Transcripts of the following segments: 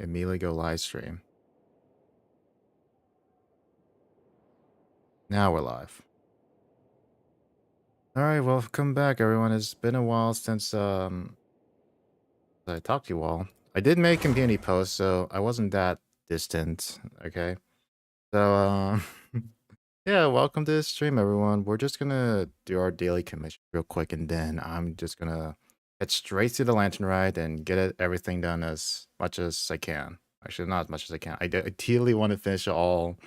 immediately go live stream. Now we're live. Alright, welcome back everyone. It's been a while since I talked to you all. I did make community posts, so I wasn't that distant, okay? So yeah, welcome to the stream everyone. We're just gonna do our daily commission real quick and then I'm just gonna head straight to the lantern ride and get everything done as much as I can. Actually, not as much as I can. I ideally want to finish it all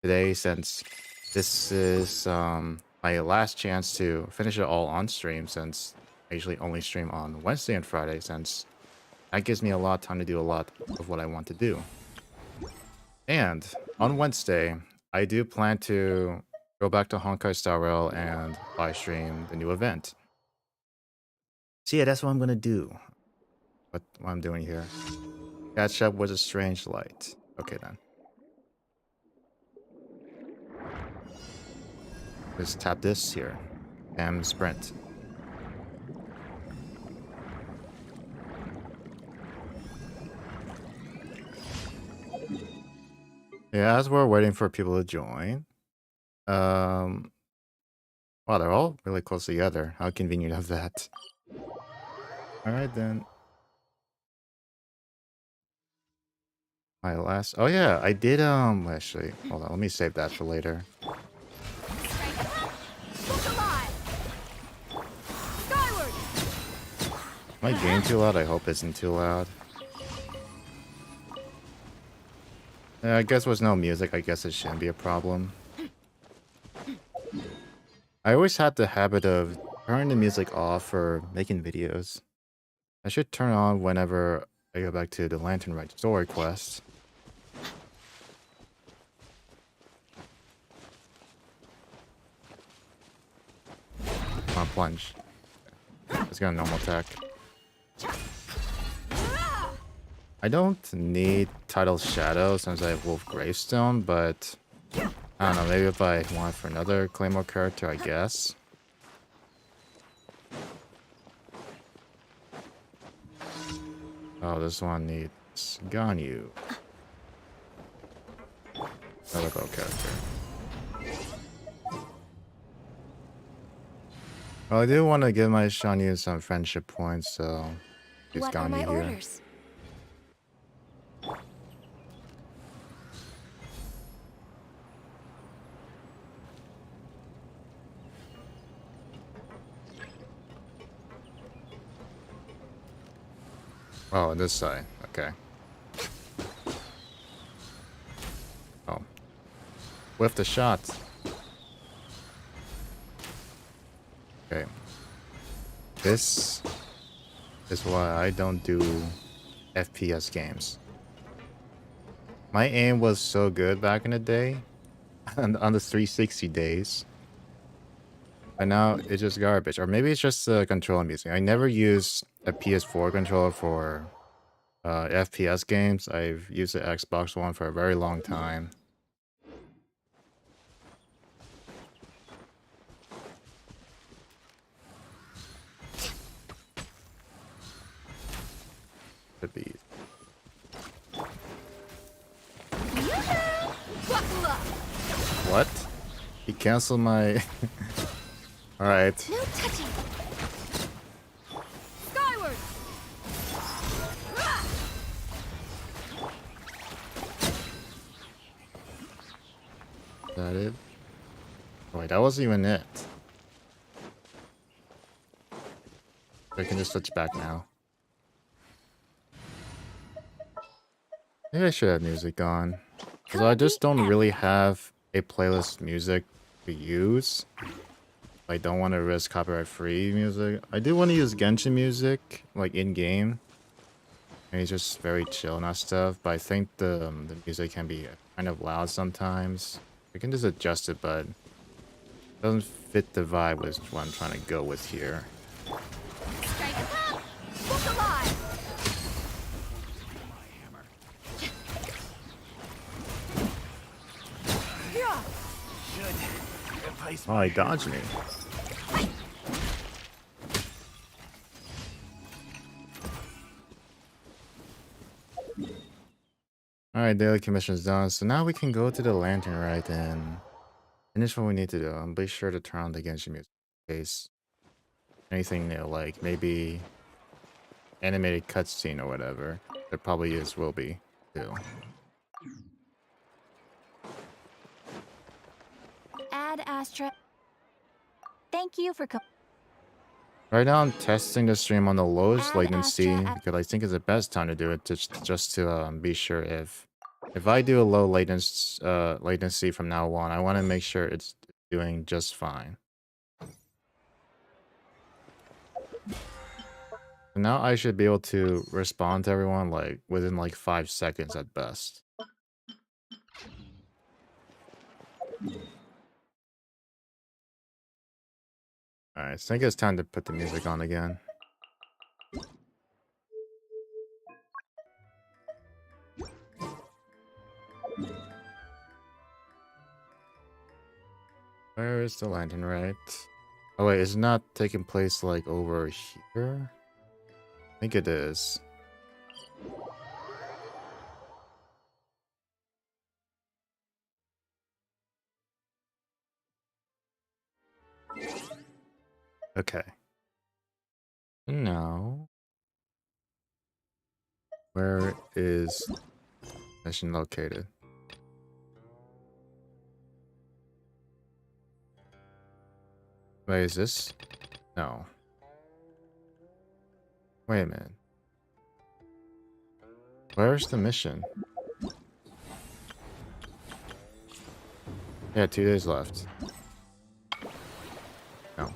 today since this is my last chance to finish it all on stream, since I usually only stream on Wednesday and Friday, since that gives me a lot of time to do a lot of what I want to do. And on Wednesday, I do plan to go back to Honkai Star Rail and live stream the new event. So yeah, that's what I'm gonna do. What I'm doing here. Catch up with a strange light. Okay then. Just tap this here. And sprint. Yeah, as we're waiting for people to join. Wow, they're all really close together. How convenient of that. Alright then. My last... Oh yeah, I did, actually... Hold on, let me save that for later. My game too loud? I hope it isn't too loud. Yeah, I guess with no music, I guess it shouldn't be a problem. I always had the habit of turning the music off for making videos. I should turn on whenever I go back to the Lantern Rite story quest. Come on, plunge. Let's get a normal attack. I don't need Tidal Shadow since I have Wolf Gravestone, but I don't know, maybe if I want for another Claymore character, I guess. Oh, this one needs Ganyu. Another bow character. Well, I do want to give my Shanyu some friendship points, so use Ganyu here. Orders? Oh, on this side. Okay. Oh. With the shot. Okay. This is why I don't do FPS games. My aim was so good back in the day. On the 360 days. But now it's just garbage. Or maybe it's just the controller I'm using. I never use a PS4 controller for FPS games. I've used the Xbox One for a very long time. Could be. What? He canceled my... Alright. No touching. Skyward. Is that it? Oh, wait, that wasn't even it. I can just switch back now. Maybe I should have music on. Because I just don't really have a playlist music to use. I don't want to risk copyright-free music. I do want to use Genshin music, like in-game. And it's just very chill and that stuff. But I think the music can be kind of loud sometimes. I can just adjust it, but it doesn't fit the vibe with what I'm trying to go with here. Strike up. Look alive. Oh, he dodged me. Alright, daily commission's done. So now we can go to the lantern right and finish what we need to do. And be sure to turn on the Genshin music in case anything new, like maybe animated cutscene or whatever. There probably will be too. Add Astra. Thank you for Right now I'm testing the stream on the lowest add Astra. latency because I think it's the best time to do it just to be sure if I do a low latency from now on, I want to make sure it's doing just fine. So now I should be able to respond to everyone like within like 5 seconds at best. Alright, I think it's time to put the music on again. Where is the lantern, right? Oh wait, it's not taking place like over here? I think it is. Okay. Now, where is mission located? Wait, is this? No. Wait a minute. Where's the mission? Yeah, 2 days left. No.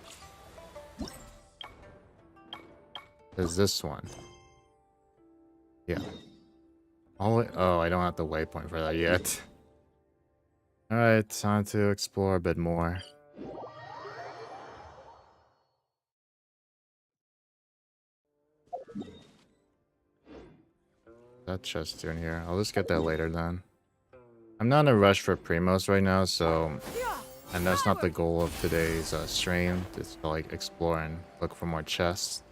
There's this one. Yeah. Oh, I don't have the waypoint for that yet. Alright, time to explore a bit more. That chest in here. I'll just get that later then. I'm not in a rush for Primos right now, so... And that's not the goal of today's stream. Just to like explore and look for more chests.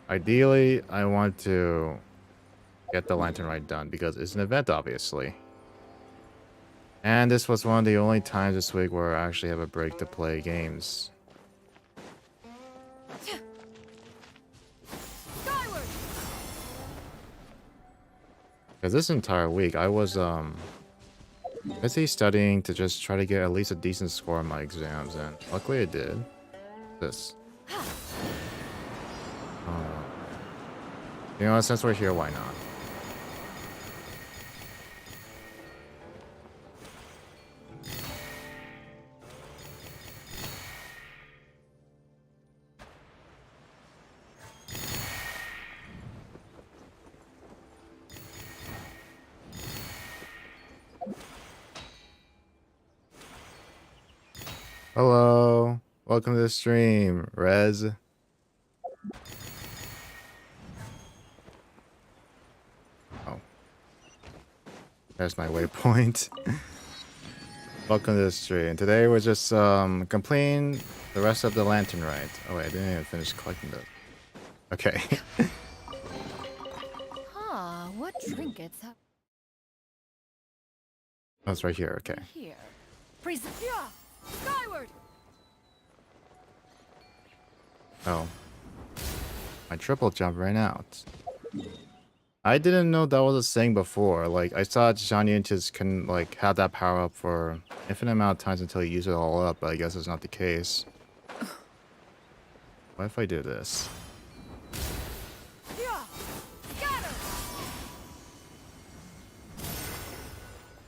Ideally, I want to get the lantern rite done because it's an event, obviously. And this was one of the only times this week where I actually have a break to play games. Because this entire week, I was busy studying to just try to get at least a decent score on my exams, and luckily I did. This. You know, since we're here, why not? Hello, welcome to the stream, Rez. Oh, there's my waypoint. Welcome to the stream. Today we're just completing the rest of the lantern rite. Oh wait, I didn't even finish collecting those. Okay. Huh, what trinkets have Oh, it's right here. Okay. here? Yeah! Skyward! Oh, my triple jump ran out. I didn't know that was a thing before. Like, I thought Johnny just can like have that power up for infinite amount of times until you use it all up, but I guess it's not the case. What if I do this? Yeah! Scatter!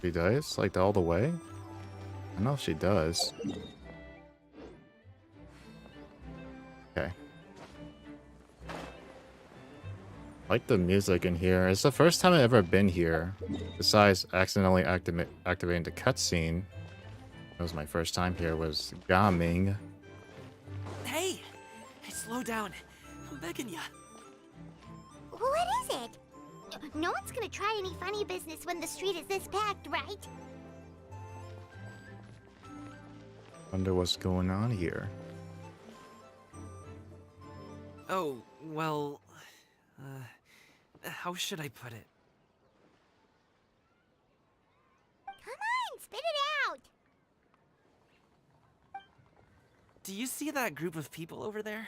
She does? Like all the way? I don't know if she does. Okay. I like the music in here. It's the first time I've ever been here. Besides accidentally activating the cutscene. That was my first time here, was Gaming. Hey! Slow down. I'm begging ya. What is it? No one's gonna try any funny business when the street is this packed, right? Wonder what's going on here. Oh, well... how should I put it? Do you see that group of people over there?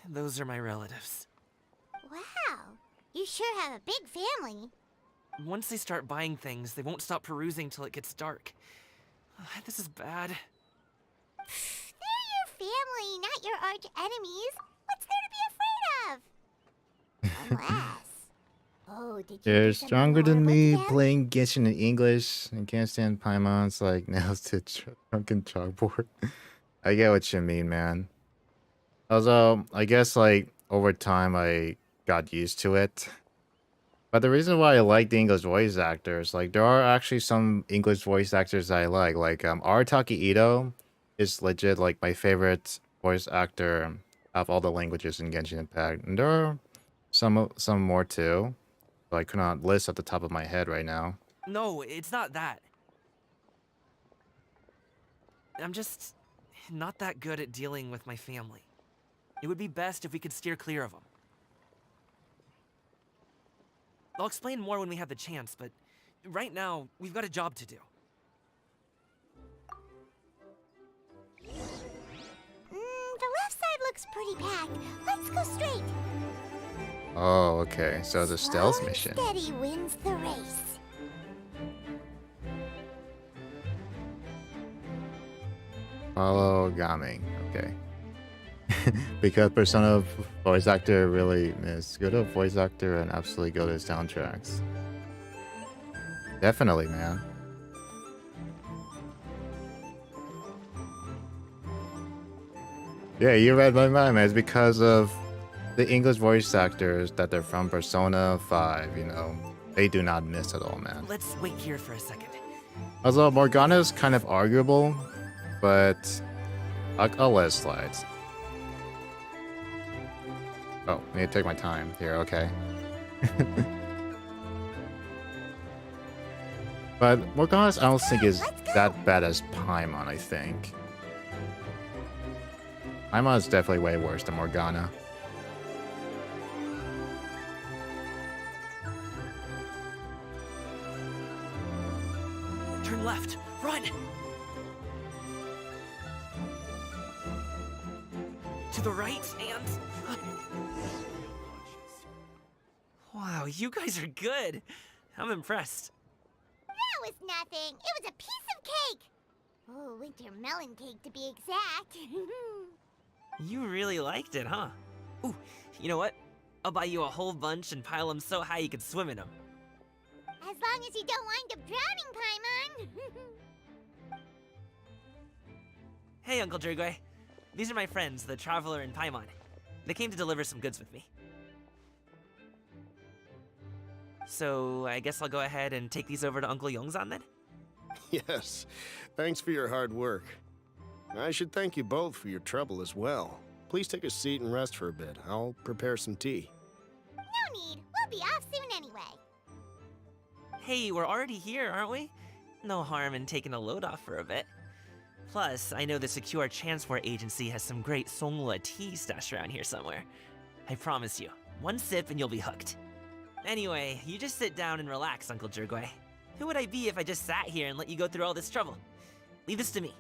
Those are my relatives. Wow, you sure have a big family. Once they start buying things, they won't stop perusing till it gets dark. This is bad. They're your family, not your arch enemies. What's there to be afraid of? Unless... Oh, did you They're do something stronger than horrible me to them? playing Genshin in English and can't stand Paimon's like nails to drunken chalkboard. I get what you mean, man. Although, I guess like over time I got used to it. But the reason why I like the English voice actors, like there are actually some English voice actors I like Arataki Ito is legit like my favorite voice actor of all the languages in Genshin Impact. And there are some more too. But I could not list at the top of my head right now. No, it's not that. I'm just not that good at dealing with my family. It would be best if we could steer clear of them. I'll explain more when we have the chance, but right now, we've got a job to do. The left side looks pretty packed. Let's go straight. Oh, okay. So it's a stealth Slow and mission. steady wins the race. Follow Gaming. Okay. Because Persona voice actor really is good at voice actor and absolutely go to soundtracks. Definitely, man. Yeah, you read my mind, man. It's because of the English voice actors that they're from Persona 5, you know. They do not miss at all, man. Let's wait here for a second. Although Morgana is kind of arguable, but I'll let it slide. Oh, I need to take my time here, okay. But Morgana's I don't think is that bad as Paimon, I think. Paimon is definitely way worse than Morgana. Turn left. Run! To the right and... Wow, you guys are good. I'm impressed. That was nothing. It was a piece of cake. Oh, winter melon cake to be exact. You really liked it, huh? Ooh, you know what? I'll buy you a whole bunch and pile them so high you could swim in them. As long as you don't wind up drowning, Paimon. Hey, Uncle Drugway. These are my friends, the Traveler and Paimon. They came to deliver some goods with me. So, I guess I'll go ahead and take these over to Uncle Yongzan then? Yes, thanks for your hard work. I should thank you both for your trouble as well. Please take a seat and rest for a bit. I'll prepare some tea. No need. We'll be off soon anyway. Hey, we're already here, aren't we? No harm in taking a load off for a bit. Plus, I know the Secure Transport Agency has some great Songhua tea stashed around here somewhere. I promise you, one sip and you'll be hooked. Anyway, you just sit down and relax, Uncle Jergway. Who would I be if I just sat here and let you go through all this trouble? Leave this to me.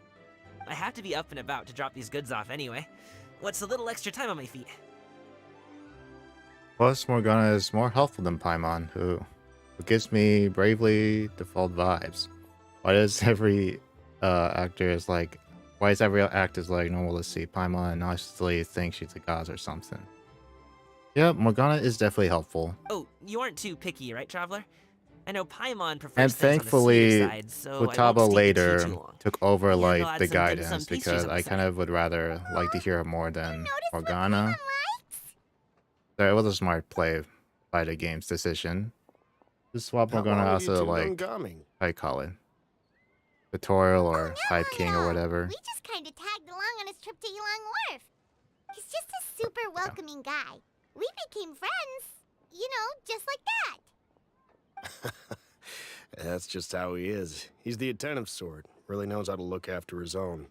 I have to be up and about to drop these goods off anyway. What's a little extra time on my feet? Plus, Morgana is more helpful than Paimon, who gives me bravely default vibes. Why does every actor is like? Why is every act is like normal to see Paimon and honestly think she's a god or something? Yeah, Morgana is definitely helpful. Oh, you aren't too picky, right, Traveler? I know Paimon prefers And things on the thankfully, sweeter side, so I won't Futaba steep the tea later too long. took over And like I'll add the some dim sum guidance pastries because on the I side. kind of would rather like to hear more than Notice Morgana. what Paimon likes? So it was a smart play by the game's decision. Just swap How Morgana long have out you to two like been gumming? how you call it, tutorial or No, Hype King or whatever. We just kind of tagged along on his trip to Yulong Wharf. He's just a super welcoming guy. We became friends. You know, just like that. That's just how he is. He's the attentive sort. Really knows how to look after his own.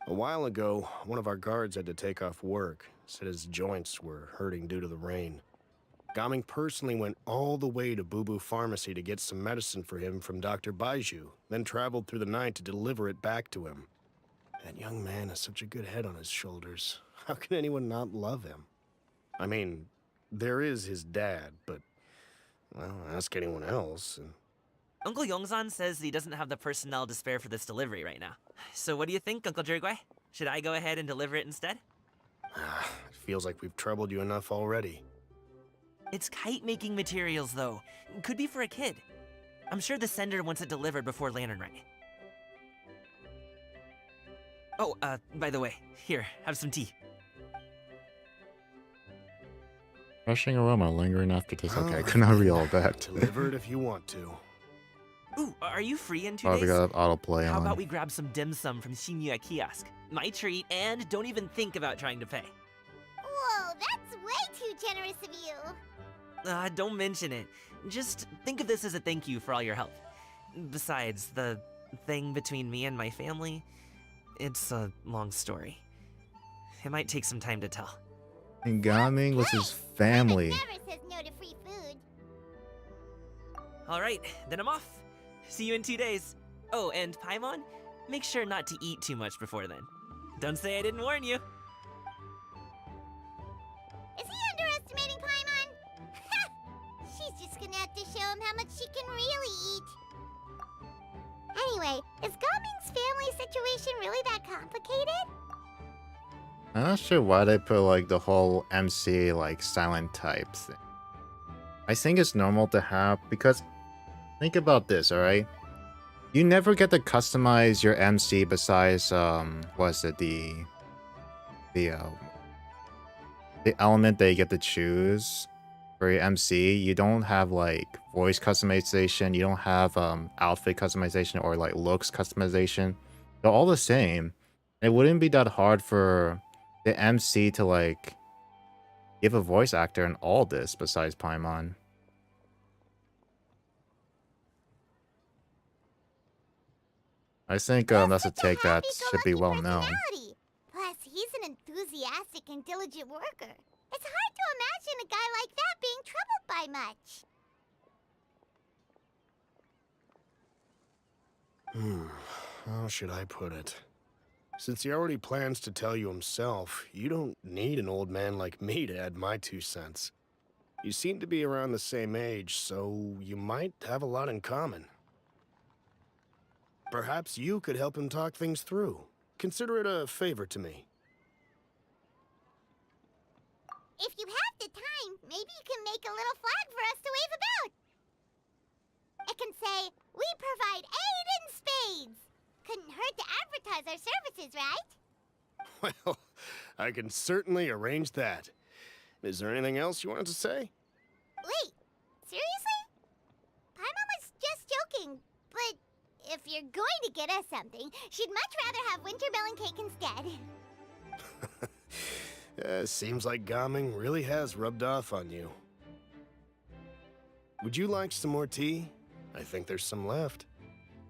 A while ago, one of our guards had to take off work. Said his joints were hurting due to the rain. Gaming personally went all the way to Boo Boo Pharmacy to get some medicine for him from Dr. Baiju, then traveled through the night to deliver it back to him. That young man has such a good head on his shoulders. How can anyone not love him? I mean, there is his dad, but, well, ask anyone else. And Uncle Yongzan says he doesn't have the personnel to spare for this delivery right now. So what do you think, Uncle Jirgwe? Should I go ahead and deliver it instead? it feels like we've troubled you enough already. It's kite-making materials, though. Could be for a kid. I'm sure the sender wants it delivered before Lantern Rite. Oh, by the way, here, have some tea. Rushing aroma lingering after this. Okay, I could not read all that. Deliver it if you want to. Ooh, are you free in 2 Oh, days? we got autoplay How on. about we grab some dim sum from Shinya Kiosk? My treat, and don't even think about trying to pay. Whoa, that's way too generous of you. Don't mention it. Just think of this as a thank you for all your help. Besides, the thing between me and my family, it's a long story. It might take some time to tell. And Gaming was his family. Never says no to free food. Alright, then I'm off. See you in 2 days. Oh, and Paimon, make sure not to eat too much before then. Don't say I didn't warn you. Is he underestimating Paimon? She's just gonna have to show him how much she can really eat. Anyway, is Gaming's family situation really that complicated? I'm not sure why they put like the whole MC like silent type thing. I think it's normal to have because think about this, alright? You never get to customize your MC besides what's it, the element that you get to choose for your MC. You don't have like voice customization, you don't have outfit customization or like looks customization. They're all the same. It wouldn't be that hard for the MC to like give a voice actor in all this besides Paimon. I think that's a take that should be well known. Personality. Plus, he's an enthusiastic and diligent worker. It's hard to imagine a guy like that being troubled by much. How should I put it? Since he already plans to tell you himself, you don't need an old man like me to add my 2 cents. You seem to be around the same age, so you might have a lot in common. Perhaps you could help him talk things through. Consider it a favor to me. If you have the time, maybe you can make a little flag for us to wave about. It can say, "We provide aid in spades." Couldn't hurt to advertise our services, right? Well, I can certainly arrange that. Is there anything else you wanted to say? Wait, seriously? Paimon was just joking, but if you're going to get us something, she'd much rather have wintermelon cake instead. Seems like Gaming really has rubbed off on you. Would you like some more tea? I think there's some left.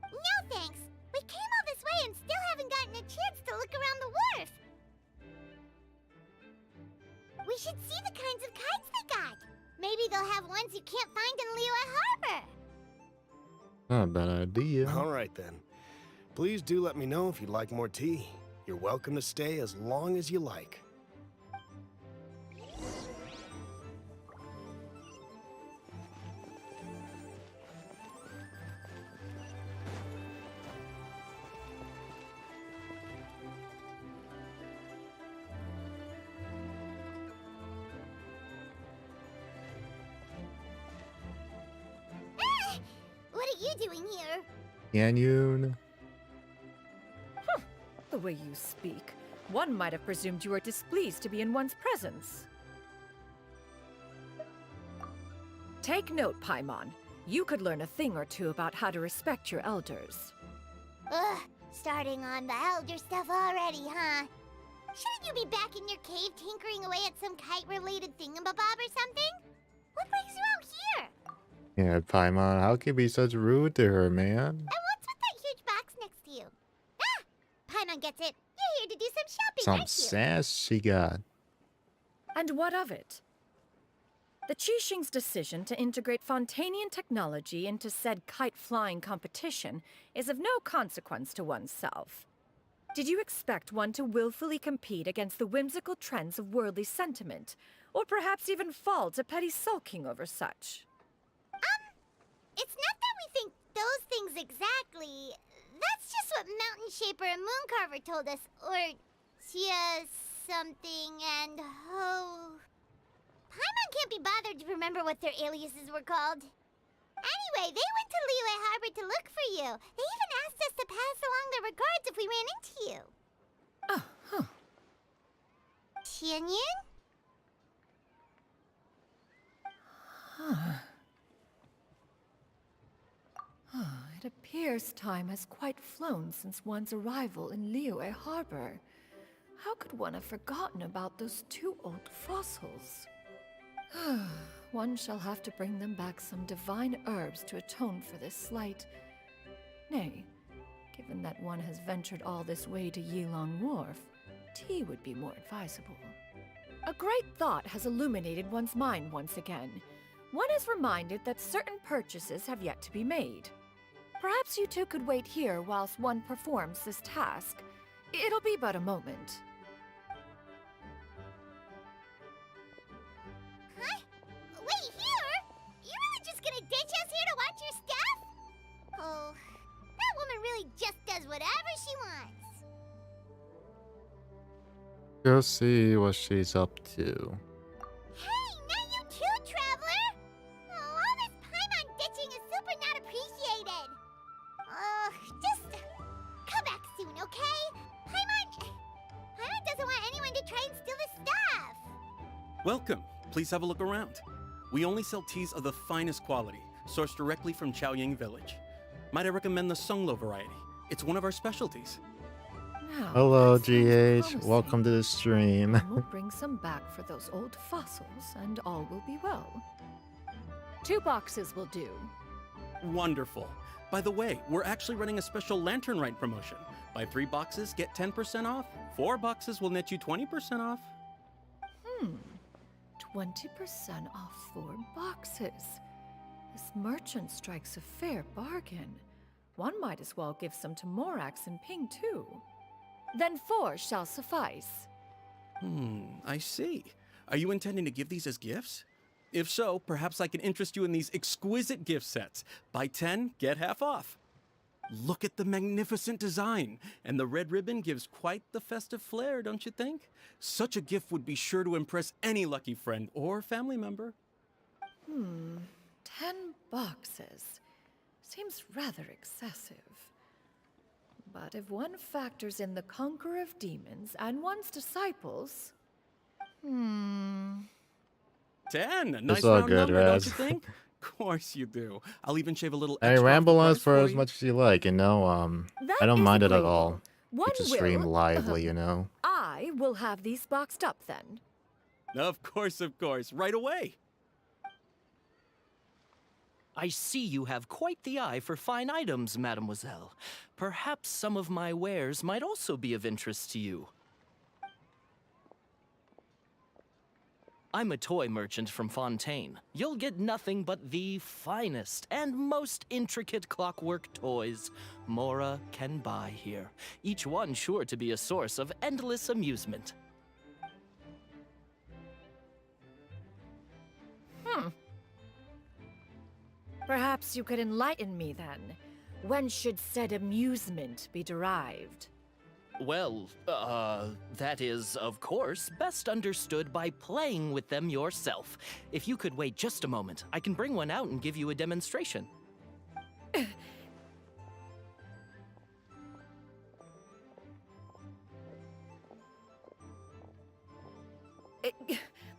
No thanks. We came all this way and still haven't gotten a chance to look around the wharf. We should see the kinds of kites they got. Maybe they'll have ones you can't find in Liyue Harbor. Not a bad idea. All right then. Please do let me know if you'd like more tea. You're welcome to stay as long as you like. What are you doing here? Can you? The way you speak, one might have presumed you were displeased to be in one's presence. Take note, Paimon. You could learn a thing or two about how to respect your elders. Ugh, starting on the elder stuff already, huh? Shouldn't you be back in your cave tinkering away at some kite-related thingamabob or something? What brings you out here? Yeah, Paimon, how can you be such rude to her, man? And what's with that huge box next to you? Ah! Paimon gets it. You're here to do some shopping, Some aren't you? sass she got. And what of it? The Qixing's decision to integrate Fontanian technology into said kite-flying competition is of no consequence to oneself. Did you expect one to willfully compete against the whimsical trends of worldly sentiment, or perhaps even fall to petty sulking over such? It's not that we think those things exactly. That's just what Mountain Shaper and Mooncarver told us. Or Tia something and Ho. Paimon can't be bothered to remember what their aliases were called. Anyway, they went to Liyue Harbor to look for you. They even asked us to pass along their regards if we ran into you. Oh, huh. Tianyun? It appears time has quite flown since one's arrival in Liyue Harbor. How could one have forgotten about those two old fossils? One shall have to bring them back some divine herbs to atone for this slight. Nay, given that one has ventured all this way to Yilong Wharf, tea would be more advisable. A great thought has illuminated one's mind once again. One is reminded that certain purchases have yet to be made. Perhaps you two could wait here whilst one performs this task. It'll be but a moment. Huh? Wait, here? You really just gonna ditch us here to watch your stuff? Oh, that woman really just does whatever she wants. Go see what she's up to. Hey, not you too, Traveler! Oh, all this Paimon ditching is super not appreciated. Just come back soon, okay? Paimon doesn't want anyone to try and steal his stuff. Welcome. Please have a look around. We only sell teas of the finest quality, sourced directly from Chaoying Village. Might I recommend the Songlo variety? It's one of our specialties. Now, Hello, that sounds GH. promising. Welcome to the stream. We'll bring some back for those old fossils, and all will be well. 2 boxes will do. Wonderful. By the way, we're actually running a special Lantern Rite promotion. Buy 3 boxes, get 10% off. 4 boxes will net you 20% off. 20% off 4 boxes. This merchant strikes a fair bargain. One might as well give some to Morax and Ping too. Then 4 shall suffice. I see. Are you intending to give these as gifts? If so, perhaps I can interest you in these exquisite gift sets. Buy 10, get half off. Look at the magnificent design, and the red ribbon gives quite the festive flair, don't you think? Such a gift would be sure to impress any lucky friend or family member. 10 boxes. Seems rather excessive. But if one factors in the conqueror of demons and one's disciples... 10, a nice all round good, number, Raz. don't you think? Of course you do. I'll even shave a little Hey, extra off ramble the on price for as you. much as you like, you know. That I don't is mind it at agreeable. all. One Keeps the stream will, lively, you know. I will have these boxed up then. Of course, right away. I see you have quite the eye for fine items, mademoiselle. Perhaps some of my wares might also be of interest to you. I'm a toy merchant from Fontaine. You'll get nothing but the finest and most intricate clockwork toys Mora can buy here. Each one sure to be a source of endless amusement. Perhaps you could enlighten me then. When should said amusement be derived? Well, that is, of course, best understood by playing with them yourself. If you could wait just a moment, I can bring one out and give you a demonstration.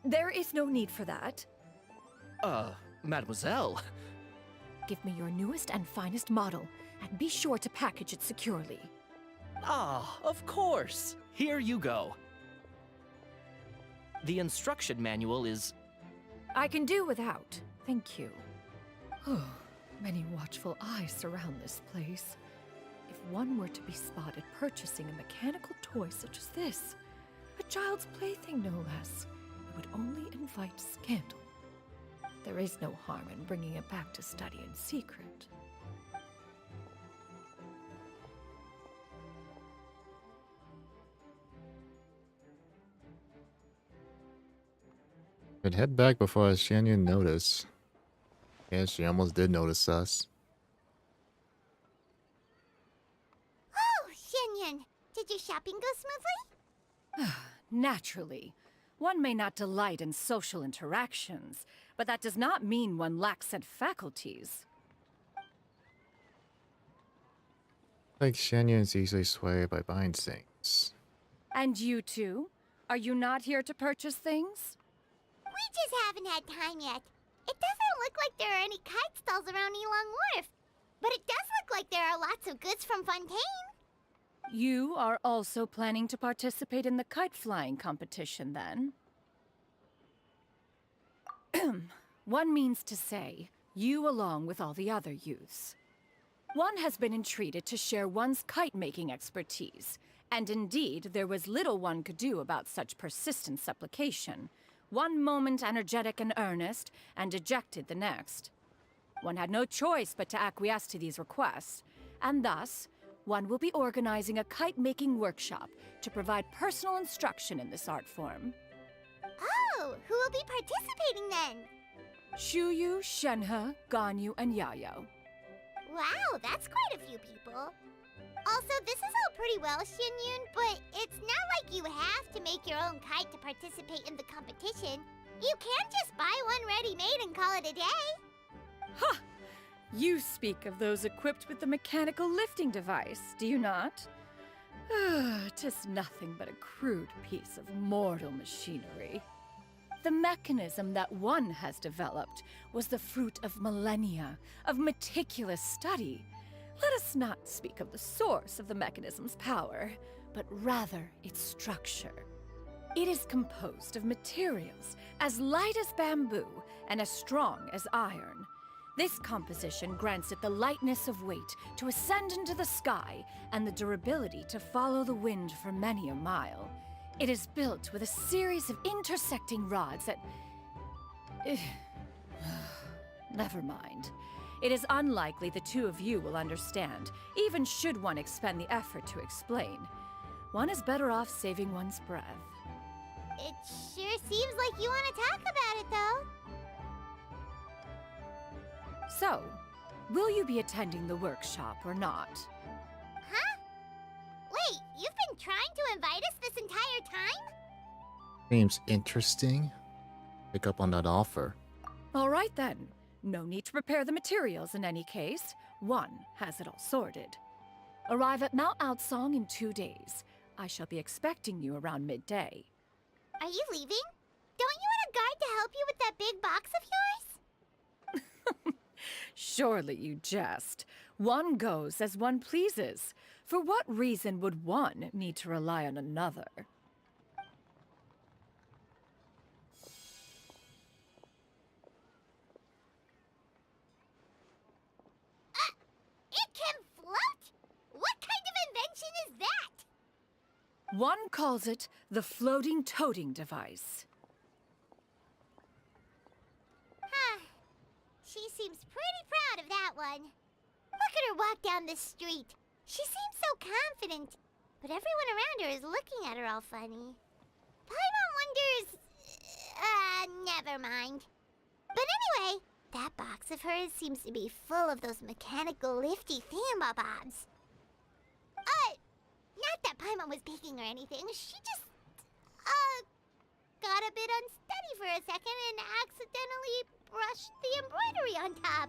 There is no need for that. Mademoiselle. Give me your newest and finest model, and be sure to package it securely. Ah, of course. Here you go. The instruction manual is... I can do without, thank you. Oh, many watchful eyes surround this place. If one were to be spotted purchasing a mechanical toy such as this, a child's plaything no less, it would only invite scandal. There is no harm in bringing it back to study in secret. I'd head back before Shanyon noticed. Yeah, she almost did notice us. Oh, Shinyan, did your shopping go smoothly? Naturally. One may not delight in social interactions, but that does not mean one lacks said faculties. Like Shanyon's easily swayed by buying things. And you too? Are you not here to purchase things? We just haven't had time yet. It doesn't look like there are any kite stalls around Elong Wharf, but it does look like there are lots of goods from Fontaine. You are also planning to participate in the kite flying competition, then? One means to say, you along with all the other youths. One has been entreated to share one's kite-making expertise, and indeed, there was little one could do about such persistent supplication. One moment energetic and earnest, and dejected the next. One had no choice but to acquiesce to these requests, and thus, one will be organizing a kite-making workshop to provide personal instruction in this art form. Oh, who will be participating then? Shuyu, Shenhe, Ganyu, and Yayo. Wow, that's quite a few people. Also, this is all pretty well, Xinyun, but it's not like you have to make your own kite to participate in the competition. You can just buy one ready-made and call it a day. Ha! You speak of those equipped with the mechanical lifting device, do you not? 'Tis nothing but a crude piece of mortal machinery. The mechanism that one has developed was the fruit of millennia of meticulous study. Let us not speak of the source of the mechanism's power, but rather its structure. It is composed of materials as light as bamboo and as strong as iron. This composition grants it the lightness of weight to ascend into the sky and the durability to follow the wind for many a mile. It is built with a series of intersecting rods that... Never mind. It is unlikely the two of you will understand, even should one expend the effort to explain. One is better off saving one's breath. It sure seems like you want to talk about it, though. So, will you be attending the workshop or not? Huh? Wait, you've been trying to invite us this entire time? Seems interesting. Pick up on that offer. All right then. No need to prepare the materials in any case. One has it all sorted. Arrive at Mount Outsong in 2 days. I shall be expecting you around midday. Are you leaving? Don't you want a guard to help you with that big box of yours? Surely you jest. One goes as one pleases. For what reason would one need to rely on another? It can float? What kind of invention is that? One calls it the floating toting device. Huh. She seems pretty proud of that one. Look at her walk down the street. She seems so confident. But everyone around her is looking at her all funny. Paimon wonders... never mind. But anyway, that box of hers seems to be full of those mechanical lifty thingamabobs. Not that Paimon was peeking or anything. She just, got a bit unsteady for a second and accidentally brushed the embroidery on top.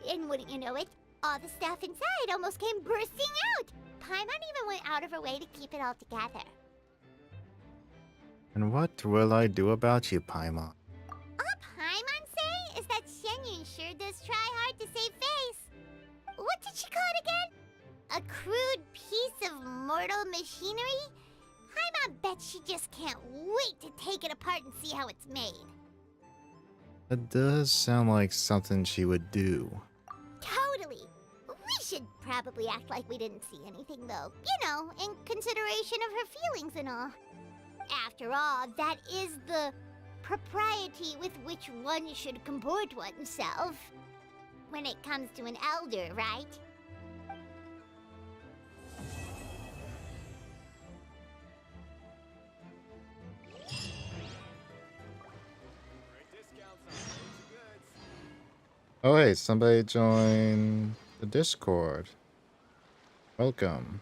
And wouldn't you know it, all the stuff inside almost came bursting out. Paimon even went out of her way to keep it all together. And what will I do about you, Paimon? All Paimon say is that Shenyun sure does try hard to save face. What did she call it again? A crude piece of mortal machinery? Paimon bets she just can't wait to take it apart and see how it's made. That does sound like something she would do. Totally. We should probably act like we didn't see anything, though. You know, in consideration of her feelings and all. After all, that is the propriety with which one should comport oneself. When it comes to an elder, right? Oh, hey, somebody joined the Discord. Welcome.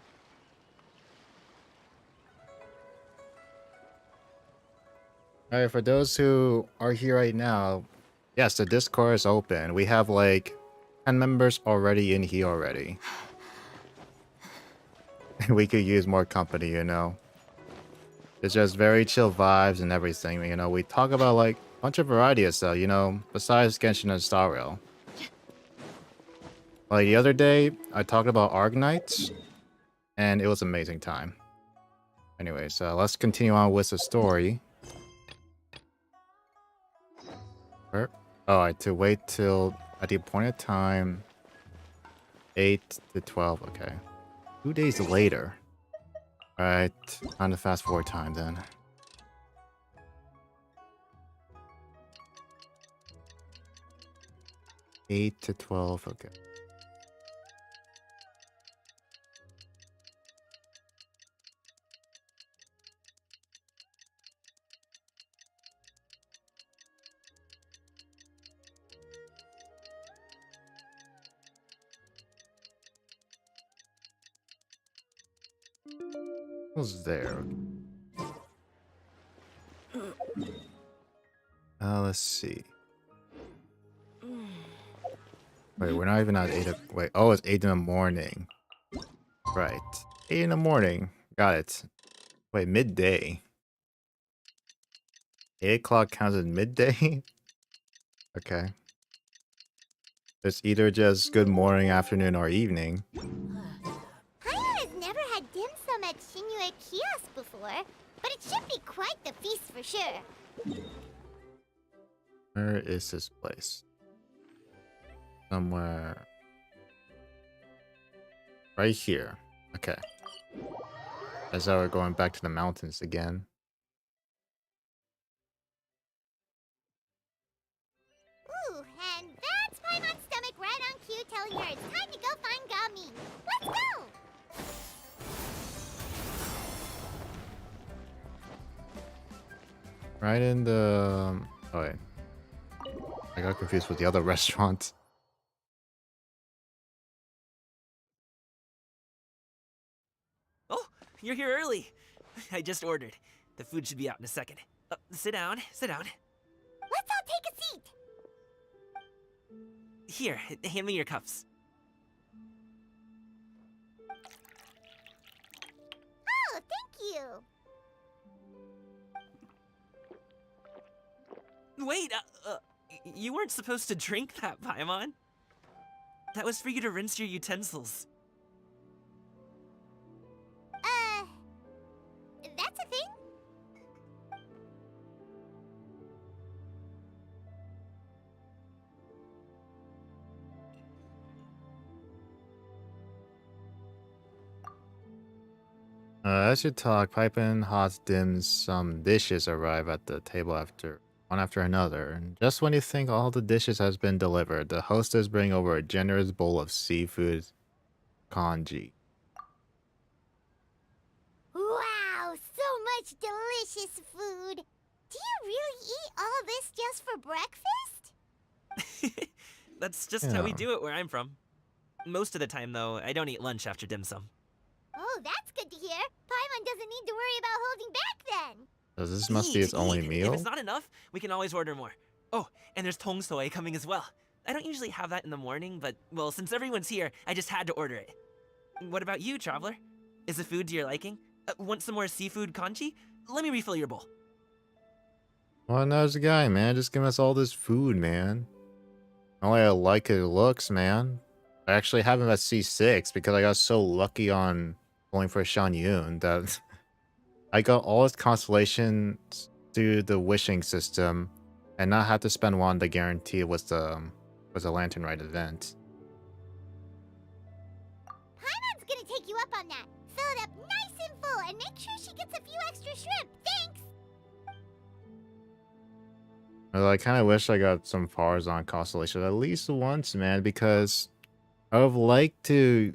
All right, for those who are here right now, yes, the Discord is open. We have like 10 members already in here already. We could use more company, you know. It's just very chill vibes and everything, you know. We talk about like a bunch of variety of stuff, you know, besides Genshin and Star Rail. Like the other day, I talked about Arknights, and it was an amazing time. Anyways, let's continue on with the story. Oh, I had to wait till at the appointed time, 8 to 12. Okay, 2 days later. All right, time to fast forward time then. 8 to 12. Okay. Was there? Let's see. Wait, we're not even at 8. Wait, oh, it's 8 in the morning. Right, 8 in the morning. Got it. Wait, midday. 8 o'clock counts as midday. Okay. It's either just good morning, afternoon, or evening. Paimon has never had dim sum at Shinue Kiosk before, but it should be quite the feast for sure. Where is this place? Somewhere. Right here. Okay. As though we're going back to the mountains again. Ooh, and that's Paimon's stomach right on cue telling her it's time to go find Gami. Let's go! Right in the... Oh, wait. I got confused with the other restaurant. Oh, you're here early. I just ordered. The food should be out in a second. Sit down, sit down. Let's all take a seat! Here, hand me your cups. Oh, thank you! Wait, you weren't supposed to drink that, Paimon. That was for you to rinse your utensils. That's a thing? As you talk, piping hot dim some dishes arrive at the table one after another. And just when you think all the dishes has been delivered, the hostess bring over a generous bowl of seafood congee. Wow, so much delicious food! Do you really eat all this just for breakfast? That's just how we Yeah. do it where I'm from. Most of the time, though, I don't eat lunch after dim sum. Oh, that's good to hear. Paimon doesn't need to worry about holding back then. So this must be Eat, its only eat. If meal? it's not enough, we can always order more. Oh, and there's tong soy coming as well. I don't usually have that in the morning, but, well, since everyone's here, I just had to order it. What about you, traveler? Is the food to your liking? Want some more seafood congee? Let me refill your bowl. Well, nice guy, man. Just give us all this food, man. Only I like it looks, man. I actually have him at C6 because I got so lucky on going for Shan Yun that I got all his constellations through the wishing system and not have to spend one to guarantee it was the Lantern Rite event. Paimon's gonna take you up on that. Fill it up nice and full and make sure she gets a few extra shrimp. Thanks! Well, I kind of wish I got some Farzan constellation at least once, man, because I would have liked to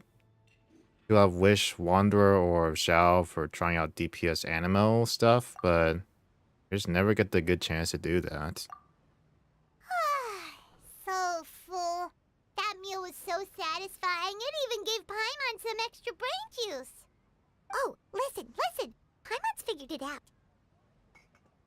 have Wish Wanderer or Xiao for trying out DPS animal stuff, but I just never get the good chance to do that. So full. satisfying, it even gave Paimon some extra brain juice. Oh, listen. Paimon's figured it out.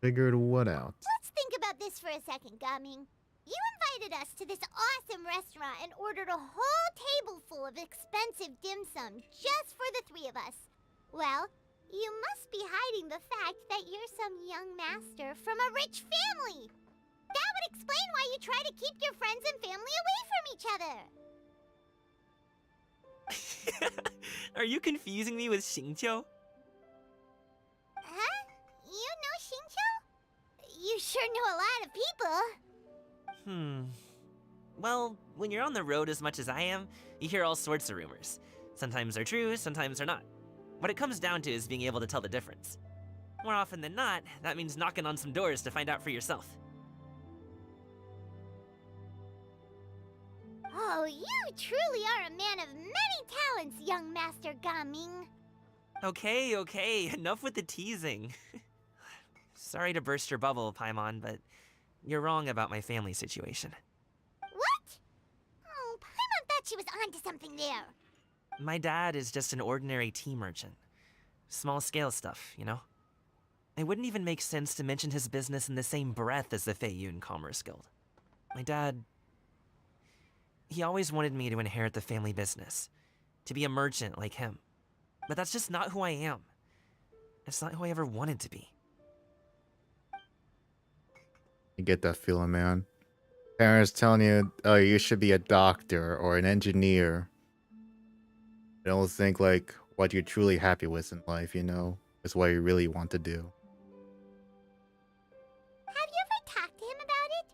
Figured what out? Let's think about this for a second, Gaming. You invited us to this awesome restaurant and ordered a whole table full of expensive dim sum just for the three of us. Well, you must be hiding the fact that you're some young master from a rich family. That would explain why you try to keep your friends and family away from each other. Are you confusing me with Xingqiu? Huh? You know Xingqiu? You sure know a lot of people. Well, when you're on the road as much as I am, you hear all sorts of rumors. Sometimes they're true, sometimes they're not. What it comes down to is being able to tell the difference. More often than not, that means knocking on some doors to find out for yourself. Oh, you truly are a man of many talents, young Master Gaming. Okay, enough with the teasing. Sorry to burst your bubble, Paimon, but you're wrong about my family situation. What? Oh, Paimon thought she was onto something there. My dad is just an ordinary tea merchant. Small scale stuff, you know? It wouldn't even make sense to mention his business in the same breath as the Feiyun Commerce Guild. My dad... he always wanted me to inherit the family business, to be a merchant like him. But that's just not who I am. It's not who I ever wanted to be. You get that feeling, man. Parents telling you, oh, you should be a doctor or an engineer. They don't think like what you're truly happy with in life, you know, is what you really want to do. Have you ever talked to him about it?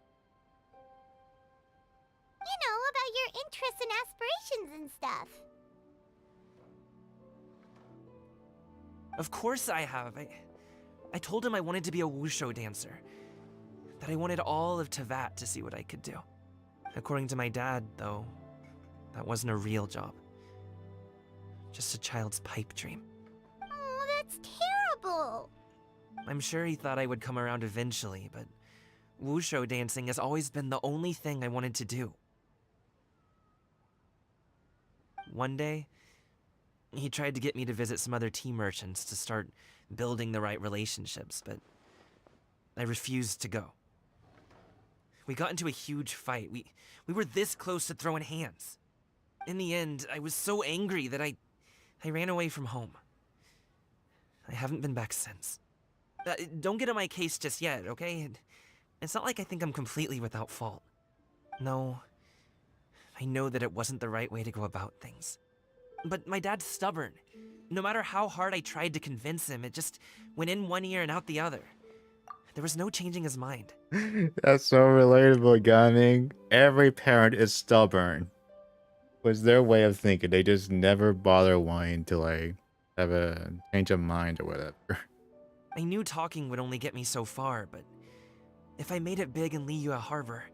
You know, about your interests and aspirations and stuff. Of course I have. I told him I wanted to be a wushu dancer. That I wanted all of Tevat to see what I could do. According to my dad, though, that wasn't a real job. Just a child's pipe dream. Oh, that's terrible. I'm sure he thought I would come around eventually, but wushu dancing has always been the only thing I wanted to do. One day, he tried to get me to visit some other tea merchants to start building the right relationships, but I refused to go. We got into a huge fight. We were this close to throwing hands. In the end, I was so angry that I ran away from home. I haven't been back since. Don't get on my case just yet, okay? It's not like I think I'm completely without fault. No, I know that it wasn't the right way to go about things. But my dad's stubborn. No matter how hard I tried to convince him, it just went in one ear and out the other. There was no changing his mind. That's so relatable, Gaming. Every parent is stubborn. Was their way of thinking. They just never bother wanting to like have a change of mind or whatever. I knew talking would only get me so far, but if I made it big in Liyue Harbor,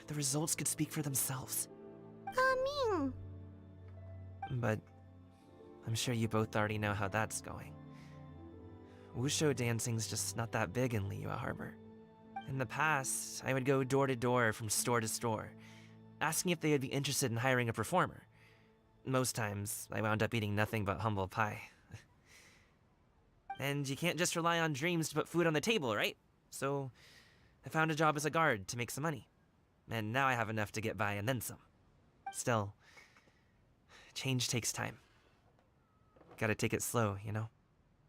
the results could speak for themselves. Gaming. But I'm sure you both already know how that's going. Wushu dancing's just not that big in Liyue Harbor. In the past, I would go door to door from store to store, asking if they would be interested in hiring a performer. Most times, I wound up eating nothing but humble pie. And you can't just rely on dreams to put food on the table, right? So, I found a job as a guard to make some money. And now I have enough to get by and then some. Still, change takes time. Gotta take it slow, you know?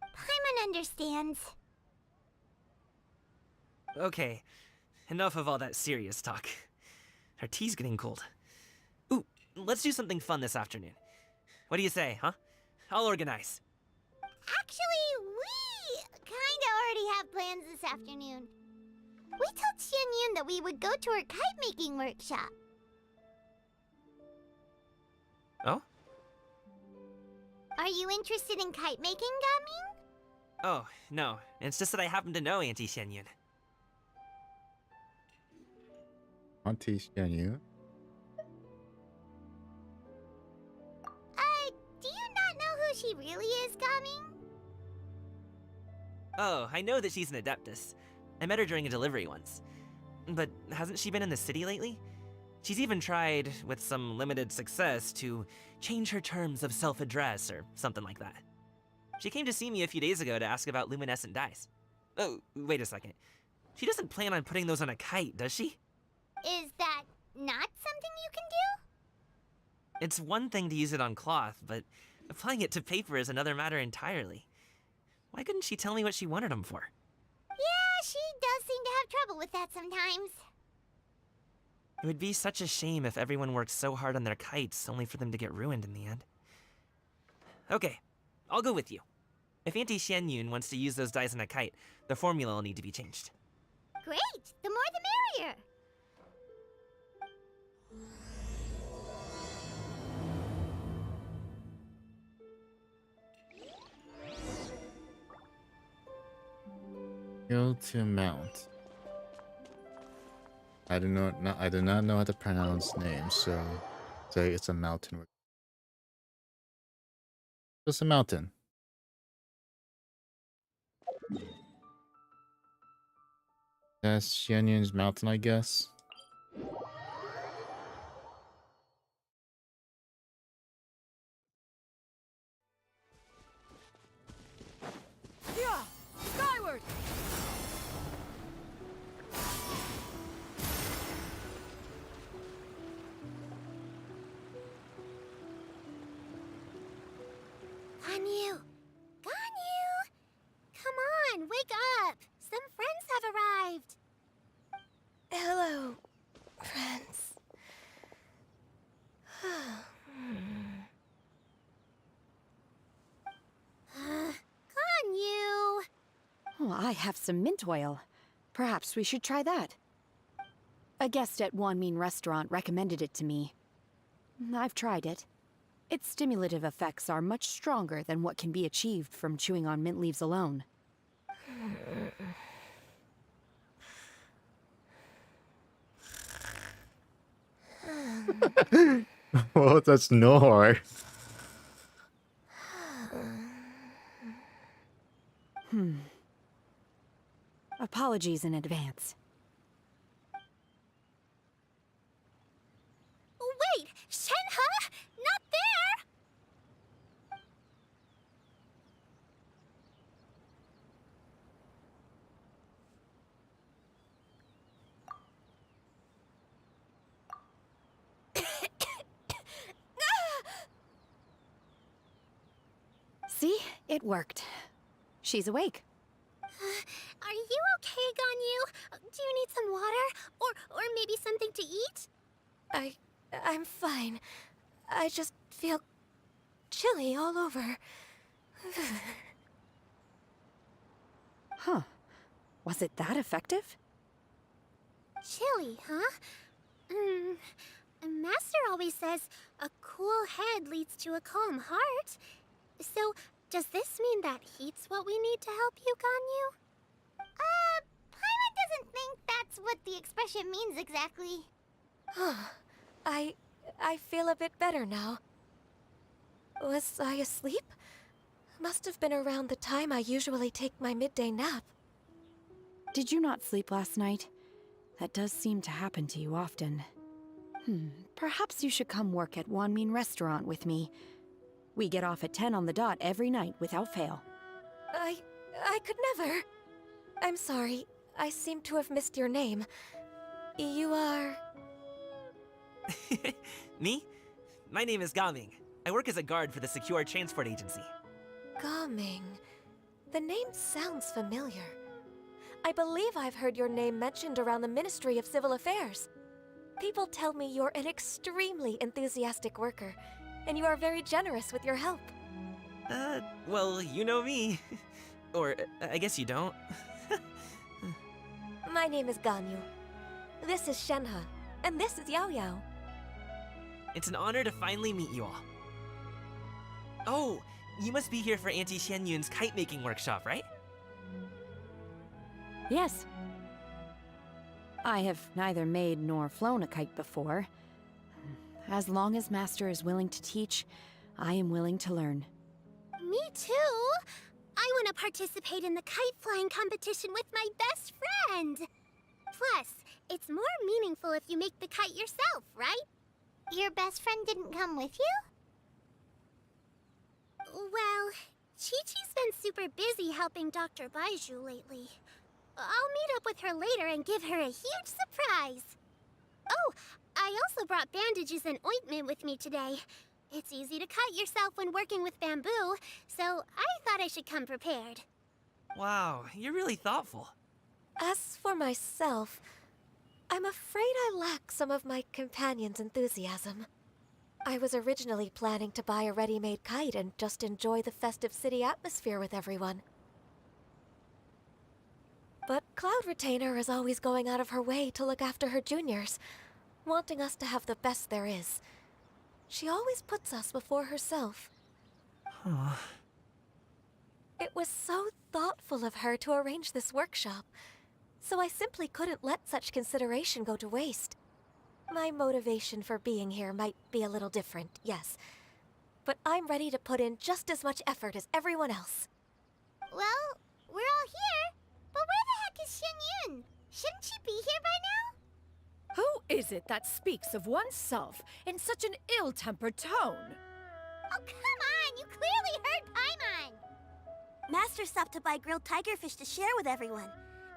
Paimon understands. Okay, enough of all that serious talk. Our tea's getting cold. Ooh, let's do something fun this afternoon. What do you say, huh? I'll organize. Actually, we kinda already have plans this afternoon. We told Xianyun that we would go to her kite-making workshop. Oh? Are you interested in kite-making, Gaming? Oh, no. It's just that I happen to know Auntie Xianyun. Auntie Xianyun? Do you not know who she really is, Gaming? Oh, I know that she's an Adeptus. I met her during a delivery once. But hasn't she been in the city lately? She's even tried, with some limited success, to change her terms of self-address or something like that. She came to see me a few days ago to ask about luminescent dyes. Oh, wait a second. She doesn't plan on putting those on a kite, does she? Is that not something you can do? It's one thing to use it on cloth, but applying it to paper is another matter entirely. Why couldn't she tell me what she wanted them for? Yeah, she does seem to have trouble with that sometimes. It would be such a shame if everyone worked so hard on their kites only for them to get ruined in the end. Okay, I'll go with you. If Auntie Xianyun wants to use those dyes on a kite, the formula will need to be changed. Great! The more the merrier! Go to mount. I do not know how to pronounce names, so say it's a mountain. It's a mountain. That's Xianyun's mountain, I guess. Yeah! Skyward! Ganyu! Ganyu! Come on, wake up! Some friends have arrived! Hello, friends. Ganyu! Oh, I have some mint oil. Perhaps we should try that. A guest at Wanmin Restaurant recommended it to me. I've tried it. Its stimulative effects are much stronger than what can be achieved from chewing on mint leaves alone. What a snore. Apologies in advance. Wait! Shenhe? Not there! See? It worked. She's awake. Are you okay, Ganyu? Do you need some water? Or maybe something to eat? I'm fine. I just feel chilly all over. Huh. Was it that effective? Chilly, huh? Master always says a cool head leads to a calm heart. So, does this mean that heat's what we need to help you, Ganyu? Paimon doesn't think that's what the expression means exactly. I feel a bit better now. Was I asleep? Must have been around the time I usually take my midday nap. Did you not sleep last night? That does seem to happen to you often. Perhaps you should come work at Wanmin Restaurant with me. We get off at 10 on the dot every night without fail. I could never. I'm sorry. I seem to have missed your name. You are... Me? My name is Gaming. I work as a guard for the Secure Transport Agency. Gaming. The name sounds familiar. I believe I've heard your name mentioned around the Ministry of Civil Affairs. People tell me you're an extremely enthusiastic worker, and you are very generous with your help. Well, you know me. Or, I guess you don't. My name is Ganyu. This is Shenhe, and this is Yao Yao. It's an honor to finally meet you all. Oh, you must be here for Auntie Xianyun's kite-making workshop, right? Yes. I have neither made nor flown a kite before. As long as Master is willing to teach, I am willing to learn. Me too! I want to participate in the kite flying competition with my best friend! Plus, it's more meaningful if you make the kite yourself, right? Your best friend didn't come with you? Well, Chi-Chi's been super busy helping Dr. Baiju lately. I'll meet up with her later and give her a huge surprise. Oh, I also brought bandages and ointment with me today. It's easy to cut yourself when working with bamboo, so I thought I should come prepared. Wow, you're really thoughtful. As for myself, I'm afraid I lack some of my companion's enthusiasm. I was originally planning to buy a ready-made kite and just enjoy the festive city atmosphere with everyone. But Cloud Retainer is always going out of her way to look after her juniors, wanting us to have the best there is. She always puts us before herself. Huh. It was so thoughtful of her to arrange this workshop, so I simply couldn't let such consideration go to waste. My motivation for being here might be a little different, yes, but I'm ready to put in just as much effort as everyone else. Well, we're all here, but where the heck is Shen Yun? Shouldn't she be here by now? Who is it that speaks of oneself in such an ill-tempered tone? Oh, come on! You clearly heard Paimon! Master stopped to buy grilled tigerfish to share with everyone.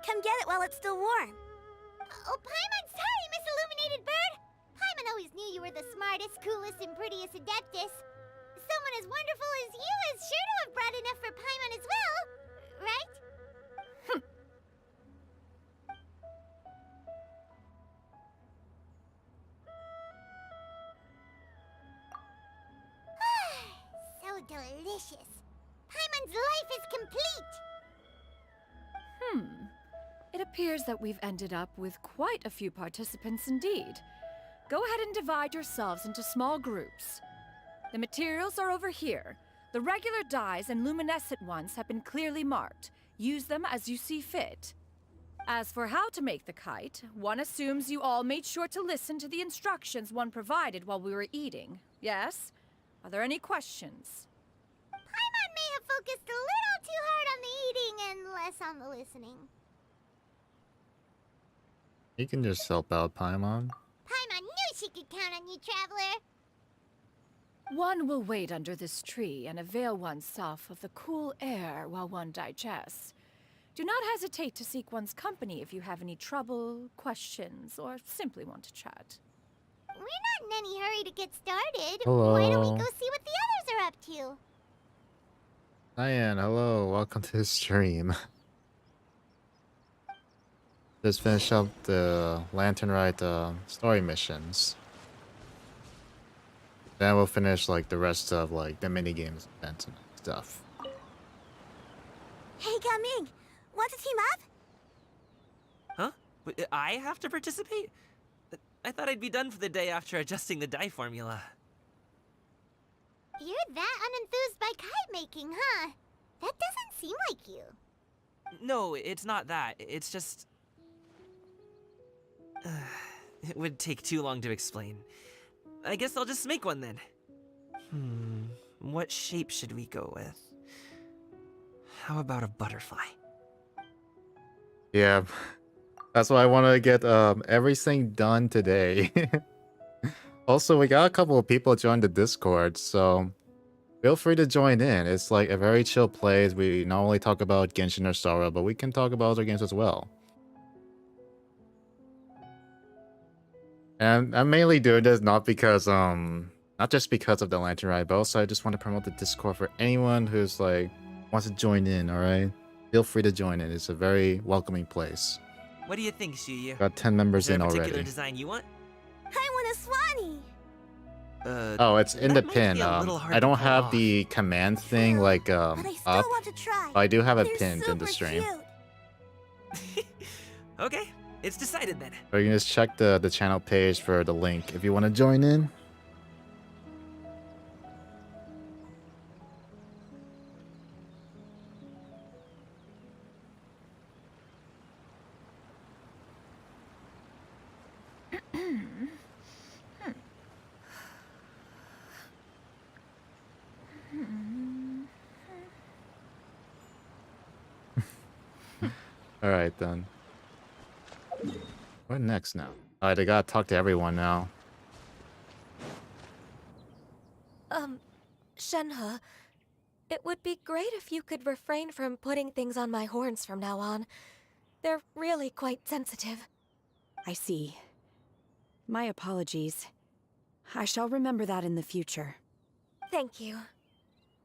Come get it while it's still warm. Oh, Paimon, sorry, Miss Illuminated Bird! Paimon always knew you were the smartest, coolest, and prettiest Adeptus. Someone as wonderful as you is sure to have brought enough for Paimon as well, right? So delicious. Paimon's life is complete! It appears that we've ended up with quite a few participants indeed. Go ahead and divide yourselves into small groups. The materials are over here. The regular dyes and luminescent ones have been clearly marked. Use them as you see fit. As for how to make the kite, one assumes you all made sure to listen to the instructions one provided while we were eating. Yes? Are there any questions? Paimon may have focused a little too hard on the eating and less on the listening. You can just help out Paimon. Paimon knew she could count on you, Traveler. One will wait under this tree and avail oneself of the cool air while one digests. Do not hesitate to seek one's company if you have any trouble, questions, or simply want to chat. We're not in any hurry to get started. Hello. Why don't we go see what the others are up to? Diane, hello. Welcome to the stream. Just finished up the Lantern Rite story missions. Then we'll finish like the rest of like the mini games events and stuff. Hey, Gaming! Want to team up? Huh? I have to participate? I thought I'd be done for the day after adjusting the dye formula. You're that unenthused by kite making, huh? That doesn't seem like you. No, it's not that. It's just... it would take too long to explain. I guess I'll just make one then. What shape should we go with? How about a butterfly? Yeah, that's why I want to get everything done today. Also, we got a couple of people join the Discord, so feel free to join in. It's like a very chill place. We not only talk about Genshin or Sora, but we can talk about other games as well. And I'm mainly doing this not because not just because of the Lantern Ride, but also I just want to promote the Discord for anyone who's like wants to join in. All right, feel free to join in. It's a very welcoming place. What do you think, Shuyu? Got 10 members Is there in a particular already. design you want? I want a Swanee! Oh, it's in the that might pin. be a little hard I to don't pull have off. the command thing like But I still up. want to try. But I do have it They're pinned in the super stream. cute. Okay, it's decided then. Or you can just check the channel page for the link if you want to join in. All right then. What next now? Alright, I gotta talk to everyone now. Shenhe, it would be great if you could refrain from putting things on my horns from now on. They're really quite sensitive. I see. My apologies. I shall remember that in the future. Thank you.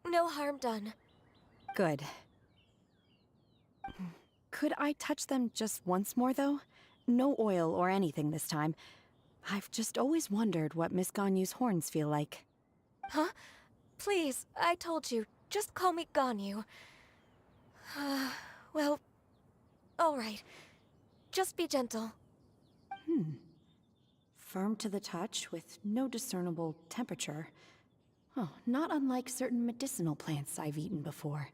No harm done. Good. Could I touch them just once more, though? No oil or anything this time. I've just always wondered what Miss Ganyu's horns feel like. Huh? Please, I told you. Just call me Ganyu. Well, alright. Just be gentle. Firm to the touch, with no discernible temperature. Oh, not unlike certain medicinal plants I've eaten before.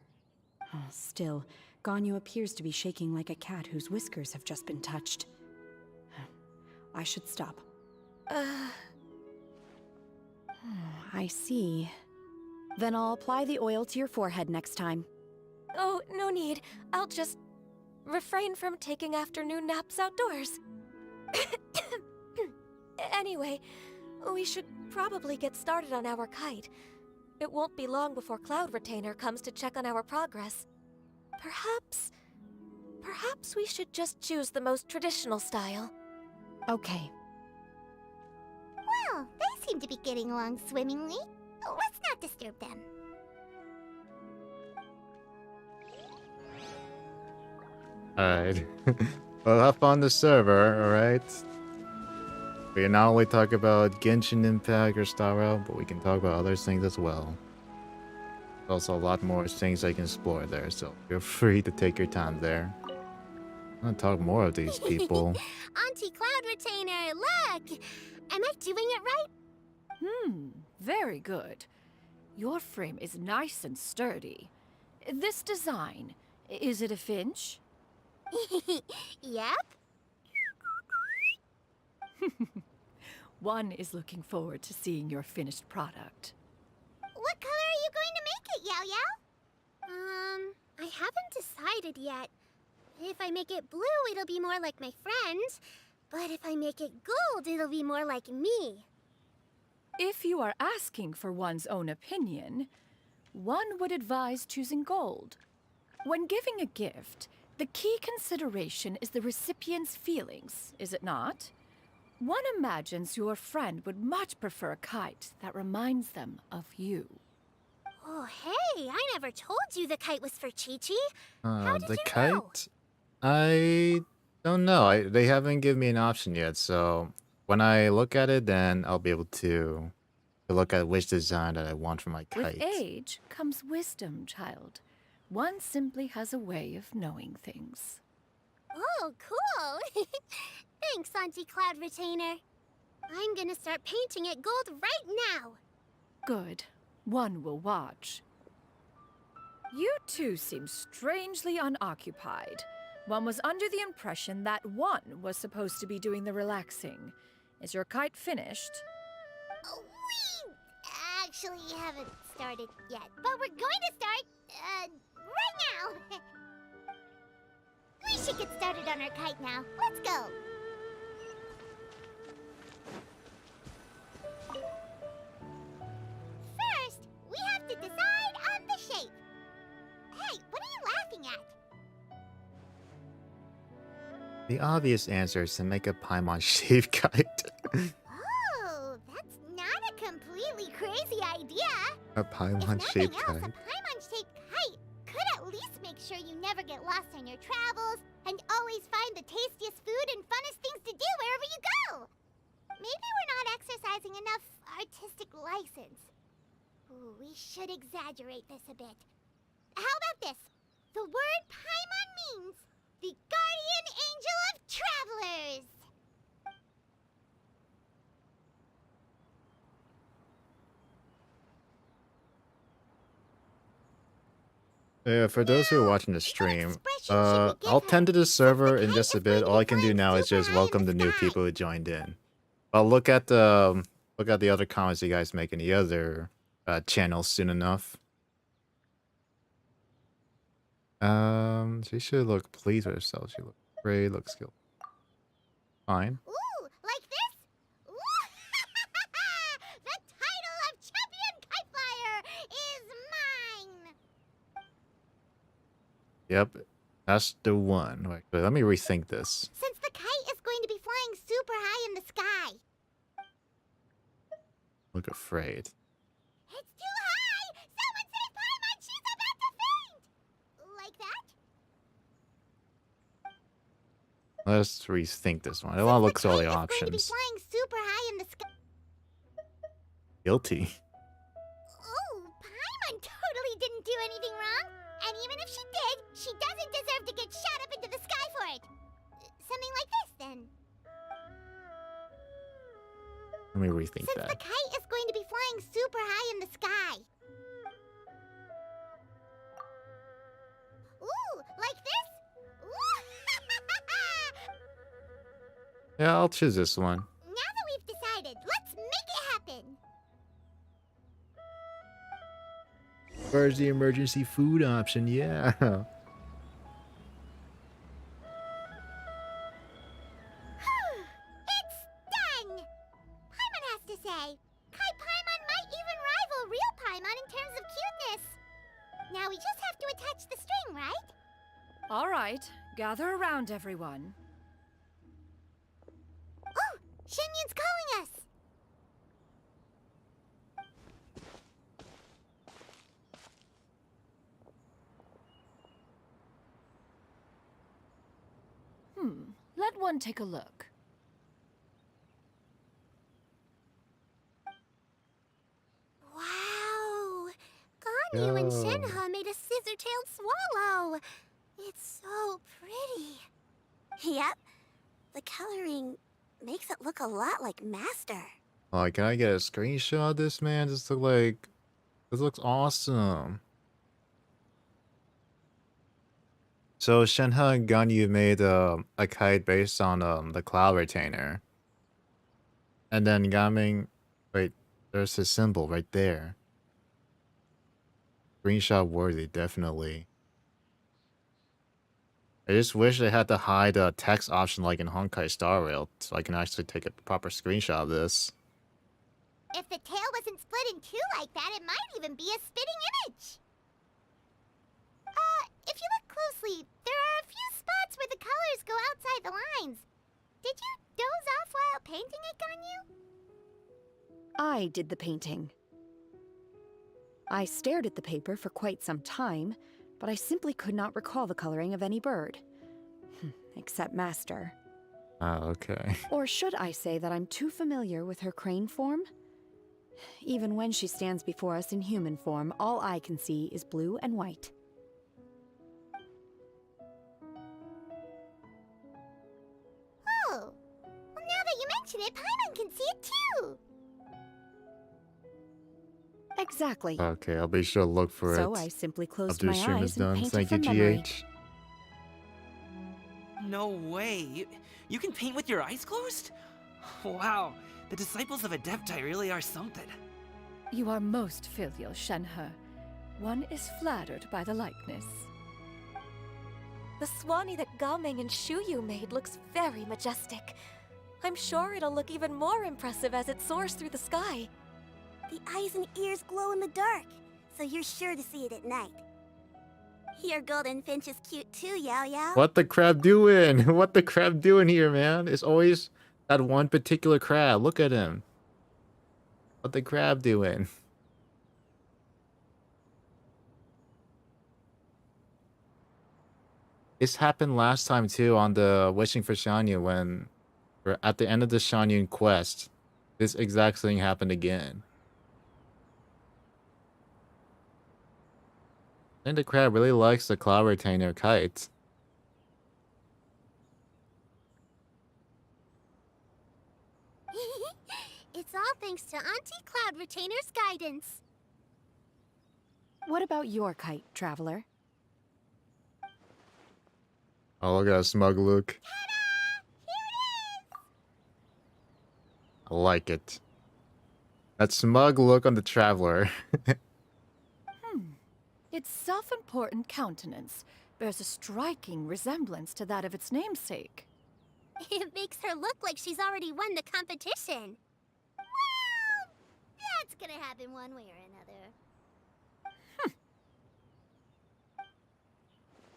Oh, still, Ganyu appears to be shaking like a cat whose whiskers have just been touched. I should stop. I see. Then I'll apply the oil to your forehead next time. Oh, no need. I'll just refrain from taking afternoon naps outdoors. Anyway, we should probably get started on our kite. It won't be long before Cloud Retainer comes to check on our progress. Perhaps we should just choose the most traditional style. Okay. Well, they seem to be getting along swimmingly. Let's not disturb them. Alright. Well, up on the server, alright? We can not only talk about Genshin Impact or Star Rail, but we can talk about other things as well. There's also a lot more things I can explore there, so feel free to take your time there. I'm gonna talk more of these people. Auntie Cloud Retainer, look! Am I doing it right? Very good. Your frame is nice and sturdy. This design, is it a finch? Yep. One is looking forward to seeing your finished product. What color are you going to make it, Yao Yao? I haven't decided yet. If I make it blue, it'll be more like my friends. But if I make it gold, it'll be more like me. If you are asking for one's own opinion, one would advise choosing gold. When giving a gift, the key consideration is the recipient's feelings, is it not? One imagines your friend would much prefer a kite that reminds them of you. Oh, hey, I never told you the kite was for Chi-Chi. How did The you kite? know? I don't know. They haven't given me an option yet, so when I look at it, then I'll be able to look at which design that I want for my kite. With age comes wisdom, child. One simply has a way of knowing things. Oh, cool. Thanks, Auntie Cloud Retainer. I'm gonna start painting it gold right now. Good. One will watch. You two seem strangely unoccupied. One was under the impression that one was supposed to be doing the relaxing. Is your kite finished? We actually haven't started yet, but we're going to start, right now. We should get started on our kite now. Let's go. First, we have to decide on the shape. Hey, what are you laughing at? The obvious answer is to make a Paimon-shaped kite. Oh, that's not a completely crazy idea. A If nothing Paimon-shaped else, kite. a Paimon-shaped kite could at least make sure you never get lost on your travels and always find the tastiest food and funnest things to do wherever you go. Maybe we're not exercising enough artistic license. Ooh, we should exaggerate this a bit. How about this? The word Paimon means the guardian angel of travelers. For those who are watching the stream, expression should we give I'll her? tend to the server in kind just a of bit. All I can do flying now is just super high in welcome the the new sky. people who joined in. I'll look at the other comments you guys make in the other channels soon enough. She should look pleased with herself. She looks great, looks skilled. Fine. Ooh, like this? Ooh! The title of Champion Kite Flyer is mine! Yep, that's the one. Wait, let me rethink this. Since the kite is going to be flying super high in the sky. Look afraid. It's too high! Someone save Paimon! She's about to faint! Like that? Let's rethink this one. I want to look through all the Kite is going to be options. flying super high in the sky. Guilty. Oh, Paimon totally didn't do anything wrong. And even if she did, she doesn't deserve to get shot up into the sky for it. Something like this, then. Let me rethink Since that. the kite is going to be flying super high in the sky. Ooh, like this? Ooh! Yeah, I'll choose this one. Now that we've decided, let's make it happen. Where's the emergency food option? Yeah. It's done! Paimon has to say. Kai Paimon might even rival real Paimon in terms of cuteness. Now we just have to attach the string, right? All right, gather around, everyone. Oh, Shenyun's calling us! Let one take a look. Wow! Ganyu and Yo. Shenhe made a scissor-tailed swallow. It's so pretty. Yep. The coloring makes it look a lot like Master. Oh, can I get a screenshot of this, man? This looks awesome. So Shenhe and Ganyu made a kite based on the cloud retainer. And then Gaming, wait, there's his symbol right there. Screenshot worthy, definitely. I just wish they had to hide a text option like in Honkai Star Rail, so I can actually take a proper screenshot of this. If the tail wasn't split in two like that, it might even be a spitting image. If you look closely, there are a few spots where the colors go outside the lines. Did you doze off while painting it, Ganyu? I did the painting. I stared at the paper for quite some time, but I simply could not recall the coloring of any bird. Except Master. Ah, okay. Or should I say that I'm too familiar with her crane form? Even when she stands before us in human form, all I can see is blue and white. Oh. Well, now that you mention it, Paimon can see it too. Exactly. Okay, I'll be sure to look for it. So I simply closed After my the stream is eyes and done. painted Thank you, from memory. GH. No way. You can paint with your eyes closed? Wow. The disciples of Adepti really are something. You are most filial, Shenhe. One is flattered by the likeness. The Swanee that Gaming and Shuyu made looks very majestic. I'm sure it'll look even more impressive as it soars through the sky. The eyes and ears glow in the dark, so you're sure to see it at night. Your golden finch is cute too, Yao Yao. What the crab doing? What the crab doing here, man? It's always that one particular crab. Look at him. What the crab doing? This happened last time too on the Wishing for Shanyu when we're at the end of the Shanyu quest. This exact thing happened again. I think the crab really likes the cloud retainer kite. It's all thanks to Auntie Cloud Retainer's guidance. What about your kite, Traveler? Oh, look at that smug look. I like it. That smug look on the traveler. Its self-important countenance bears a striking resemblance to that of its namesake. It makes her look like she's already won the competition. Well, that's gonna happen one way or another.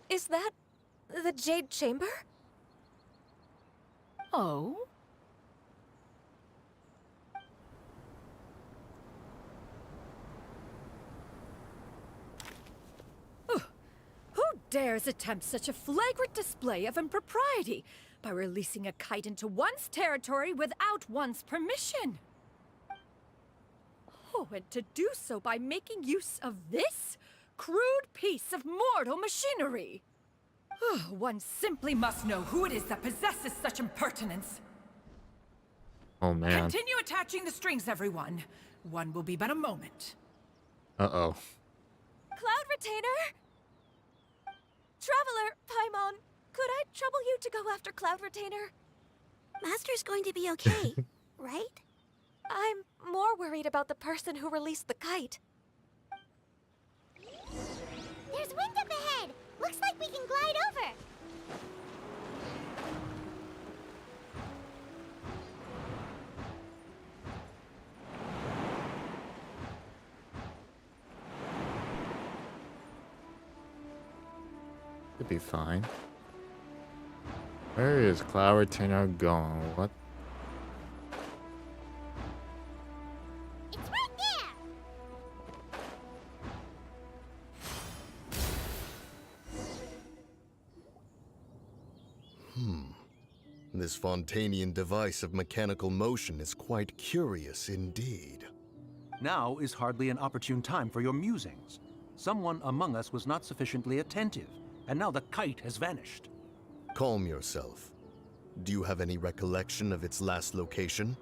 Is that the Jade Chamber? Oh? Who dares attempt such a flagrant display of impropriety by releasing a kite into one's territory without one's permission? Oh, and to do so by making use of this crude piece of mortal machinery. One simply must know who it is that possesses such impertinence. Oh man. Continue attaching the strings, everyone. One will be but a moment. Uh-oh. Cloud Retainer? Traveler, Paimon, could I trouble you to go after Cloud Retainer? Master's going to be okay, right? I'm more worried about the person who released the kite. There's wind up ahead! Looks like we can glide over! Could be fine. Where is Cloud Retainer going? What? It's right there! This Fontanian device of mechanical motion is quite curious indeed. Now is hardly an opportune time for your musings. Someone among us was not sufficiently attentive, and now the kite has vanished. Calm yourself. Do you have any recollection of its last location?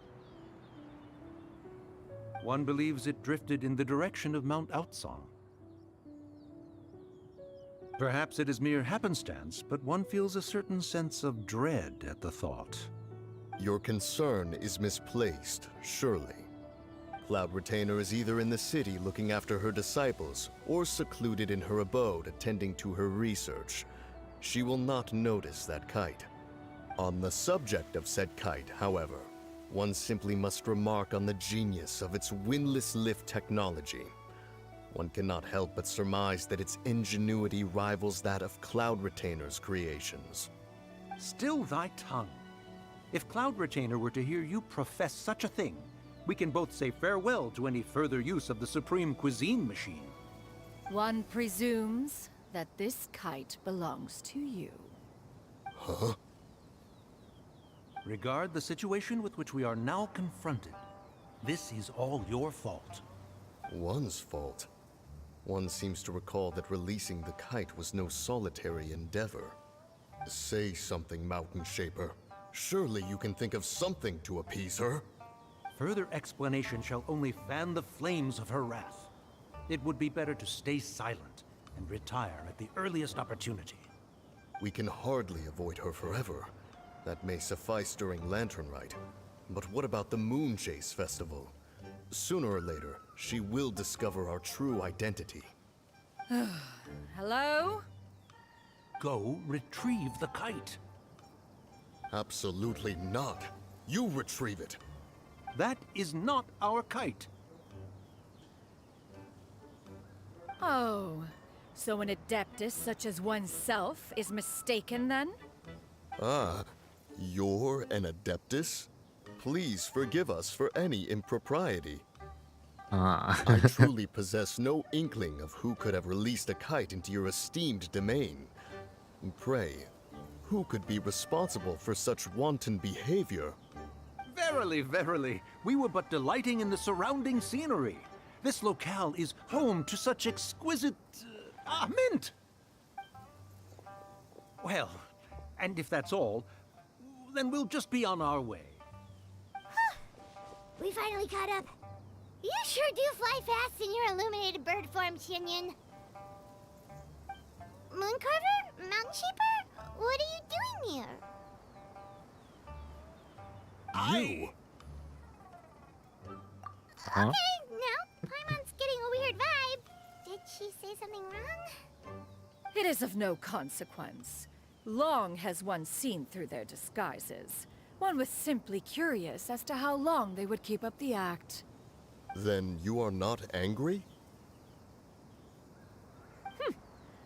One believes it drifted in the direction of Mount Outsong. Perhaps it is mere happenstance, but one feels a certain sense of dread at the thought. Your concern is misplaced, surely. Cloud Retainer is either in the city looking after her disciples, or secluded in her abode attending to her research. She will not notice that kite. On the subject of said kite, however, one simply must remark on the genius of its windless lift technology. One cannot help but surmise that its ingenuity rivals that of Cloud Retainer's creations. Still thy tongue. If Cloud Retainer were to hear you profess such a thing, we can both say farewell to any further use of the Supreme Cuisine Machine. One presumes that this kite belongs to you. Huh? Regard the situation with which we are now confronted. This is all your fault. One's fault? One seems to recall that releasing the kite was no solitary endeavor. Say something, Mountain Shaper. Surely you can think of something to appease her. Further explanation shall only fan the flames of her wrath. It would be better to stay silent and retire at the earliest opportunity. We can hardly avoid her forever. That may suffice during Lantern Rite. But what about the Moon Chase Festival? Sooner or later, she will discover our true identity. Hello? Go retrieve the kite. Absolutely not. You retrieve it. That is not our kite. Oh, so an adeptus such as oneself is mistaken then? Ah, you're an Adeptus? Please forgive us for any impropriety. I truly possess no inkling of who could have released a kite into your esteemed domain. Pray, who could be responsible for such wanton behavior? Verily, verily, we were but delighting in the surrounding scenery. This locale is home to such exquisite... mint! Well, and if that's all, then we'll just be on our way. We finally caught up. You sure do fly fast in your illuminated bird form, Shinyan. Mooncarver? Mountain Shaper? What are you doing here? You? Huh? Okay, now Paimon's getting a weird vibe. Did she say something wrong? It is of no consequence. Long has one seen through their disguises. One was simply curious as to how long they would keep up the act. Then you are not angry?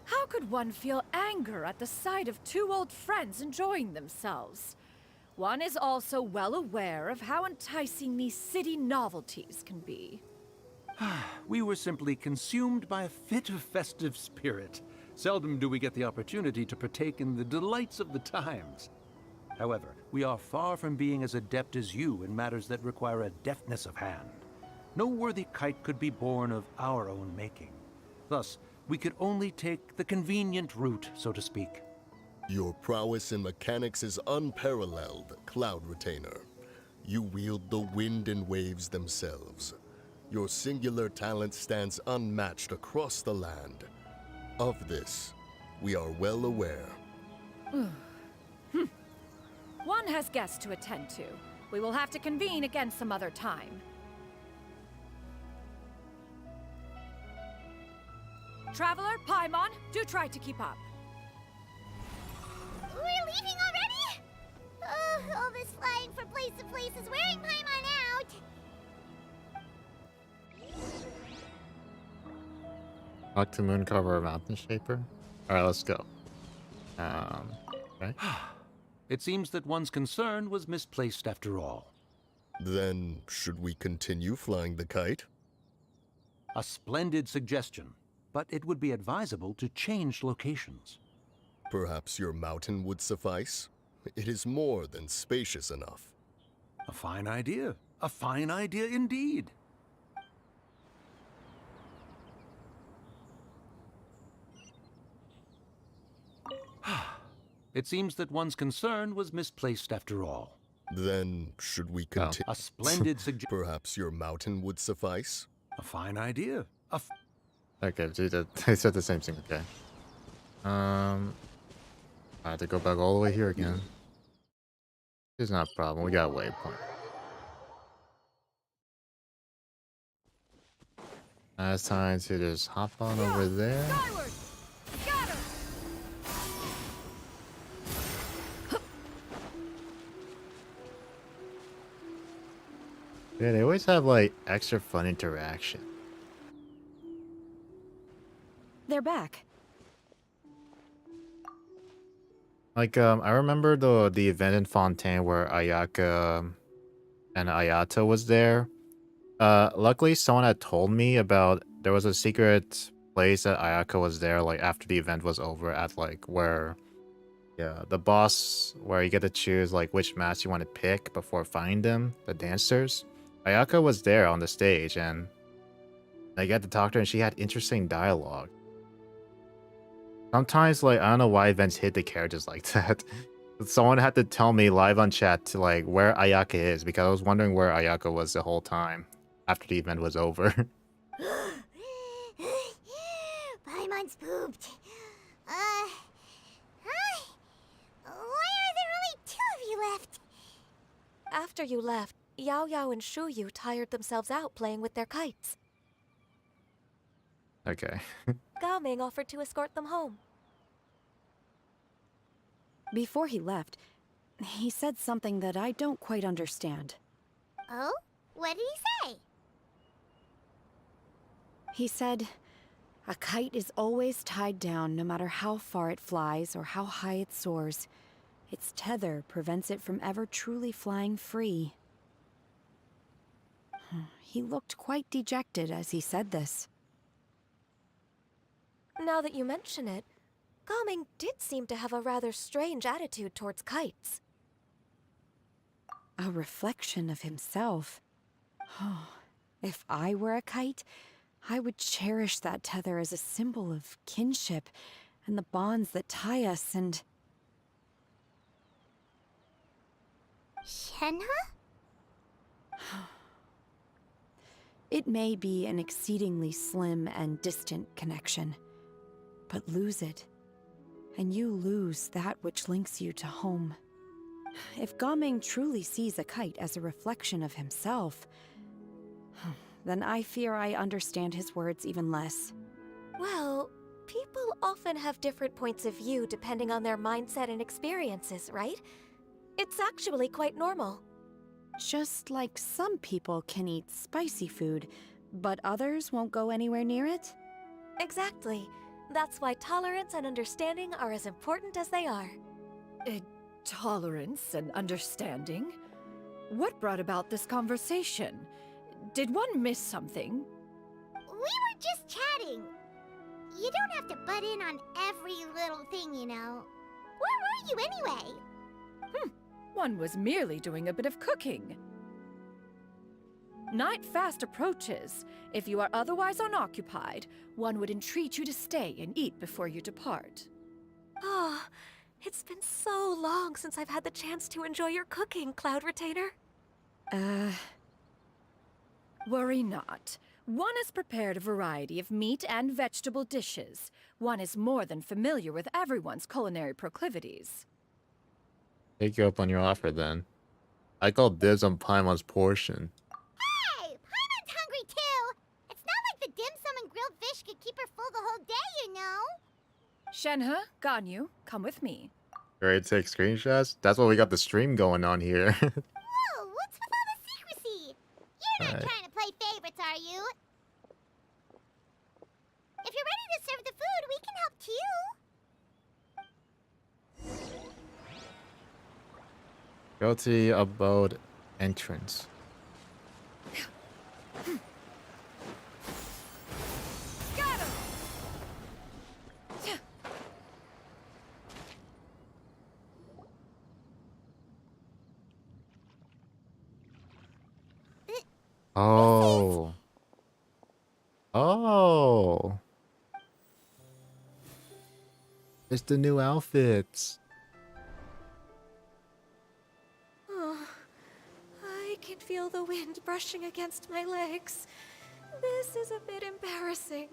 How could one feel anger at the sight of two old friends enjoying themselves? One is also well aware of how enticing these city novelties can be. We were simply consumed by a fit of festive spirit. Seldom do we get the opportunity to partake in the delights of the times. However, we are far from being as adept as you in matters that require a deftness of hand. No worthy kite could be born of our own making. Thus, we could only take the convenient route, so to speak. Your prowess in mechanics is unparalleled, Cloud Retainer. You wield the wind and waves themselves. Your singular talent stands unmatched across the land. Of this, we are well aware. One has guests to attend to. We will have to convene again some other time. Traveler, Paimon, do try to keep up. We're leaving already? Oh, all this flying from place to place is wearing Paimon out. Talk to Moon Cover or Mountain Shaper? Alright, let's go. Okay. It seems that one's concern was misplaced after all. Then, should we continue flying the kite? A splendid suggestion, but it would be advisable to change locations. Perhaps your mountain would suffice? It is more than spacious enough. A fine idea. A fine idea indeed. It seems that one's concern was misplaced after all. Then, should we continue? A splendid suggestion. Perhaps your mountain would suffice? A fine idea. Okay, they said the same thing, okay. I have to go back all the way here again. It's not a problem, we got a waypoint. Now it's time to just hop on over there. Skyward! Scatter! Yeah, they always have like extra fun interaction. They're back. Like, I remember the event in Fontaine where Ayaka and Ayato was there. Luckily, someone had told me about there was a secret place that Ayaka was there, like after the event was over, at like where, yeah, the boss where you get to choose like which mask you want to pick before finding them, the dancers. Ayaka was there on the stage, and I got to talk to her, and she had interesting dialogue. Sometimes, like, I don't know why events hit the characters like that. Someone had to tell me live on chat to like where Ayaka is, because I was wondering where Ayaka was the whole time after the event was over. Paimon's pooped. Hi. Why are there only two of you left? After you left, Yao Yao and Shu Yu tired themselves out playing with their kites. Okay. Gao Ming offered to escort them home. Before he left, he said something that I don't quite understand. Oh? What did he say? He said, a kite is always tied down no matter how far it flies or how high it soars. Its tether prevents it from ever truly flying free. He looked quite dejected as he said this. Now that you mention it, Gao Ming did seem to have a rather strange attitude towards kites. A reflection of himself. Oh, if I were a kite, I would cherish that tether as a symbol of kinship and the bonds that tie us and... Shenhe? It may be an exceedingly slim and distant connection, but lose it, and you lose that which links you to home. If Gao Ming truly sees a kite as a reflection of himself, then I fear I understand his words even less. Well, People often have different points of view depending on their mindset and experiences, right? It's actually quite normal. Just like some people can eat spicy food, but others won't go anywhere near it? Exactly. That's why tolerance and understanding are as important as they are. Tolerance and understanding? What brought about this conversation? Did one miss something? We were just chatting. You don't have to butt in on every little thing, you know. Where were you anyway? One was merely doing a bit of cooking. Night fast approaches. If you are otherwise unoccupied, one would entreat you to stay and eat before you depart. Oh, it's been so long since I've had the chance to enjoy your cooking, Cloud Retainer. Worry not. One has prepared a variety of meat and vegetable dishes. One is more than familiar with everyone's culinary proclivities. Take you up on your offer then. I call dibs on Paimon's portion. Hey, Paimon's hungry too. It's not like the dim sum and grilled fish could keep her full the whole day, you know. Shenhe, Ganyu, come with me. Ready to take screenshots? That's why we got the stream going on here. Whoa, what's with all the secrecy? You're not Alright. trying to play favorites, are you? If you're ready to serve the food, we can help too. Go to the abode entrance. Got him! Oh. Oh. It's the new outfits. Oh, I can feel the wind brushing against my legs. This is a bit embarrassing.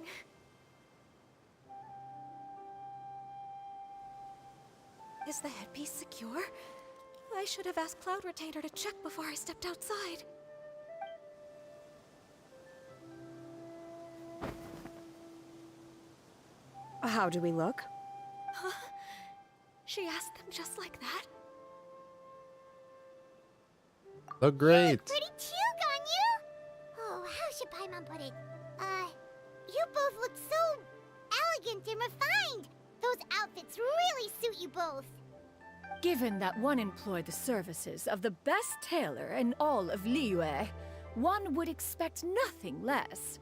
Is the headpiece secure? I should have asked Cloud Retainer to check before I stepped outside. How do we look? Huh? She asked them just like that? Look great. Pretty too, Ganyu. Oh, how should Paimon put it? You both look so elegant and refined. Those outfits really suit you both. Given that one employed the services of the best tailor in all of Liyue, one would expect nothing less.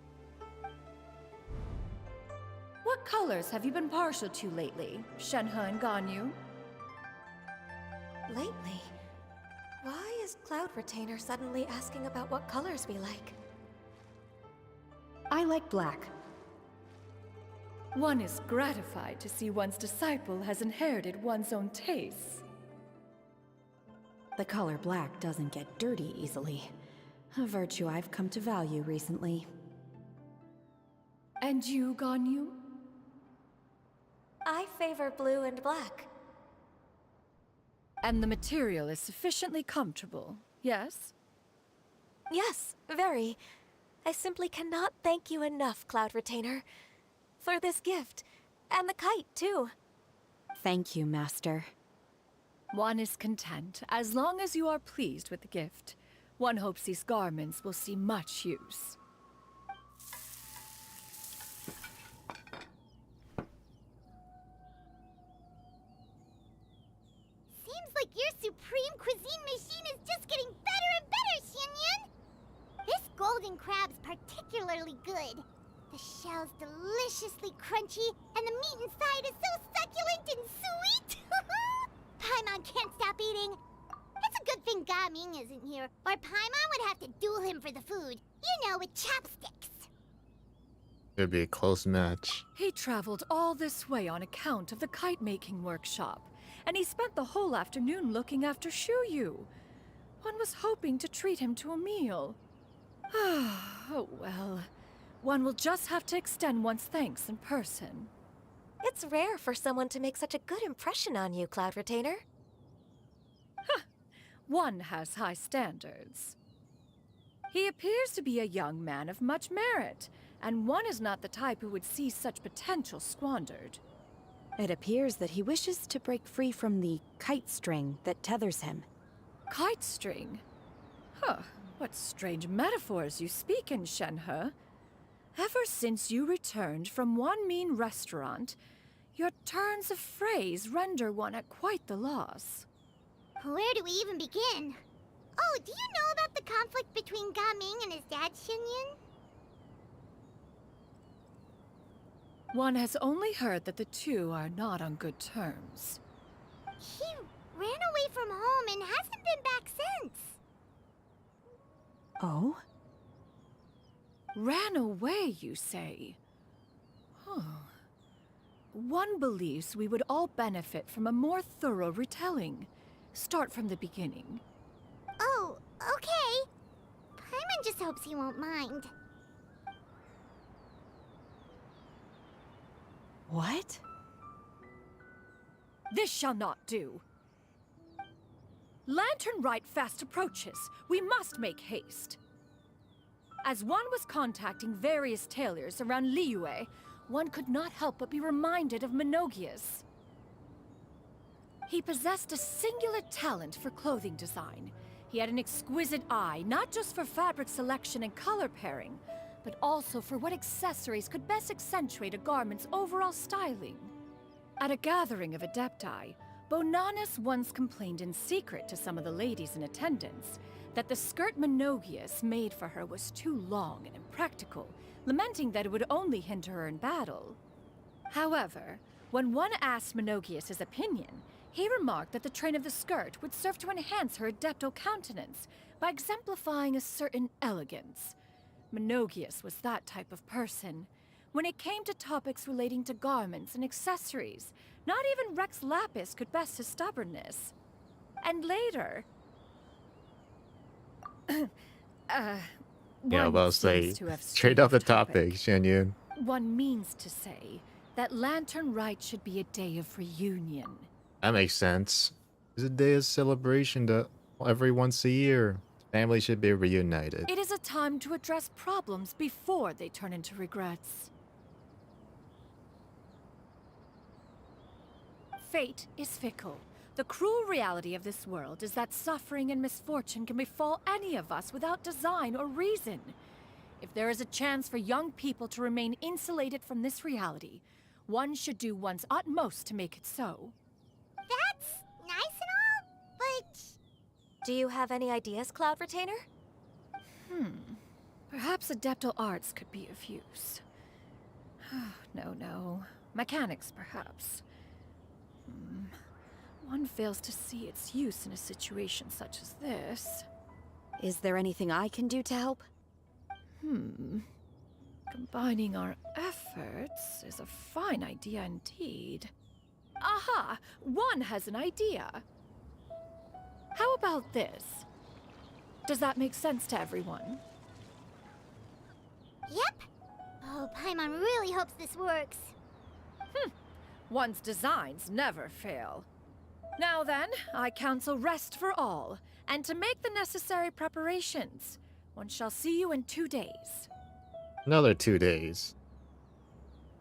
What colors have you been partial to lately, Shenhe and Ganyu? Lately? Why is Cloud Retainer suddenly asking about what colors we like? I like black. One is gratified to see one's disciple has inherited one's own tastes. The color black doesn't get dirty easily. A virtue I've come to value recently. And you, Ganyu? I favor blue and black. And the material is sufficiently comfortable, yes? Yes, very. I simply cannot thank you enough, Cloud Retainer. For this gift. And the kite, too. Thank you, Master. One is content, as long as you are pleased with the gift. One hopes these garments will see much use. Seems like your supreme cuisine machine is just getting better and better, Xianyun. This golden crab's particularly good. The shell's deliciously crunchy, and the meat inside is so succulent and sweet. Paimon can't stop eating. It's a good thing Gaming isn't here, or Paimon would have to duel him for the food. You know, with chopsticks. It'd be a close match. He traveled all this way on account of the kite-making workshop, and he spent the whole afternoon looking after Shuyu. One was hoping to treat him to a meal. Oh well. One will just have to extend one's thanks in person. It's rare for someone to make such a good impression on you, Cloud Retainer. One has high standards. He appears to be a young man of much merit, and one is not the type who would see such potential squandered. It appears that he wishes to break free from the kite string that tethers him. Kite string? Huh, what strange metaphors you speak in, Shenhe. Ever since you returned from one mean restaurant, your turns of phrase render one at quite the loss. Where do we even begin? Oh, do you know about the conflict between Gaming and his dad, Xinyun? One has only heard that the two are not on good terms. He ran away from home and hasn't been back since. Oh? Ran away, you say? Huh. One believes we would all benefit from a more thorough retelling. Start from the beginning. Oh, okay. Paimon just hopes he won't mind. What? This shall not do. Lantern Rite fast approaches. We must make haste. As one was contacting various tailors around Liyue, one could not help but be reminded of Menogias. He possessed a singular talent for clothing design. He had an exquisite eye, not just for fabric selection and color pairing, but also for what accessories could best accentuate a garment's overall styling. At a gathering of Adepti, Bonanis once complained in secret to some of the ladies in attendance that the skirt Menogias made for her was too long and impractical, lamenting that it would only hinder her in battle. However, when one asked Menogias his opinion, he remarked that the train of the skirt would serve to enhance her adeptal countenance by exemplifying a certain elegance. Menogias was that type of person. When it came to topics relating to garments and accessories, not even Rex Lapis could best his stubbornness. And later... Yeah, well, say straight off the topic, Xianyun. One means to say that Lantern Rite should be a day of reunion. That makes sense. It's a day of celebration that every once a year. Family should be reunited. It is a time to address problems before they turn into regrets. Fate is fickle. The cruel reality of this world is that suffering and misfortune can befall any of us without design or reason. If there is a chance for young people to remain insulated from this reality, one should do one's utmost to make it so. That's nice and all, but... Do you have any ideas, Cloud Retainer? Perhaps adeptal arts could be of use. No. Mechanics, perhaps. One fails to see its use in a situation such as this. Is there anything I can do to help? Combining our efforts is a fine idea indeed. Aha! One has an idea. How about this? Does that make sense to everyone? Yep. Oh, Paimon really hopes this works. One's designs never fail. Now then, I counsel rest for all, and to make the necessary preparations. One shall see you in 2 days. Another 2 days.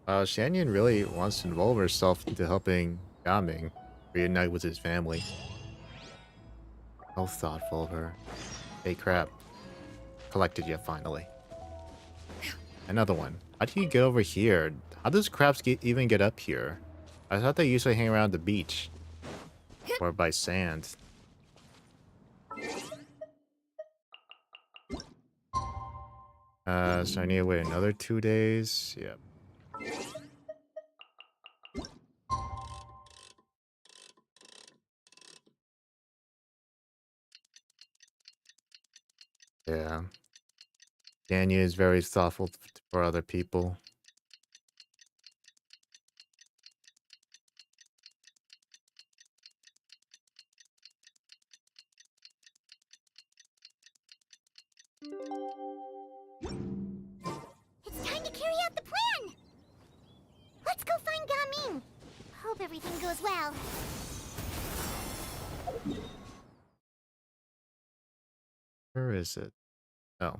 Xianyun really wants to involve herself into helping Gaming reunite with his family. How thoughtful of her. Hey, crap. Collected you finally. Another one. How do you get over here? How does crabs even get up here? I thought they usually hang around the beach. Or by sand. So I need to wait another 2 days. Yep. Yeah. Daniel is very thoughtful for other people. It's time to carry out the plan! Let's go find Gaming! Hope everything goes well. Where is it? Oh.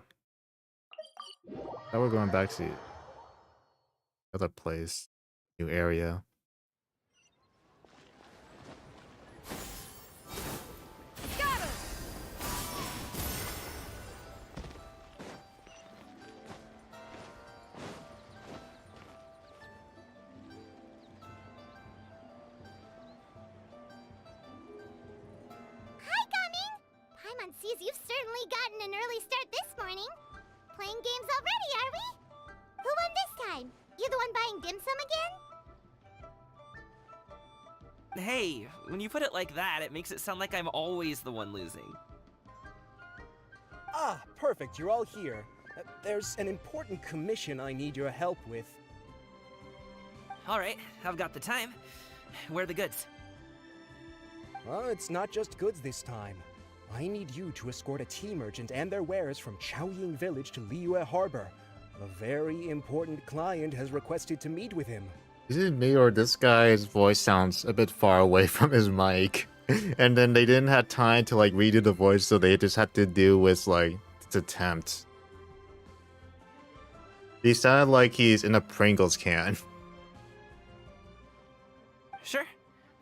Now we're going back to the other place, new area. Hi, Gumming! Paimon sees you've certainly gotten an early start this morning. Playing games already, are we? Who won this time? You the one buying dim sum again? Hey, when you put it like that, it makes it sound like I'm always the one losing. Ah, perfect, you're all here. There's an important commission I need your help with. Alright, I've got the time. Where are the goods? Well, it's not just goods this time. I need you to escort a tea merchant and their wares from Chaoying Village to Liyue Harbor. A very important client has requested to meet with him. Is it me or this guy's voice sounds a bit far away from his mic? And then they didn't have time to like redo the voice, so they just had to do with like this attempt. He sounded like he's in a Pringles can. Sure.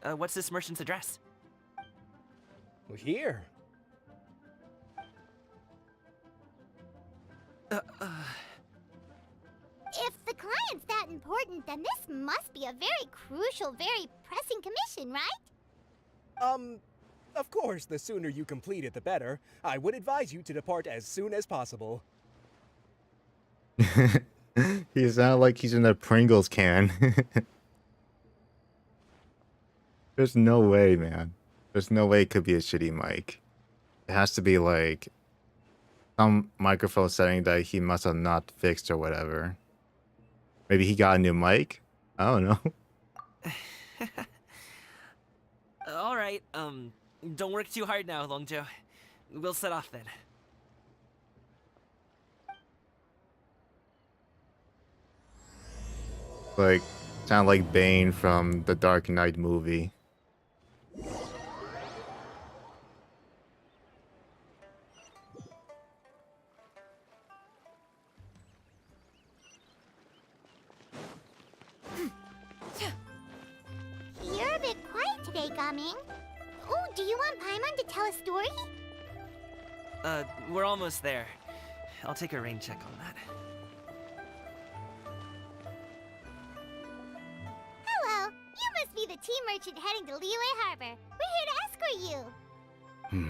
What's this merchant's address? Well, here. If the client's that important, then this must be a very crucial, very pressing commission, right? Of course, the sooner you complete it, the better. I would advise you to depart as soon as possible. He sounded like he's in a Pringles can. There's no way, man. There's no way it could be a shitty mic. It has to be like some microphone setting that he must have not fixed or whatever. Maybe he got a new mic? I don't know. Alright, don't work too hard now, Longjo. We'll set off then. Like, sound like Bane from the Dark Knight movie. You're a bit quiet today, Gumming. Oh, do you want Paimon to tell a story? We're almost there. I'll take a rain check on that. Hello, you must be the tea merchant heading to Liyue Harbor. We're here to escort you.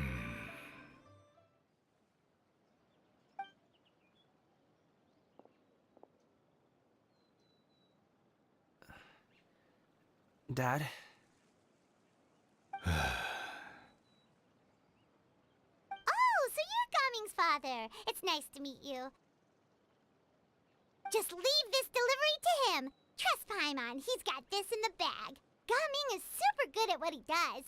Dad? Oh, so you're Gumming's father. It's nice to meet you. Just leave this delivery to him. Trust Paimon, he's got this in the bag. Gumming is super good at what he does.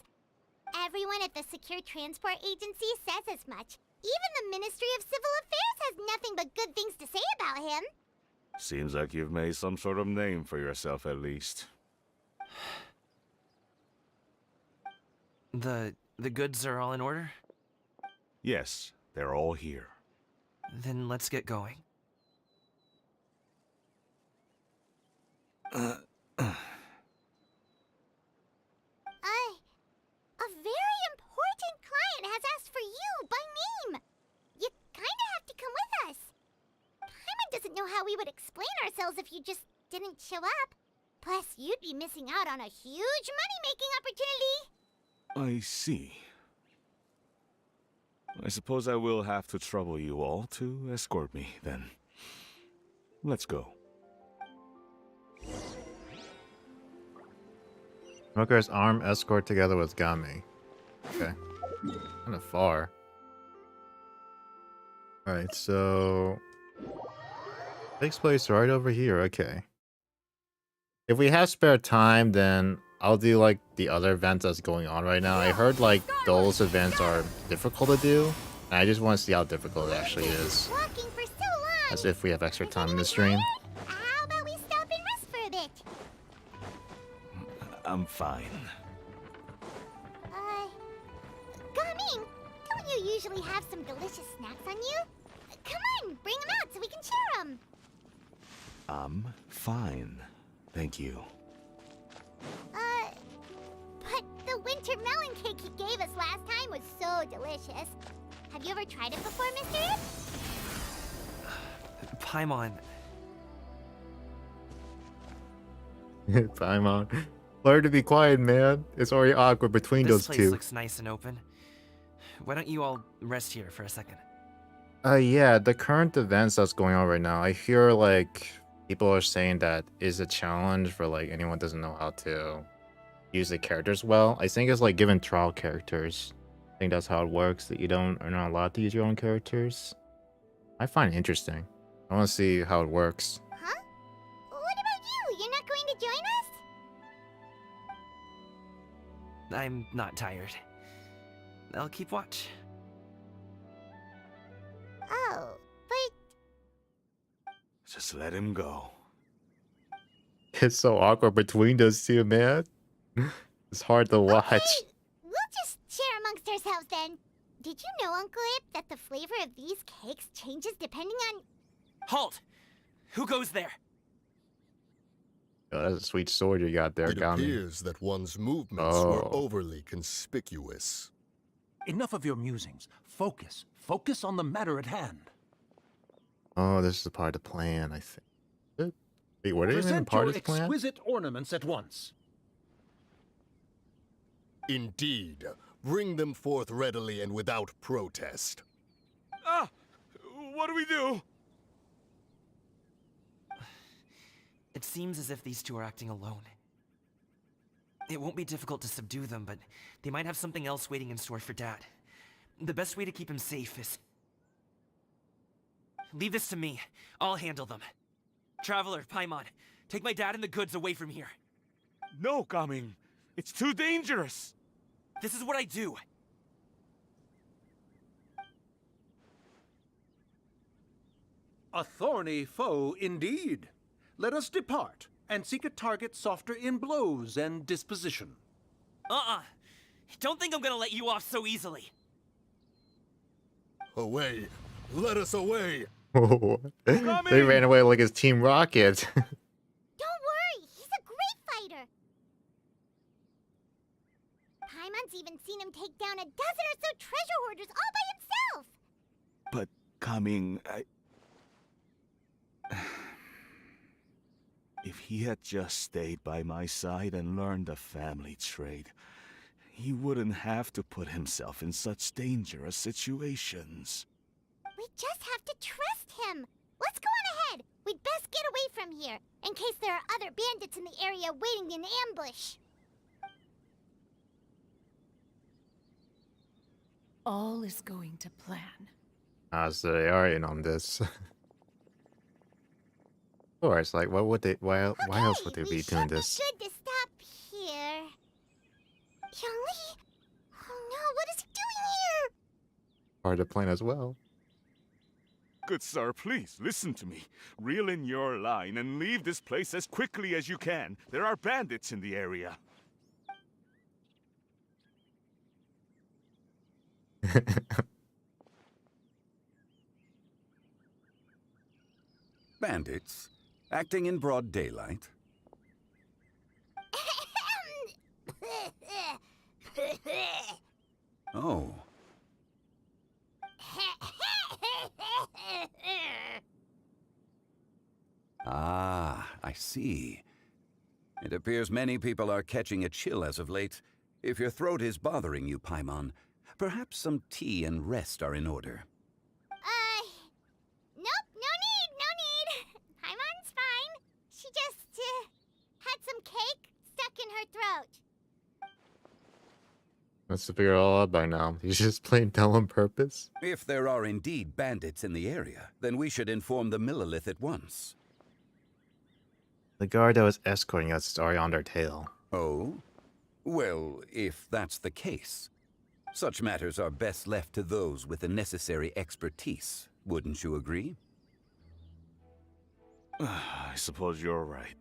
Everyone at the Secure Transport Agency says as much. Even the Ministry of Civil Affairs has nothing but good things to say about him. Seems like you've made some sort of name for yourself at least. The goods are all in order? Yes, they're all here. Then let's get going. A very important client has asked for you by name. You kinda have to come with us. Paimon doesn't know how we would explain ourselves if you just didn't show up. Plus, you'd be missing out on a huge money-making opportunity. I see. I suppose I will have to trouble you all to escort me, then. Let's go. Smoker's arm escort together with Gami. Okay. Kind of far. Alright, so... takes place right over here, okay. If we have spare time, then I'll do like the other events that's going on right now. I heard like those events are difficult to do. And I just want to see how difficult it actually is. Walking for so long. As if we have extra time in the stream. How about we stop and rest for a bit? I'm fine. Gumming, don't you usually have some delicious snacks on you? Come turn. Bring him out so we can cheer him. I'm fine. Thank you. But the winter melon cake he gave us last time was so delicious. Have you ever tried it before, Mr. Ip? Paimon, Paimon. Learn to be quiet, man. It's already awkward between this those place two. looks nice and open. Why don't you all rest here for a second? Yeah, the current events that's going on right now, I hear like people are saying that is a challenge for like anyone doesn't know how to use the characters well. I think it's like given trial characters. I think that's how it works, that are not allowed to use your own characters. I find it interesting. I want to see how it works. Huh? What about you? You're not going to join us? I'm not tired. I'll keep watch. Oh, but Just let him go. It's so awkward between those two, man. It's hard to watch. okay, we'll just share amongst ourselves then. Did you know, Uncle Ip, that the flavor of these cakes changes depending on... Halt! Who goes there? Oh, that's a sweet sword you got there, It Gami. appears that one's movements were overly conspicuous. Enough of your musings. Focus. Focus on the matter at hand. Oh, this is a part of the plan, I think. Wait, what is even Present part your of the plan? exquisite ornaments at once. Indeed. Bring them forth readily and without protest. Ah! What do we do? It seems as if these two are acting alone. It won't be difficult to subdue them, but they might have something else waiting in store for Dad. The best way to keep him safe is... Leave this to me. I'll handle them. Traveler, Paimon, take my dad and the goods away from here. No, coming. It's too dangerous. This is what I do. A thorny foe indeed. Let us depart and seek a target softer in blows and disposition. Don't think I'm gonna let you off so easily. Away! Let us away! They ran away like it's Team Rocket. Don't worry, he's a great fighter. Paimon's even seen him take down a dozen or so treasure hoarders all by himself. But coming, If he had just stayed by my side and learned the family trade, he wouldn't have to put himself in such dangerous situations. We just have to trust him. Let's go on ahead. We'd best get away from here, in case there are other bandits in the area waiting in ambush. All is going to plan. So they are in on this. Of course, like what would they? Why else would they be doing this? Good to stop here. Yangli? Oh no, what is he doing here? Part of the plan as well. Good sir, please listen to me. Reel in your line and leave this place as quickly as you can. There are bandits in the area. Bandits? Acting in broad daylight? Oh. Ah, I see. It appears many people are catching a chill as of late. If your throat is bothering you, Paimon, perhaps some tea and rest are in order. Nope, no need. Paimon's fine. She just, had some cake stuck in her throat. Must have figured it all out by now. He's just playing dumb on purpose. If there are indeed bandits in the area, then we should inform the Millilith at once. The guard that was escorting us is already on their tail. Oh? Well, if that's the case, such matters are best left to those with the necessary expertise. Wouldn't you agree? I suppose you're right.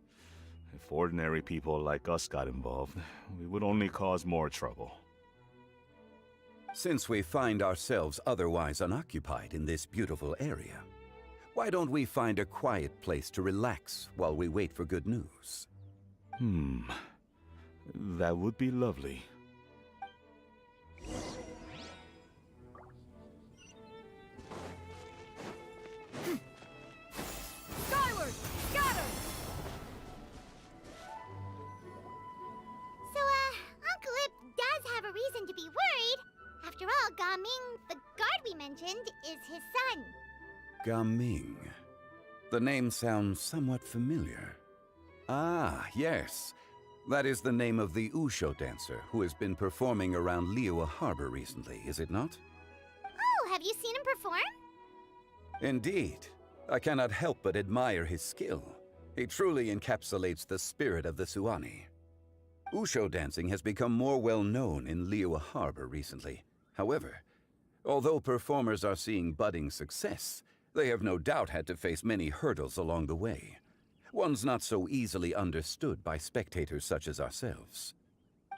If ordinary people like us got involved, we would only cause more trouble. Since we find ourselves otherwise unoccupied in this beautiful area, Why don't we find a quiet place to relax while we wait for good news? That would be lovely. Skyward! Scatter! So, Uncle Ip does have a reason to be worried. After all, Gaming, the guard we mentioned, is his son. Gaming. The name sounds somewhat familiar. Ah, yes. That is the name of the Usho dancer who has been performing around Liyue Harbor recently, is it not? Oh, have you seen him perform? Indeed. I cannot help but admire his skill. He truly encapsulates the spirit of the Suani. Usho dancing has become more well known in Liyue Harbor recently. However, although performers are seeing budding success, they have no doubt had to face many hurdles along the way. One's not so easily understood by spectators such as ourselves.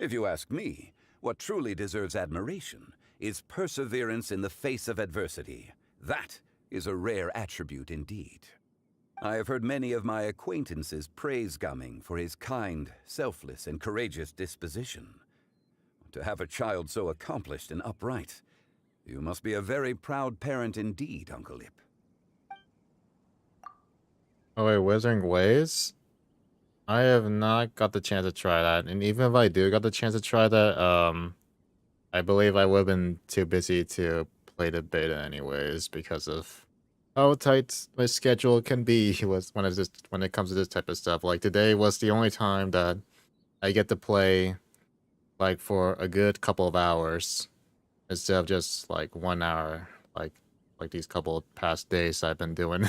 If you ask me, what truly deserves admiration is perseverance in the face of adversity. That is a rare attribute indeed. I have heard many of my acquaintances praise Gaming for his kind, selfless, and courageous disposition. To have a child so accomplished and upright, you must be a very proud parent indeed, Uncle Ip. Oh wait, Wizarding Ways? I have not got the chance to try that, and even if I do got the chance to try that, I believe I would have been too busy to play the beta anyways because of how tight my schedule can be when it comes to this type of stuff. Like today was the only time that I get to play like for a good couple of hours instead of just like 1 hour, like these couple of past days I've been doing.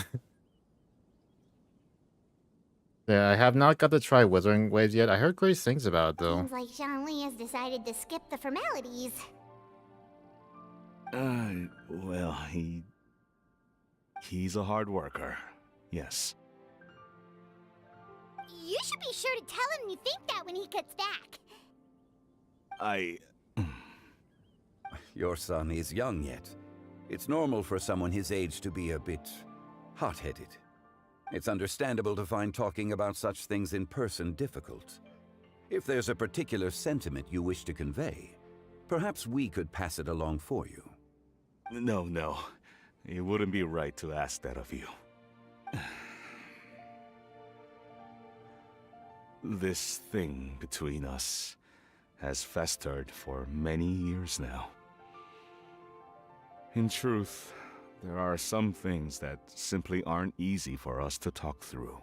Yeah, I have not got to try Wizarding Waves yet. I heard great things about it though. Seems like Zhongli has decided to skip the formalities. Well, he's a hard worker. Yes. You should be sure to tell him you think that when he gets back. Your son is young yet. It's normal for someone his age to be a bit hot-headed. It's understandable to find talking about such things in person difficult. If there's a particular sentiment you wish to convey, perhaps we could pass it along for you. No. It wouldn't be right to ask that of you. This thing between us has festered for many years now. In truth, there are some things that simply aren't easy for us to talk through.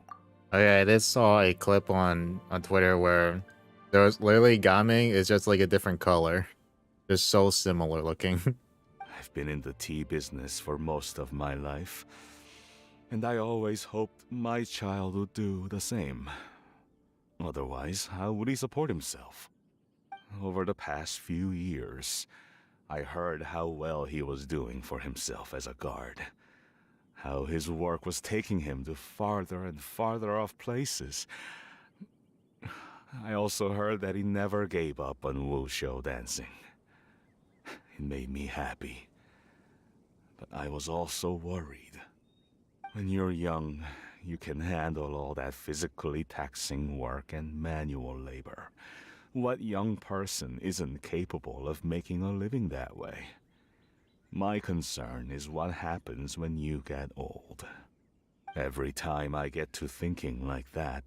Okay, I just saw a clip on Twitter where there's literally Gaming is just like a different color. Just so similar looking. I've been in the tea business for most of my life, and I always hoped my child would do the same. Otherwise, how would he support himself? Over the past few years, I heard how well he was doing for himself as a guard. How his work was taking him to farther and farther off places. I also heard that he never gave up on wushu dancing. It made me happy. But I was also worried. When you're young, you can handle all that physically taxing work and manual labor. What young person isn't capable of making a living that way? My concern is what happens when you get old. Every time I get to thinking like that,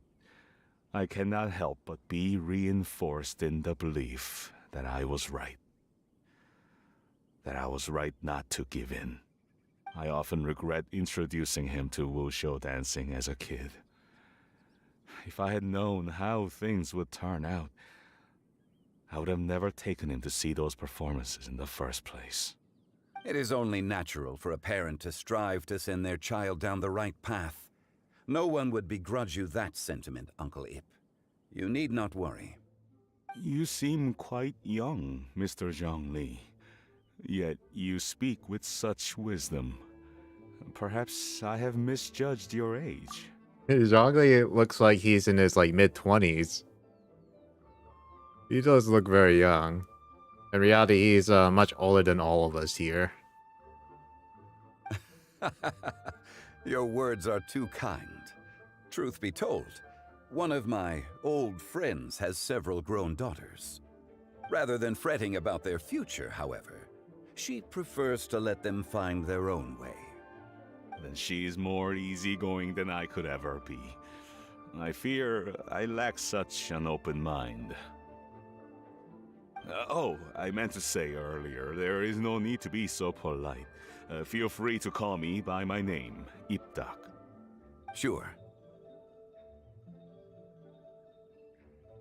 I cannot help but be reinforced in the belief that I was right. That I was right not to give in. I often regret introducing him to wushu dancing as a kid. If I had known how things would turn out, I would have never taken him to see those performances in the first place. It is only natural for a parent to strive to send their child down the right path. No one would begrudge you that sentiment, Uncle Ip. You need not worry. You seem quite young, Mr. Zhongli. Yet you speak with such wisdom. Perhaps I have misjudged your age. Zhongli looks like he's in his like mid-20s. He does look very young. In reality, he's much older than all of us here. Your words are too kind. Truth be told, one of my old friends has several grown daughters. Rather than fretting about their future, however, she prefers to let them find their own way. Then she is more easygoing than I could ever be. I fear I lack such an open mind. Oh, I meant to say earlier, there is no need to be so polite. Feel free to call me by my name, Iptak. Sure.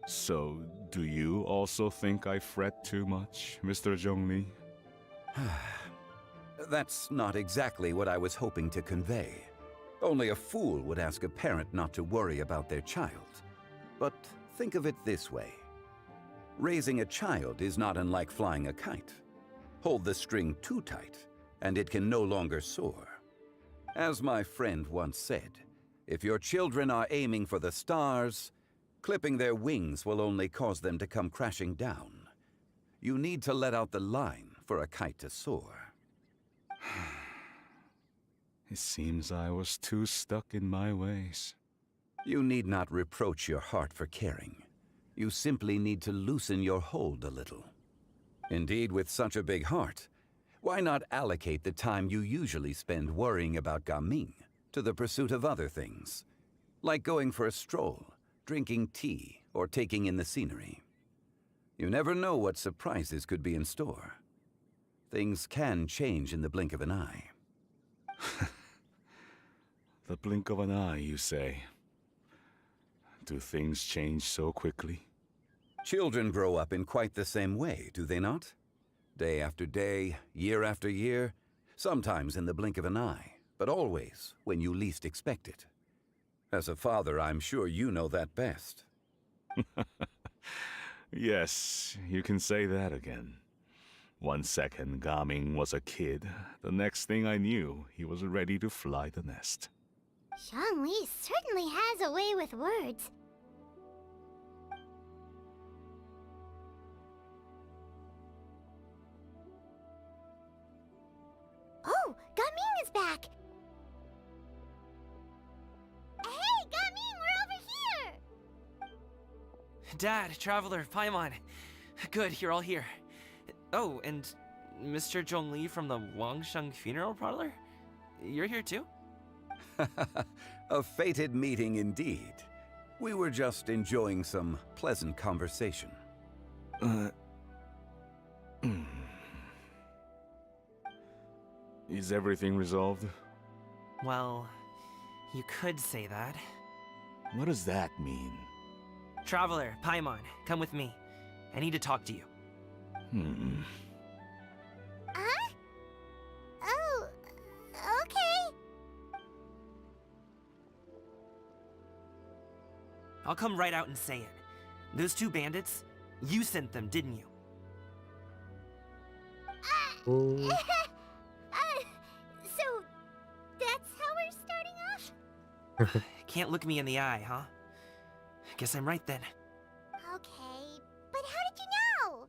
So, do you also think I fret too much, Mr. Zhongli? That's not exactly what I was hoping to convey. Only a fool would ask a parent not to worry about their child. But think of it this way. Raising a child is not unlike flying a kite. Hold the string too tight, and it can no longer soar. As my friend once said, if your children are aiming for the stars, clipping their wings will only cause them to come crashing down. You need to let out the line for a kite to soar. It seems I was too stuck in my ways. You need not reproach your heart for caring. You simply need to loosen your hold a little. Indeed, with such a big heart, why not allocate the time you usually spend worrying about Gaming to the pursuit of other things, like going for a stroll, drinking tea, or taking in the scenery? You never know what surprises could be in store. Things can change in the blink of an eye. The blink of an eye, you say? Do things change so quickly? Children grow up in quite the same way, do they not? Day after day, year after year, sometimes in the blink of an eye, but always when you least expect it. As a father, I'm sure you know that best. Yes, you can say that again. 1 second, Gaming was a kid. The next thing I knew, he was ready to fly the nest. Zhongli certainly has a way with words. Oh, Gaming is back! Hey, Gaming, we're over here! Dad, Traveler, Paimon. Good, you're all here. Oh, and Mr. Zhongli from the Wangsheng Funeral Parlor? You're here too? A fated meeting indeed. We were just enjoying some pleasant conversation. Is everything resolved? Well, you could say that. What does that mean? Traveler, Paimon, come with me. I need to talk to you. Huh? Oh, okay. I'll come right out and say it. Those two bandits, you sent them, didn't you? So, that's how we're starting off? Can't look me in the eye, huh? Guess I'm right then. Okay, but how did you know?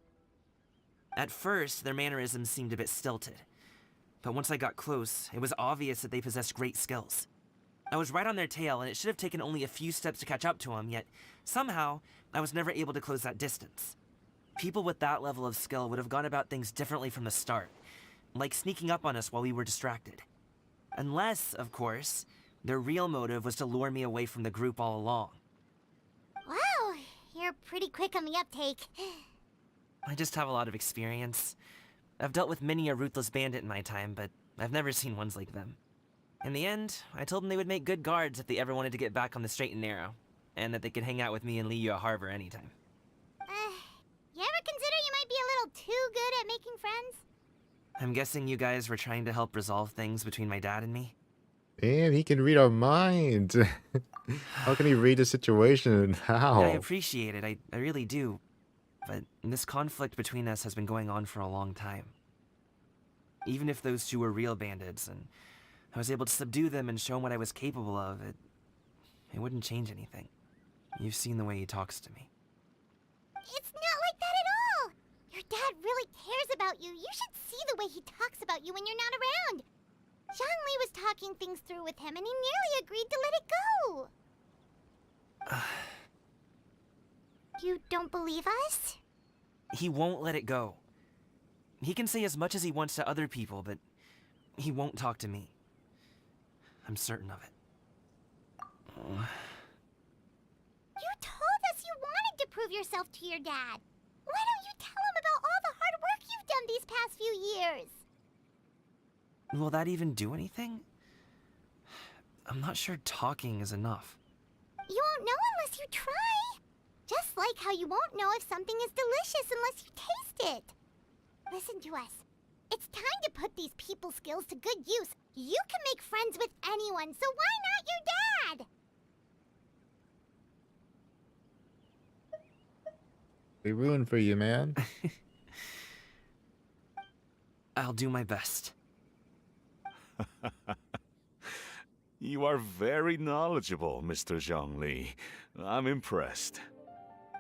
At first, their mannerisms seemed a bit stilted. But once I got close, it was obvious that they possessed great skills. I was right on their tail, and it should have taken only a few steps to catch up to them, yet somehow, I was never able to close that distance. People with that level of skill would have gone about things differently from the start, like sneaking up on us while we were distracted. Unless, of course, their real motive was to lure me away from the group all along. Wow, you're pretty quick on the uptake. I just have a lot of experience. I've dealt with many a ruthless bandit in my time, but I've never seen ones like them. In the end, I told them they would make good guards if they ever wanted to get back on the straight and narrow, and that they could hang out with me in Liyue Harbor anytime. You ever consider you might be a little too good at making friends? I'm guessing you guys were trying to help resolve things between my dad and me? Damn, he can read our mind. How can he read the situation? How? I appreciate it, I really do. But this conflict between us has been going on for a long time. Even if those two were real bandits, and I was able to subdue them and show him what I was capable of, it wouldn't change anything. You've seen the way he talks to me. It's not like that at all! Your dad really cares about you. You should see the way he talks about you when you're not around. Zhongli was talking things through with him, and he nearly agreed to let it go. You don't believe us? He won't let it go. He can say as much as he wants to other people, but he won't talk to me. I'm certain of it. You told us you wanted to prove yourself to your dad. Why don't you tell him about all the hard work you've done these past few years? Will that even do anything? I'm not sure talking is enough. You won't know unless you try. Just like how you won't know if something is delicious unless you taste it. Listen to us. It's time to put these people skills to good use. You can make friends with anyone, so why not your dad? We ruined for you, man. I'll do my best. You are very knowledgeable, Mr. Zhongli. I'm impressed.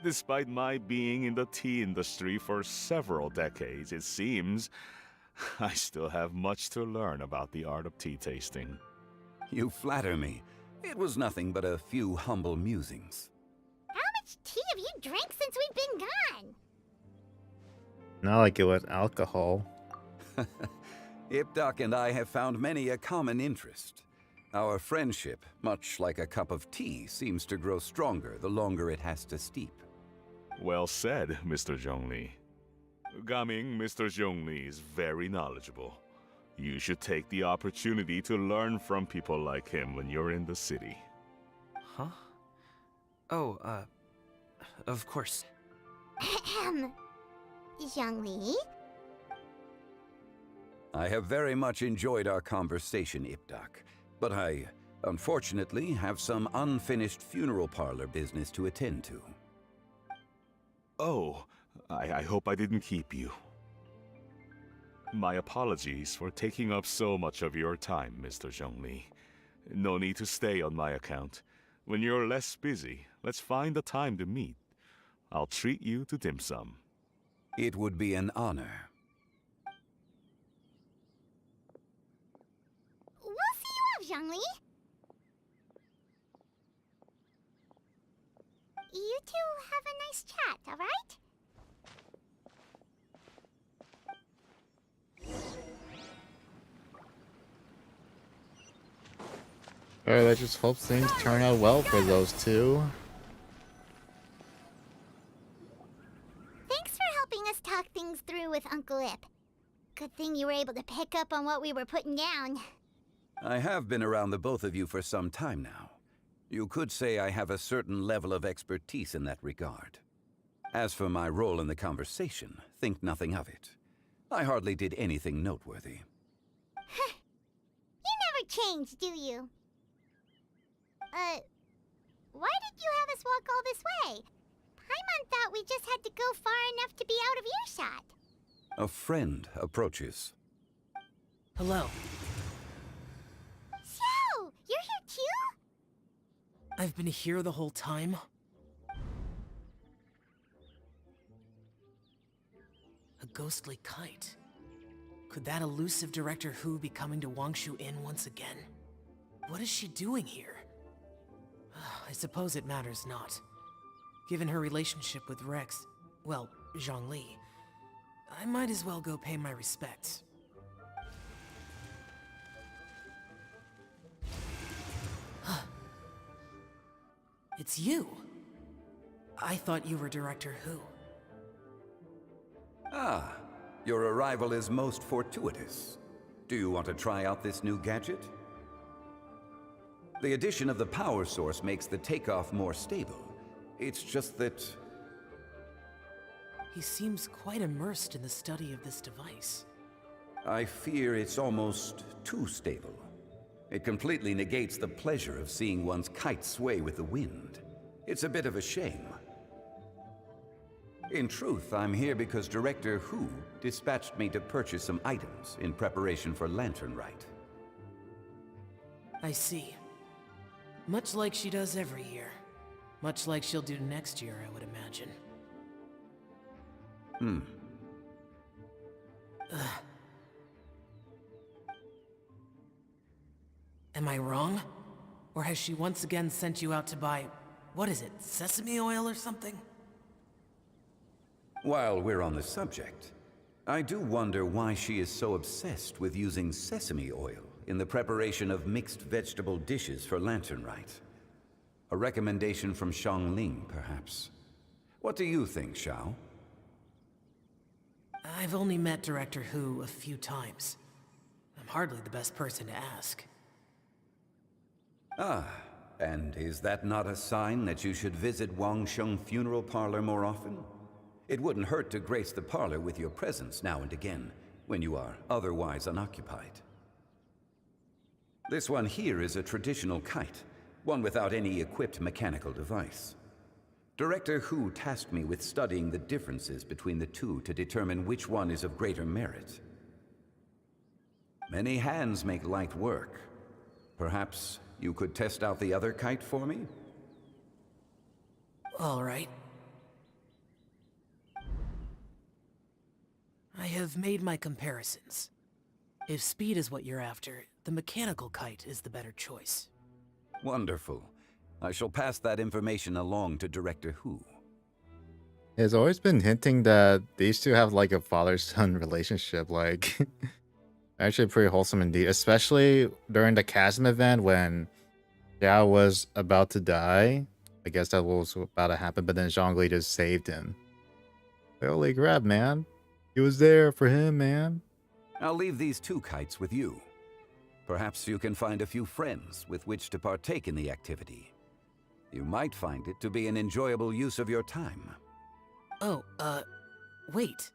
Despite my being in the tea industry for several decades, it seems I still have much to learn about the art of tea tasting. You flatter me. It was nothing but a few humble musings. How much tea have you drank since we've been gone? Not like it was alcohol. Ipdak and I have found many a common interest. Our friendship, much like a cup of tea, seems to grow stronger the longer it has to steep. Well said, Mr. Zhongli. Gaming, Mr. Zhongli is very knowledgeable. You should take the opportunity to learn from people like him when you're in the city. Huh? Oh, of course. Ahem. Zhongli? I have very much enjoyed our conversation, Ipdak, but I, unfortunately, have some unfinished funeral parlor business to attend to. Oh, I hope I didn't keep you. My apologies for taking up so much of your time, Mr. Zhongli. No need to stay on my account. When you're less busy, let's find a time to meet. I'll treat you to dim sum. It would be an honor. We'll see you off, Zhongli. You two have a nice chat, alright? Alright, let's just hope things turn out well for those two. Thanks for helping us talk things through with Uncle Ip. Good thing you were able to pick up on what we were putting down. I have been around the both of you for some time now. You could say I have a certain level of expertise in that regard. As for my role in the conversation, think nothing of it. I hardly did anything noteworthy. You never change, do you? Why did you have us walk all this way? Paimon thought we just had to go far enough to be out of earshot. A friend approaches. Hello. So, you're here too? I've been here the whole time? A ghostly kite. Could that elusive Director Hu be coming to Wangshu Inn once again? What is she doing here? I suppose it matters not. Given her relationship with Rex, well, Zhongli, I might as well go pay my respects. It's you! I thought you were Director Hu. Ah, your arrival is most fortuitous. Do you want to try out this new gadget? The addition of the power source makes the takeoff more stable. It's just that... He seems quite immersed in the study of this device. I fear it's almost too stable. It completely negates the pleasure of seeing one's kite sway with the wind. It's a bit of a shame. In truth, I'm here because Director Hu dispatched me to purchase some items in preparation for Lantern Rite. I see. Much like she does every year. Much like she'll do next year, I would imagine. Am I wrong? Or has she once again sent you out to buy, what is it, sesame oil or something? While we're on the subject, I do wonder why she is so obsessed with using sesame oil in the preparation of mixed vegetable dishes for Lantern Rite. A recommendation from Xiangling, perhaps. What do you think, Xiao? I've only met Director Hu a few times. I'm hardly the best person to ask. Ah, and is that not a sign that you should visit Wangsheng Funeral Parlor more often? It wouldn't hurt to grace the parlor with your presence now and again, when you are otherwise unoccupied. This one here is a traditional kite, one without any equipped mechanical device. Director Hu tasked me with studying the differences between the two to determine which one is of greater merit. Many hands make light work. Perhaps you could test out the other kite for me? All right. I have made my comparisons. If speed is what you're after, the mechanical kite is the better choice. Wonderful. I shall pass that information along to Director Hu. It's always been hinting that these two have like a father-son relationship, like actually pretty wholesome indeed, especially during the Chasm event when Xiao was about to die. I guess that was about to happen, but then Zhongli just saved him. Holy crap, man. He was there for him, man. I'll leave these two kites with you. Perhaps you can find a few friends with which to partake in the activity. You might find it to be an enjoyable use of your time. Oh, wait.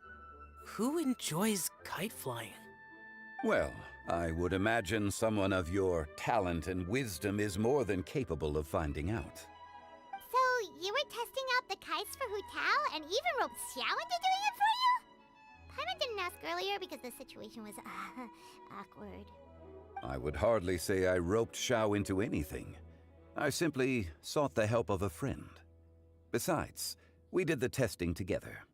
Who enjoys kite flying? Well, I would imagine someone of your talent and wisdom is more than capable of finding out. So, you were testing out the kites for Hu Tao and even roped Xiao into doing it for you? Paimon didn't ask earlier because the situation was, awkward. I would hardly say I roped Xiao into anything. I simply sought the help of a friend. Besides, we did the testing together.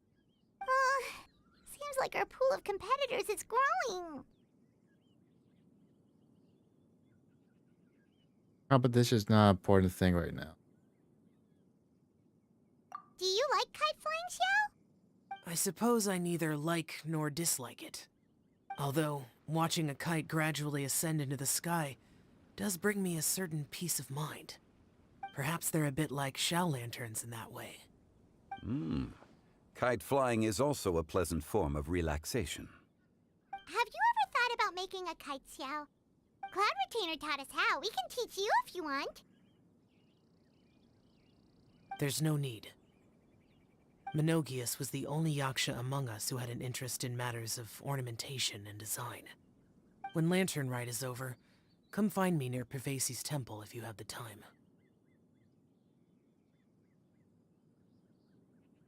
Seems like our pool of competitors is growing. Competition is not an important thing right now. Do you like kite flying, Xiao? I suppose I neither like nor dislike it. Although, watching a kite gradually ascend into the sky does bring me a certain peace of mind. Perhaps they're a bit like Xiao lanterns in that way. Kite flying is also a pleasant form of relaxation. Have you ever thought about making a kite, Xiao? Cloud Retainer taught us how. We can teach you if you want. There's no need. Menogias was the only Yaksha among us who had an interest in matters of ornamentation and design. When Lantern Rite is over, come find me near Pervasi's temple if you have the time.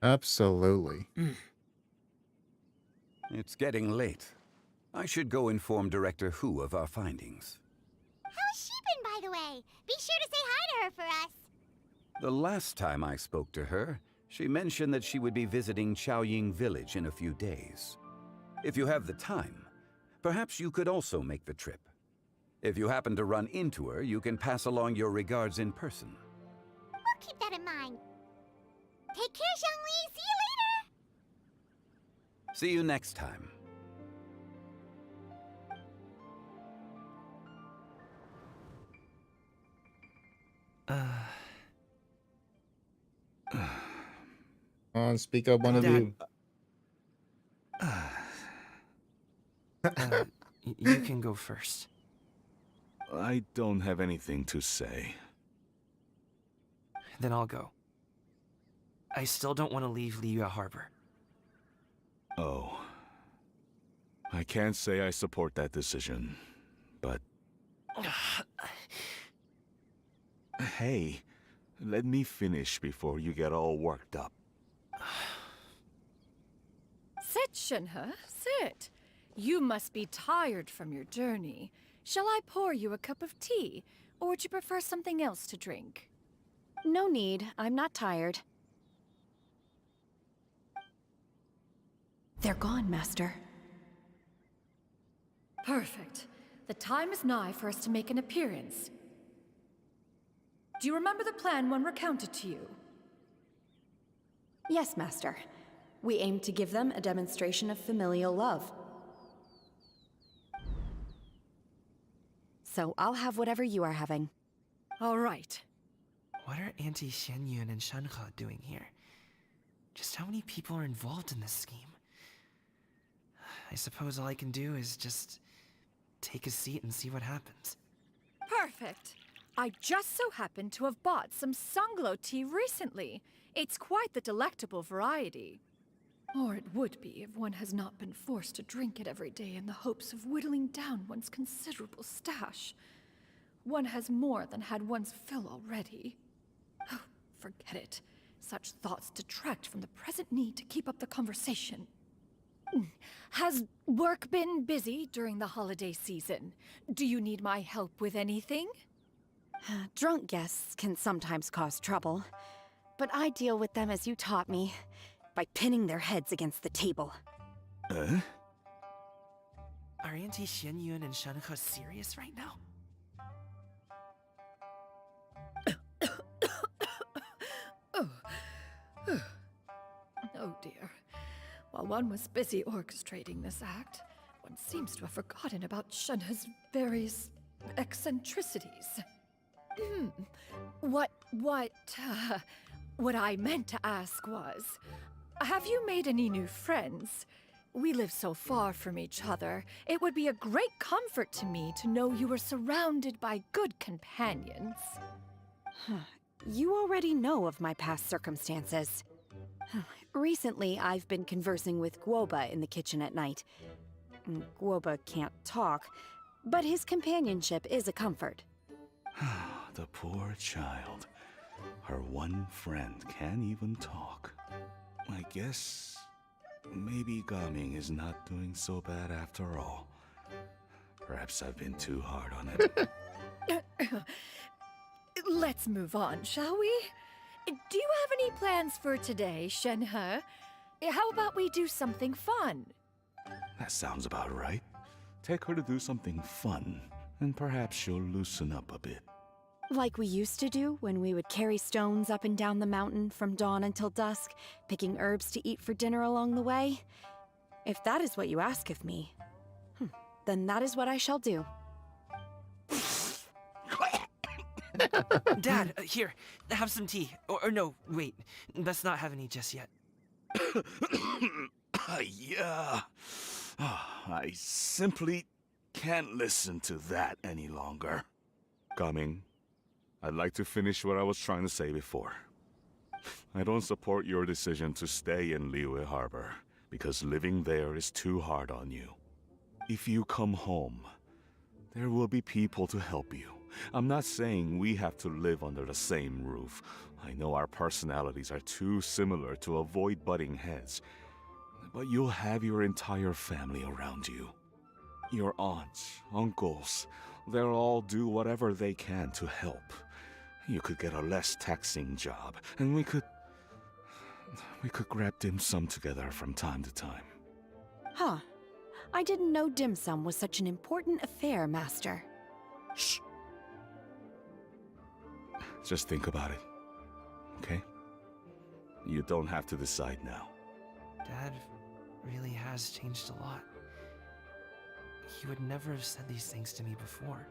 Absolutely. It's getting late. I should go inform Director Hu of our findings. How's she been, by the way? Be sure to say hi to her for us. The last time I spoke to her, she mentioned that she would be visiting Chaoying Village in a few days. If you have the time, perhaps you could also make the trip. If you happen to run into her, you can pass along your regards in person. We'll keep that in mind. Take care, Zhongli. See you later. See you next time. Come on, speak up, one of you. You can go first. I don't have anything to say. Then I'll go. I still don't want to leave Liyue Harbor. Oh. I can't say I support that decision, but... Hey, let me finish before you get all worked up. Sit, Shinhe, sit. You must be tired from your journey. Shall I pour you a cup of tea, or would you prefer something else to drink? No need. I'm not tired. They're gone, Master. Perfect. The time is nigh for us to make an appearance. Do you remember the plan one recounted to you? Yes, Master. We aim to give them a demonstration of familial love. So I'll have whatever you are having. All right. What are Auntie Xianyun and Shanhe doing here? Just how many people are involved in this scheme? I suppose all I can do is just take a seat and see what happens. Perfect. I just so happen to have bought some Sunglow tea recently. It's quite the delectable variety. Or it would be if one has not been forced to drink it every day in the hopes of whittling down one's considerable stash. One has more than had one's fill already. Oh, forget it. Such thoughts detract from the present need to keep up the conversation. Has work been busy during the holiday season? Do you need my help with anything? Drunk guests can sometimes cause trouble, but I deal with them as you taught me, by pinning their heads against the table. Are Auntie Xianyun and Shanhe serious right now? Oh dear. While one was busy orchestrating this act, one seems to have forgotten about Shanhe's various eccentricities. What I meant to ask was, have you made any new friends? We live so far from each other. It would be a great comfort to me to know you were surrounded by good companions. You already know of my past circumstances. Recently, I've been conversing with Guoba in the kitchen at night. Guoba can't talk, but his companionship is a comfort. The poor child. Her one friend can't even talk. I guess maybe Gaming is not doing so bad after all. Perhaps I've been too hard on him. Let's move on, shall we? Do you have any plans for today, Shenhe? How about we do something fun? That sounds about right. Take her to do something fun, and perhaps she'll loosen up a bit. Like we used to do when we would carry stones up and down the mountain from dawn until dusk, picking herbs to eat for dinner along the way? If that is what you ask of me, then that is what I shall do. Dad, here, have some tea. Or no, wait, let's not have any just yet. Yeah. I simply can't listen to that any longer. Coming. I'd like to finish what I was trying to say before. I don't support your decision to stay in Liyue Harbor, because living there is too hard on you. If you come home, there will be people to help you. I'm not saying we have to live under the same roof. I know our personalities are too similar to avoid butting heads. But you'll have your entire family around you. Your aunts, uncles, they'll all do whatever they can to help. You could get a less taxing job, and we could grab dim sum together from time to time. Huh. I didn't know dim sum was such an important affair, Master. Shh. Just think about it, okay? You don't have to decide now. Dad really has changed a lot. He would never have said these things to me before.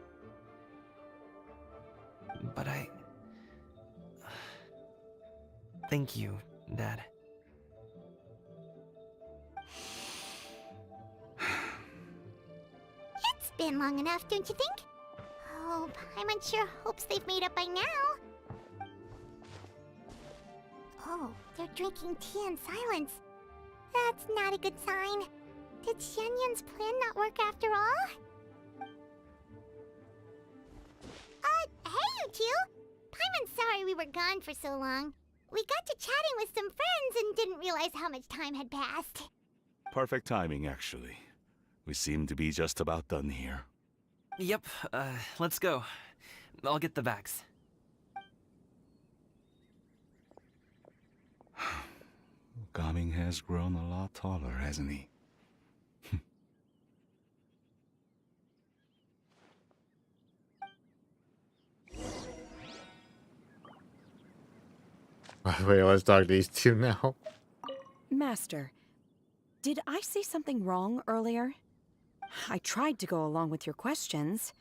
But thank you, Dad. It's been long enough, don't you think? Oh, Paimon sure hopes they've made up by now. Oh, they're drinking tea in silence. That's not a good sign. Did Xianyun's plan not work after all? Hey you two! Paimon's sorry we were gone for so long. We got to chatting with some friends and didn't realize how much time had passed. Perfect timing, actually. We seem to be just about done here. Yep, let's go. I'll get the bags. Gaming has grown a lot taller, hasn't he? Wait, let's talk to these two now. Master, did I say something wrong earlier? I tried to go along with your questions,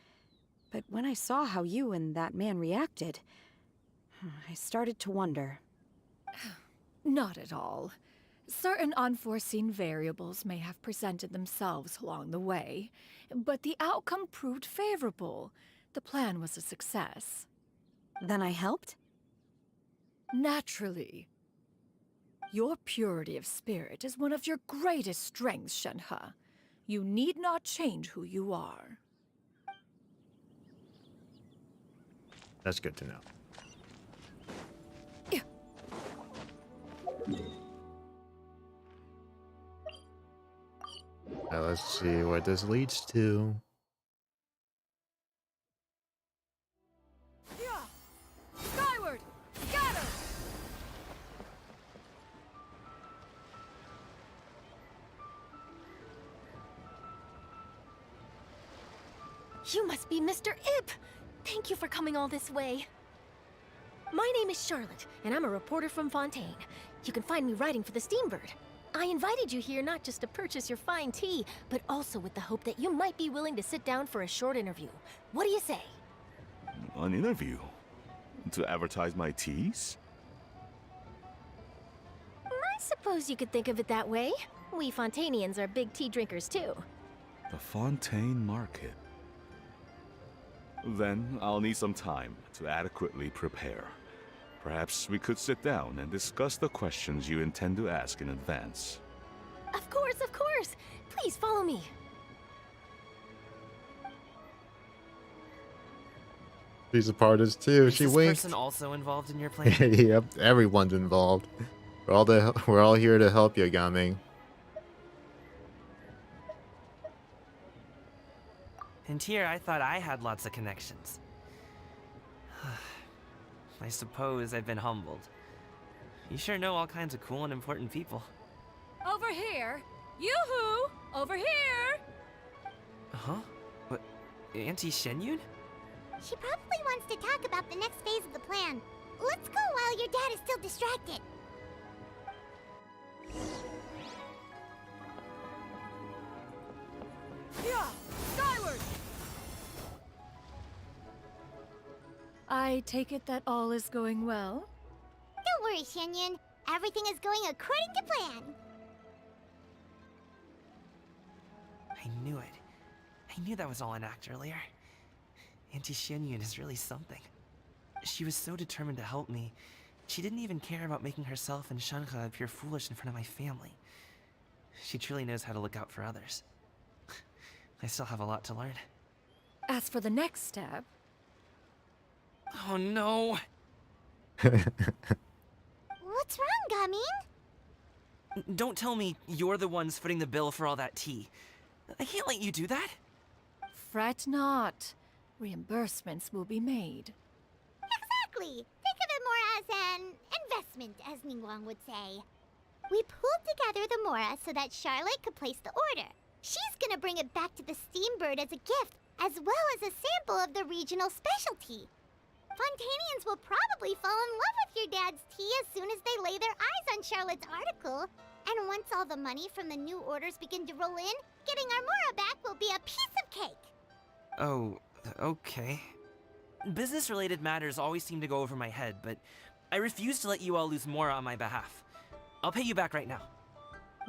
but when I saw how you and that man reacted, I started to wonder. Not at all. Certain unforeseen variables may have presented themselves along the way, but the outcome proved favorable. The plan was a success. Then I helped? Naturally. Your purity of spirit is one of your greatest strengths, Shenhe. You need not change who you are. That's good to know. Now let's see what this leads to. Skyward! Scatter! You must be Mr. Ip! Thank you for coming all this way. My name is Charlotte, and I'm a reporter from Fontaine. You can find me writing for the Steambird. I invited you here not just to purchase your fine tea, but also with the hope that you might be willing to sit down for a short interview. What do you say? An interview? To advertise my teas? I suppose you could think of it that way. We Fontainians are big tea drinkers too. The Fontaine Market. Then I'll need some time to adequately prepare. Perhaps we could sit down and discuss the questions you intend to ask in advance. Of course, of course! Please follow me. She's a part of this too. Is She this winked. person also involved in your plan? Yep, everyone's involved. We're all here to help you, Gaming. And here I thought I had lots of connections. I suppose I've been humbled. You sure know all kinds of cool and important people. Over here! Yoo-hoo! Over here! Huh? What? Auntie Shenyun? She probably wants to talk about the next phase of the plan. Let's go while your dad is still distracted. Yeah! Skyward! I take it that all is going well? Don't worry, Shenyun. Everything is going according to plan. I knew it. I knew that was all an act earlier. Auntie Shenyun is really something. She was so determined to help me. She didn't even care about making herself and Shenhe appear foolish in front of my family. She truly knows how to look out for others. I still have a lot to learn. As for the next step... Oh no! What's wrong, Gamin? Don't tell me you're the ones footing the bill for all that tea. I can't let you do that. Fret not. Reimbursements will be made. Exactly. Think of it more as an investment, as Ningguang would say. We pulled together the Mora so that Charlotte could place the order. She's gonna bring it back to the Steambird as a gift, as well as a sample of the regional specialty. Fontainians will probably fall in love with your dad's tea as soon as they lay their eyes on Charlotte's article. And once all the money from the new orders begin to roll in, getting our Mora back will be a piece of cake. Oh, okay. Business-related matters always seem to go over my head, but I refuse to let you all lose more on my behalf. I'll pay you back right now.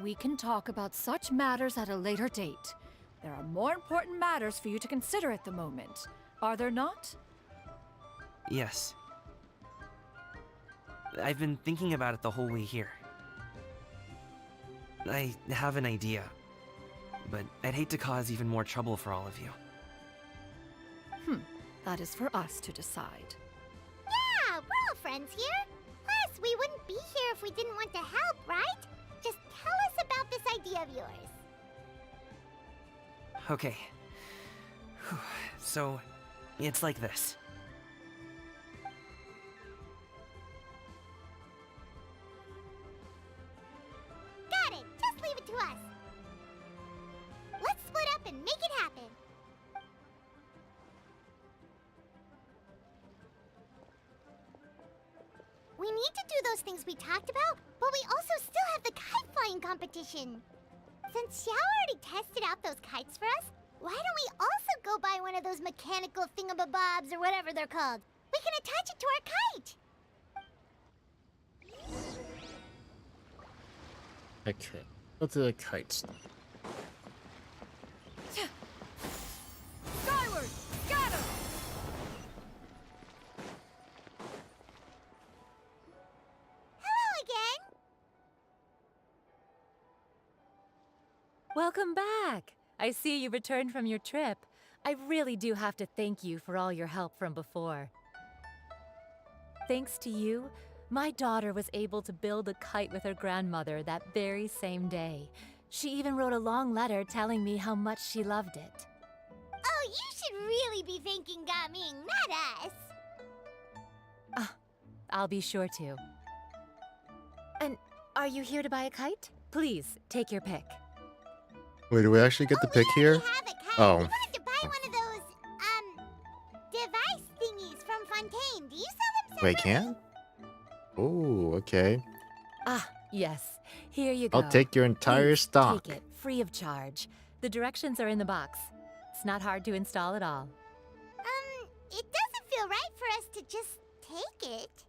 We can talk about such matters at a later date. There are more important matters for you to consider at the moment, are there not? Yes. I've been thinking about it the whole way here. I have an idea, but I'd hate to cause even more trouble for all of you. That is for us to decide. Yeah, we're all friends here. Plus, we wouldn't be here if we didn't want to help, right? Just tell us about this idea of yours. Okay. So, it's like this. Got it. Just leave it to us. Let's split up and make it happen. We need to do those things we talked about, but we also still have the kite flying competition. Since Xiao already tested out those kites for us, why don't we also go buy one of those mechanical thingamabobs or whatever they're called? We can attach it to our kite. Okay, go to the kites. Skyward! Scatter! Hello again. Welcome back. I see you returned from your trip. I really do have to thank you for all your help from before. Thanks to you, my daughter was able to build a kite with her grandmother that very same day. She even wrote a long letter telling me how much she loved it. Oh, you should really be thanking Gaming, not us. I'll be sure to. And are you here to buy a kite? Please, take your pick. Wait, do we actually get the pick here? Have a kite. Oh. We wanted to buy one of those, device thingies from Fontaine. Do you sell them Wait, can? Oh, okay. Yes. Here you go. I'll take your entire Please, stock. Take it, free of charge. The directions are in the box. It's not hard to install at all. It doesn't feel right for us to just take it.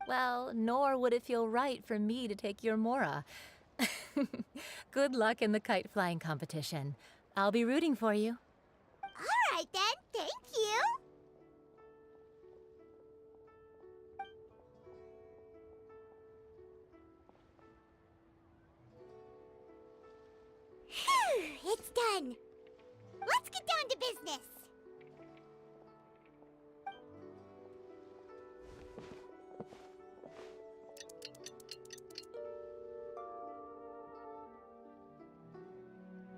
Well, nor would it feel right for me to take your Mora. Good luck in the kite flying competition. I'll be rooting for you. All right then, thank you. Phew, it's done. Let's get down to business.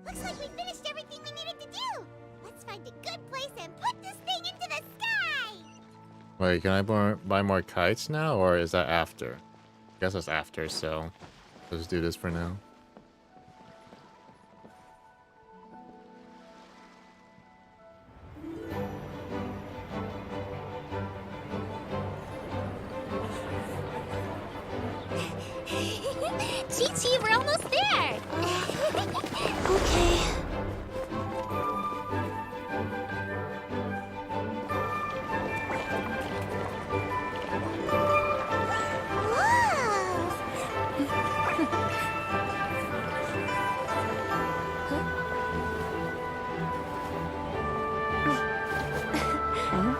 Looks like we finished everything we needed to do. Let's find a good place and put this thing into the sky. Wait, can I buy more kites now, or is that after? I guess that's after, so let's do this for now. Chi-Chi, we're almost there! Okay.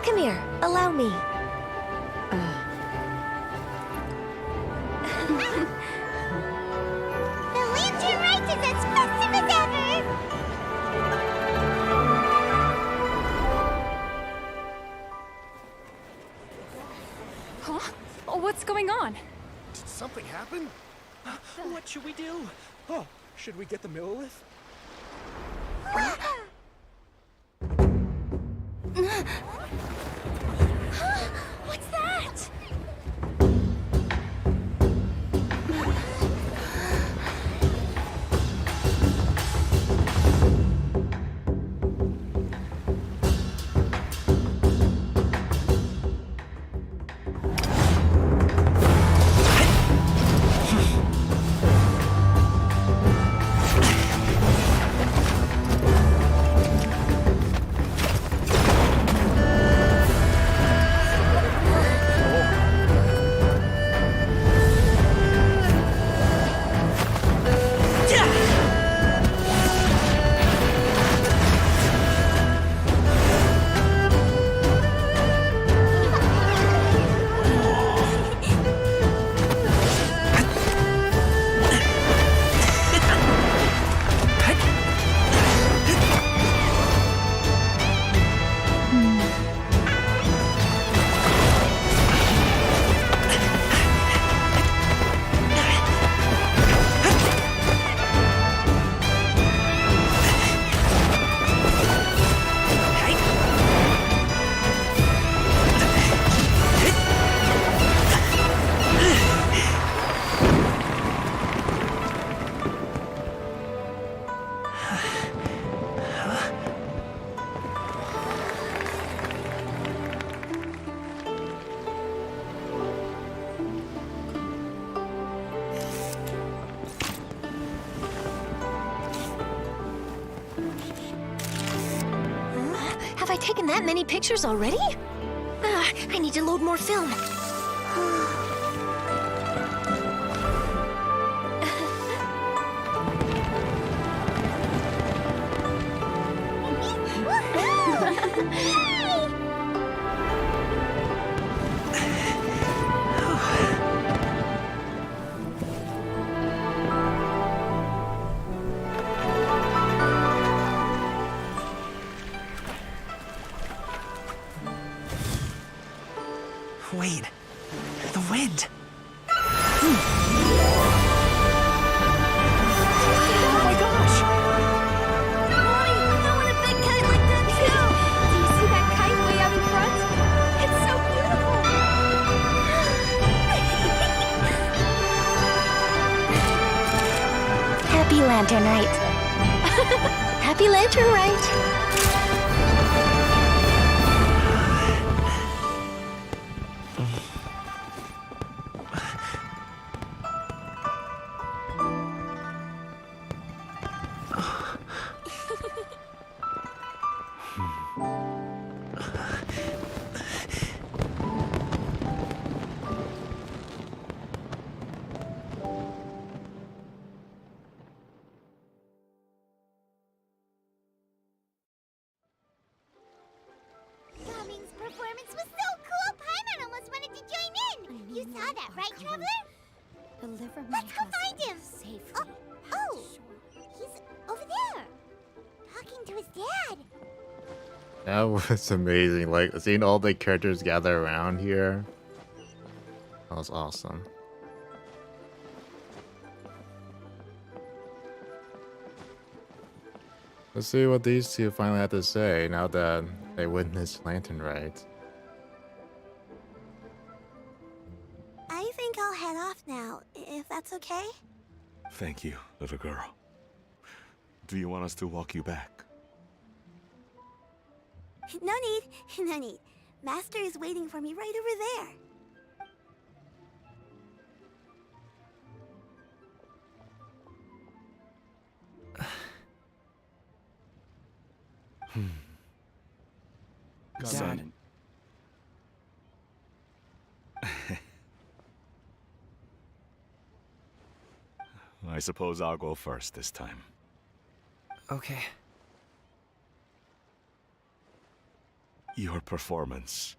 Come here, allow me. The lantern Rite is as festive as ever! Huh? Oh, what's going on? Did something happen? What should we do? Oh, should we get the Millilith? What's that? I taken that many pictures already? I need to load more film. Wait, the wind. Oh my gosh! Mommy, I want a big kite like that too! Do you see that kite way out in front? It's so beautiful! Happy Lantern Rite. Happy Lantern Rite. Gaming's performance was so cool, Paimon almost wanted to join in! You saw that, right, Traveler? Deliver my Let's go find him! safely. Oh, he's over there! Talking to his dad! That was amazing. Like, seeing all the characters gather around here. That was awesome. Let's see what these two finally have to say now that they witnessed Lantern Rite. I think I'll head off now, if that's okay. Thank you, little girl. Do you want us to walk you back? No need, no need. Master is waiting for me right over there. Son. I suppose I'll go first this time. Okay. Your performance.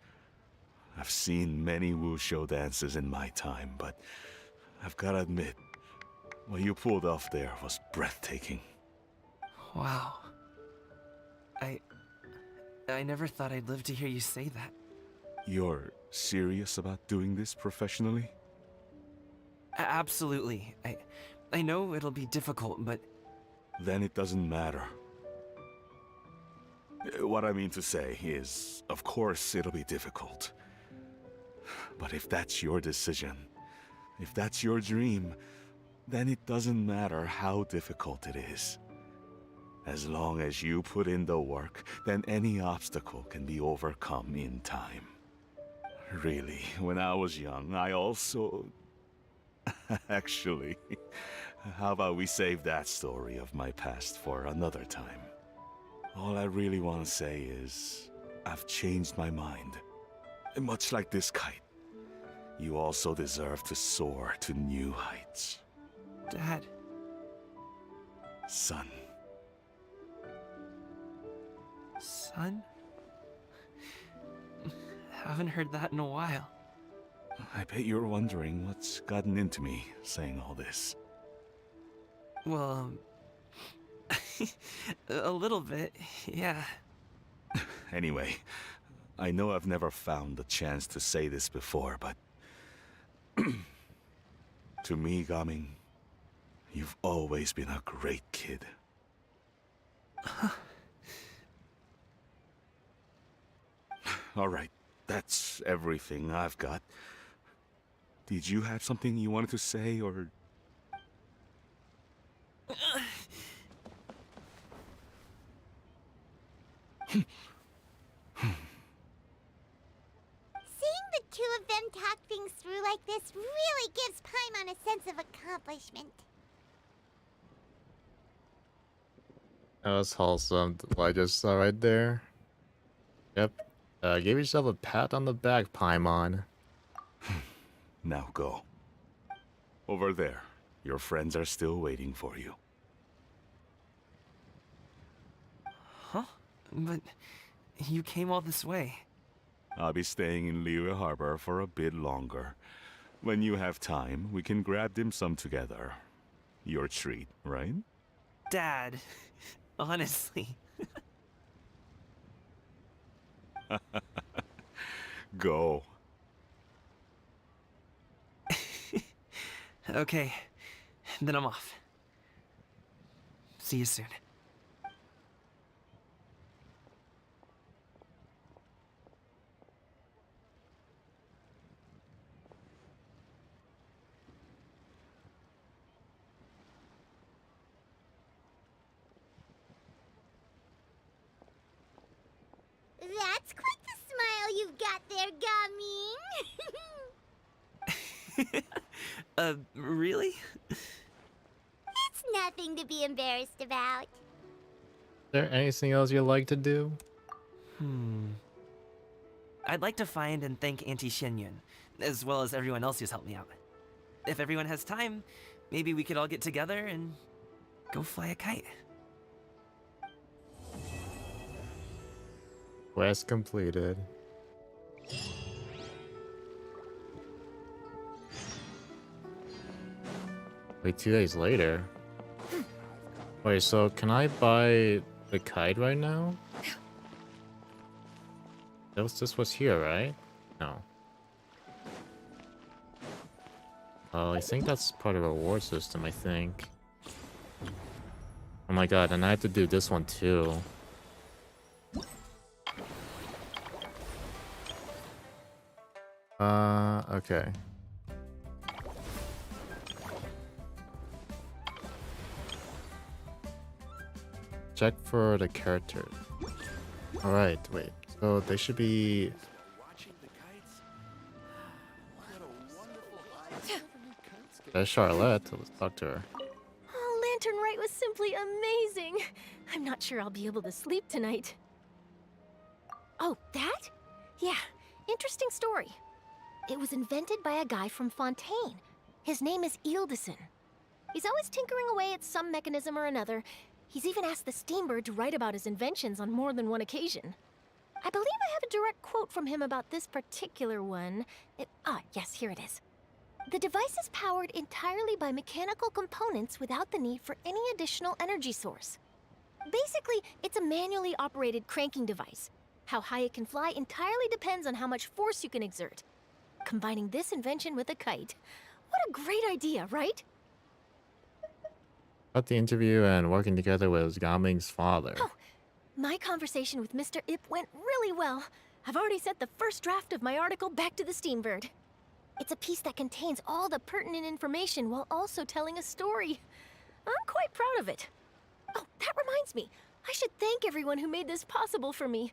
I've seen many wushou dances in my time, but I've gotta admit, what you pulled off there was breathtaking. Wow. I never thought I'd live to hear you say that. You're serious about doing this professionally? Absolutely. I know it'll be difficult, but... Then it doesn't matter. What I mean to say is, of course it'll be difficult. But if that's your decision, if that's your dream, then it doesn't matter how difficult it is. As long as you put in the work, then any obstacle can be overcome in time. Really, when I was young, I also... Actually, how about we save that story of my past for another time? All I really want to say is, I've changed my mind. Much like this kite, you also deserve to soar to new heights. Dad. Son. Son? Haven't heard that in a while. I bet you're wondering what's gotten into me saying all this. Well, a little bit, yeah. Anyway, I know I've never found the chance to say this before, but... to me, Gaming, you've always been a great kid. Alright, that's everything I've got. Did you have something you wanted to say, or... Seeing the two of them talk things through like this really gives Paimon a sense of accomplishment. That was wholesome. What I just saw right there. Yep. Give yourself a pat on the back, Paimon. Now go. Over there. Your friends are still waiting for you. Huh? But you came all this way. I'll be staying in Liyue Harbor for a bit longer. When you have time, we can grab dim sum together. Your treat, right? Dad, honestly. Go. Okay, then I'm off. See you soon. That's quite the smile you've got there, Gaming. Really? It's nothing to be embarrassed about. Is there anything else you'd like to do? I'd like to find and thank Auntie Xianyun, as well as everyone else who's helped me out. If everyone has time, maybe we could all get together and go fly a kite. Quest completed. Wait, 2 days later? Wait, so can I buy the kite right now? This was here, right? No. Oh, I think that's part of a reward system, I think. Oh my god, and I have to do this one too. Okay. Check for the characters. Alright, wait. So they should be... There's Charlotte. Let's talk to her. Oh, Lantern Rite was simply amazing. I'm not sure I'll be able to sleep tonight. Oh, that? Yeah, interesting story. It was invented by a guy from Fontaine. His name is Ildison. He's always tinkering away at some mechanism or another. He's even asked the Steambird to write about his inventions on more than one occasion. I believe I have a direct quote from him about this particular one. Yes, here it is. The device is powered entirely by mechanical components without the need for any additional energy source. Basically, it's a manually operated cranking device. How high it can fly entirely depends on how much force you can exert. Combining this invention with a kite. What a great idea, right? About the interview and working together with Gaming's father. Oh, my conversation with Mr. Ip went really well. I've already sent the first draft of my article back to the Steambird. It's a piece that contains all the pertinent information while also telling a story. I'm quite proud of it. Oh, that reminds me. I should thank everyone who made this possible for me.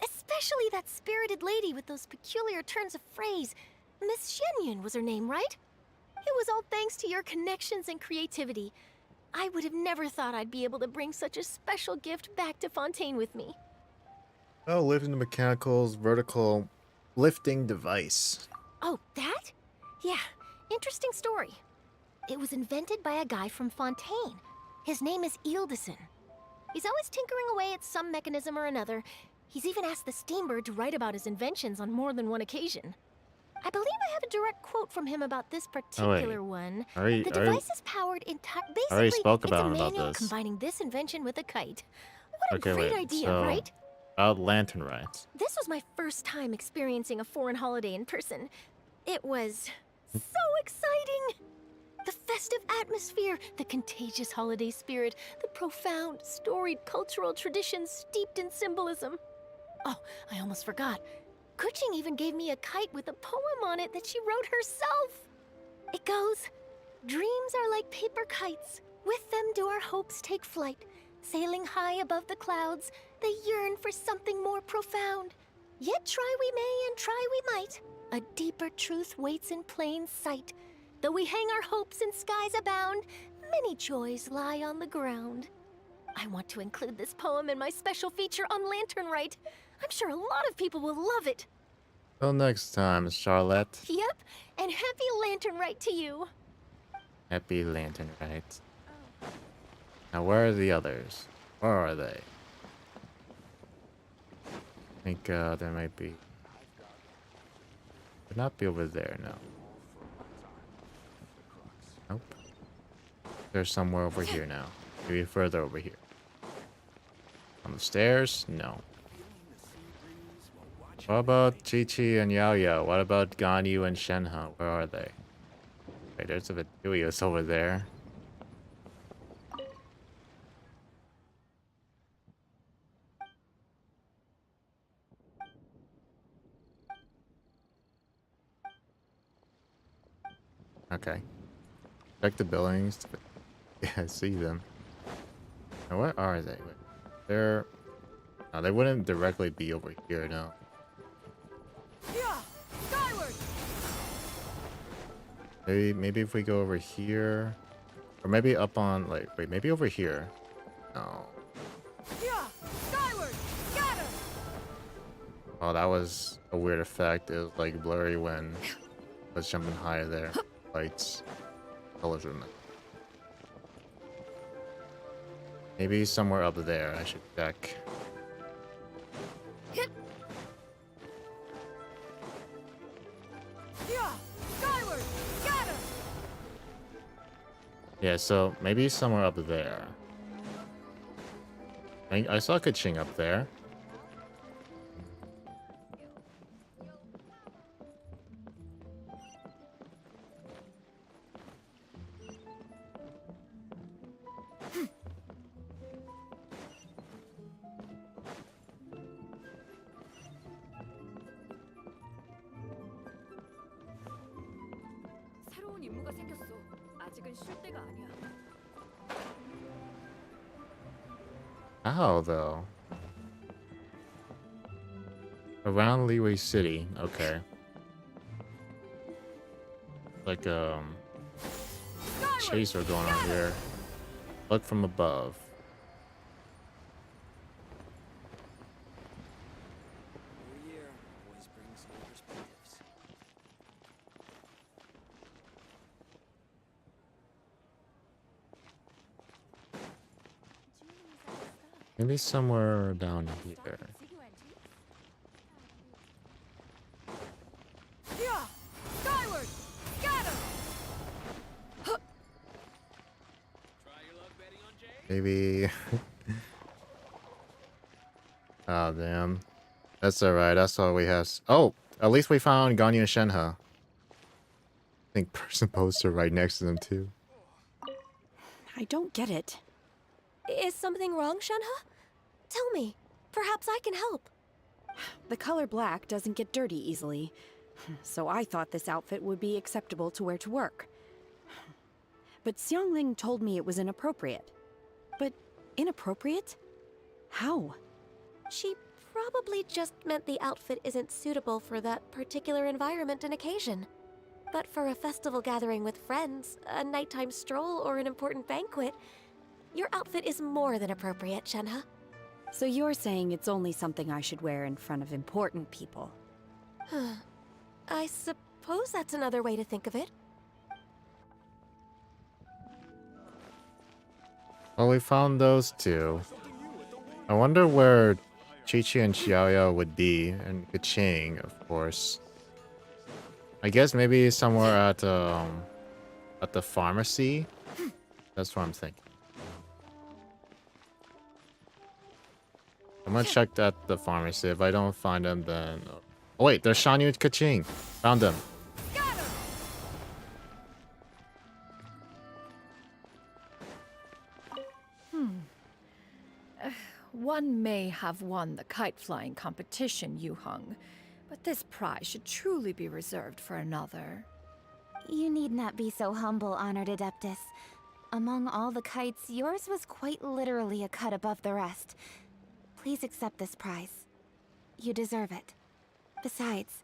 Especially that spirited lady with those peculiar turns of phrase. Miss Xianyun was her name, right? It was all thanks to your connections and creativity. I would have never thought I'd be able to bring such a special gift back to Fontaine with me. Oh, lifting the mechanicals vertical lifting device. Oh, that? Yeah, interesting story. It was invented by a guy from Fontaine. His name is Ildison. He's always tinkering away at some mechanism or another. He's even asked the Steambird to write about his inventions on more than one occasion. I believe I have a direct quote from him about this particular one. The device is powered entirely. Basically, I already spoke it's about a him about manual this. combining this invention with a kite. What a Okay, great wait. idea, So, right? about Lantern Rite. This was my first time experiencing a foreign holiday in person. It was so exciting! The festive atmosphere, the contagious holiday spirit, the profound, storied cultural traditions steeped in symbolism. Oh, I almost forgot. Kuching even gave me a kite with a poem on it that she wrote herself. It goes, "Dreams are like paper kites. With them do our hopes take flight. Sailing high above the clouds, they yearn for something more profound. Yet try we may and try we might. A deeper truth waits in plain sight. Though we hang our hopes in skies abound, many joys lie on the ground." I want to include this poem in my special feature on Lantern Rite. I'm sure a lot of people will love it. Till next time, Charlotte. Yep, and happy Lantern Rite to you. Happy Lantern Rite. Now, where are the others? Where are they? I think there might be. Could not be over there, no. Nope. There's somewhere over here now. Maybe further over here. On the stairs? No. What about Chi-Chi and Yao Yao? What about Ganyu and Shenhe? Where are they? Wait, there's a Vituius over there. Okay. Check the buildings. Yeah, I see them. Now, where are they? Wait, they're... No, they wouldn't directly be over here, no. Yeah, skyward. Maybe if we go over here... Or maybe up on, like... Wait, maybe over here. No. Yeah, skyward. Scatter. Oh, that was a weird effect. It was, like, blurry when I was jumping higher there. Lights. Colors were mixed. Maybe somewhere up there, I should check. Yeah, skyward. Scatter. Yeah, so maybe somewhere up there. I saw Kaching up there. 새로운 임무가 생겼어. 아직은 쉴 때가 아니야. How, though? Around Leeway City. Okay. Like, chaser going on here. Look from above. Maybe somewhere down here. Yeah, skyward. Scatter. Maybe. Oh, damn. That's alright. That's all we have. Oh, at least we found Ganyu and Shenhe. I think person poster right next to them, too. I don't get it. Is something wrong, Shenhe? Tell me. Perhaps I can help. The color black doesn't get dirty easily, so I thought this outfit would be acceptable to wear to work. But Xiangling told me it was inappropriate. But inappropriate? How? She probably just meant the outfit isn't suitable for that particular environment and occasion. But for a festival gathering with friends, a nighttime stroll, or an important banquet, your outfit is more than appropriate, Shenhe. So you're saying it's only something I should wear in front of important people? I suppose that's another way to think of it. Well, we found those two. I wonder where Chi-Chi and Xiaoyao would be, and Kaching, of course. I guess maybe somewhere at the pharmacy. That's what I'm thinking. I'm gonna check at the pharmacy. If I don't find them, then... Oh, wait, there's Shanyu and Kaching. Found them. One may have won the kite flying competition, Yu Heng, but this prize should truly be reserved for another. You need not be so humble, Honored Adeptus. Among all the kites, yours was quite literally a cut above the rest. Please accept this prize. You deserve it. Besides,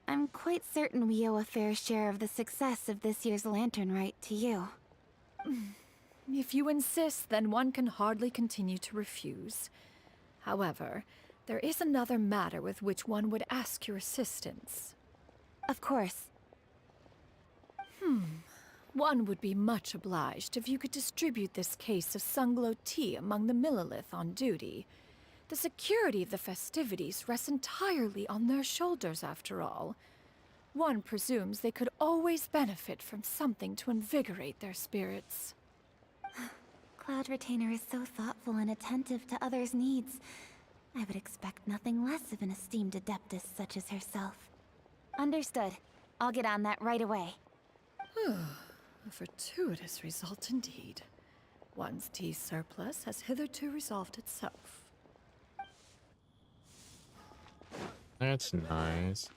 I'm quite certain we owe a fair share of the success of this year's Lantern Rite to you. If you insist, then one can hardly continue to refuse. However, there is another matter with which one would ask your assistance. Of course. One would be much obliged if you could distribute this case of Sunglow tea among the Millilith on duty. The security of the festivities rests entirely on their shoulders, after all. One presumes they could always benefit from something to invigorate their spirits. Cloud Retainer is so thoughtful and attentive to others' needs. I would expect nothing less of an esteemed adeptus such as herself. Understood. I'll get on that right away. A fortuitous result indeed. One's tea surplus has hitherto resolved itself. That's nice.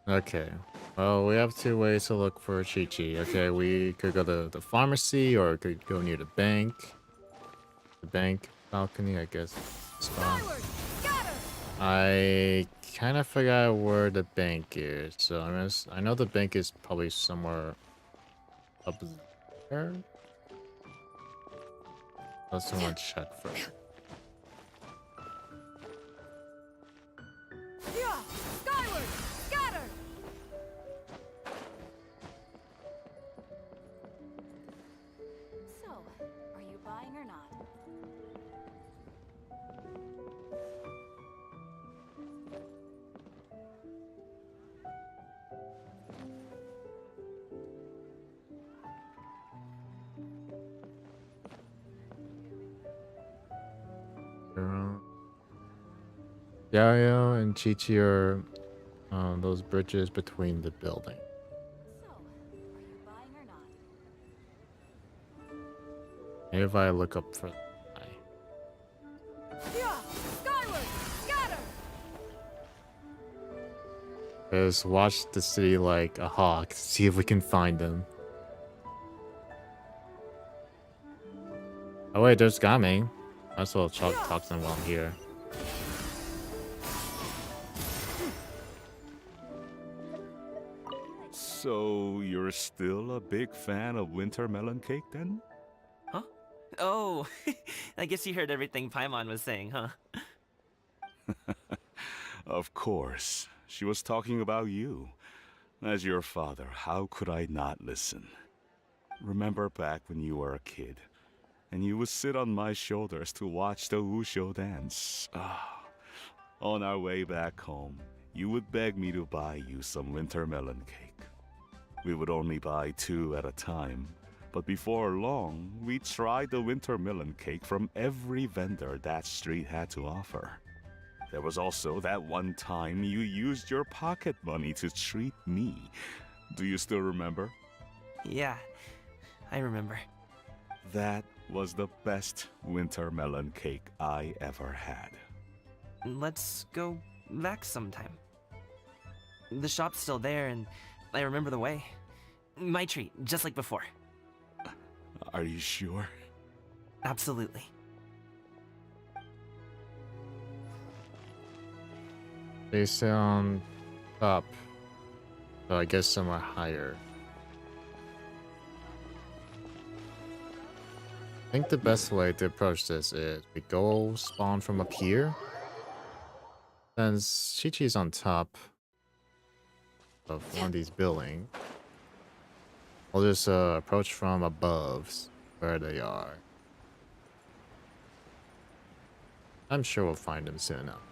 Okay. Well, we have two ways to look for Chi-Chi. Okay, we could go to the pharmacy or could go near the bank. The bank balcony, I guess. Spawn. I kind of forgot where the bank is, so I know the bank is probably somewhere up there. Let's someone check first. Skyward! Scatter! So, are you buying or not? Dario and Chi-Chi are those bridges between the building. So, are you buying or not? Maybe if I look up for Skyward! Scatter! Just watch the city like a hawk to see if we can find them. Oh wait, there's Gaming. I as well talk to them while I'm here. So, you're still a big fan of winter melon cake then? Huh? Oh, I guess you heard everything Paimon was saying, huh? Of course. She was talking about you. As your father, how could I not listen? Remember back when you were a kid, and you would sit on my shoulders to watch the Wushu dance. On our way back home, you would beg me to buy you some winter melon cake. We would only buy 2 at a time, but before long, we tried the winter melon cake from every vendor that street had to offer. There was also that one time you used your pocket money to treat me. Do you still remember? Yeah, I remember. That was the best winter melon cake I ever had. Let's go back sometime. The shop's still there, and I remember the way. My treat, just like before. Are you sure? Absolutely. They sound up, so I guess somewhere higher. I think the best way to approach this is we go spawn from up here. Since Chi-Chi's on top of one of these buildings, we'll just approach from above where they are. I'm sure we'll find them soon enough.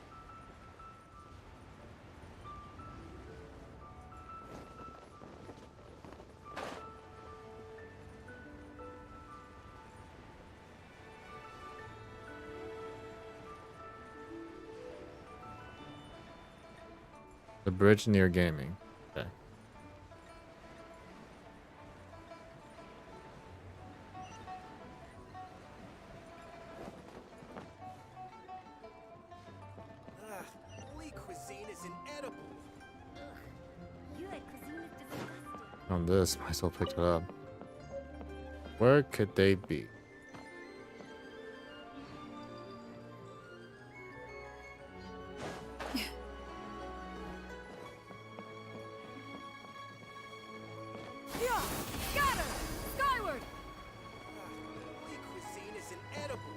The bridge near gaming. Okay. Cuisine is inedible. On this, might as well pick it up. Where could they be? Scatter! Skyward! Cuisine is inedible.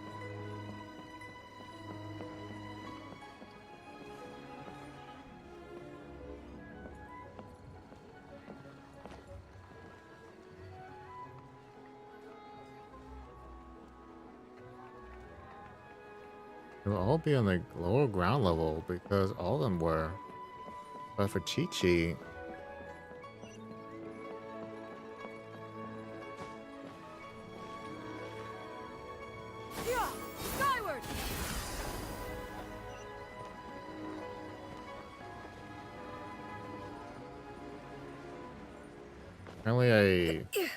They'll all be on the lower ground level because all of them were. But for Chi-Chi, Yeah, skyward! apparently I'm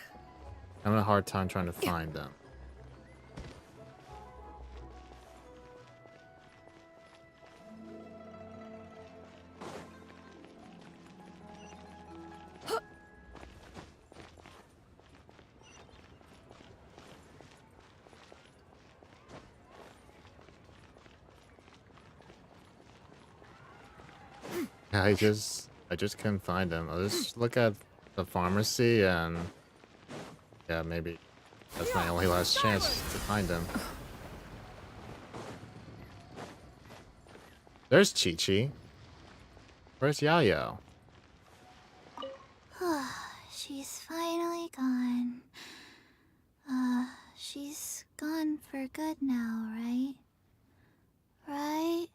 having a hard time trying to find them. Yeah, I just couldn't find them. I'll just look at the pharmacy and yeah, maybe that's my only last chance to find them. There's Chi-Chi. Where's Yao? She's finally gone. She's gone for good now, right? Right?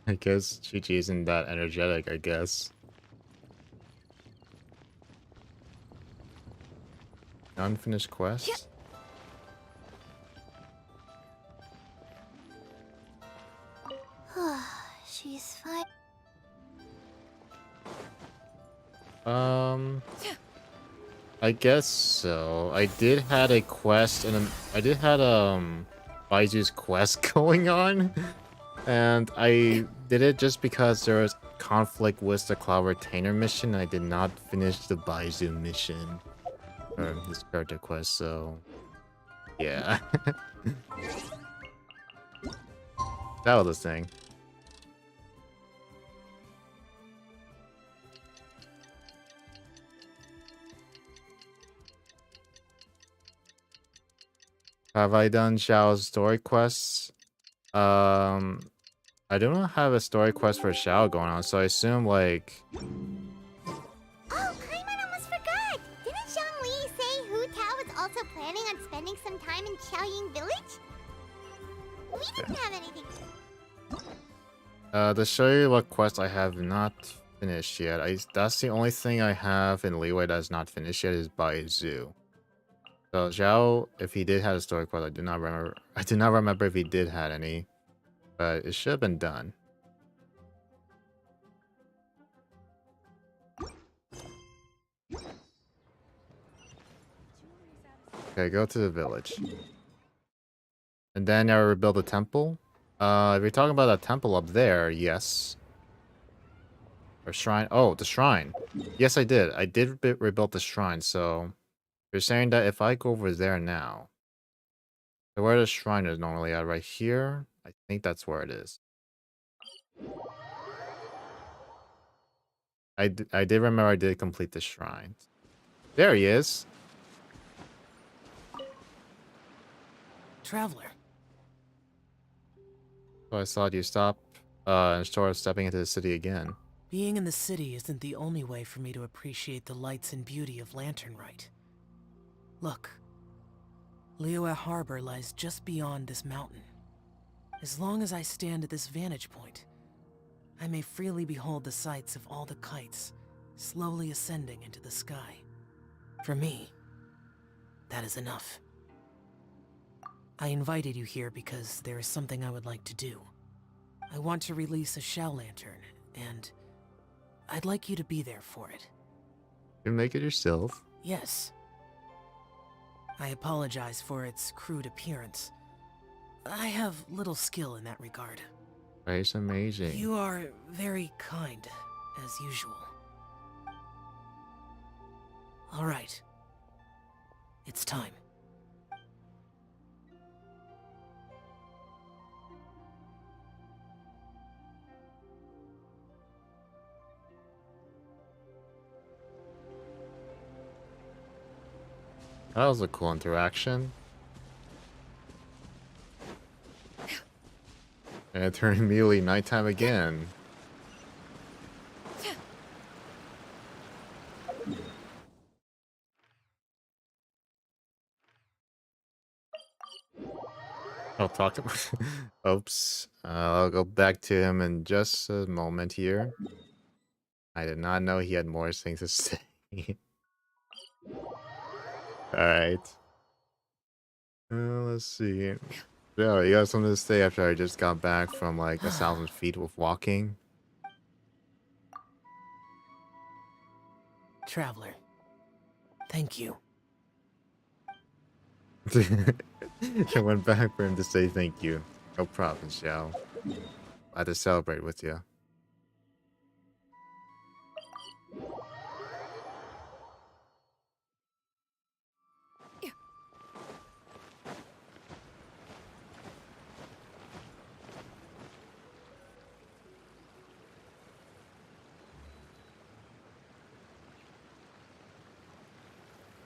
I guess Chi-Chi isn't that energetic, I guess. Unfinished quest? She's fine. I guess so. I did had a quest and I did had Baiju's quest going on, and I did it just because there was conflict with the Cloud Retainer mission. And I did not finish the Baizu mission or this character quest, so yeah. That was the thing. Have I done Xiao's story quests? I do not have a story quest for Xiao going on, so I assume like. Oh, Paimon almost forgot! Didn't Zhongli say Hu Tao was also planning on spending some time in Xiaoying Village? We didn't have anything. To show you what quest I have not finished yet, that's the only thing I have in Leeway that's not finished yet is Baizu. So Zhao, if he did have a story quest, I do not remember. I do not remember if he did had any, but it should have been done. Okay, go to the village, and then I rebuild the temple. If you're talking about that temple up there, yes. Or shrine. Oh, the shrine. Yes, I did. I did rebuild the shrine. So you're saying that if I go over there now, so where the shrine is normally at, right here. I think that's where it is. I did remember I did complete the shrine. There he is. Traveler. So I saw you stop and start stepping into the city again. Being in the city isn't the only way for me to appreciate the lights and beauty of Lantern Rite. Look, Liyue Harbor lies just beyond this mountain. As long as I stand at this vantage point, I may freely behold the sights of all the kites slowly ascending into the sky. For me, that is enough. I invited you here because there is something I would like to do. I want to release a Shao Lantern, and I'd like you to be there for it. You make it yourself. Yes. I apologize for its crude appearance. I have little skill in that regard. It's amazing. You are very kind, as usual. All right. It's time. That was a cool interaction. And it turned immediately nighttime again. I'll talk about. Oops. I'll go back to him in just a moment here. I did not know he had more things to say. Alright. Let's see. Yeah, you got something to say after I just got back from like 1,000 feet with walking? Traveler, thank you. I went back for him to say thank you. No problem, Xiao. I had to celebrate with you.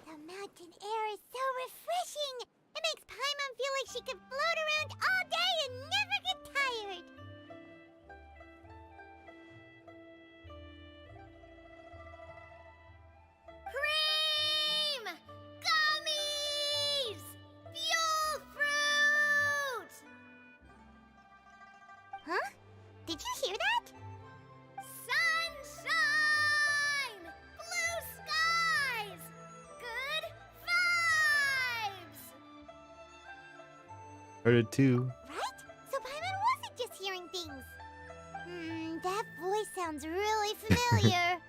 The mountain air is so refreshing! It makes Paimon feel like she could float around all day and never get tired! Cream! Gummies! Fuel fruit! Huh? Did you hear that? Sunshine! Blue skies! Good vibes! Heard it too. Right? So Paimon wasn't just hearing things. That voice sounds really familiar.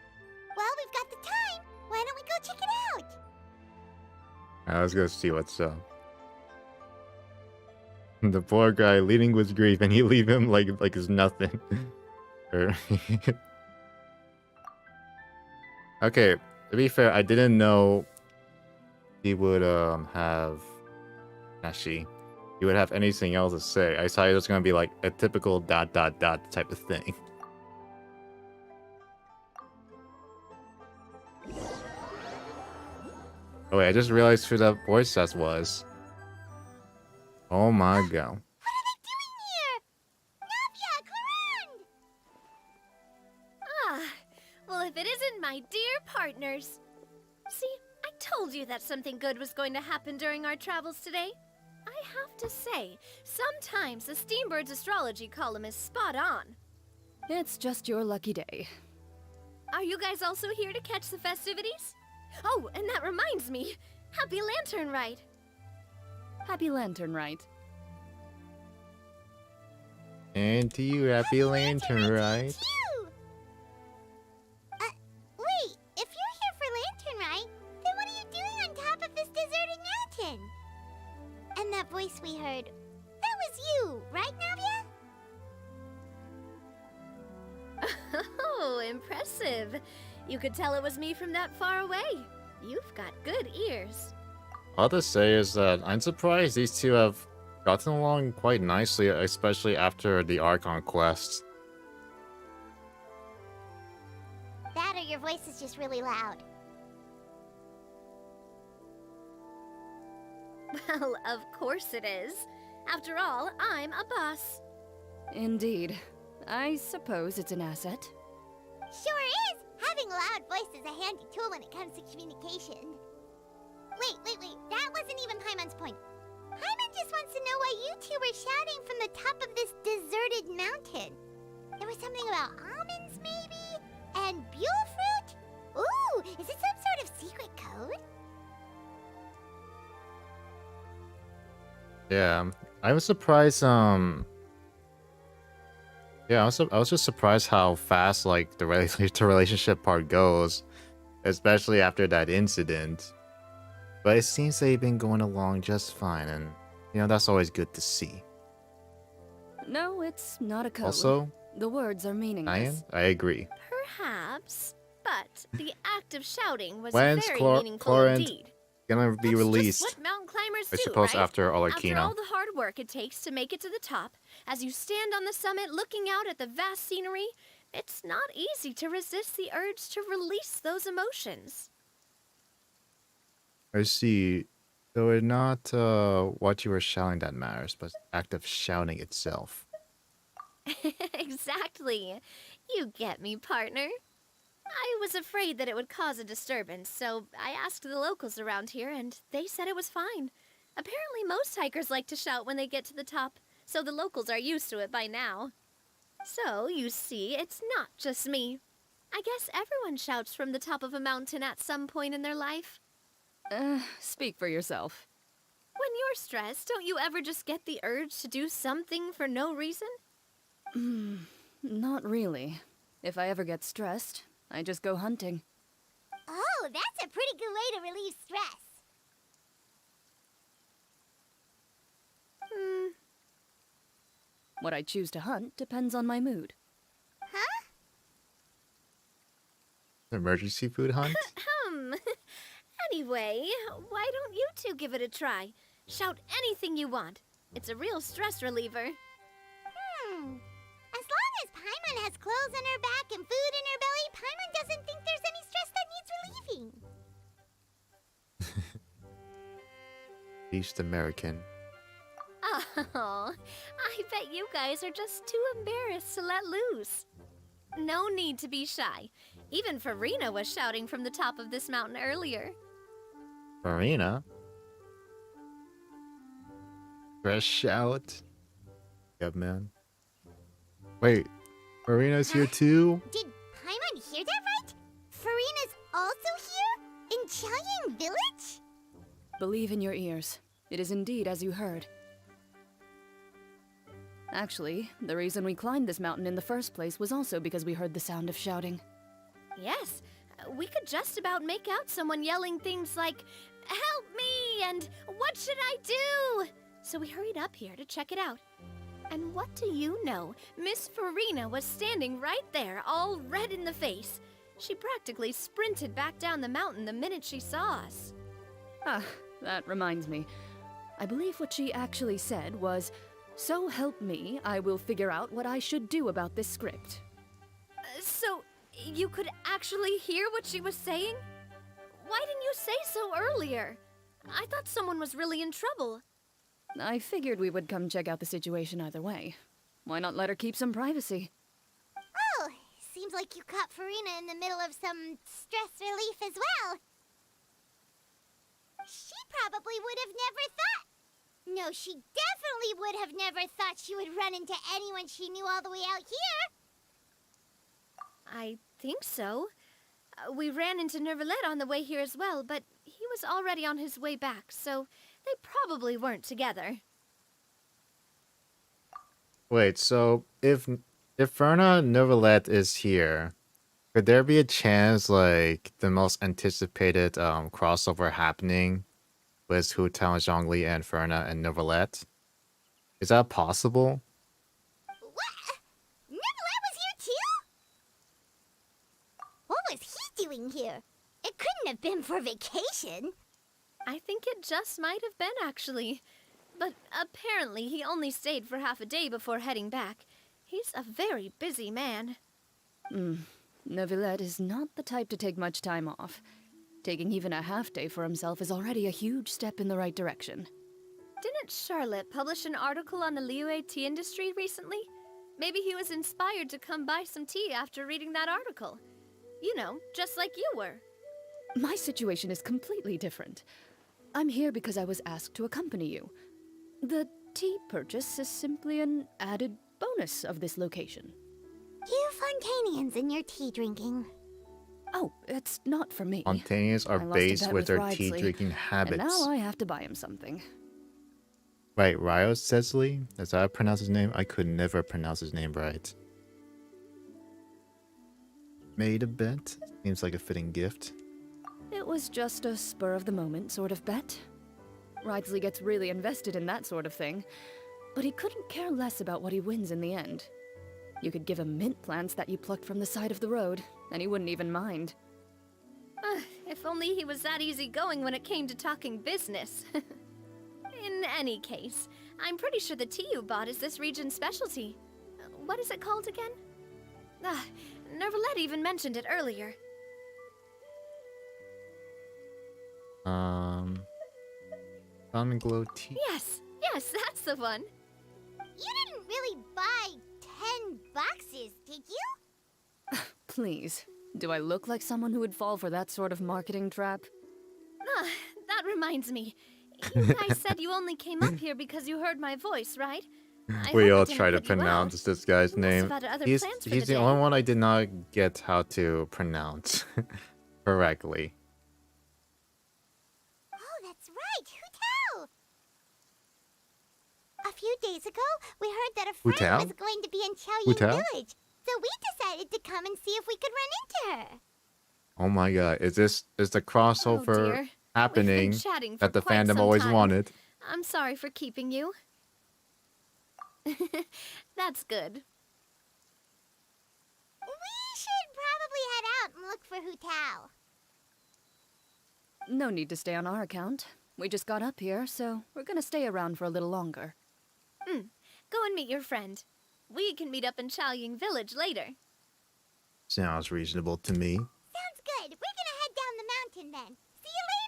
Well, we've got the time. Why don't we go check it out? Alright, let's go see what's up. The poor guy leading with grief, and you leave him like it's nothing. Okay, to be fair, I didn't know he would have Nashi. He would have anything else to say. I thought it was gonna be like a typical ... type of thing. Oh wait, I just realized who that voice set was. Oh my god. Ah, well, if it isn't my dear partners. See, I told you that something good was going to happen during our travels today. I have to say, sometimes the Steambird's astrology column is spot on. It's just your lucky day. Are you guys also here to catch the festivities? Oh, and that reminds me. Happy Lantern Rite. Happy Lantern Rite. And to you, Happy Lantern, right? Wait, if you're here for Lantern Rite, then what are you doing on top of this deserted mountain? And that voice we heard, that was you, right, Navia? Oh, impressive. You could tell it was me from that far away. You've got good ears. All to say is that I'm surprised these two have gotten along quite nicely, especially after the Archon quest. That or your voice is just really loud. Well, of course it is. After all, I'm a boss. Indeed. I suppose it's an asset. Sure is! Having a loud voice is a handy tool when it comes to communication. Wait. That wasn't even Paimon's point. Paimon just wants to know why you two were shouting from the top of this deserted mountain. There was something about almonds, maybe? And buell fruit? Ooh, is it some sort of secret code? Yeah, I was surprised. Yeah, I was just surprised how fast like the relationship part goes, especially after that incident. But it seems they've been going along just fine, and you know that's always good to see. No, it's not a code. Also, the words are meaningless. I agree. Perhaps, but the act of shouting was When's very meaningful Chlorant indeed. gonna be That's released? just what mountain climbers I do, suppose right? after After Alarkina. all the hard work it takes to make it to the top, as you stand on the summit looking out at the vast scenery, it's not easy to resist the urge to release those emotions. I see. So it's not what you were shouting that matters, but the act of shouting itself. Exactly. You get me, partner. I was afraid that it would cause a disturbance, so I asked the locals around here, and they said it was fine. Apparently most hikers like to shout when they get to the top, so the locals are used to it by now. So, you see, it's not just me. I guess everyone shouts from the top of a mountain at some point in their life. Speak for yourself. When you're stressed, don't you ever just get the urge to do something for no reason? Not really. If I ever get stressed, I just go hunting. Oh, that's a pretty good way to relieve stress. What I choose to hunt depends on my mood. Huh? Emergency food hunt? Anyway, why don't you two give it a try? Shout anything you want. It's a real stress reliever. As long as Paimon has clothes on her back and food in her belly, Paimon doesn't think there's any stress that needs relieving. East American. Oh, I bet you guys are just too embarrassed to let loose. No need to be shy. Even Farina was shouting from the top of this mountain earlier. Marina? Fresh out? Yep, man. Wait, Marina's here too? Did Paimon hear that right? Farina's also here? In Chaoying Village? Believe in your ears. It is indeed as you heard. Actually, the reason we climbed this mountain in the first place was also because we heard the sound of shouting. Yes, we could just about make out someone yelling things like, "Help me!" and "What should I do?" So we hurried up here to check it out. And what do you know? Miss Farina was standing right there, all red in the face. She practically sprinted back down the mountain the minute she saw us. That reminds me. I believe what she actually said was, "So help me, I will figure out what I should do about this script." So, you could actually hear what she was saying? Why didn't you say so earlier? I thought someone was really in trouble. I figured we would come check out the situation either way. Why not let her keep some privacy? Oh, seems like you caught Farina in the middle of some stress relief as well. She probably would have never thought. No, she definitely would have never thought she would run into anyone she knew all the way out here. I think so. We ran into Nervalet on the way here as well, but he was already on his way back, so they probably weren't together. Wait, so if Ferna Novelet is here, could there be a chance like the most anticipated crossover happening with Hu Tao, Zhongli, and Ferna and Novelet? Is that possible? What? Nervalet was here too? What was he doing here? It couldn't have been for vacation. I think it just might have been, actually. But apparently he only stayed for half a day before heading back. He's a very busy man. Neuvillette is not the type to take much time off. Taking even a half day for himself is already a huge step in the right direction. Didn't Charlotte publish an article on the Liyue tea industry recently? Maybe he was inspired to come buy some tea after reading that article. You know, just like you were. My situation is completely different. I'm here because I was asked to accompany you. The tea purchase is simply an added bonus of this location. You Fontanians and your tea drinking. Oh, it's not for me. Fontanians are I lost a based bet with their Wridesley, tea-drinking habits. And now I have to buy him something. Right, Ryo Sesley? Is that how I pronounce his name? I could never pronounce his name right. Made a bet? Seems like a fitting gift. It was just a spur-of-the-moment sort of bet. Wridesley gets really invested in that sort of thing, but he couldn't care less about what he wins in the end. You could give him mint plants that you plucked from the side of the road, and he wouldn't even mind. If only he was that easygoing when it came to talking business. In any case, I'm pretty sure the tea you bought is this region's specialty. What is it called again? Nervalet even mentioned it earlier. Diamond Glow tea. Yes, that's the one. You didn't really buy 10 boxes, did you? Please, do I look like someone who would fall for that sort of marketing trap? That reminds me. You guys said you only came up here because you heard my voice, right? I We hope all it didn't try to put you out. pronounce this guy's You must name. have had other He's plans for he's the the day. only one I did not get how to pronounce correctly. Oh, that's right, Hutao! A few days ago, we heard that a friend Hutao? was going to be in Chaoying Hutao? Village, so we decided to come and see if we could run into her. Oh my god, is the crossover dear. We've been happening chatting for that the quite fandom some always time. wanted? I'm sorry for keeping you. That's good. We should probably head out and look for Hutao. No need to stay on our account. We just got up here, so we're gonna stay around for a little longer. Go and meet your friend. We can meet up in Chaoying Village later. Sounds reasonable to me. Sounds good. We're gonna head down the mountain then. See you later!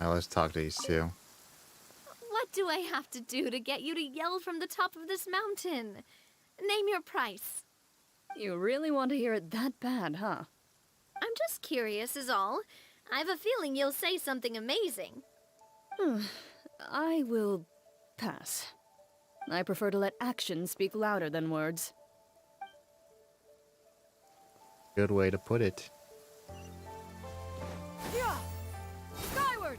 Now let's talk to these two. What do I have to do to get you to yell from the top of this mountain? Name your price. You really want to hear it that bad, huh? I'm just curious is all. I have a feeling you'll say something amazing. I will pass. I prefer to let actions speak louder than words. Good way to put it. Yeah! Skyward!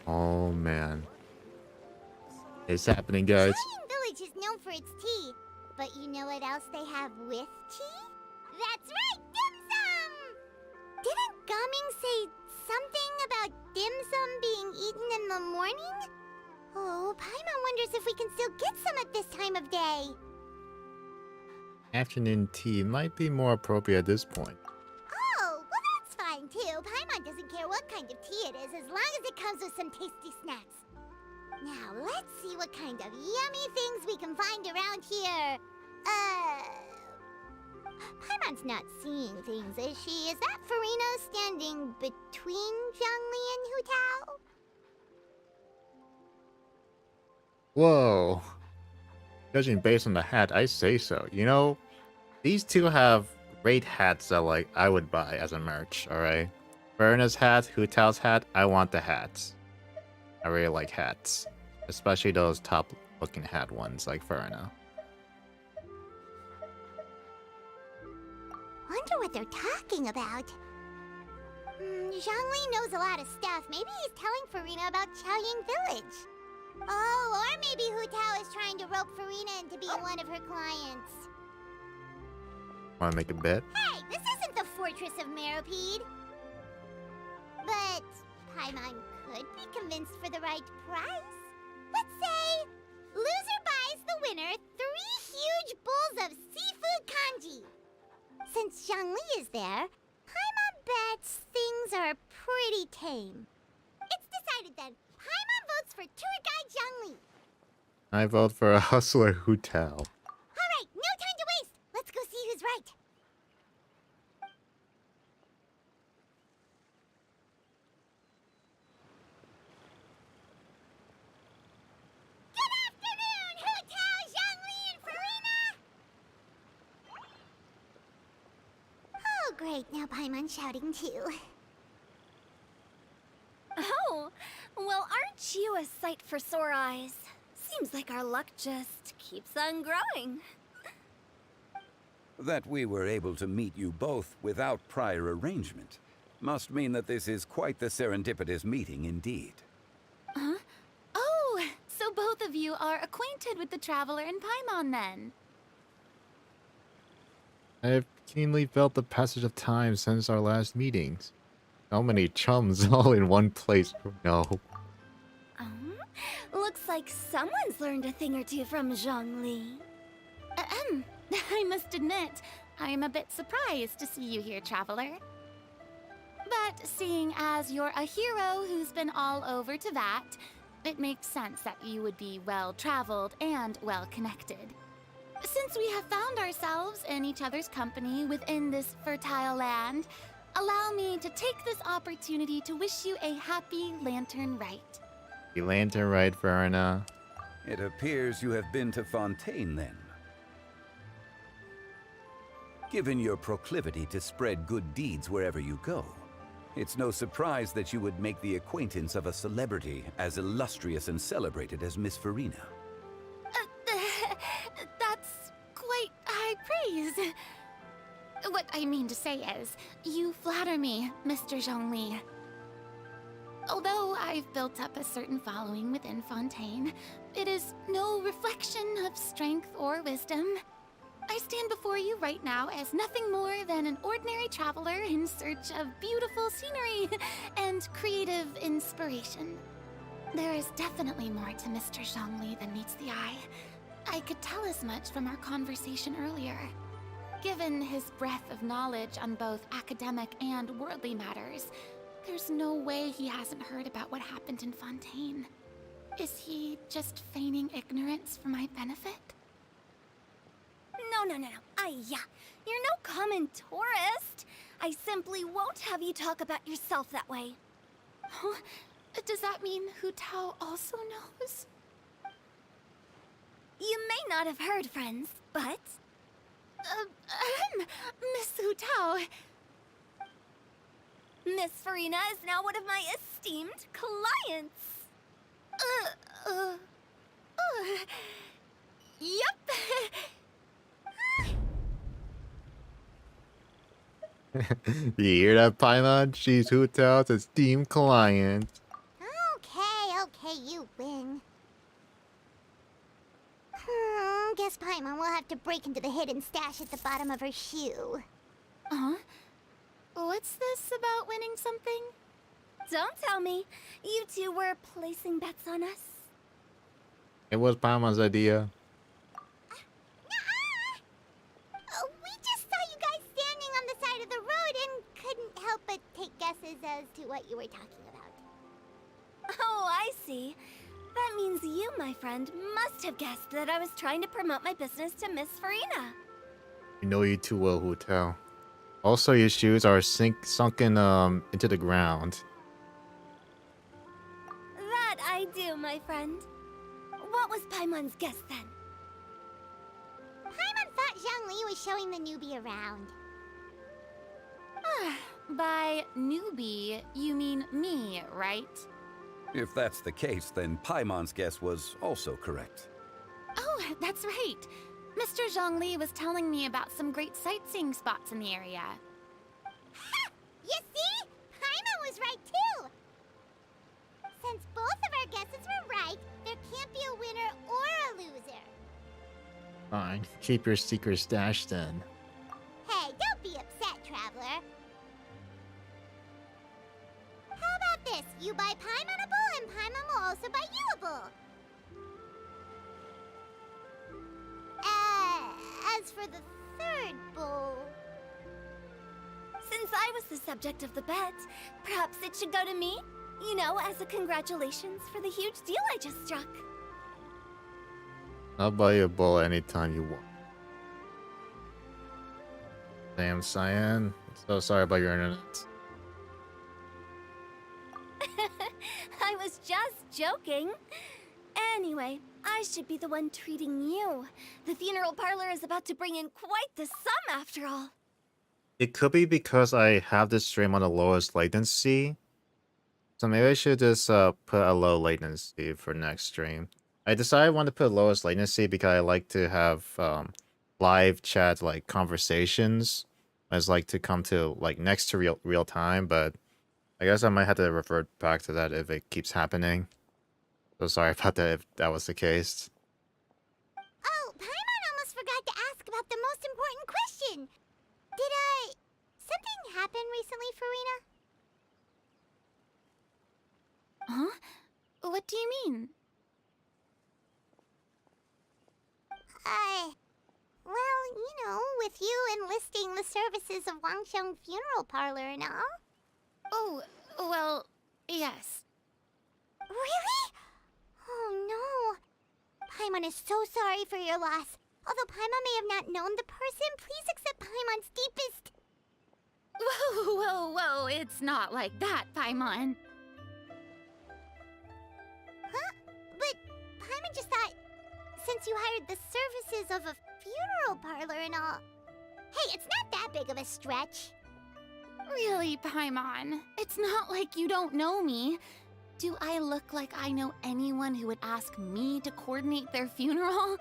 Oh man. It's happening, guys. Chaoying Village is known for its tea, but you know what else they have with tea? That's right, dim sum! Didn't Gaming say something about dim sum being eaten in the morning? Oh, Paimon wonders if we can still get some at this time of day. Afternoon tea might be more appropriate at this point. Oh, well that's fine too. Paimon doesn't care what kind of tea it is as long as it comes with some tasty snacks. Now, let's see what kind of yummy things we can find around here. Paimon's not seeing things, is she? Is that Farina standing between Zhongli and Hutao? Whoa. Judging based on the hat, I say so. You know, these two have great hats that like I would buy as a merch, alright? Verna's hat, Hutao's hat, I want the hats. I really like hats. Especially those top looking hat ones like Verna. Wonder what they're talking about. Zhongli knows a lot of stuff. Maybe he's telling Farina about Chaoying Village. Oh, or maybe Hutao is trying to rope Farina into being one of her clients. Wanna make a bet? Hey, this isn't the Fortress of Meropide. But Paimon could be convinced for the right price. Let's say loser buys the winner 3 huge bowls of seafood kanji. Since Zhongli is there, Paimon bets things are pretty tame. It's decided then. Paimon votes for tour guide Zhongli. I vote for a hustler Hutao. Alright, no time to waste. Let's go see who's right. Good afternoon, Hutao, Zhongli, and Farina! Oh, great. Now Paimon's shouting too. Oh, well, aren't you a sight for sore eyes? Seems like our luck just keeps on growing. That we were able to meet you both without prior arrangement must mean that this is quite the serendipitous meeting indeed. Huh? Oh, so both of you are acquainted with the Traveler and Paimon then? I've keenly felt the passage of time since our last meetings. So many chums all in one place. No. Looks like someone's learned a thing or two from Zhongli. I must admit, I am a bit surprised to see you here, Traveler. But seeing as you're a hero who's been all over to that, it makes sense that you would be well-traveled and well-connected. Since we have found ourselves in each other's company within this fertile land, allow me to take this opportunity to wish you a happy Lantern Rite. The lantern, right, Verna? It appears you have been to Fontaine, then. Given your proclivity to spread good deeds wherever you go, it's no surprise that you would make the acquaintance of a celebrity as illustrious and celebrated as Miss Farina. That's quite high praise. What I mean to say is, you flatter me, Mr. Zhongli. Although I've built up a certain following within Fontaine, it is no reflection of strength or wisdom. I stand before you right now as nothing more than an ordinary traveler in search of beautiful scenery and creative inspiration. There is definitely more to Mr. Zhongli than meets the eye. I could tell as much from our conversation earlier. Given his breadth of knowledge on both academic and worldly matters, there's no way he hasn't heard about what happened in Fontaine. Is he just feigning ignorance for my benefit? No. You're no common tourist. I simply won't have you talk about yourself that way. Huh? Does that mean Hu Tao also knows? You may not have heard, friends, but... Miss Hu Tao. Miss Farina is now one of my esteemed clients. Yep. You hear that, Paimon? She's Hu Tao's esteemed client. Okay, you win. Guess Paimon will have to break into the hidden stash at the bottom of her shoe. Huh? What's this about winning something? Don't tell me. You two were placing bets on us. It was Paimon's idea. We just saw you guys standing on the side of the road and couldn't help but take guesses as to what you were talking about. Oh, I see. That means you, my friend, must have guessed that I was trying to promote my business to Miss Farina. You know you too well, Hu Tao. Also, your shoes are sunken into the ground. That I do, my friend. What was Paimon's guess then? Paimon thought Zhongli was showing the newbie around. By newbie, you mean me, right? If that's the case, then Paimon's guess was also correct. Oh, that's right. Mr. Zhongli was telling me about some great sightseeing spots in the area. Ha! You see? Paimon was right too! Since both of our guesses were right, there can't be a winner or a loser. Fine, keep your secret stash then. Hey, don't be upset, traveler. How about this? You buy Paimon a bowl and Paimon will also buy you a bowl. As for the third bowl... Since I was the subject of the bet, perhaps it should go to me? You know, as a congratulations for the huge deal I just struck. I'll buy you a bowl anytime you want. Damn, Cyan. So sorry about your internet. I was just joking. Anyway, I should be the one treating you. The funeral parlor is about to bring in quite the sum after all. It could be because I have this stream on the lowest latency. So maybe I should just put a low latency for next stream. I decided I want to put lowest latency because I like to have live chat like conversations. I just like to come to like next to real time, but I guess I might have to revert back to that if it keeps happening. So sorry about that if that was the case. Oh, Paimon almost forgot to ask about the most important question. Did, something happen recently, Farina? Huh? What do you mean? Well, you know, with you enlisting the services of Wangsheng Funeral Parlor and all. Oh, well, yes. Really? Oh no. Paimon is so sorry for your loss. Although Paimon may have not known the person, please accept Paimon's deepest... Whoa, it's not like that, Paimon. since you hired the services of a funeral parlor and all. Hey, it's not that big of a stretch. Really, Paimon? It's not like you don't know me. Do I look like I know anyone who would ask me to coordinate their funeral?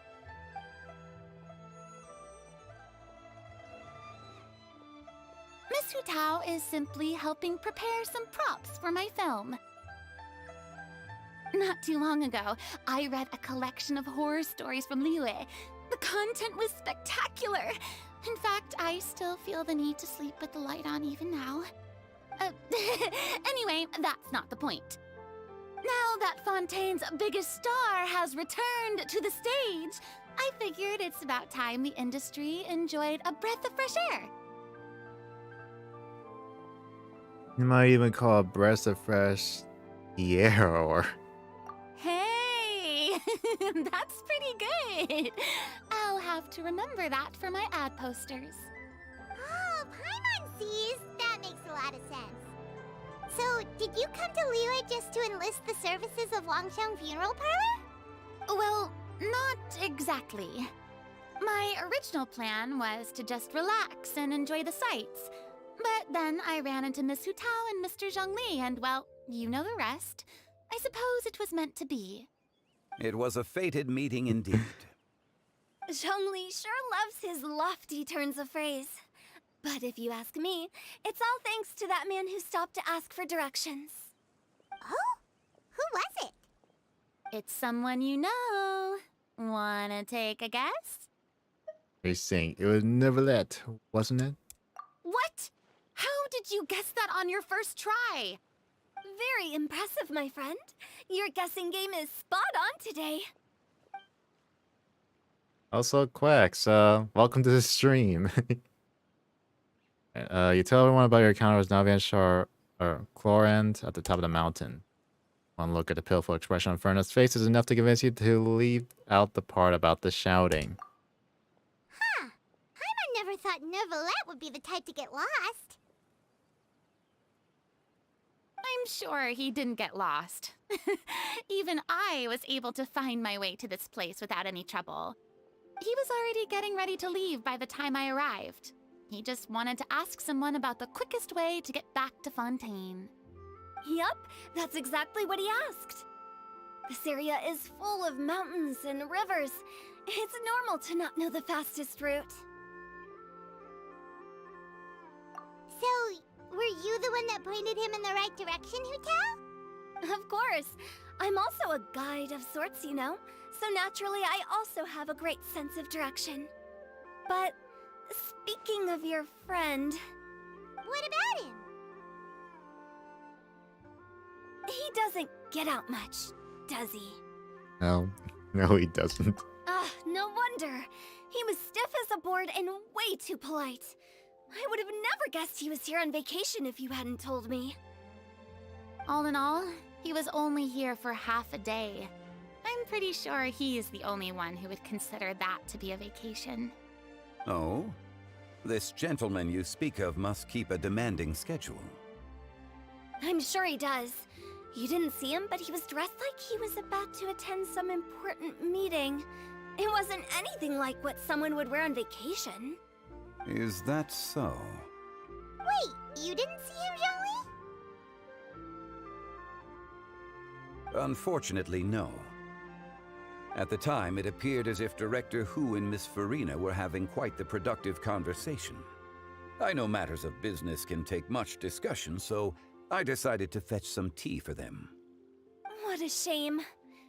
Miss Hu Tao is simply helping prepare some props for my film. Not too long ago, I read a collection of horror stories from Liyue. The content was spectacular. In fact, I still feel the need to sleep with the light on even now. Anyway, that's not the point. Now that Fontaine's biggest star has returned to the stage, I figured it's about time the industry enjoyed a breath of fresh air. You might even call a breath of fresh air or... Hey, that's pretty good. I'll have to remember that for my ad posters. Oh, Paimon sees. That makes a lot of sense. So, did you come to Liyue just to enlist the services of Wangxiang Funeral Parlor? Well, not exactly. My original plan was to just relax and enjoy the sights. But then I ran into Miss Hu Tao and Mr. Zhongli, and well, you know the rest. I suppose it was meant to be. It was a fated meeting indeed. Zhongli sure loves his lofty turns of phrase. But if you ask me, it's all thanks to that man who stopped to ask for directions. Oh? Who was it? It's someone you know. Wanna take a guess? You're saying it was Neverlet, wasn't it? What? How did you guess that on your first try? Very impressive, my friend. Your guessing game is spot on today. Also, Quacks, welcome to the stream. You tell everyone about your encounter with Navian Shar or Chlorand at the top of the mountain. One look at the pitiful expression on Ferna's face is enough to convince you to leave out the part about the shouting. Huh. Paimon never thought Neverlet would be the type to get lost. I'm sure he didn't get lost. Even I was able to find my way to this place without any trouble. He was already getting ready to leave by the time I arrived. He just wanted to ask someone about the quickest way to get back to Fontaine. Yup, that's exactly what he asked. This area is full of mountains and rivers. It's normal to not know the fastest route. So, were you the one that pointed him in the right direction, Hu Tao? Of course. I'm also a guide of sorts, you know. So naturally, I also have a great sense of direction. But speaking of your friend... What about him? He doesn't get out much, does he? No, no he doesn't. Ah, no wonder. He was stiff as a board and way too polite. I would have never guessed he was here on vacation if you hadn't told me. All in all, he was only here for half a day. I'm pretty sure he is the only one who would consider that to be a vacation. Oh? This gentleman you speak of must keep a demanding schedule. I'm sure he does. You didn't see him, but he was dressed like he was about to attend some important meeting. It wasn't anything like what someone would wear on vacation. Is that so? Wait, you didn't see him, Zhongli? Unfortunately, no. At the time, it appeared as if Director Hu and Miss Farina were having quite the productive conversation. I know matters of business can take much discussion, so I decided to fetch some tea for them. What a shame.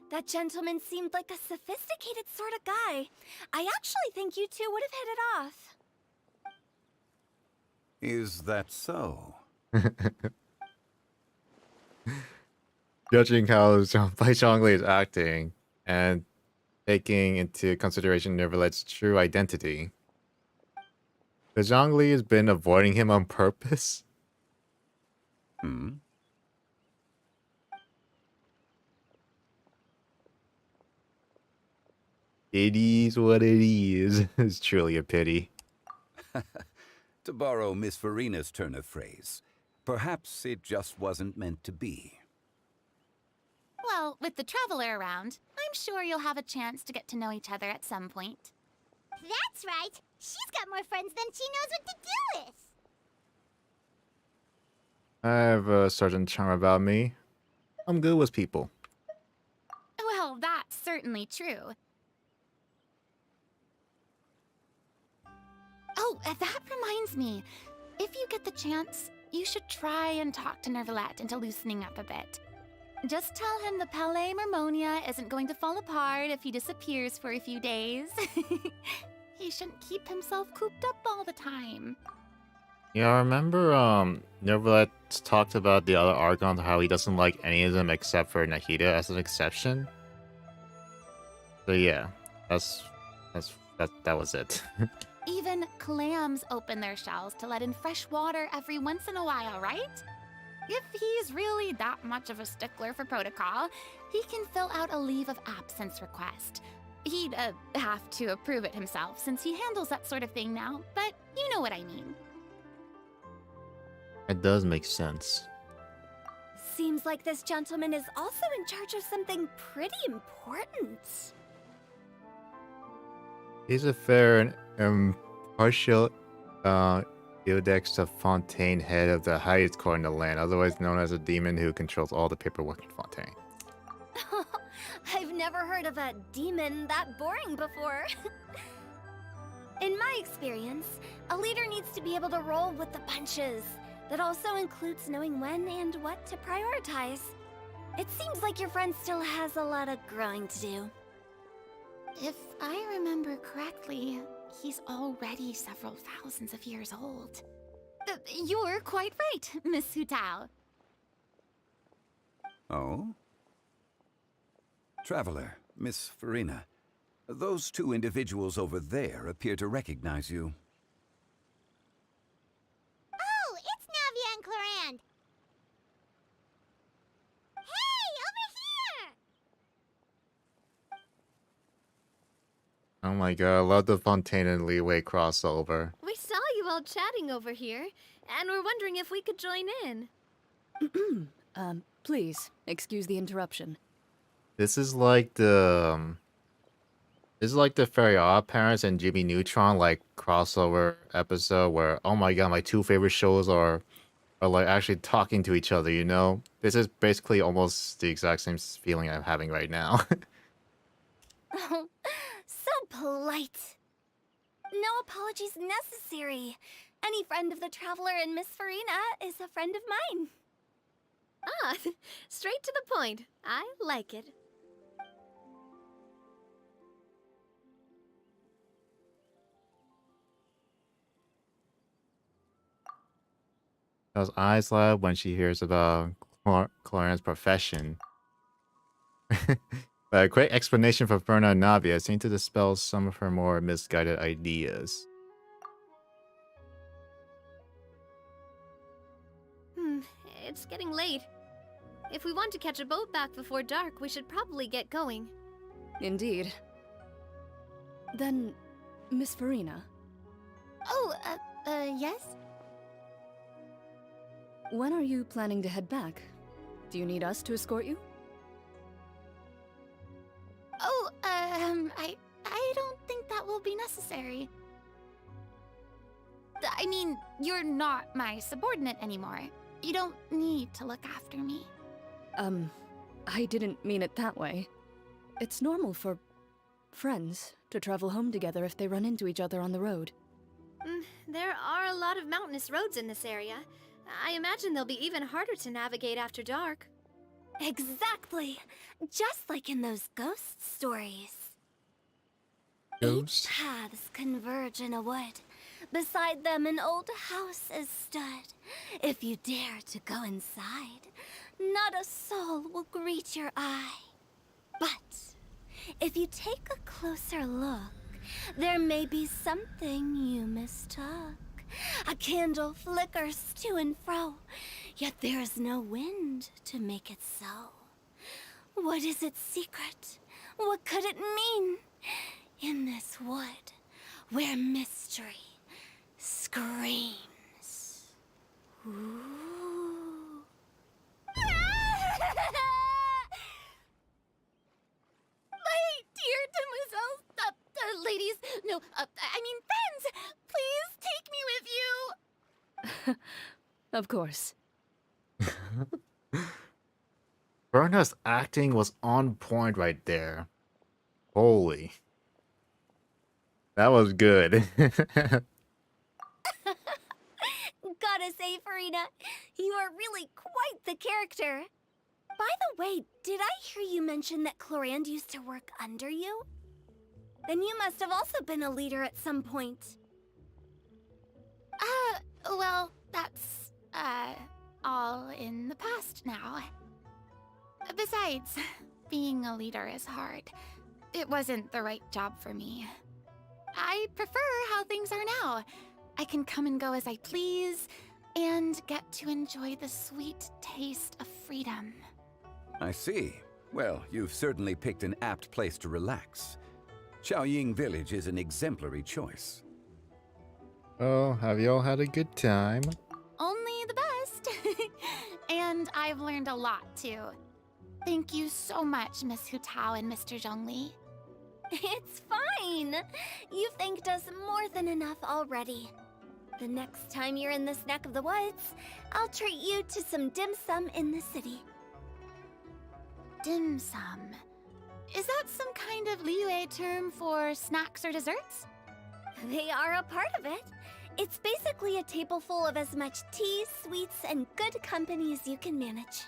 That gentleman seemed like a sophisticated sort of guy. I actually think you two would have hit it off. Is that so? Judging how Bai Zhongli is acting and taking into consideration Neverlet's true identity, the Zhongli has been avoiding him on purpose. Hmm? It is what it is. It's truly a pity. To borrow Miss Farina's turn of phrase, perhaps it just wasn't meant to be. Well, Well, with the Traveler around, I'm sure you'll have a chance to get to know each other at some point. That's right. She's got more friends than she knows what to do with. I have a certain charm about me. I'm good with people. Well, that's certainly true. Oh, that reminds me. If you get the chance, you should try and talk to Nervalette into loosening up a bit. Just tell him the Palais Mermonia isn't going to fall apart if he disappears for a few days. He shouldn't keep himself cooped up all the time. Yeah, I remember Nervalette talked about the other Archons, how he doesn't like any of them except for Nahida as an exception. So yeah, that was it. Even clams open their shells to let in fresh water every once in a while, right? If he's really that much of a stickler for protocol, he can fill out a leave of absence request. He'd have to approve it himself since he handles that sort of thing now, but you know what I mean. It does make sense. Seems like this gentleman is also in charge of something pretty important. He's a fair and impartial Ildex of Fontaine, head of the highest court in the land, otherwise known as a demon who controls all the paperwork in Fontaine. I've never heard of a demon that boring before. In my experience, a leader needs to be able to roll with the punches. That also includes knowing when and what to prioritize. It seems like your friend still has a lot of growing to do. If I remember correctly, he's already several thousands of years old. You're quite right, Miss Hutao. Oh? Traveler, Miss Farina, those two individuals over there appear to recognize you. Oh, it's Navia and Clarand. Hey, over here! Oh my god, I love the Fontaine and Leeway crossover. We saw you all chatting over here, and we're wondering if we could join in. Please, excuse the interruption. This is like the Fairy Odd Parents and Jimmy Neutron like crossover episode where, oh my god, my two favorite shows are like actually talking to each other, you know? This is basically almost the exact same feeling I'm having right now. Oh, so polite. No apologies necessary. Any friend of the Traveler and Miss Farina is a friend of mine. Ah, straight to the point. I like it. Those eyes loud when she hears about Clarence' profession. But a great explanation for Ferna and Navia seemed to dispel some of her more misguided ideas. It's getting late. If we want to catch a boat back before dark, we should probably get going. Indeed. Then, Miss Farina. Oh, yes? When are you planning to head back? Do you need us to escort you? Oh, I don't think that will be necessary. I mean, you're not my subordinate anymore. You don't need to look after me. I didn't mean it that way. It's normal for friends to travel home together if they run into each other on the road. There are a lot of mountainous roads in this area. I imagine they'll be even harder to navigate after dark. Exactly. Just like in those ghost stories. Ghosts? Each paths converge in a wood. Beside them an old house is stood. If you dare to go inside, not a soul will greet your eye. But if you take a closer look, there may be something you mistook. A candle flickers to and fro, yet there is no wind to make it so. What is its secret? What could it mean? In this wood, where mystery screams. Ooh. No, I mean friends! Please take me with you! Of course. Verna's acting was on point right there. Holy. That was good. Gotta say, Farina, you are really quite the character. By the way, did I hear you mention that Clorand used to work under you? Then you must have also been a leader at some point. Well, that's, all in the past now. Besides, being a leader is hard. It wasn't the right job for me. I prefer how things are now. I can come and go as I please, and get to enjoy the sweet taste of freedom. I see. Well, you've certainly picked an apt place to relax. Xiaoying Village is an exemplary choice. Oh, have you all had a good time? Only the best. And I've learned a lot, too. Thank you so much, Miss Hu Tao and Mr. Zhongli. It's fine. You've thanked us more than enough already. The next time you're in this neck of the woods, I'll treat you to some dim sum in the city. Dim sum? Is that some kind of Liyue term for snacks or desserts? They are a part of it. It's basically a table full of as much tea, sweets, and good company as you can manage.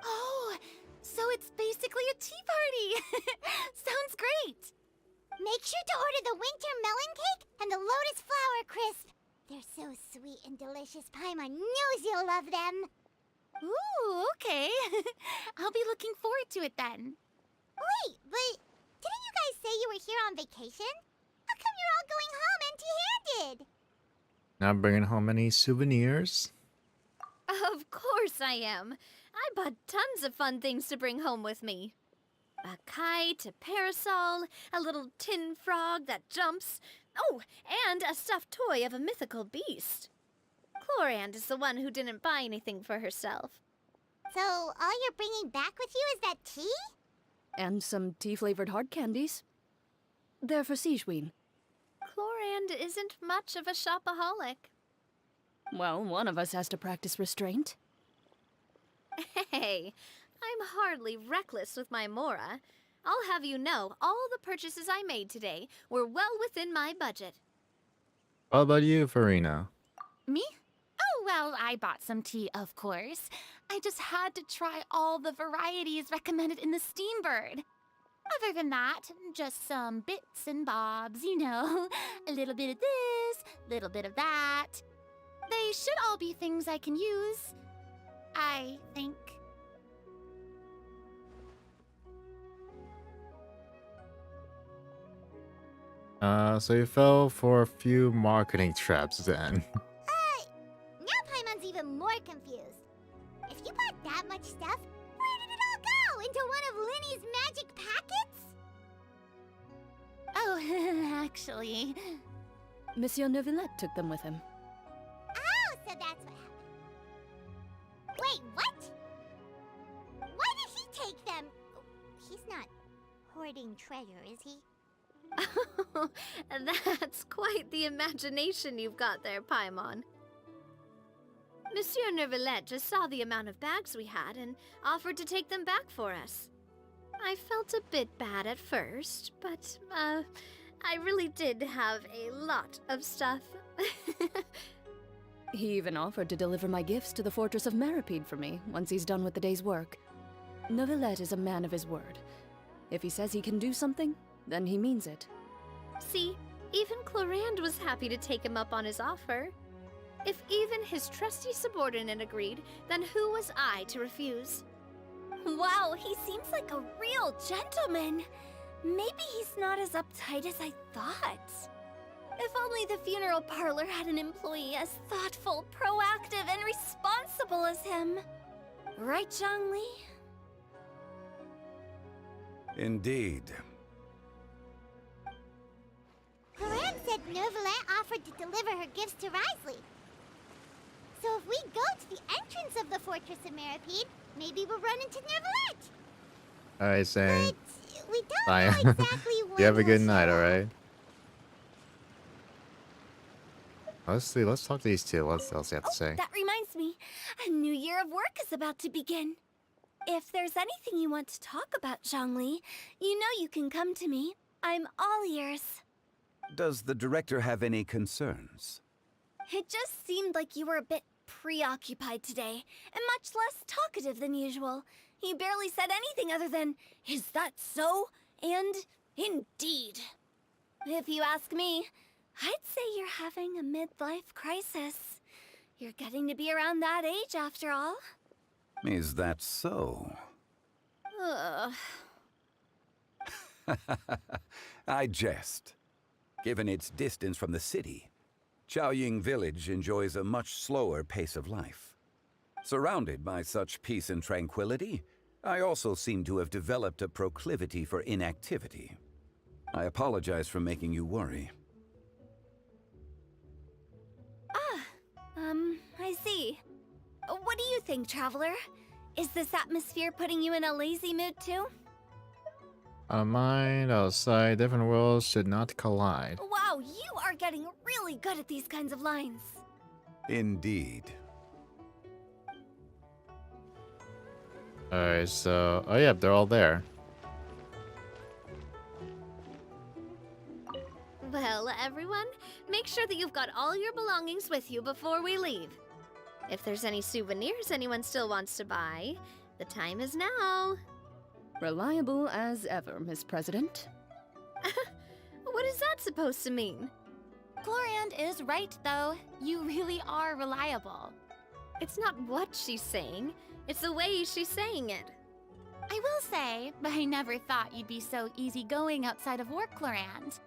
Oh, so it's basically a tea party! Sounds great! Make sure to order the winter melon cake and the lotus flower crisp. They're so sweet and delicious. Paimon knows you'll love them. Ooh, okay. I'll be looking forward to it then. Wait, but didn't you guys say you were here on vacation? How come you're all going home empty-handed? Not bringing home any souvenirs? Of course I am. I bought tons of fun things to bring home with me. A kite, a parasol, a little tin frog that jumps. Oh, and a stuffed toy of a mythical beast. Clorand is the one who didn't buy anything for herself. So all you're bringing back with you is that tea? And some tea-flavored hard candies. They're for Sigewin. Clorand isn't much of a shopaholic. Well, one of us has to practice restraint. Hey, I'm hardly reckless with my Mora. I'll have you know, all the purchases I made today were well within my budget. What about you, Farina? Me? Oh, well, I bought some tea, of course. I just had to try all the varieties recommended in the Steambird. Other than that, just some bits and bobs, you know. A little bit of this, little bit of that. They should all be things I can use, I think. So you fell for a few marketing traps then. Now Paimon's even more confused. If you bought that much stuff, where did it all go? Into one of Linny's magic packets? Oh, actually... Monsieur Neuvillette took them with him. Oh, so that's what happened. Wait, what? Why did he take them? He's not hoarding treasure, is he? That's quite the imagination you've got there, Paimon. Monsieur Neuvillette just saw the amount of bags we had and offered to take them back for us. I felt a bit bad at first, but, I really did have a lot of stuff. He even offered to deliver my gifts to the Fortress of Meripede for me once he's done with the day's work. Neuvillette is a man of his word. If he says he can do something, then he means it. See, even Clorand was happy to take him up on his offer. If even his trusty subordinate agreed, then who was I to refuse? Wow, he seems like a real gentleman. Maybe he's not as uptight as I thought. If only the funeral parlor had an employee as thoughtful, proactive, and responsible as him. Right, Zhongli? Indeed. Clorand said Neuvillette offered to deliver her gifts to Risley. So if we go to the entrance of the Fortress of Meripede, maybe we'll run into Neuvillette. Alright, saying. We don't Bye. know exactly when You have a good he'll night, show up. alright? Let's see. Let's talk to these two. What else they have to say? That reminds me, a new year of work is about to begin. If there's anything you want to talk about, Zhongli, you know you can come to me. I'm all ears. Does the director have any concerns? It just seemed like you were a bit preoccupied today, and much less talkative than usual. You barely said anything other than, "Is that so?" and "Indeed." If you ask me, I'd say you're having a midlife crisis. You're getting to be around that age after all. Is that so? Ugh. I jest. Given its distance from the city, Chaoying Village enjoys a much slower pace of life. Surrounded by such peace and tranquility, I also seem to have developed a proclivity for inactivity. I apologize for making you worry. I see. What do you think, Traveler? Is this atmosphere putting you in a lazy mood too? A mind outside different worlds should not collide. Wow, you are getting really good at these kinds of lines. Indeed. Alright, so... Oh yeah, they're all there. Well, everyone, make sure that you've got all your belongings with you before we leave. If there's any souvenirs anyone still wants to buy, the time is now. Reliable as ever, Miss President. What is that supposed to mean? Gloriand is right, though. You really are reliable. It's not what she's saying, it's the way she's saying it. I will say, I never thought you'd be so easygoing outside of work, Gloriand.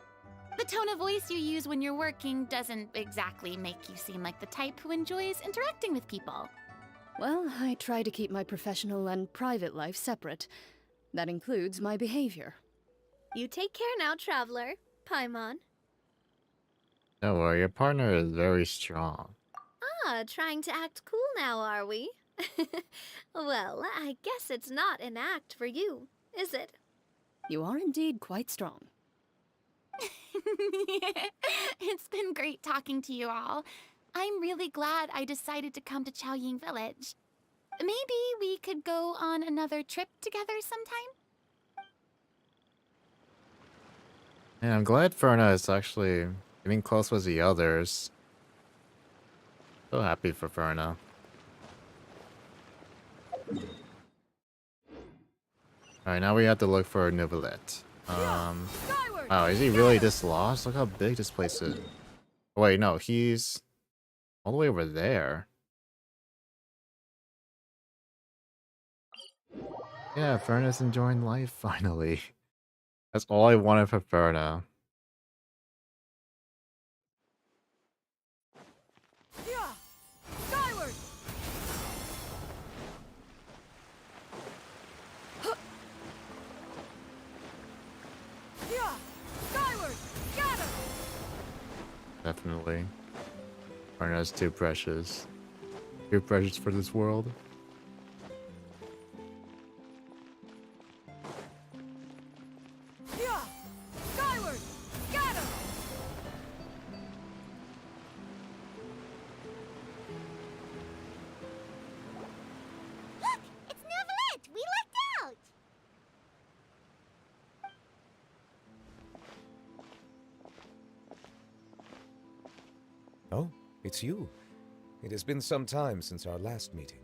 The tone of voice you use when you're working doesn't exactly make you seem like the type who enjoys interacting with people. Well, I try to keep my professional and private life separate. That includes my behavior. You take care now, Traveler. Paimon. Don't worry, your partner is very strong. Trying to act cool now, are we? Well, I guess it's not an act for you, is it? You are indeed quite strong. It's been great talking to you all. I'm really glad I decided to come to Chaoying Village. Maybe we could go on another trip together sometime? And I'm glad Ferna is actually getting close with the others. So happy for Ferna. Alright, now we have to look for Novelette. Oh, is he really this lost? Look how big this place is. Oh, wait, no, he's all the way over there. Yeah, Ferna's enjoying life finally. That's all I wanted for Ferna. Skyward! Skyward! Scatter! Definitely. Ferna's too precious. Too precious for this world. Skyward! Scatter! Look! It's Novelette! We lucked out! Oh, it's you. It has been some time since our last meeting.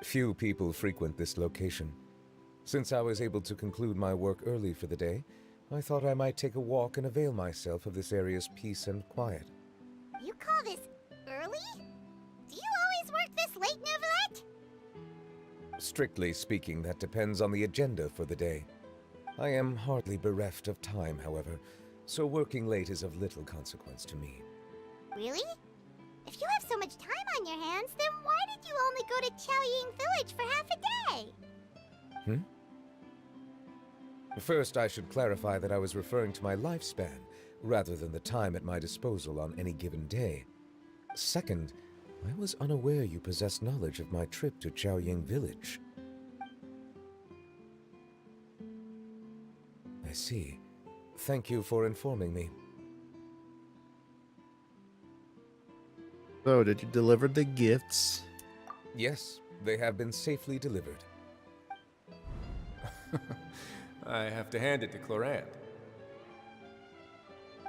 Few people frequent this location. Since I was able to conclude my work early for the day, I thought I might take a walk and avail myself of this area's peace and quiet. You call this early? Do you always work this late, Novelette? Strictly speaking, that depends on the agenda for the day. I am hardly bereft of time, however, so working late is of little consequence to me. Really? If you have so much time on your hands, then why did you only go to Chaoying Village for half a day? First, I should clarify that I was referring to my lifespan, rather than the time at my disposal on any given day. Second, I was unaware you possessed knowledge of my trip to Chaoying Village. I see. Thank you for informing me. So, did you deliver the gifts? Yes, they have been safely delivered. I have to hand it to Clorand.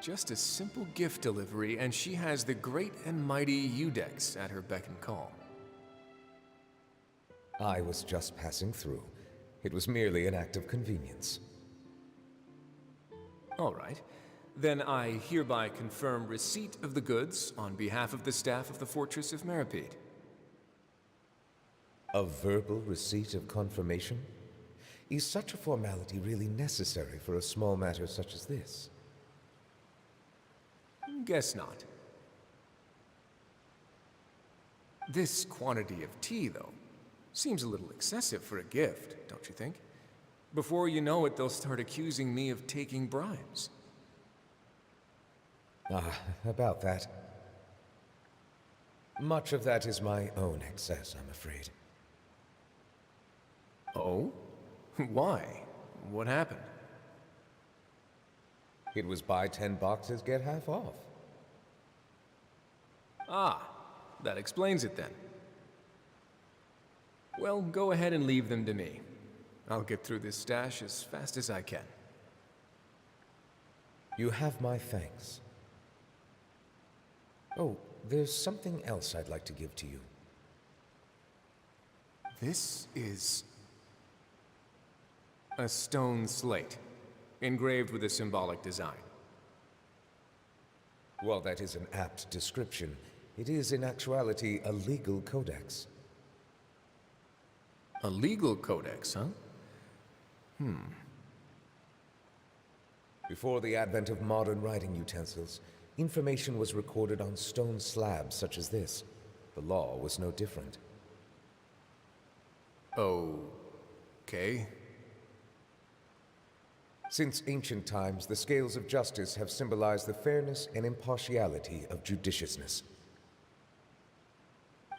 Just a simple gift delivery, and she has the great and mighty Udex at her beck and call. I was just passing through. It was merely an act of convenience. All right. Then I hereby confirm receipt of the goods on behalf of the staff of the Fortress of Meripede. A verbal receipt of confirmation? Is such a formality really necessary for a small matter such as this? Guess not. This quantity of tea, though, seems a little excessive for a gift, don't you think? Before you know it, they'll start accusing me of taking bribes. About that. Much of that is my own excess, I'm afraid. Oh? Why? What happened? It was buy 10 boxes, get half off. Ah, that explains it then. Well, go ahead and leave them to me. I'll get through this stash as fast as I can. You have my thanks. Oh, there's something else I'd like to give to you. This is a stone slate, engraved with a symbolic design. While that is an apt description, it is in actuality a legal codex. A legal codex, huh? Before the advent of modern writing utensils, information was recorded on stone slabs such as this. The law was no different. Okay. Since ancient times, the scales of justice have symbolized the fairness and impartiality of judiciousness.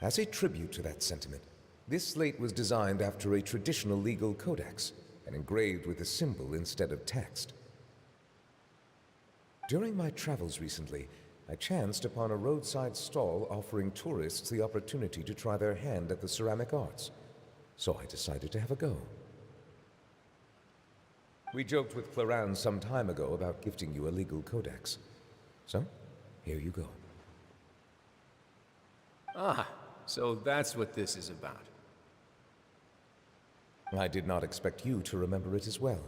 As a tribute to that sentiment, this slate was designed after a traditional legal codex and engraved with a symbol instead of text. During my travels recently, I chanced upon a roadside stall offering tourists the opportunity to try their hand at the ceramic arts, so I decided to have a go. We joked with Clorand some time ago about gifting you a legal codex. So, here you go. Ah, so that's what this is about. I did not expect you to remember it as well.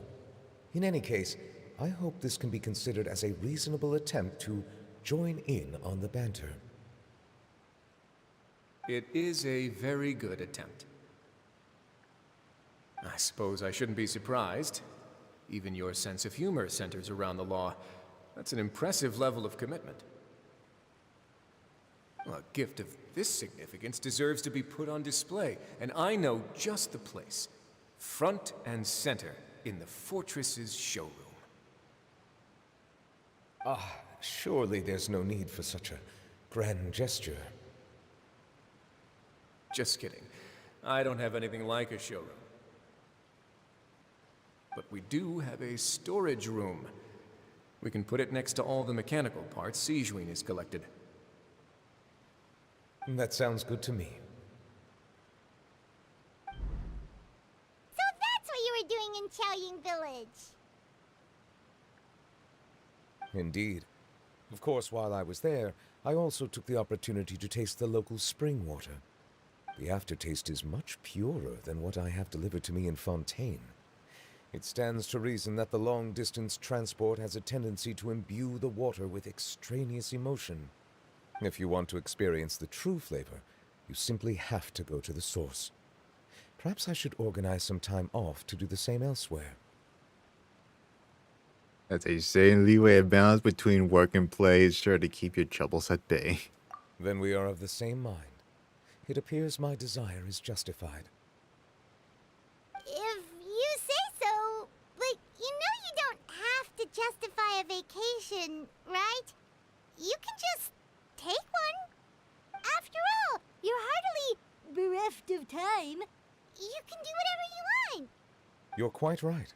In any case, I hope this can be considered as a reasonable attempt to join in on the banter. It is a very good attempt. I suppose I shouldn't be surprised. Even your sense of humor centers around the law. That's an impressive level of commitment. Well, a gift of this significance deserves to be put on display, and I know just the place. Front and center in the fortress's showroom. Surely there's no need for such a grand gesture. Just kidding. I don't have anything like a showroom. But we do have a storage room. We can put it next to all the mechanical parts Sijuin has collected. That sounds good to me. So that's what you were doing in Chaoying Village. Indeed. Of course, while I was there, I also took the opportunity to taste the local spring water. The aftertaste is much purer than what I have delivered to me in Fontaine. It stands to reason that the long-distance transport has a tendency to imbue the water with extraneous emotion. If you want to experience the true flavor, you simply have to go to the source. Perhaps I should organize some time off to do the same elsewhere. That's a sane leeway of balance between work and play is sure to keep your troubles at bay. Then we are of the same mind. It appears my desire is justified. If you say so, but you know you don't have to justify a vacation, right? You can just take one. After all, you're hardly bereft of time. You can do whatever you want. You're quite right.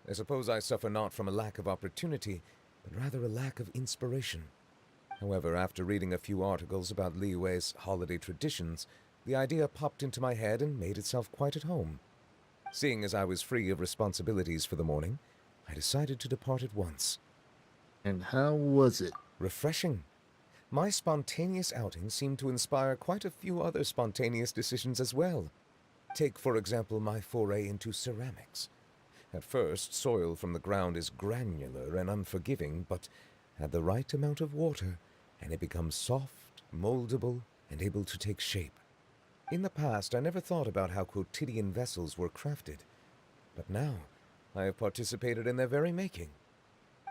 I suppose I suffer not from a lack of opportunity, but rather a lack of inspiration. However, after reading a few articles about Liyue's holiday traditions, the idea popped into my head and made itself quite at home. Seeing as I was free of responsibilities for the morning, I decided to depart at once. And how was it? Refreshing. My spontaneous outing seemed to inspire quite a few other spontaneous decisions as well. Take, for example, my foray into ceramics. At first, soil from the ground is granular and unforgiving, but add the right amount of water, and it becomes soft, moldable, and able to take shape. In the past, I never thought about how quotidian vessels were crafted, but now I have participated in their very making.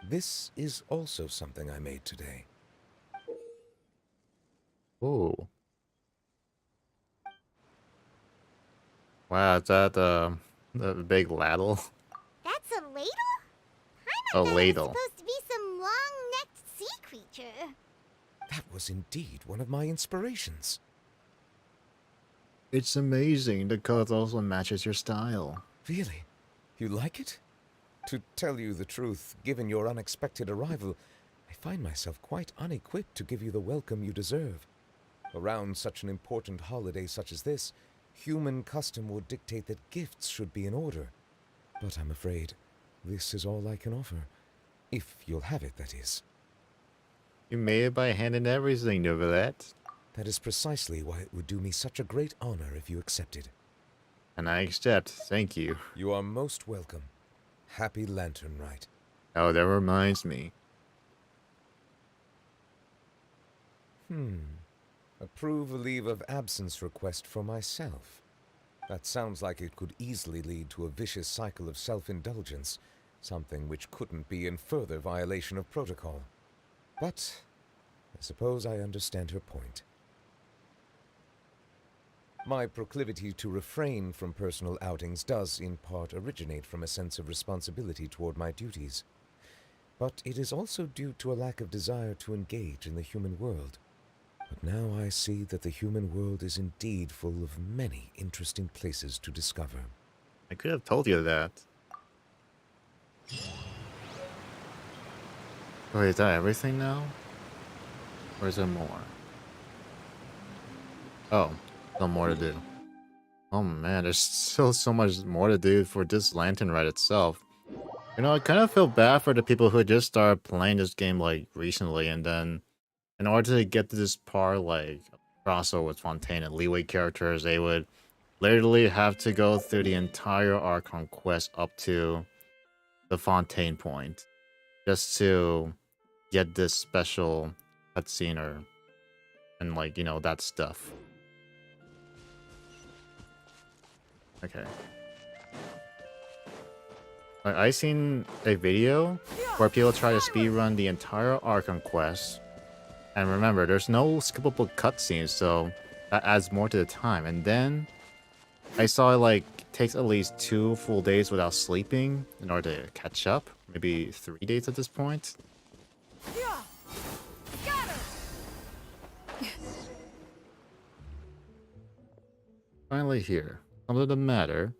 This is also something I made today. Oh. Wow, is that the big ladle? That's a ladle? A I thought it was ladle. supposed to be some long-necked sea creature. That was indeed one of my inspirations. It's amazing. The color also matches your style. Really? You like it? To tell you the truth, given your unexpected arrival, I find myself quite unequipped to give you the welcome you deserve. Around such an important holiday such as this, human custom would dictate that gifts should be in order. But I'm afraid this is all I can offer. If you'll have it, that is. You made it by hand and everything, Novelette. That is precisely why it would do me such a great honor if you accepted. And I accept, thank you. You are most welcome. Happy Lantern Rite. Oh, that reminds me. Approve a leave of absence request for myself. That sounds like it could easily lead to a vicious cycle of self-indulgence, something which couldn't be in further violation of protocol. But I suppose I understand her point. My proclivity to refrain from personal outings does, in part, originate from a sense of responsibility toward my duties. But it is also due to a lack of desire to engage in the human world. But now I see that the human world is indeed full of many interesting places to discover. I could have told you that. Wait, is that everything now? Or is there more? Oh, still more to do. Oh man, there's still so much more to do for this lantern ride itself. You know, I kind of feel bad for the people who just started playing this game like recently, and then in order to get to this part, like crossover with Fontaine and Leeway characters, they would literally have to go through the entire Archon quest up to the Fontaine point just to get this special cutscene or and like, you know, that stuff. Okay. I seen a video where people try to speedrun the entire Archon quest. And remember, there's no skippable cutscenes, so that adds more to the time. And then I saw it like takes at least 2 full days without sleeping in order to catch up. Maybe 3 days at this point. Finally here. Something the matter.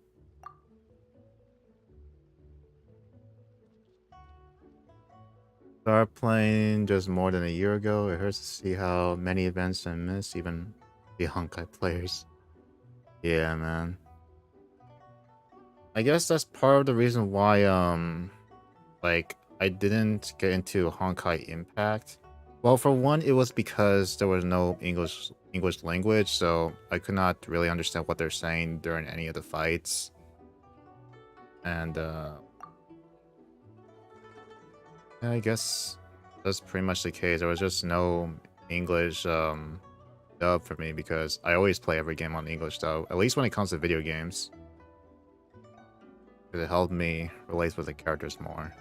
Started playing just more than a year ago. It hurts to see how many events I miss, even the Honkai players. Yeah, man. I guess that's part of the reason why, like, I didn't get into Honkai Impact. Well, for one, it was because there was no English language, so I could not really understand what they're saying during any of the fights. And, yeah, I guess that's pretty much the case. There was just no English, dub for me because I always play every game on English dub, at least when it comes to video games. It helped me relate with the characters more.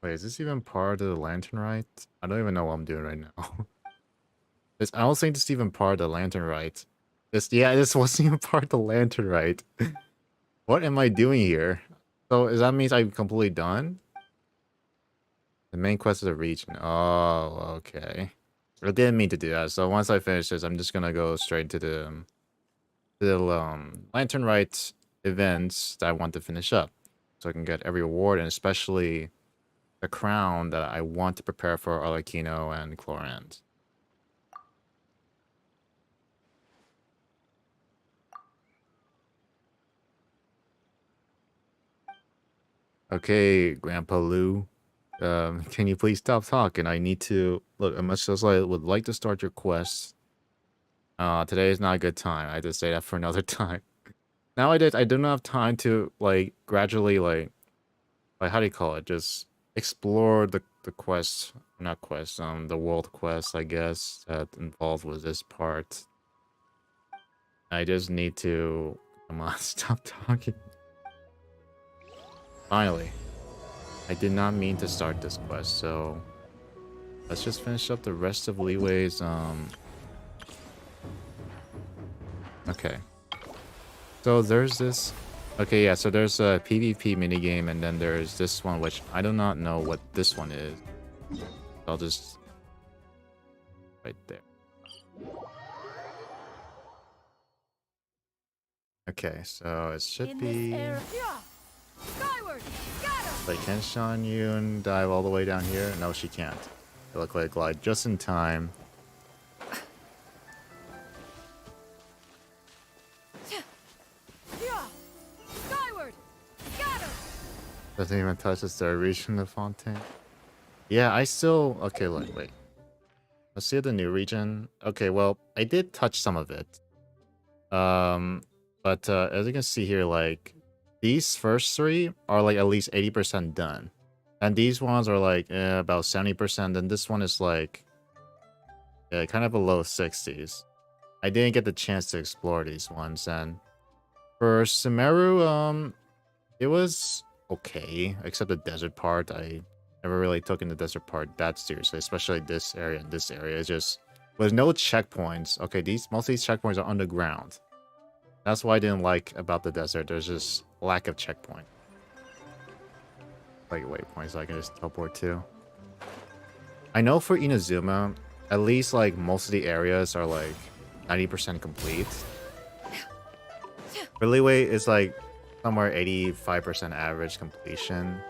Wait, is this even part of the lantern rite? I don't even know what I'm doing right now. I don't think this is even part of the lantern rite. This wasn't even part of the lantern rite. What am I doing here? So, does that mean I'm completely done? The main quest of the region. Oh, okay. I didn't mean to do that. So once I finish this, I'm just gonna go straight to the lantern rite events that I want to finish up, so I can get every reward and especially the crown that I want to prepare for Arlecchino and Chlorant. Okay, Grandpa Lou. Can you please stop talking? I need to look. As much as I would like to start your quest, today is not a good time. I just say that for another time. Nowadays, I do not have time to like gradually like how do you call it? Just explore the quest, not quest, the world quest, I guess, that involved with this part. I just need to come on, stop talking. Finally, I did not mean to start this quest, so let's just finish up the rest of Leeway's okay. So there's this. Okay, yeah, so there's a PvP minigame, and then there's this one, which I do not know what this one is. I'll just... right there. Okay, so it should be... Skyward! Scatter! Like, can Shan Yun dive all the way down here? No, she can't. It looked like glide just in time. Skyward! Scatter! Doesn't even touch the third region of Fontaine. Yeah, I still... Okay, look, wait. Let's see the new region. Okay, well, I did touch some of it. But as you can see here, like, these first three are like at least 80% done. And these ones are like about 70%. And this one is like kind of below 60s. I didn't get the chance to explore these ones. And for Sumeru, it was okay, except the desert part. I never really took in the desert part that seriously, especially this area and this area. It's just with no checkpoints. Okay, most of these checkpoints are underground. That's what I didn't like about the desert. There's just lack of checkpoint. Like waypoints I can just teleport to. I know for Inazuma, at least like most of the areas are like 90% complete. For Leeway, it's like somewhere 85% average completion.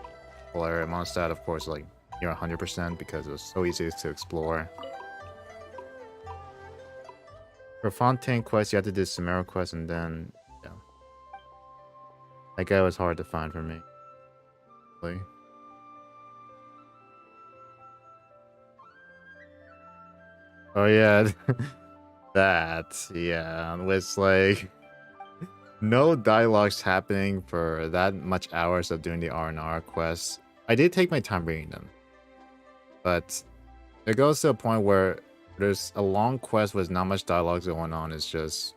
For Mondstadt, of course, like near 100% because it was so easy to explore. For Fontaine quest, you had to do Sumeru quest, and then, yeah. That guy was hard to find for me. Really. Oh yeah, that, yeah, with like, no dialogues happening for that much hours of doing the R&R quests. I did take my time reading them. But it goes to a point where there's a long quest with not much dialogue going on. It's just...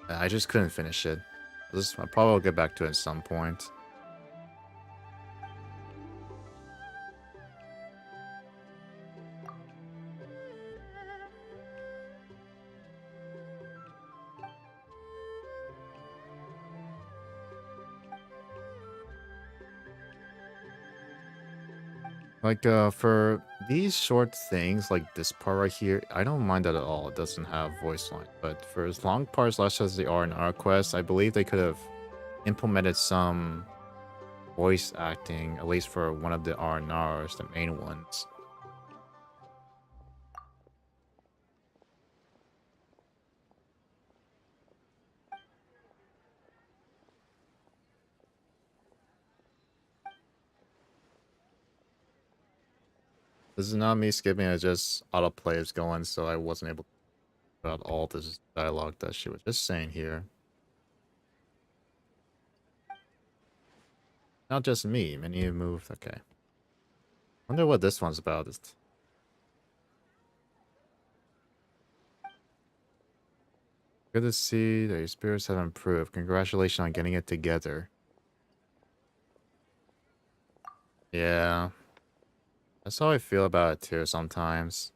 I just couldn't finish it. I probably will get back to it at some point. Like, for these short things, like this part right here, I don't mind that at all. It doesn't have voice line. But for as long parts, such as the R&R quest, I believe they could have implemented some voice acting, at least for one of the R&Rs, the main ones. This is not me skipping, it's just autoplay is going, so I wasn't able to put out all this dialogue that she was just saying here. Not just me, many have moved, okay. Wonder what this one's about. Good to see that your spirits have improved. Congratulations on getting it together. Yeah. That's how I feel about it too sometimes.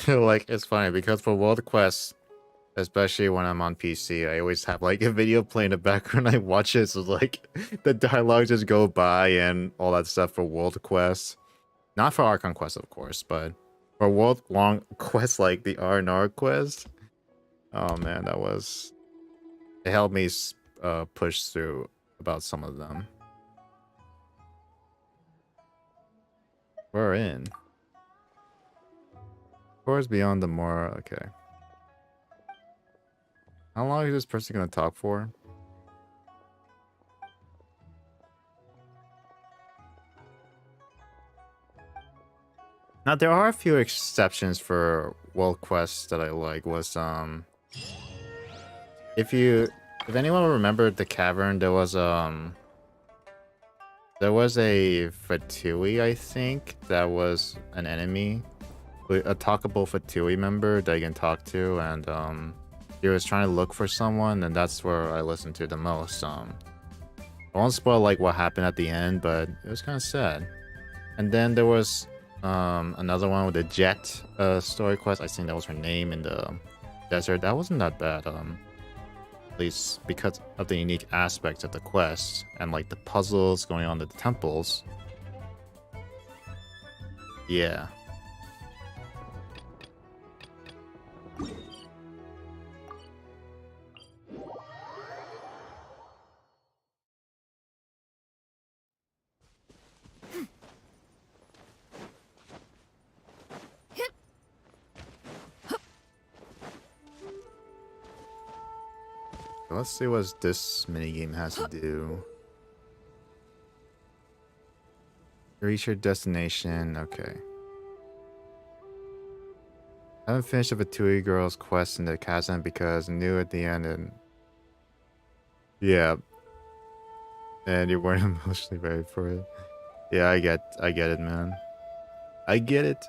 Like, it's funny because for World Quest, especially when I'm on PC, I always have like a video playing in the background. I watch it, so like the dialogue just go by and all that stuff for World Quest. Not for Archon Quest, of course, but for World Long Quest like the R&R quest. Oh man, that was it helped me push through about some of them. We're in. Of course, beyond the more okay. How long is this person gonna talk for? Now there are a few exceptions for world quests that I like. Was if anyone remembered the cavern, there was a Fatui, I think, that was an enemy, a talkable Fatui member that you can talk to, and he was trying to look for someone, and that's where I listened to the most. I won't spoil like what happened at the end, but it was kind of sad. And then there was another one with the Jet story quest. I think that was her name in the desert. That wasn't that bad. At least because of the unique aspects of the quest and like the puzzles going on at the temples. Yeah. Let's see what this minigame has to do. Reach your destination. Okay. I haven't finished the Fatui girl's quest in the chasm because I knew at the end and yeah. And you weren't emotionally ready for it. Yeah, I get it, man. I get it.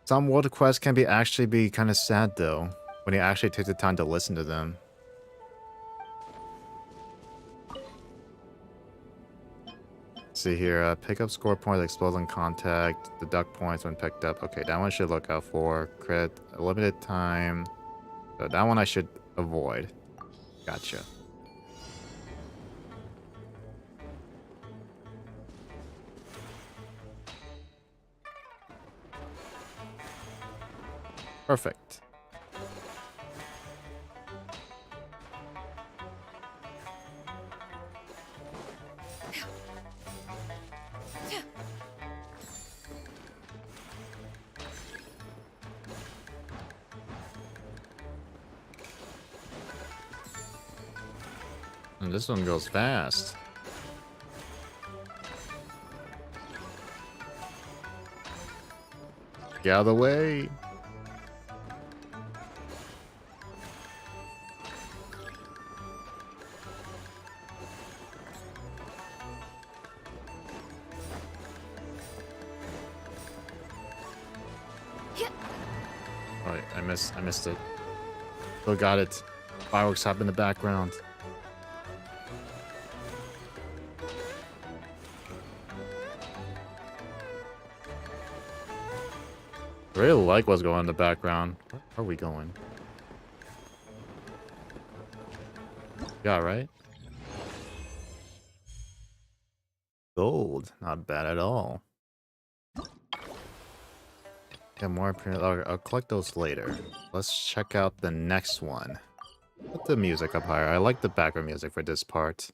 Some world quests can actually be kind of sad though, when you actually take the time to listen to them. See here, pick up score points, explode on contact, deduct points when picked up. Okay, that one should look out for. Crit, limited time. So that one I should avoid. Gotcha. Perfect. And this one goes fast. Get out of the way. Alright, I missed it. Still got it. Fireworks happen in the background. I really like what's going on in the background. Where are we going? Yeah, right? Gold. Not bad at all. Yeah, more. I'll collect those later. Let's check out the next one. Put the music up higher. I like the background music for this part.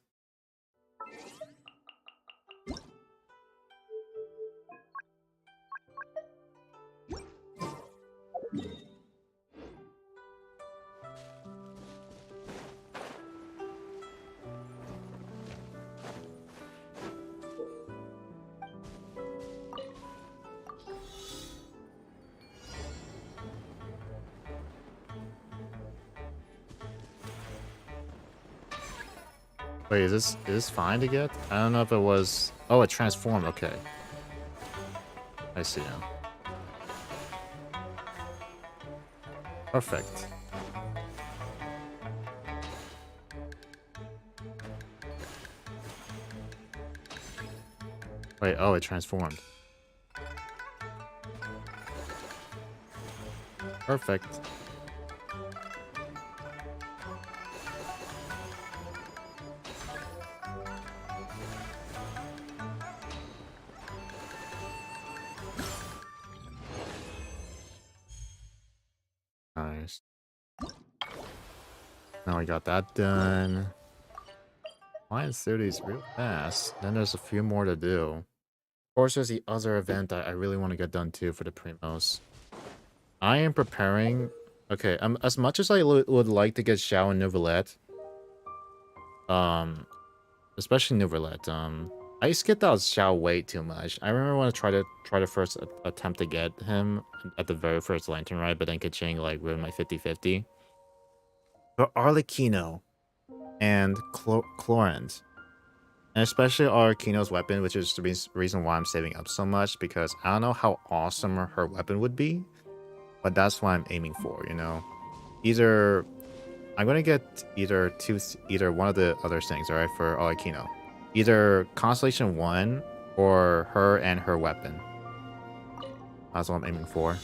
Wait, is this fine to get? I don't know if it was. Oh, it transformed. Okay, I see now. Perfect. Wait, oh, it transformed. Perfect. Nice. Now I got that done. Alliance 30 is real fast. Then there's a few more to do. Of course, there's the other event that I really want to get done too for the Primos. I am preparing. Okay, as much as I would like to get Xiao and Neuvillette, especially Neuvillette, I skipped out Xiao way too much. I remember when I tried to first attempt to get him at the very first Lantern Rite, but then Kaching like ruined my 50-50. But Arlecchino and Chlorant, and especially Arlecchino's weapon, which is the reason why I'm saving up so much, because I don't know how awesome her weapon would be, but that's what I'm aiming for, you know? Either I'm gonna get either one of the other things, alright, for Arlecchino. Either Constellation 1 or her and her weapon. That's what I'm aiming for.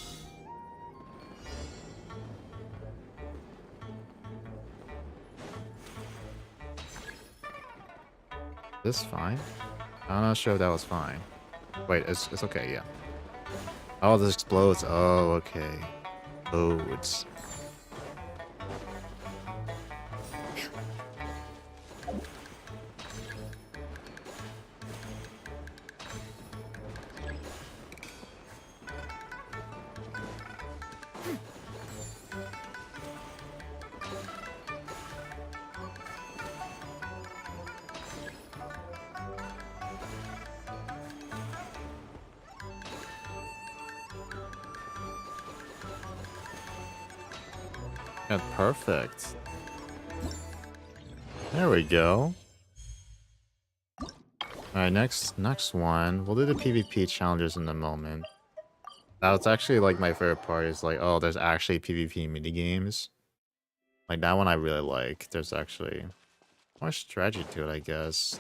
This fine? I'm not sure if that was fine. Wait, it's okay, yeah. Oh, this explodes. Oh, okay. Loads. Yeah, perfect. There we go. Alright, next one. We'll do the PvP challenges in a moment. That's actually like my favorite part is like, oh, there's actually PvP minigames. Like that one I really like. There's actually more strategy to it, I guess.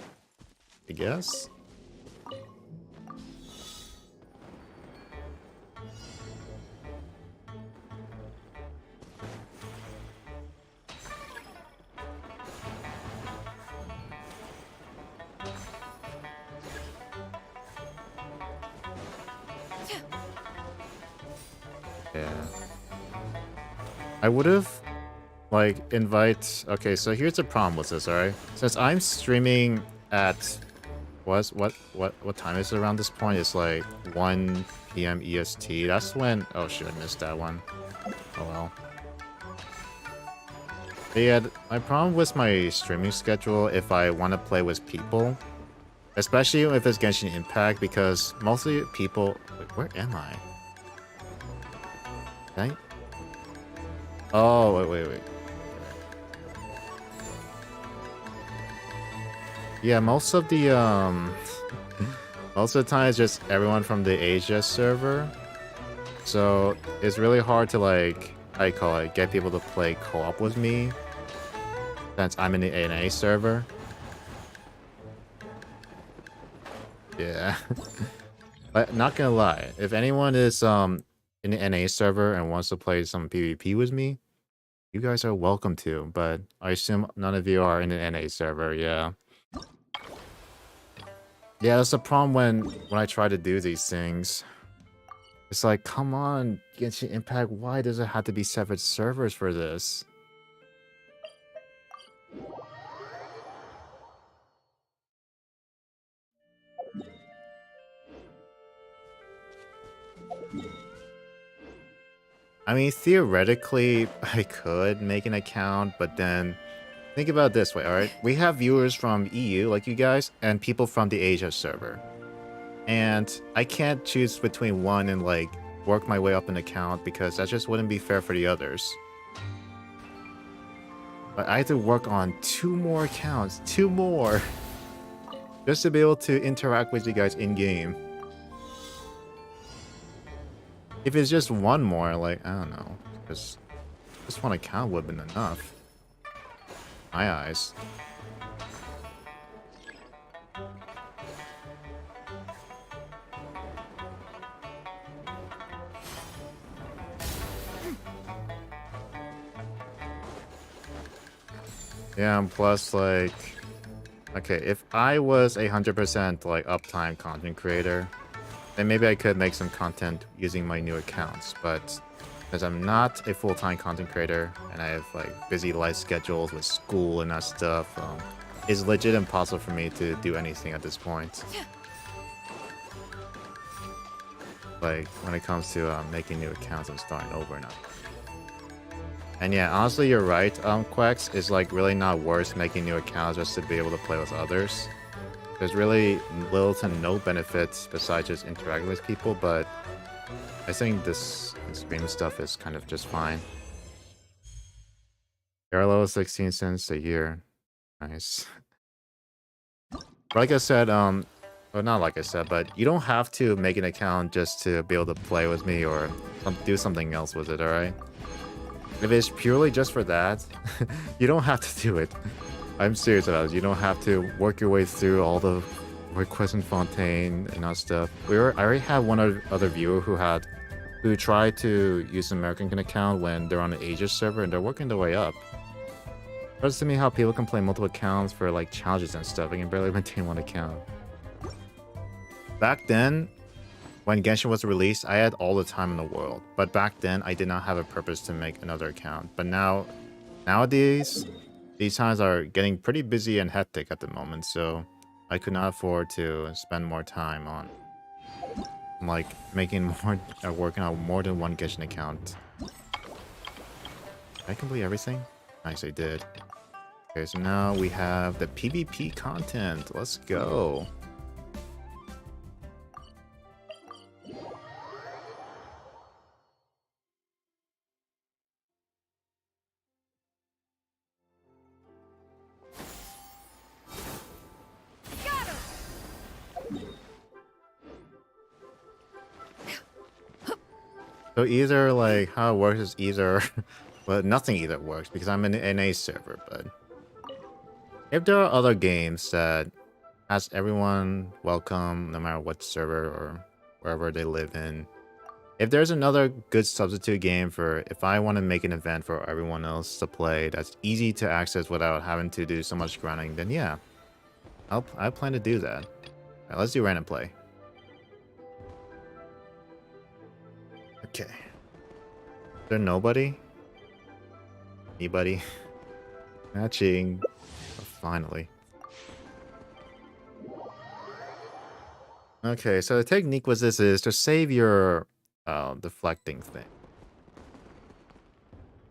Yeah. I would have like invite. Okay, so here's the problem with this, alright? Since I'm streaming at what time is it around this point? It's like 1 p.m. EST. That's when oh shit, I missed that one. Oh well. But yeah, my problem with my streaming schedule if I want to play with people, especially if it's Genshin Impact, because mostly people. Wait, where am I? Okay. Oh wait. Yeah, most of the time it's just everyone from the Asia server. So it's really hard to like get people to play co-op with me since I'm in the NA server. Yeah. But not gonna lie, if anyone is in the NA server and wants to play some PvP with me, you guys are welcome to, but I assume none of you are in the NA server, yeah. Yeah, that's the problem when I try to do these things. It's like, come on, Genshin Impact, why does it have to be separate servers for this? I mean, theoretically, I could make an account, but then think about it this way, alright? We have viewers from EU, like you guys, and people from the Asia server. And I can't choose between one and, like, work my way up an account because that just wouldn't be fair for the others. But I had to work on 2 more accounts. 2 more! Just to be able to interact with you guys in-game. If it's just 1 more, like, I don't know. Just 1 account would have been enough. My eyes. Yeah, and plus, like... Okay, if I was 100% like uptime content creator, then maybe I could make some content using my new accounts, but because I'm not a full-time content creator and I have like busy life schedules with school and that stuff, it's legit impossible for me to do anything at this point. Like when it comes to making new accounts and starting over now. And yeah, honestly, you're right. Quacks is like really not worth making new accounts just to be able to play with others. There's really little to no benefits besides just interacting with people, but I think this stream stuff is kind of just fine. You're level 16 cents a year. Nice. Like I said, well, not like I said, but you don't have to make an account just to be able to play with me or do something else with it, alright? If it's purely just for that, you don't have to do it. I'm serious about it. You don't have to work your way through all the requests in Fontaine and all stuff. I already had one other viewer who tried to use an American account when they're on an Asia server and they're working their way up. It shows to me how people can play multiple accounts for like challenges and stuff. I can barely maintain 1 account. Back then, when Genshin was released, I had all the time in the world. But back then, I did not have a purpose to make another account. But nowadays, these times are getting pretty busy and hectic at the moment. So I could not afford to spend more time on like making more, working on more than 1 Genshin account. Did I complete everything? Nice, I did. Okay, so now we have the PvP content. Let's go. So either like how it works is either, well, nothing either works because I'm in an NA server. But if there are other games that has everyone welcome, no matter what server or wherever they live in, if there's another good substitute game for if I want to make an event for everyone else to play that's easy to access without having to do so much grinding, then yeah, I plan to do that. Alright, let's do random play. Okay. Is there nobody? Anybody? Matching. Oh, finally. Okay, so the technique was this is to save your deflecting thing.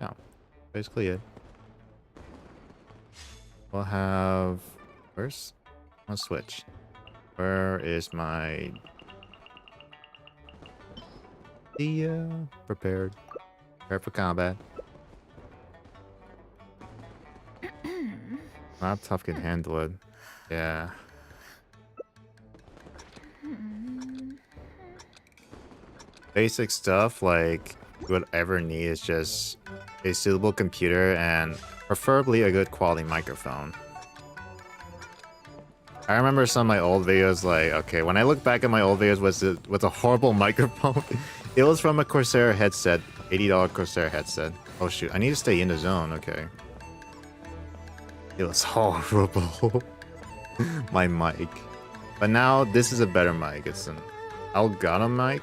Yeah, basically it. We'll have... Where's... I'll switch. Where is my... Prepared. Prepare for combat. Laptop can handle it. Yeah. Basic stuff like you would ever need is just a suitable computer and preferably a good quality microphone. I remember some of my old videos, like, okay, when I look back at my old videos with a horrible microphone, it was from a Corsair headset, $80 Corsair headset. Oh shoot, I need to stay in the zone, okay. It was horrible. My mic. But now, this is a better mic. It's an Elgato mic.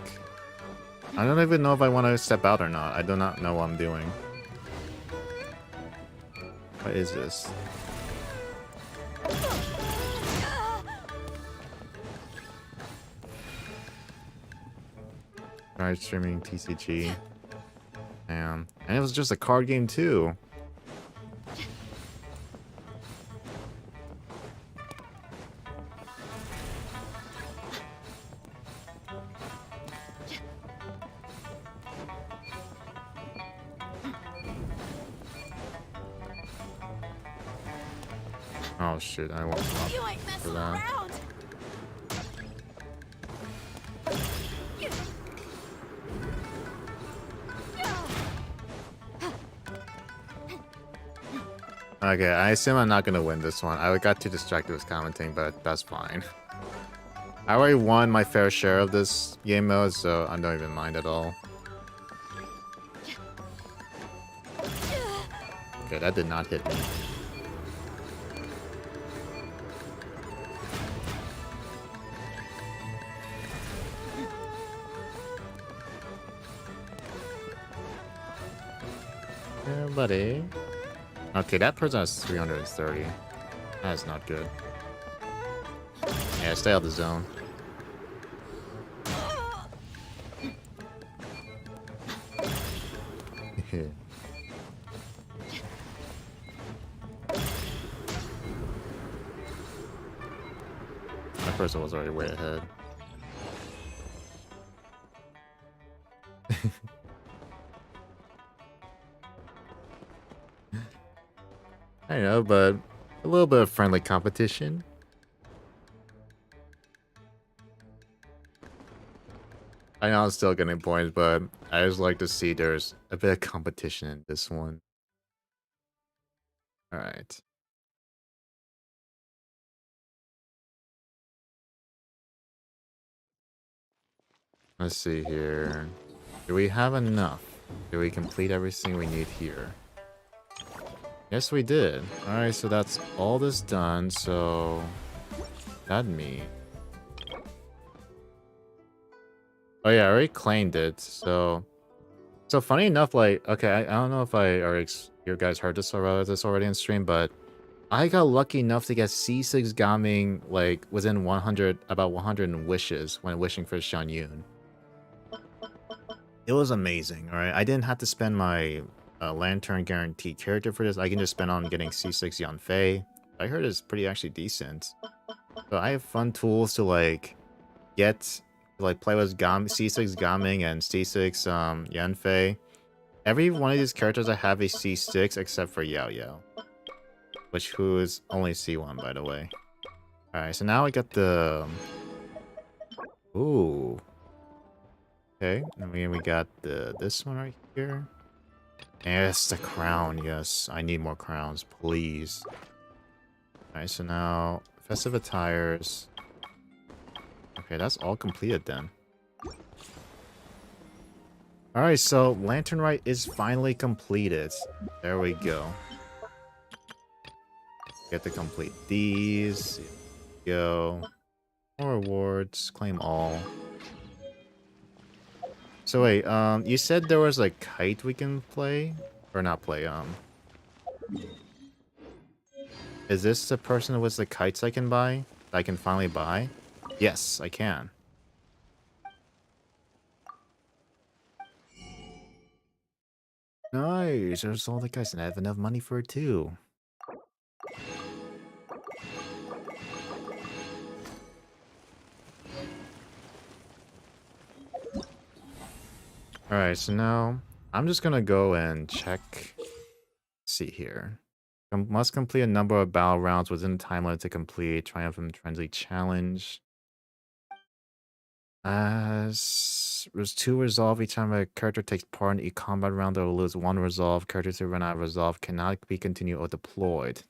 I don't even know if I want to step out or not. I do not know what I'm doing. What is this? Tried streaming TCG. And it was just a card game too. Oh shit, I won't swap You ain't for messing that. around. Okay, I assume I'm not gonna win this one. I got too distracted with commenting, but that's fine. I already won my fair share of this game mode, so I don't even mind at all. Okay, that did not hit me. Yeah, buddy. Okay, that person has 330. That's not good. Yeah, stay out of the zone. That person was already way ahead. I know, but a little bit of friendly competition. I know I'm still getting points, but I just like to see there's a bit of competition in this one. Alright. Let's see here. Do we have enough? Do we complete everything we need here? Yes, we did. Alright, so that's all this done, so... That me. Oh yeah, I already claimed it, so... So funny enough, like, okay, I don't know if you guys heard this already in stream, but I got lucky enough to get C6 Gaming, like, within about 100 wishes when wishing for Shan Yun. It was amazing, alright? I didn't have to spend my Lantern Guaranteed character for this. I can just spend on getting C6 Yanfei. I heard it's pretty actually decent. So I have fun tools to, like, play with C6 Gaming and C6 Yanfei. Every one of these characters I have a C6 except for Yao Yao. Who is only C1, by the way. Alright, so now I got the... Ooh. Okay, and we got this one right here. Yes, the crown, yes. I need more crowns, please. Alright, so now... Festive attires. Okay, that's all completed then. Alright, so Lantern Rite is finally completed. There we go. Get to complete these. Go. More rewards. Claim all. So wait, you said there was a kite we can play? Or not play, Is this the person with the kites I can buy? That I can finally buy? Yes, I can. Nice, there's all the guys and I have enough money for it too. Alright, so now I'm just gonna go and check. Let's see here. Must complete a number of battle rounds within the time limit to complete. Triumph and Trendy challenge. There's 2 resolve each time a character takes part in a combat round. They will lose 1 resolve. Characters who run out of resolve cannot be continued or deployed.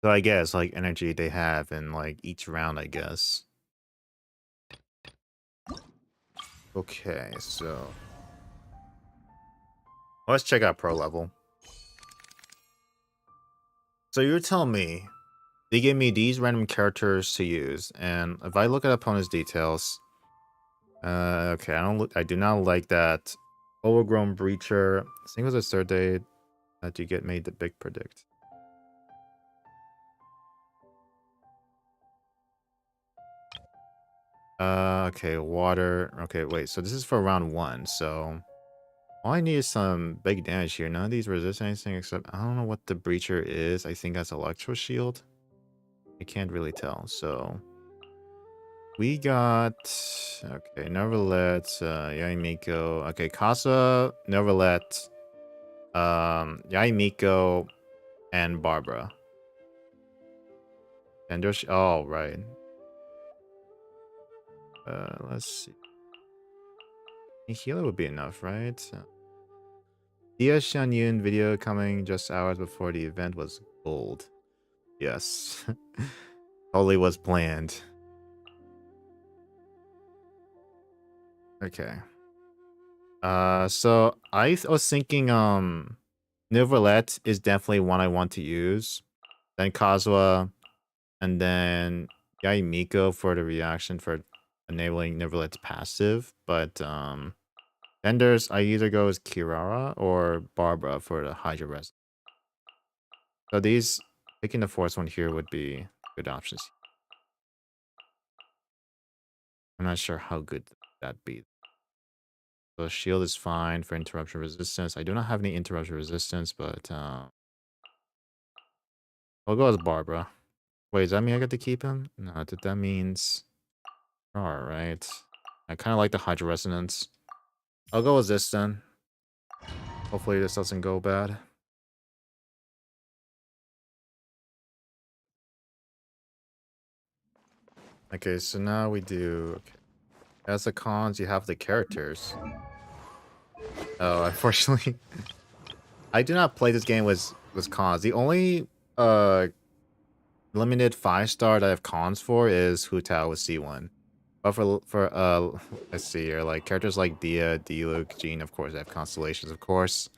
So I guess like energy they have in like each round, I guess. Okay, so let's check out pro level. So you're telling me they give me these random characters to use, and if I look at opponent's details, okay, I do not like that overgrown breacher. I think it was a third day that you get made the big predict. Okay, water. Okay, wait, so this is for round 1, so all I need is some big damage here. None of these resist anything except I don't know what the breacher is. I think that's electro shield. I can't really tell, so we got okay, Neverlet, Yaimiko. Okay, Casa, Neverlet, Yaimiko, and Barbara. And there's oh right. Let's see. A healer would be enough, right? Dia Xianyun video coming just hours before the event was gold. Yes. Totally was planned. Okay. So I was thinking Neuvillette is definitely one I want to use. Then Kazuha, and then Yai Miko for the reaction for enabling Neuvillette's passive. But then there's I either go with Kirara or Barbara for the Hydra Res. So these picking the fourth one here would be good options. I'm not sure how good that'd be. So shield is fine for interruption resistance. I do not have any interruption resistance, but I'll go with Barbara. Wait, does that mean I get to keep him? No, that means alright. I kinda like the Hydra Resonance. I'll go with this then. Hopefully this doesn't go bad. Okay, so now we do okay. As the cons, you have the characters. Oh, unfortunately, I do not play this game with cons. The only limited 5-star that I have cons for is Hu Tao with C1. But for let's see here, like characters like Dia, Diluc, Jean, of course, they have constellations, of course.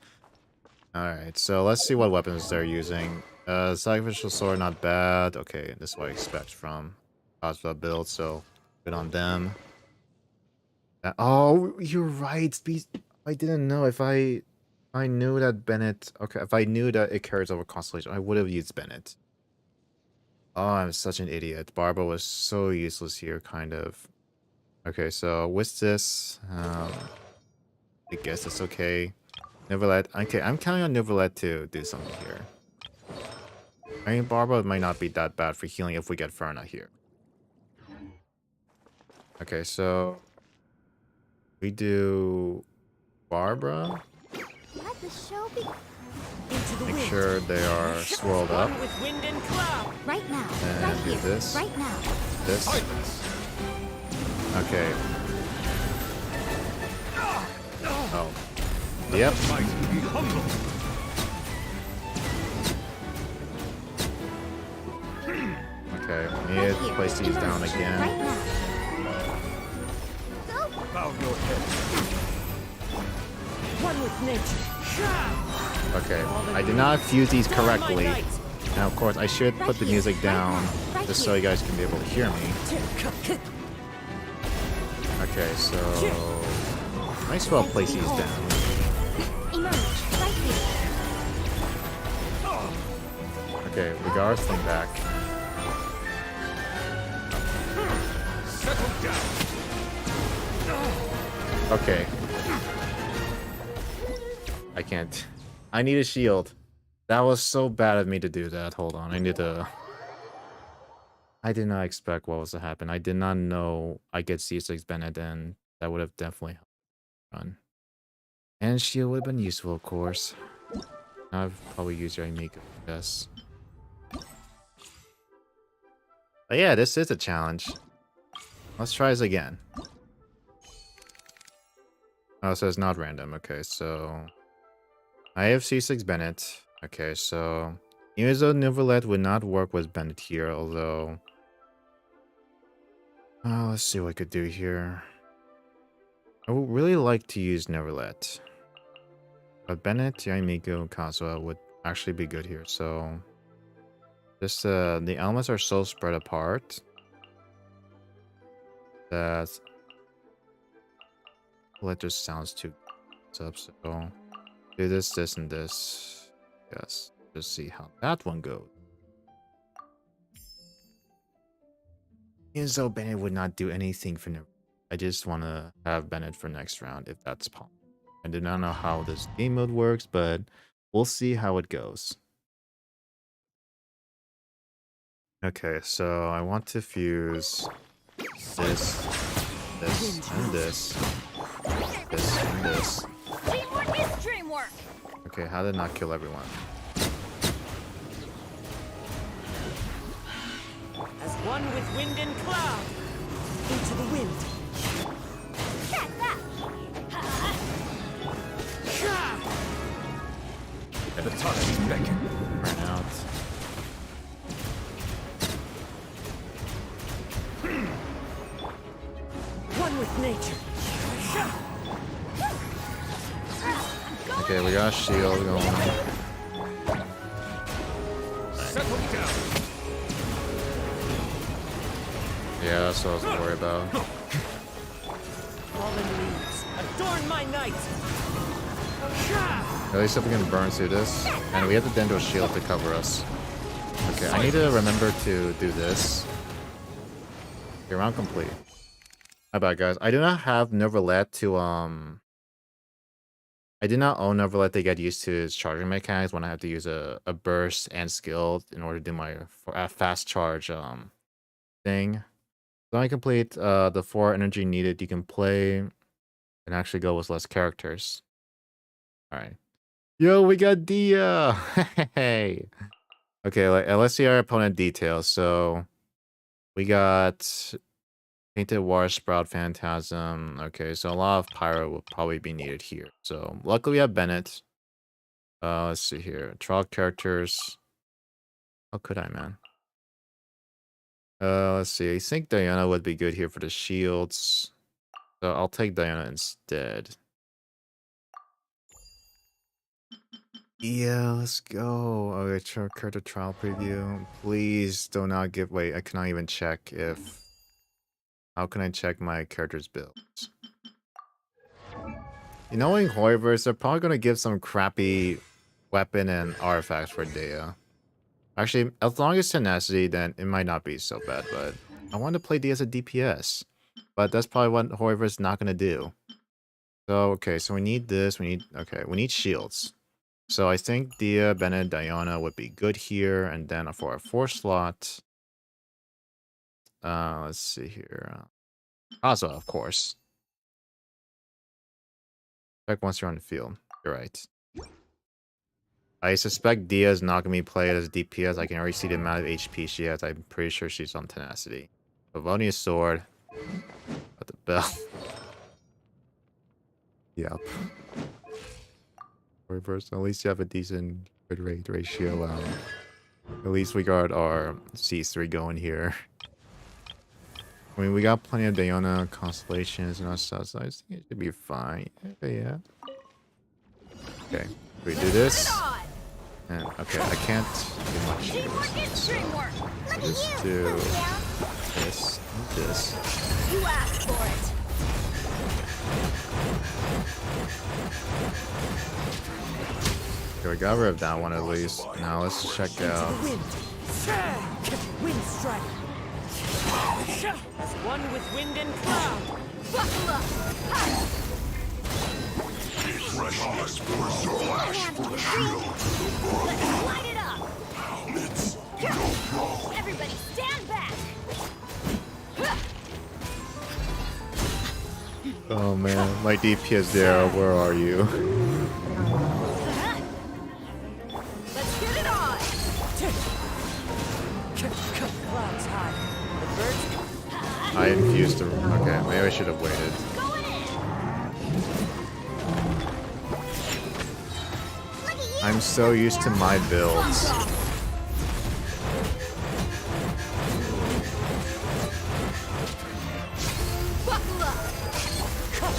Alright, so let's see what weapons they're using. Sacrificial sword, not bad. Okay, this is what I expect from Kazuha build, so good on them. Oh, you're right. I didn't know if I knew that Bennett. Okay, if I knew that it carries over Constellation, I would have used Bennett. Oh, I'm such an idiot. Barbara was so useless here, kind of. Okay, so with this, I guess it's okay. Neuvillette. Okay, I'm counting on Neuvillette to do something here. I mean, Barbara might not be that bad for healing if we get Ferna here. Okay, so we do Barbara. Let the show be. Make sure they are swirled up. With wind and cloud. Right now. And right do here. this. Right now. This. Okay. Oh. Yep. Okay, we need to place these down again. Bow your head. One with nature. Okay, I did not fuse these correctly. Now, of course, I should put the music down just so you guys can be able to hear me. Okay, so might as well place these down. Okay, regards thing back. Okay. I can't. I need a shield. That was so bad of me to do that. Hold on. I need to. I did not expect what was to happen. I did not know I get C6 Bennett, and that would have definitely helped run. And shield would have been useful, of course. I've probably used your Miko for this. But yeah, this is a challenge. Let's try this again. Oh, so it's not random. Okay, so I have C6 Bennett. Okay, so even though Neuvillette would not work with Bennett here, although let's see what I could do here. I would really like to use Neuvillette, but Bennett, Yaimiko, and Kazuha would actually be good here. So just the elements are so spread apart that it just sounds too up. So do this, this, and this. Yes, just see how that one goes. Even though Bennett would not do anything for now, I just want to have Bennett for next round if that's possible. I do not know how this game mode works, but we'll see how it goes. Okay, so I want to fuse this, this, and this, this, and this. Teamwork is dreamwork. Okay, how did it not kill everyone? As one with wind and cloud. Into the wind. Check that! Avatar's beckon. Burn out. One with nature. Okay, we got a shield going. Settle down. Yeah, that's what I was worried about. Fallen leaves, adorn my night. At least if we can burn through this. And we have the Dendro shield to cover us. Okay, I need to remember to do this. Okay, round complete. My bad, guys. I do not have Neverlet to, I did not own Neverlet to get used to its charging mechanics when I have to use a burst and skill in order to do my fast charge, thing. So when I complete, the 4 energy needed, you can play and actually go with less characters. Alright. Yo, we got Dia! Hey! Okay, let's see our opponent details. So, we got Painted Water Sprout Phantasm. Okay, so a lot of Pyro will probably be needed here. So, luckily we have Bennett. Let's see here. Trial characters. How could I, man? Let's see. I think Diana would be good here for the shields. So, I'll take Diana instead. Yeah, let's go. Okay, character trial preview. Please do not give. Wait, I cannot even check if. How can I check my character's builds? You know, in Horrorverse, they're probably gonna give some crappy weapon and artifacts for Dea. Actually, as long as tenacity, then it might not be so bad. But I want to play Dea as a DPS, but that's probably what Horrorverse is not gonna do. So okay, so we need this. We need shields. So I think Dia, Bennett, Diana would be good here. And then for a 4 slot, let's see here. Kazuha, of course. Check once you're on the field. You're right. I suspect Dia is not going to be played as DPS. I can already see the amount of HP she has. I'm pretty sure she's on tenacity. Favonia's sword. At the bell. Yep. Reverse. At least you have a decent good rate ratio. At least we got our C3 going here. I mean, we got plenty of Diana constellations and all stuff, so I think it should be fine. Okay, yeah. Okay, we do this. And okay, I can't do much here. So I just do this and this. You asked for it. Okay, we got rid of that one at least. Now let's check out. Wind strike. As one with wind and cloud. Buckle up. Let's light it up. Everybody stand back. Oh man, my DPS there, where are you? Let's get it on. Clouds high. The birds. I infused the. Okay, maybe I should have waited. I'm so used to my builds.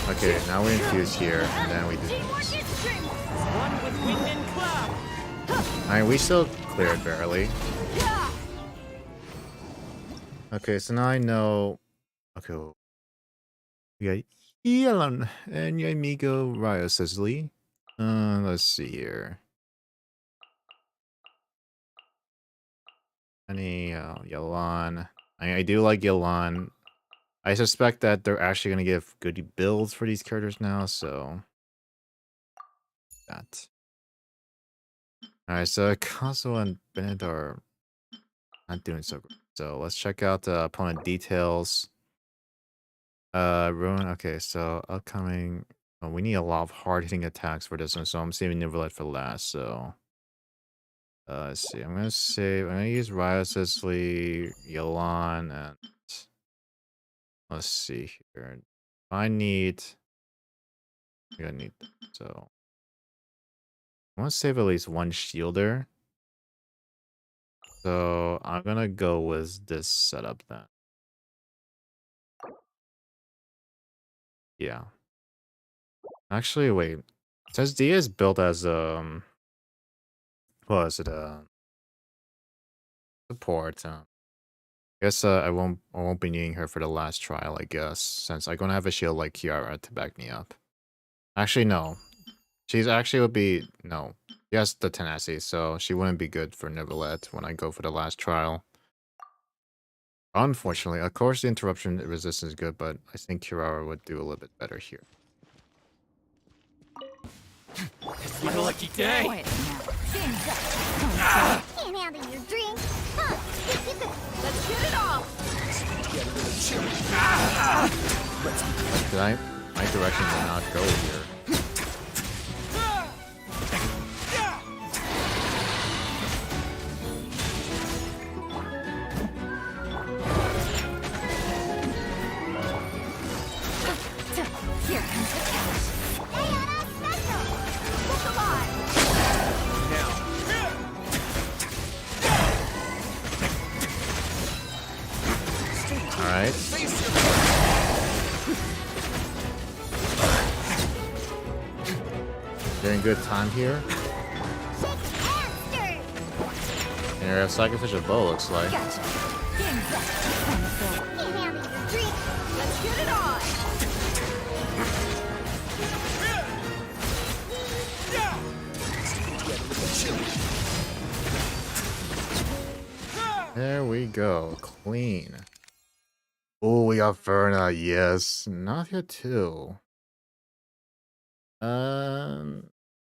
Okay, now we infuse here, and then we do this. One with wind and cloud. I mean, we still cleared barely. Okay, so now I know. Okay, we got Yelan and your amigo Ryo, says Lee. Let's see here. Any Yelan. I do like Yelan. I suspect that they're actually gonna give good builds for these characters now, so that. Alright, so Kazuha and Bennett are not doing so good. So let's check out the opponent details. Ruin. Okay, so upcoming. Oh, we need a lot of hard hitting attacks for this one, so I'm saving Neverlet for last. So, Let's see. I'm gonna save. I'm gonna use Ryo, Cicely, Yolan, and let's see here. If I need, I'm gonna need that. So I want to save at least one shielder. So I'm gonna go with this setup then. Yeah. Actually, wait. It says D is built as what is it? Support. Guess I won't be needing her for the last trial, I guess, since I'm gonna have a shield like Kiara to back me up. Actually, no. She's actually would be no. She has the tenacity, so she wouldn't be good for Neuvillette when I go for the last trial. Unfortunately, of course the interruption resistance is good, but I think Kirara would do a little bit better here. It's my lucky day! Can't handle your drink. Huh, think you could... Let's get it off! Did my direction did not go here. Here comes the cash. Diana Special! Look alive! Alright. Doing good time here. And your sacrificial bow looks like. Can't handle your drink. Let's get it on! There we go. Clean. Oh, we got Verna. Yes. Not yet too.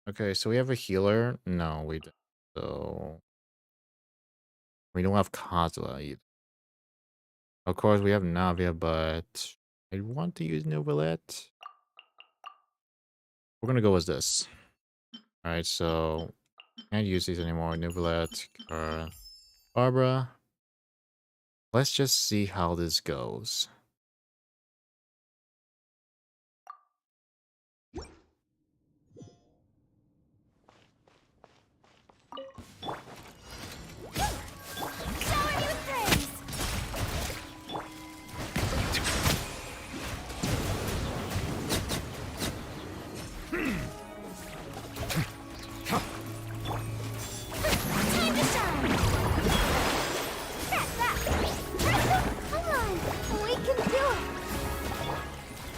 Okay, so we have a healer. No, we don't. So we don't have Kazuha either. Of course, we have Navia, but I want to use Neuvillette. We're gonna go with this. All right, so can't use these anymore. Neuvillette, Barbara. Let's just see how this goes.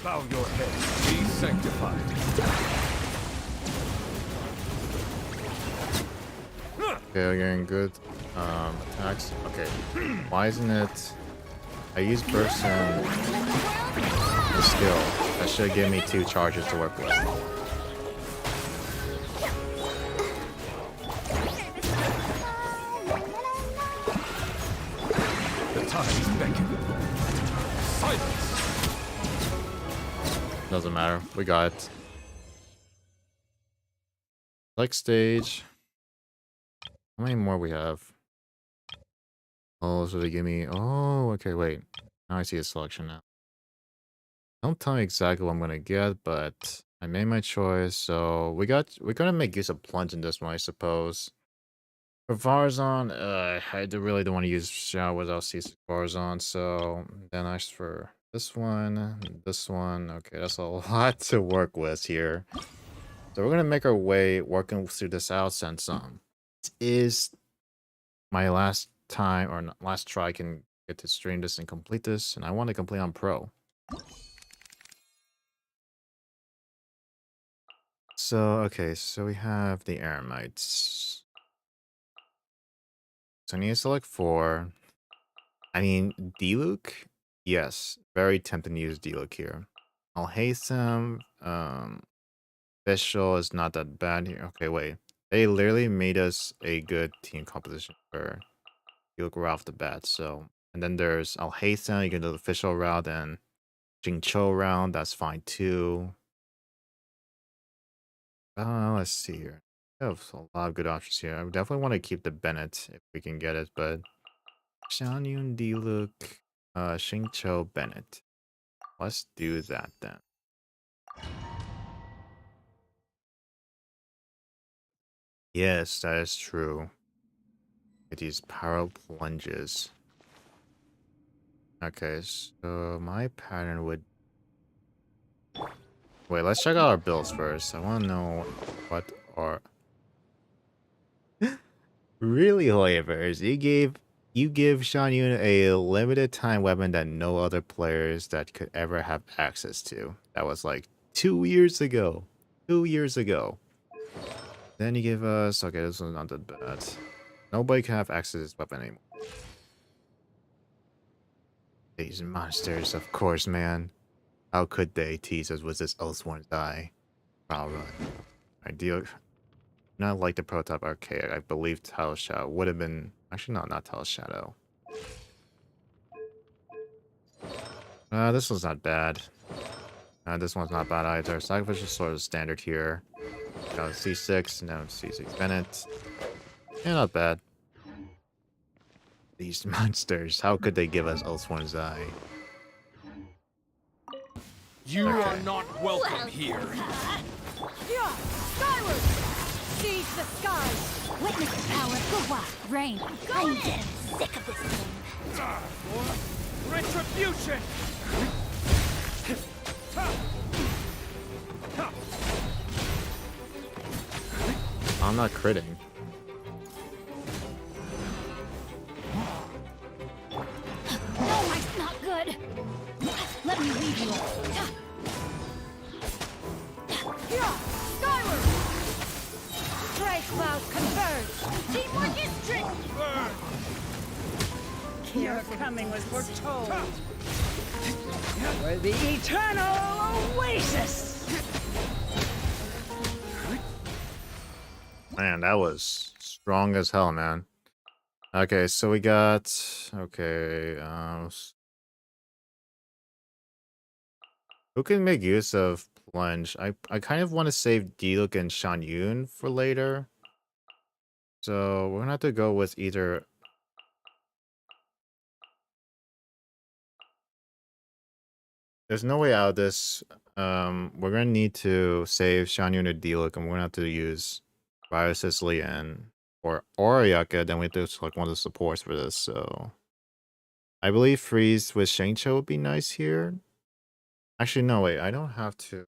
Bow your head. Be sanctified. Okay, we're getting good attacks. Okay, why isn't it? I use burst and the skill. That should give me 2 charges to work with. The time is beckoning. Silence. Doesn't matter. We got it. Like stage. How many more we have? Oh, so they give me. Oh, okay. Wait. Now I see a selection now. Don't tell me exactly what I'm gonna get, but I made my choice. So we're gonna make use of plunge in this one, I suppose. For Varzon, I really don't want to use Xiao without CC Varzon. So then I asked for this one. Okay, that's a lot to work with here. So we're gonna make our way working through this out since it is my last time or last try I can get to stream this and complete this, and I want to complete on pro. So okay, so we have the Eremites. So I need to select 4. I mean, Diluc? Yes, very tempting to use Diluc here. I'll hasten. Official is not that bad here. Okay, wait. They literally made us a good team composition for Diluc right off the bat. So, and then there's Alhazen, you can do the official route, and Jingcho round, that's fine too. Let's see here. We have a lot of good options here. I would definitely want to keep the Bennett if we can get it, but Xianyun, Diluc, Xingqiu, Bennett. Let's do that then. Yes, that is true. Get these power plunges. Okay, so my pattern would... Wait, let's check out our builds first. I want to know what are... Really, Hoyavers, you give Xianyun a limited time weapon that no other players that could ever have access to. That was like 2 years ago. 2 years ago. Then you give us... Okay, this one's not that bad. Nobody can have access to this weapon anymore. These monsters, of course, man. How could they tease us with this Oathsworn's Eye? I'll run. Ideal. Not like the prototype archaic. I believe Tile Shadow would have been... Actually, no, not Tile Shadow. This one's not bad. This one's not bad either. Sacrificial Sword is standard here. Got C6, now C6 Bennett. Yeah, not bad. These monsters, how could they give us Oathsworn's Eye? You are not welcome here. Yeah, skyward! Seize the skies! Witness the power of Guwa, rain. I'm getting sick of this thing. Retribution! I'm not critting. No, it's not good. Let me leave you. Yeah, skyward! Stray cloud converge! Teamwork is tricky! Your coming was foretold. For the eternal oasis! Man, that was strong as hell, man. Okay, so we got... Okay, who can make use of Plunge? I kind of want to save Diluc and Xianyun for later. So we're gonna have to go with either... There's no way out of this. We're gonna need to save Xianyun or Diluc, and we're gonna have to use Bio Sicilian or Ayaka. Then we have to select one of the supports for this. So I believe Freeze with Xingqiu would be nice here. Actually, no, wait, I don't have to.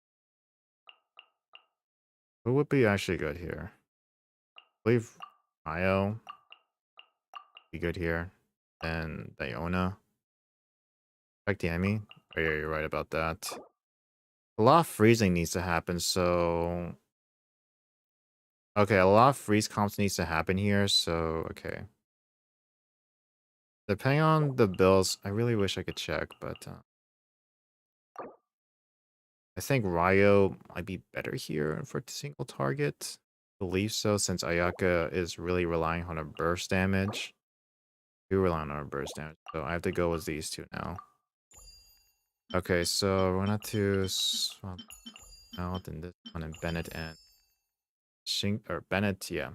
Who would be actually good here? I believe Io be good here. And Diona. Check the enemy. Oh yeah, you're right about that. A lot of freezing needs to happen, so... Okay, a lot of freeze comps needs to happen here, so... Okay. Depending on the builds, I really wish I could check, but... I think Ryo might be better here for single target. I believe so, since Ayaka is really relying on her burst damage. Do rely on her burst damage, so I have to go with these two now. Okay, so we're gonna have to swap out in this one and Bennett and Bennett, yeah.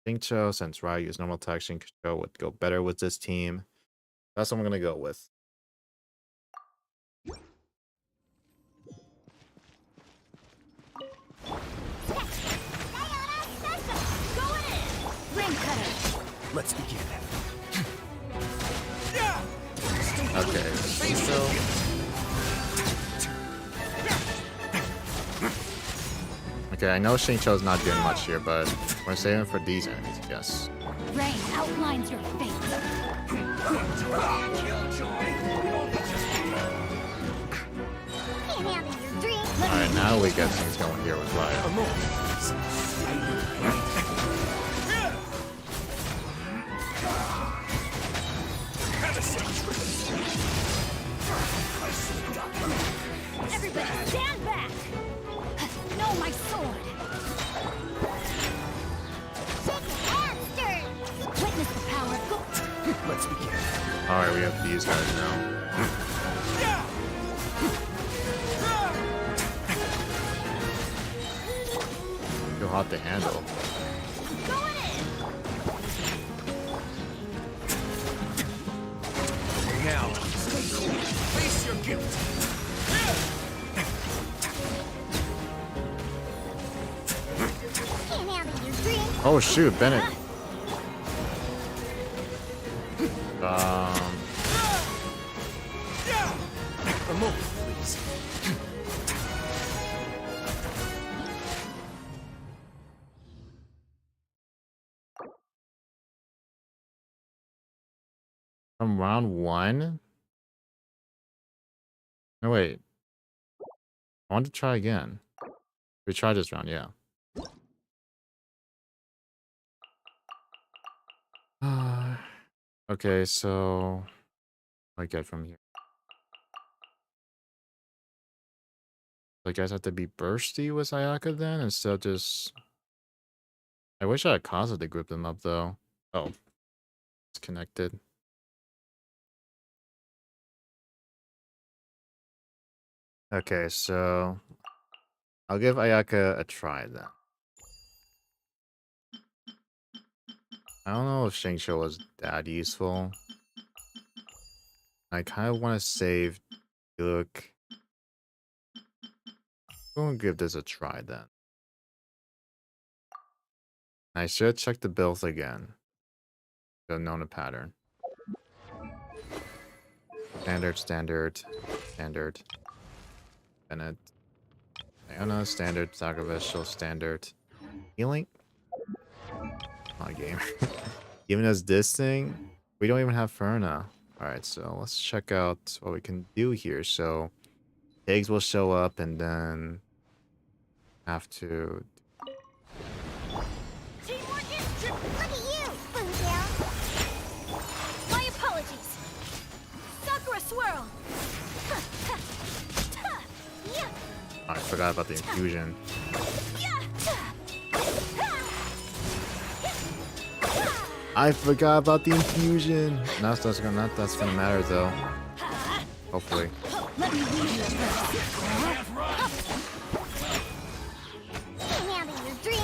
Xingqiu, since Ryo used normal attack, Xingqiu would go better with this team. That's what I'm gonna go with. Let's begin. Okay, Xingqiu. Okay, I know Xingqiu's not doing much here, but we're saving for these enemies, yes. Rain outlines your fate. Alright, now we get things going here with Ryo. Everybody stand back! No, my sword! Witness the power of God! Let's begin. Alright, we have these guys now. hot to handle. Now, face your guilt. Can't handle your drink. Oh shoot, Bennett. A moment, please. From round 1? No, wait. I want to try again. We tried this round, yeah. Okay, so what do I get from here? I guess I have to be bursty with Ayaka then instead of just. I wish I had Kaza to group them up though. Oh, it's connected. Okay, so I'll give Ayaka a try then. I don't know if Shingcho was that useful. I kind of want to save Look. We'll give this a try then. I should check the bills again. Should have known a pattern. Standard, standard, standard. Bennett. Iona, standard, sacrificial, standard. Healing? My game. Giving us this thing? We don't even have Ferna. Alright, so let's check out what we can do here. So, pigs will show up and then have to. Teamwork is true. Look at you, Boomtail. My apologies. Sakura swirl. I forgot about the infusion. I forgot about the infusion. That's gonna matter though. Hopefully. Let me lead you Can't handle your drink.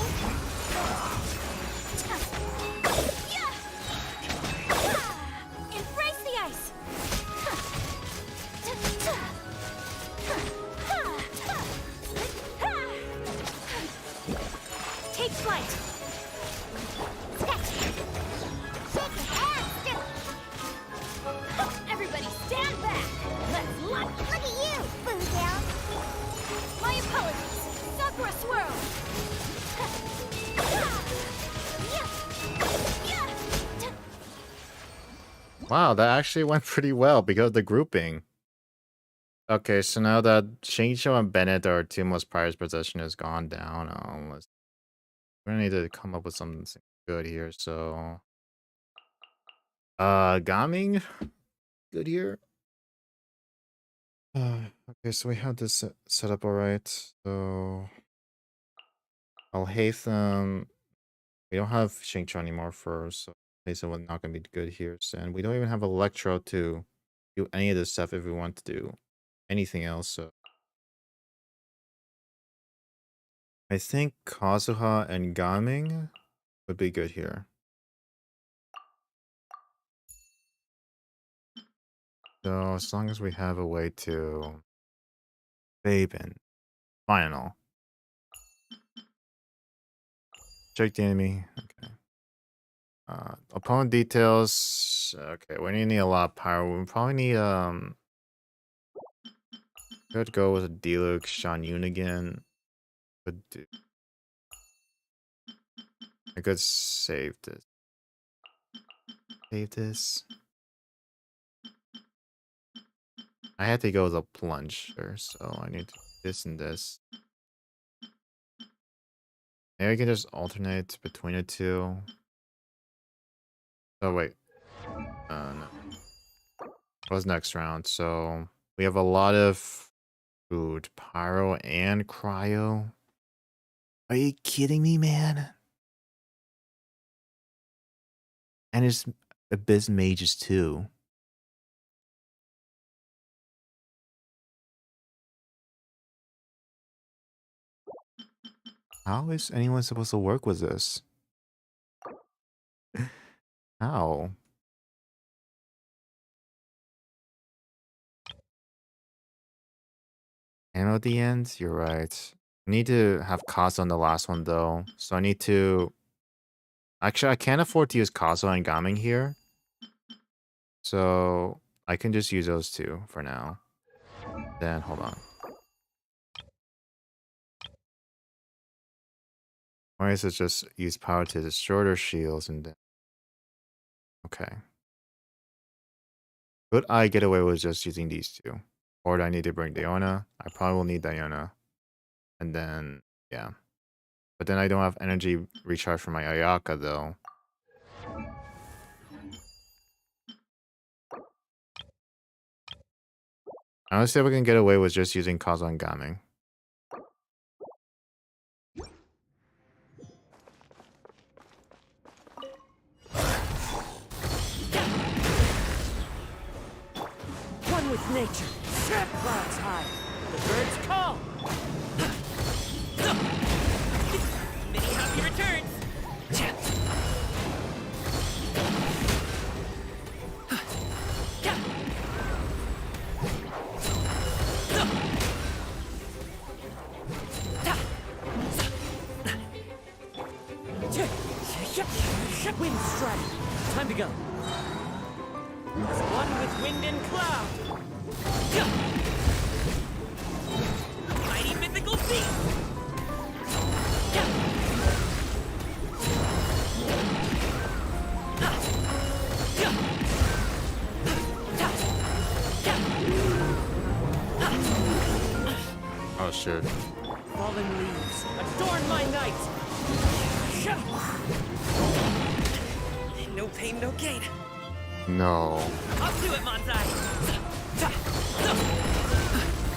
Embrace the ice. Take flight. Everybody stand back. Let's Look at you, Boomtail. My apologies. Sakura swirl. Wow, that actually went pretty well because of the grouping. Okay, so now that Shingcho and Bennett, our two most prized possession, has gone down, we're gonna need to come up with something good here. So, Gaming, good here. Okay, so we have this set up all right. So, I'll Hatham. We don't have Shingcho anymore first, so Hatham was not gonna be good here. So, and we don't even have Electro to do any of this stuff if we want to do anything else. So. I think Kazuha and Gaming would be good here. So as long as we have a way to Fabian. Final. Check the enemy. Okay. Opponent details. Okay, we need a lot of power. We probably need could go with a Deluxe Shan Yun again. Could do. I could save this. Save this. I had to go with a plunger, so I need to do this and this. Maybe I can just alternate between the two. Oh wait. No. What's next round? So we have a lot of food. Pyro and cryo. Are you kidding me, man? And it's Abyss Mages too. How is anyone supposed to work with this? How? And at the end, you're right. I need to have Kazo on the last one though. So I need to actually I can't afford to use Kazo and Gaming here. So I can just use those two for now. Then hold on. Or is it just use power to destroy their shields and then okay. Could I get away with just using these two? Or do I need to bring Diona? I probably will need Diona. And then yeah. But then I don't have energy recharge for my Ayaka though. I don't see if we can get away with just using Kazo and Gaming. One with nature. Clouds high. The birds call. Many happy returns. Wind strike. Time to go. One with wind and cloud. Mighty mythical beast. Oh shit. Fallen leaves. Adorn my night. No pain, no gain. No. Up to it, Manzai.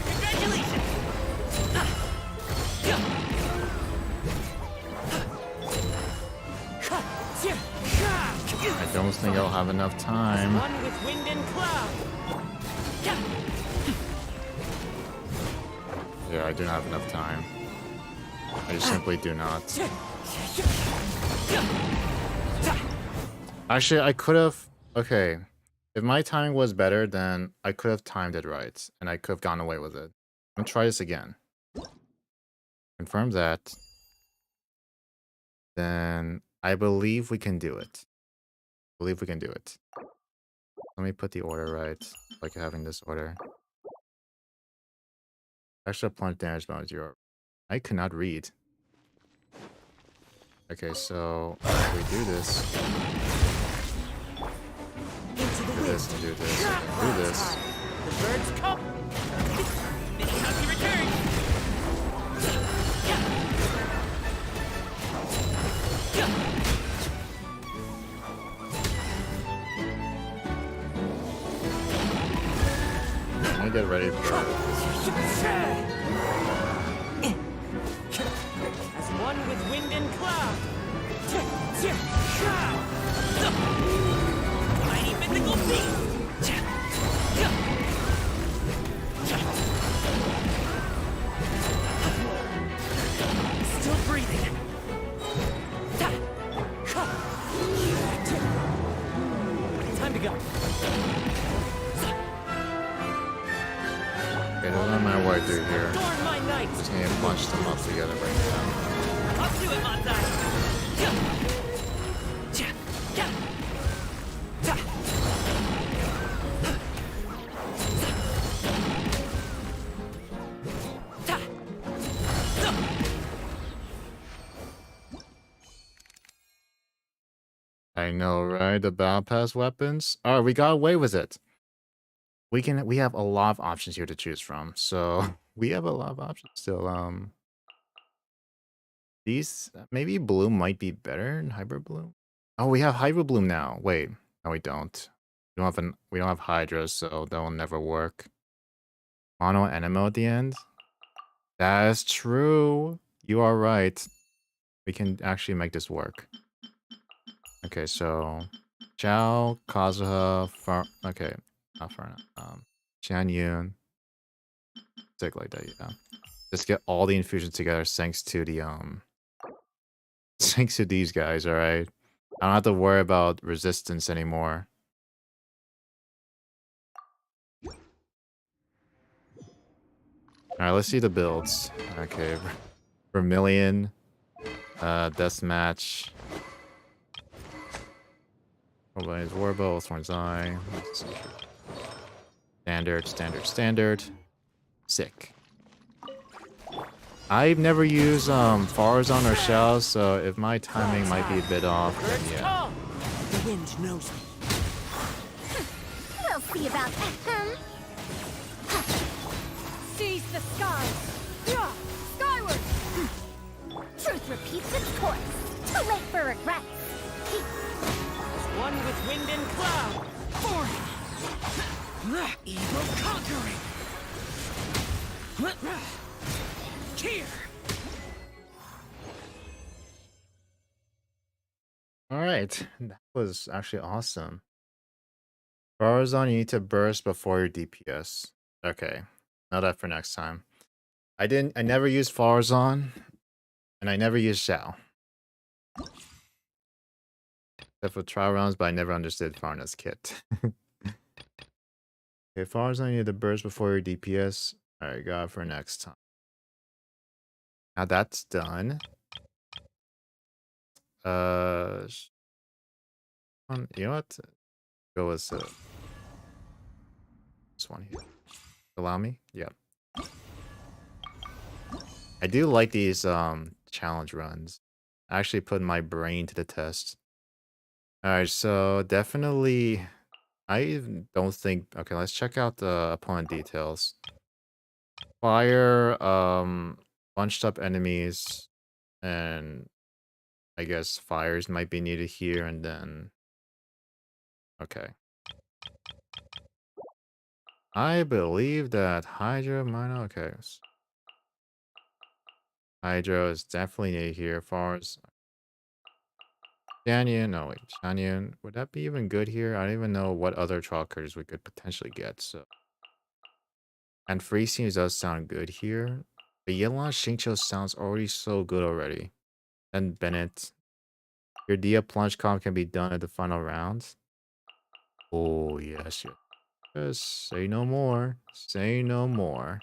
Congratulations. I don't think I'll have enough time. One with wind and cloud. Yeah, I do not have enough time. I just simply do not. Actually, I could have... Okay. If my timing was better, then I could have timed it right. And I could have gone away with it. I'm gonna try this again. Confirm that. Then I believe we can do it. I believe we can do it. Let me put the order right. Like having this order. Extra plunge damage bonus 0. I cannot read. Okay, so if we do this. Do this, do this, do this. The birds come. Many happy returns. Let me get ready for As one with wind and cloud. Mighty mythical beast. Still breathing. Time to go. Okay, there's not my way through here. Adorn my night. Just need to bunch them up together right now. Up to it, Manzai. I know, right? The battle pass weapons. All right, we got away with it. We have a lot of options here to choose from. So we have a lot of options still. These maybe Bloom might be better than Hybrid Bloom. Oh, we have Hybrid Bloom now. Wait, no, we don't. We don't have Hydra, so that will never work. Mono Anemo at the end. That is true. You are right. We can actually make this work. Okay, so Chao, Kazuha, okay, not Farna. Xian Yun. Stick like that, yeah. Just get all the infusions together thanks to the Thanks to these guys, alright? I don't have to worry about resistance anymore. Alright, let's see the builds. Okay, Vermilion, Deathmatch. Nobody's Warbow, Thorn's Eye. Let's see. Standard, standard, standard. Sick. I've never used Farazan or Shells, so if my timing might be a bit off, then yeah. The wind knows me. We'll see about that. Seize the skies! Yeah! Skyward! Truth repeats its course. Too late for regrets. One with wind and cloud. Forth! Evil conquering. Here. Alright, that was actually awesome. Farazan, you need to burst before your DPS. Okay, know that for next time. I never used Farazan, and I never used Xiao. Except for trial rounds, but I never understood Farna's kit. Okay, Farazan, you need to burst before your DPS. Alright, got it for next time. Now that's done. You know what? Go with this one here. Allow me? Yep. I do like these challenge runs. I actually put my brain to the test. Alright, so definitely I don't think okay, let's check out the opponent details. Fire, bunched up enemies, and I guess fires might be needed here and then. Okay. I believe that Hydra might okay. Hydro is definitely needed here. Far as Shanyon, no wait, Shanyon, would that be even good here? I don't even know what other chalkers we could potentially get. So, and free seems does sound good here. But Yelan Xingqiu sounds already so good already. And Bennett, your Dia plunge comp can be done at the final round. Oh yes, yes. Yes, say no more. Say no more.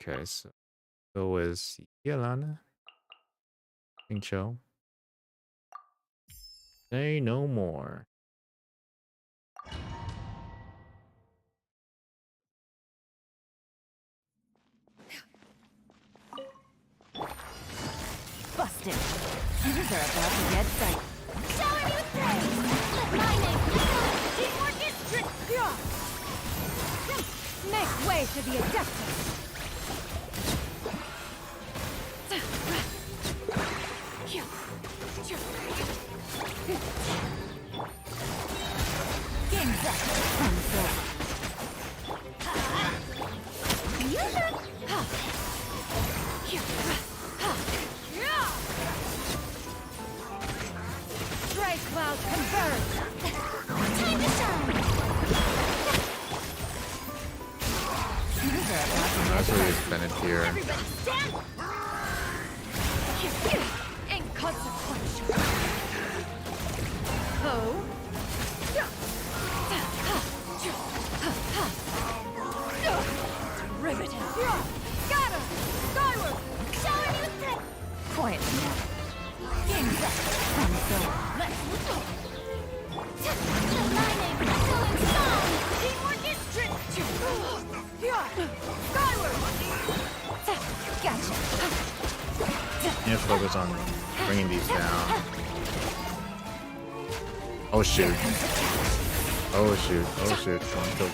Okay, so is Yelan Xingqiu. Say no more. Busted. These are about to get sight. Shower me with praise. Let my name echo in more districts. Make way for the Adeptus. Stray clouds converge! Time to shine. That's really Bennett here. Everybody stand. Inconsequential! Oh? Riveting! Scatter! Skyward! Shower me with praise. Quietly now. Game's up. Let's Let my name echo in song. In more districts. Skyward! Gotcha. You have to focus on bringing these down. Oh shoot. Oh shoot. Oh shoot. Come on, kill it.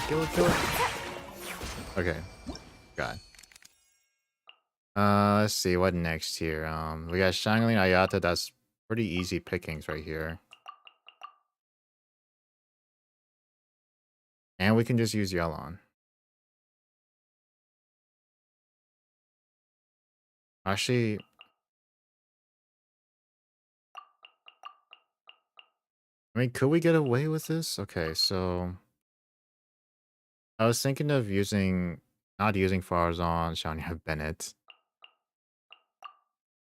Kill it. Okay. Got it. Let's see what next here. We got Shangling Ayata. That's pretty easy pickings right here. And we can just use Yelan. Actually, I mean, could we get away with this? Okay, so I was thinking of not using Farazan, Shania Bennett.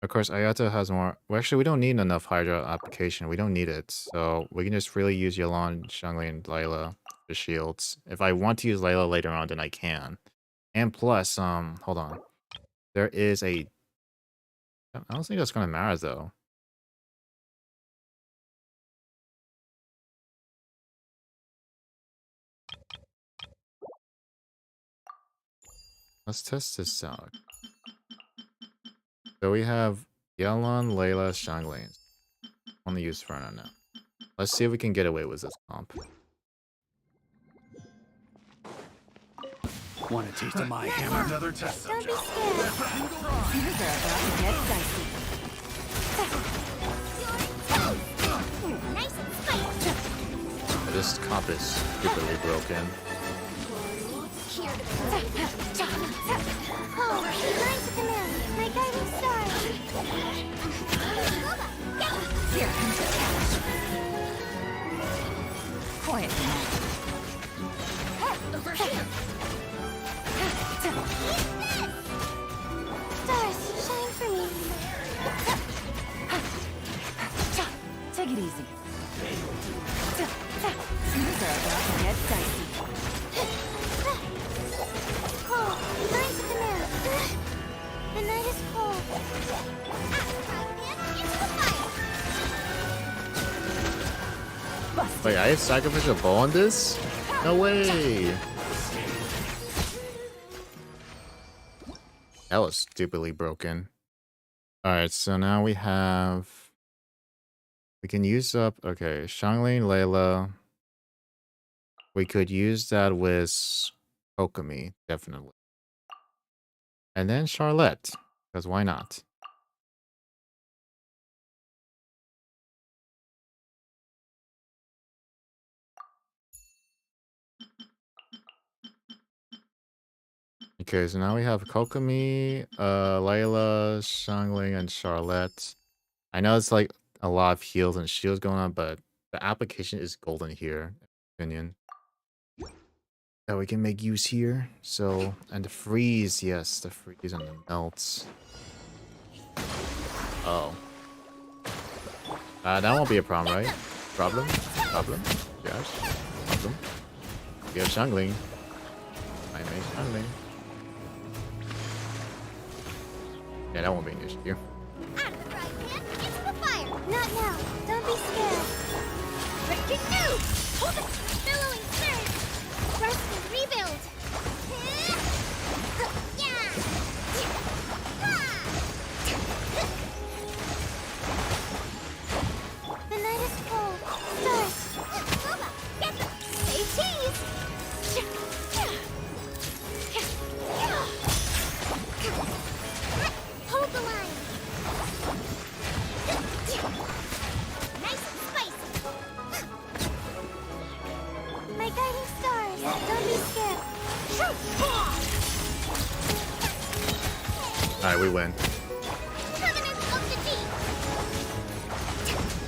Of course, Ayato has more. Well, actually, we don't need enough Hydra application. We don't need it. So we can just freely use Yelan, Xiangli, and Layla for shields. If I want to use Layla later on, then I can. And plus, hold on. There is a... I don't think that's going to matter, though. Let's test this out. So we have Yelan, Layla, Xiangli. Only use Ferna now. Let's see if we can get away with this comp. Want a taste of my hammer? Another test Don't be subject. scared. Things are about to get dicey. Nice and spicy. This comp is stupidly broken. Oh, nice to command. My guiding star. Here comes the catch. Quiet now. Over here. Stars, shine for me. Take it easy. Things are about to get dicey. Oh, nice to command. The night is cold. Into the fire. Wait, I had sacrificial bow on this? No way! That was stupidly broken. Alright, so now we have... We can use up... Okay, Xiangli, Layla. We could use that with Kokomi, definitely. And then Charlotte, because why not? Okay, so now we have Kokomi, Layla, Xiangli, and Charlotte. I know it's like a lot of heals and shields going on, but the application is golden here, in my opinion. That we can make use here. So, and the freeze, yes, the freeze and the melts. Oh. That won't be a problem, right? Problem? Problem? Yes. Problem. We have Xiangli. I make Xiangli. Yeah, that won't be an issue. Out of the frying pan, into the fire. Not now. Don't be scared. Breaking news! Hold it! Billowing surge! Rest and rebuild! The night is cold. Stars. Get them! Say cheese! Hold the line. Nice and spicy. My guiding stars. Don't be scared. Alright, we win. Covenant of the deep.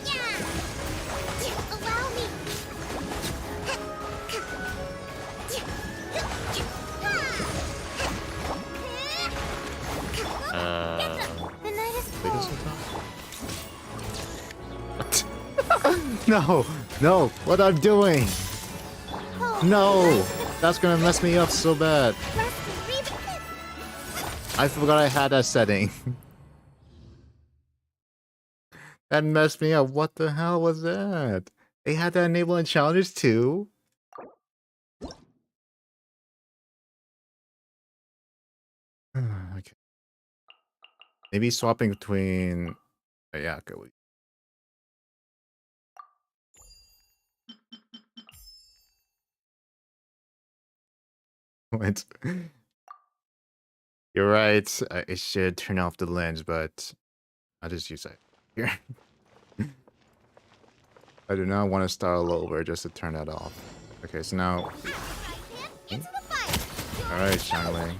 Yeah. Allow me. The night is cold. No! No! What I'm doing! No! That's gonna mess me up so bad. I forgot I had that setting. That messed me up. What the hell was that? They had that enable in challenges too? Okay. Maybe swapping between... yeah, go. What? You're right. I should turn off the lens, but I'll just use that here. I do not want to start all over just to turn that off. Okay, so now... Alright, Xiangli.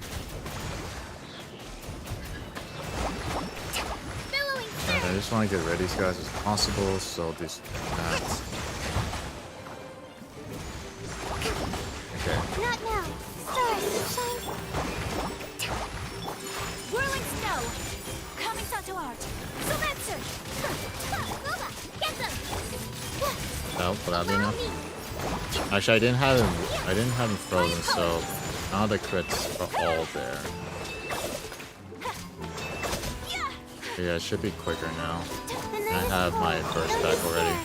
I just want to get ready as fast as possible, so I'll do that. Okay. Not now. Stars, shine. Whirling snow! Coming out to art! help without being enough. Actually, I didn't have him frozen, so now the crits are all there. Yeah, it should be quicker now. I have my burst back already.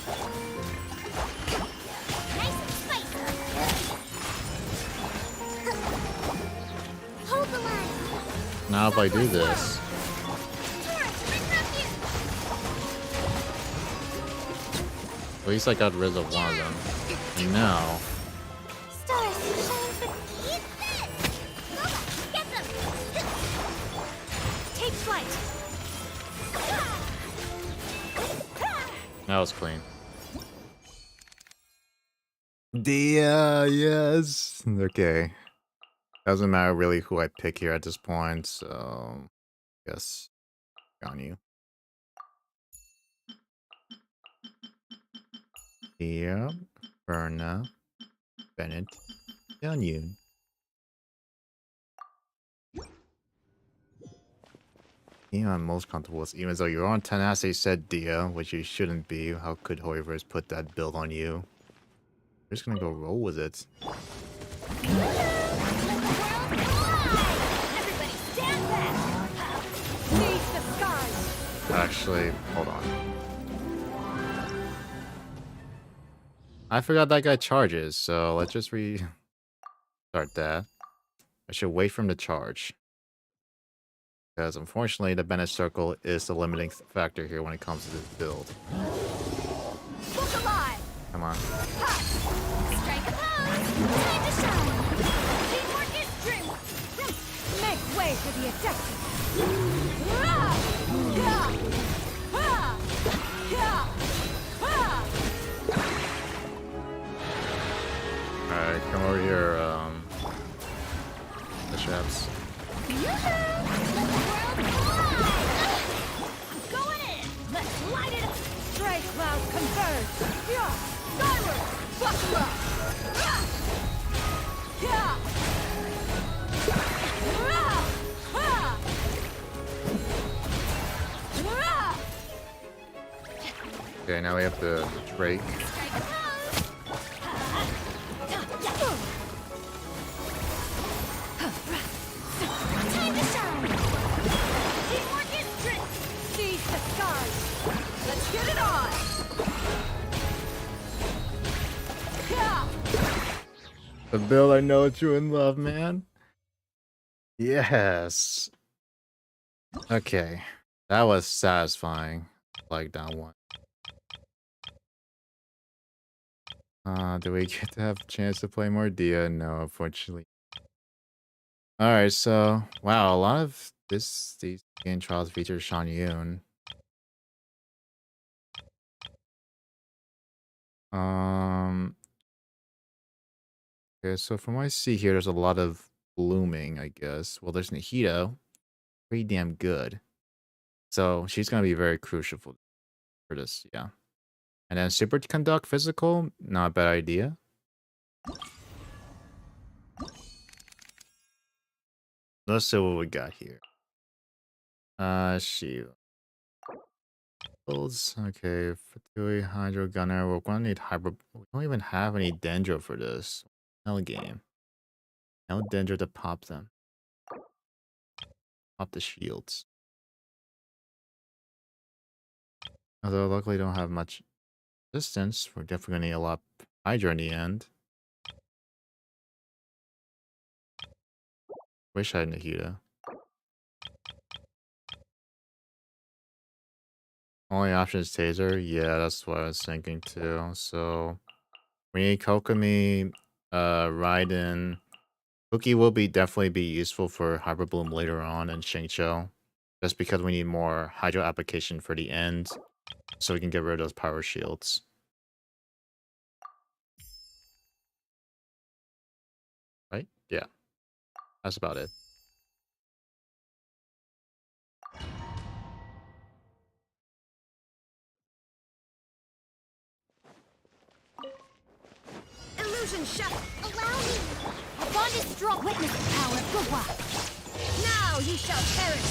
Now if I do this, at least I got rid of one of them. And now, Take flight. that was clean. Yes. Okay. Doesn't matter really who I pick here at this point, so guess on you. Dia, Verna, Bennett, on you. Yeah, I'm most comfortable with, even though you're on Tenacity said Dia, which you shouldn't be. How could Hoiverse put that build on you? We're just gonna go roll with it. Actually, hold on. I forgot that guy charges, so let's just restart that. I should wait for him to charge. Because unfortunately, the Bennett Circle is the limiting factor here when it comes to this build. Come on. Strike a pose. Time to shine. Teamwork is dreamwork. Make way for the objective. Alright, come over here, the chaps. Going in. Let's light it up. Stray clouds converge. Skyward. Buckle up. Okay, now we have the Drake. Time to shine. Teamwork is drift. Seize the skies. Let's get it on. The build I know that you're in love, man. Yes. Okay. That was satisfying. Like that one. Do we get to have a chance to play more Dia? No, unfortunately. Alright, so wow, a lot of these game trials feature Shan Yun. Okay, so from what I see here, there's a lot of blooming, I guess. Well, there's Nahida. Pretty damn good. So she's gonna be very crucial for this, yeah. And then Superconduct Physical, not a bad idea. Let's see what we got here. Shield. Okay, Fatui, Hydro Gunner. We're gonna need Hyper. We don't even have any Dendro for this. Hell game. No Dendro to pop them. Pop the shields. Although luckily don't have much resistance. We're definitely gonna need a lot of Hydra in the end. Wish I had Nahida. Only option is Taser. Yeah, that's what I was thinking too. So we need Kokomi, Raiden. Cookie will definitely be useful for Hyper Bloom later on and Xingqiu. Just because we need more Hydro application for the end. So we can get rid of those power shields. Right? Yeah. That's about it. Illusion shut. Allow me. Upon this strong witness the power of Gugwa. Now you shall perish.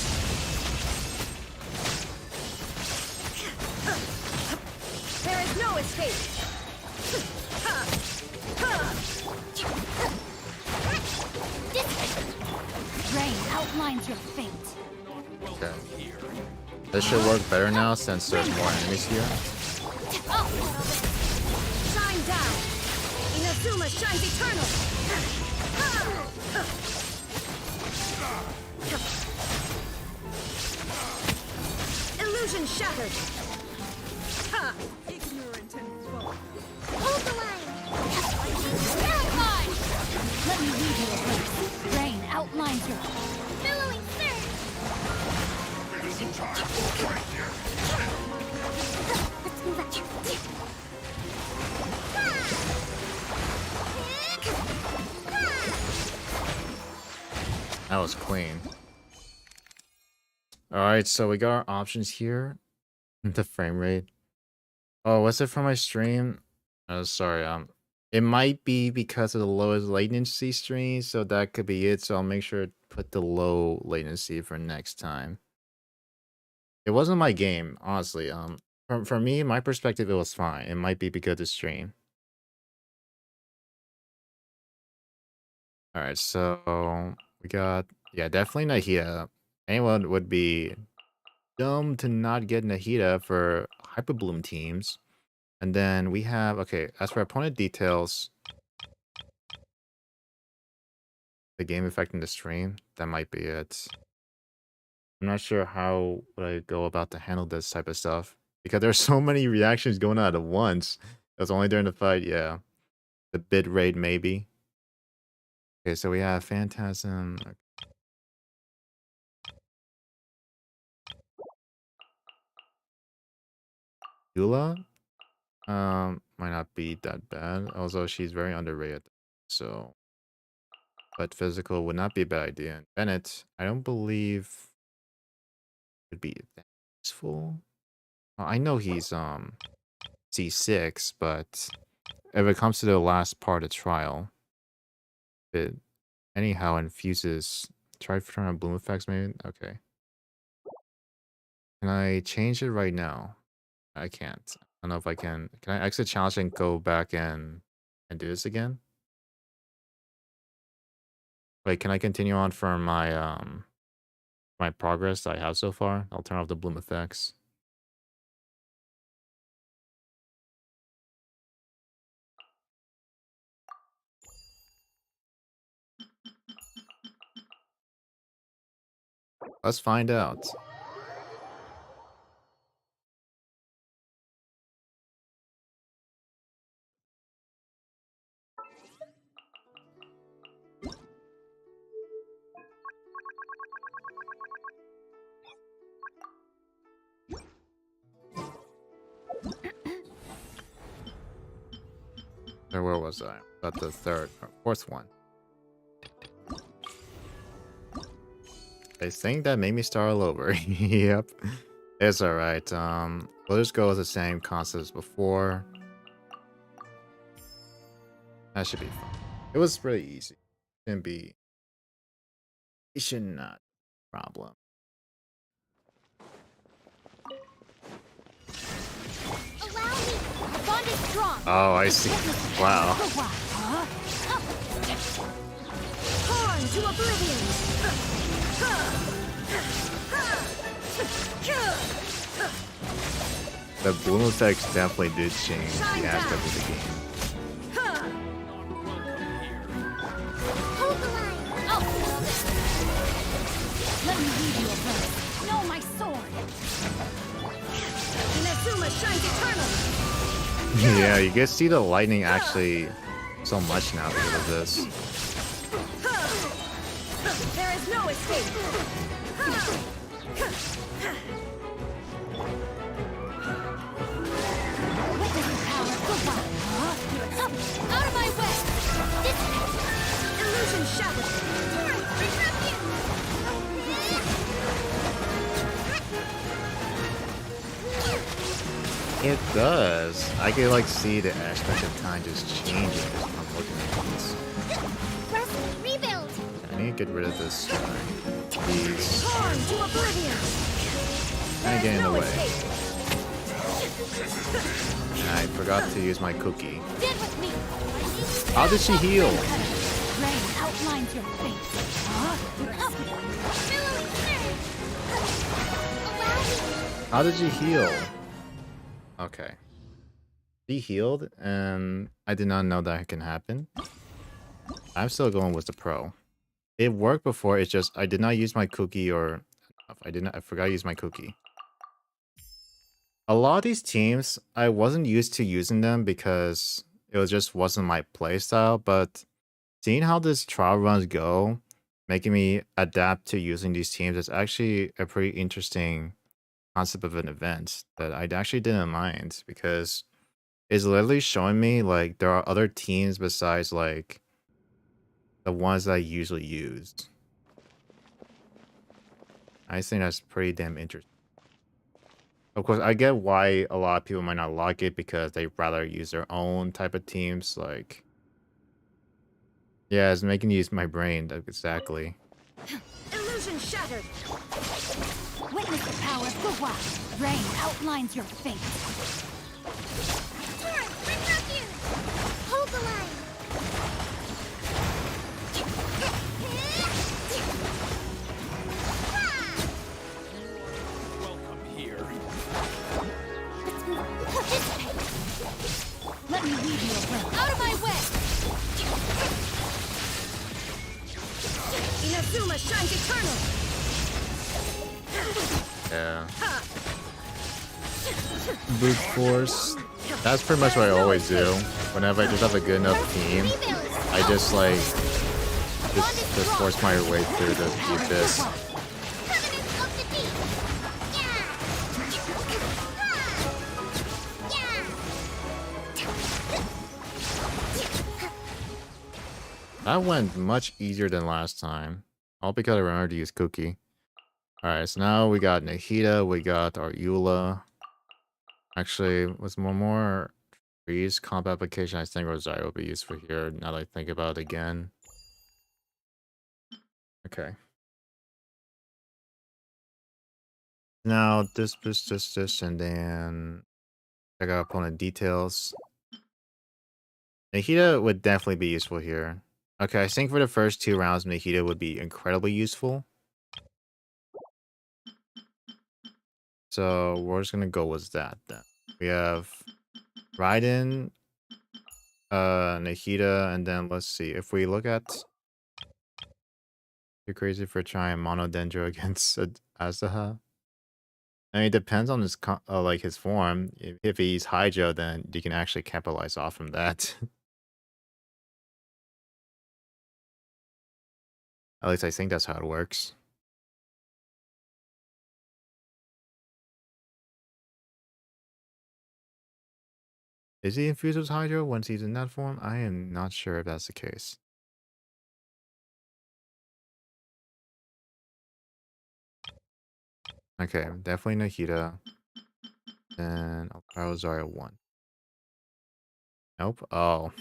There is no escape. Rain outlines your fate. Okay. This should work better now since there's more enemies here. Shine down! Inazuma shines eternal! Illusion shattered! Ignorant and foe. Hold the line! Terrified! Let me lead you a place. Rain outlines your Billowing surge! It isn't time for fight yet. Let's move out. That was clean. Alright, so we got our options here. The frame rate. Oh, was it from my stream? Oh, sorry. It might be because of the lowest latency stream, so that could be it. So I'll make sure to put the low latency for next time. It wasn't my game, honestly. For me, my perspective, it was fine. It might be because of the stream. Alright, so we got, yeah, definitely Nahida. Anyone would be dumb to not get Nahida for Hyper Bloom teams. And then we have, okay, as for opponent details, the game affecting the stream, that might be it. I'm not sure how would I go about to handle this type of stuff because there's so many reactions going on at once. It was only during the fight, yeah. The bit rate, maybe. Okay, so we have Phantasm. Yula? Might not be that bad. Also, she's very underrated. So, but physical would not be a bad idea. And Bennett, I don't believe would be that useful. I know he's C6, but if it comes to the last part of trial, it anyhow infuses. Try to turn on bloom effects, maybe. Okay. Can I change it right now? I can't. I don't know if I can. Can I exit challenge and go back and do this again? Wait, can I continue on for my my progress I have so far? I'll turn off the bloom effects. Let's find out. Where was I? About the third or fourth one. I think that made me start all over. Yep. It's alright. We'll just go with the same concept as before. That should be fun. It was pretty easy. Shouldn't be. It should not be a problem. Allow me. The bond is strong. Oh, I see. Wow. Torn to oblivion! The bloom effects definitely did change the aspect of the game. Hold the line. Oh. Let me lead you a verse. Know my sword. Inazuma shines eternal! Yeah, you can see the lightning actually so much now because of this. There is no escape! Out of my way! Illusion shattered! It does. I can like see the aspect of time just changing just from looking at this. Rest, rebuild! I need to get rid of this guy. He's Torn to oblivion! kind of getting in the way. And I forgot to use my cookie. Stand with me. How did she heal? Rain outlines your face. How did she heal? Okay. She healed, and I did not know that can happen. I'm still going with the pro. It worked before, it's just I did not use my cookie, or I forgot to use my cookie. A lot of these teams, I wasn't used to using them because it just wasn't my playstyle, but seeing how this trial runs go, making me adapt to using these teams is actually a pretty interesting concept of an event that I actually didn't mind, because it's literally showing me like there are other teams besides like the ones that I usually use. I think that's pretty damn interesting. Of course, I get why a lot of people might not like it, because they rather use their own type of teams. Like, yeah, it's making me use my brain. Exactly. Illusion shattered. Witness the power of Guwa. Rain outlines your fate. Turret, regroup you! Hold the line! Welcome here. Let me lead you away. Out of my way! Inazuma shines eternal! Yeah. Brute force. That's pretty much what I always do. Whenever I just have a good enough team, I just like just force my way through the abyss. That went much easier than last time. All because I remembered to use cookie. Alright, so now we got Nahida, we got our Eula. Actually, with one more freeze comp application, I think Rosario will be useful here now that I think about it again. Okay. Now this, and then check out opponent details. Nahida would definitely be useful here. Okay, I think for the first 2 rounds, Nahida would be incredibly useful. So we're just gonna go with that then. We have Raiden, Nahida, and then let's see. If we look at, you're crazy for trying Mono Dendro against Asaha. I mean, it depends on his like his form. If he's Hydro, then you can actually capitalize off from that. At least I think that's how it works. Is he infused with Hydro once he's in that form? I am not sure if that's the case. Okay, definitely Nahida. Then I'll try Rosario 1. Nope. Oh.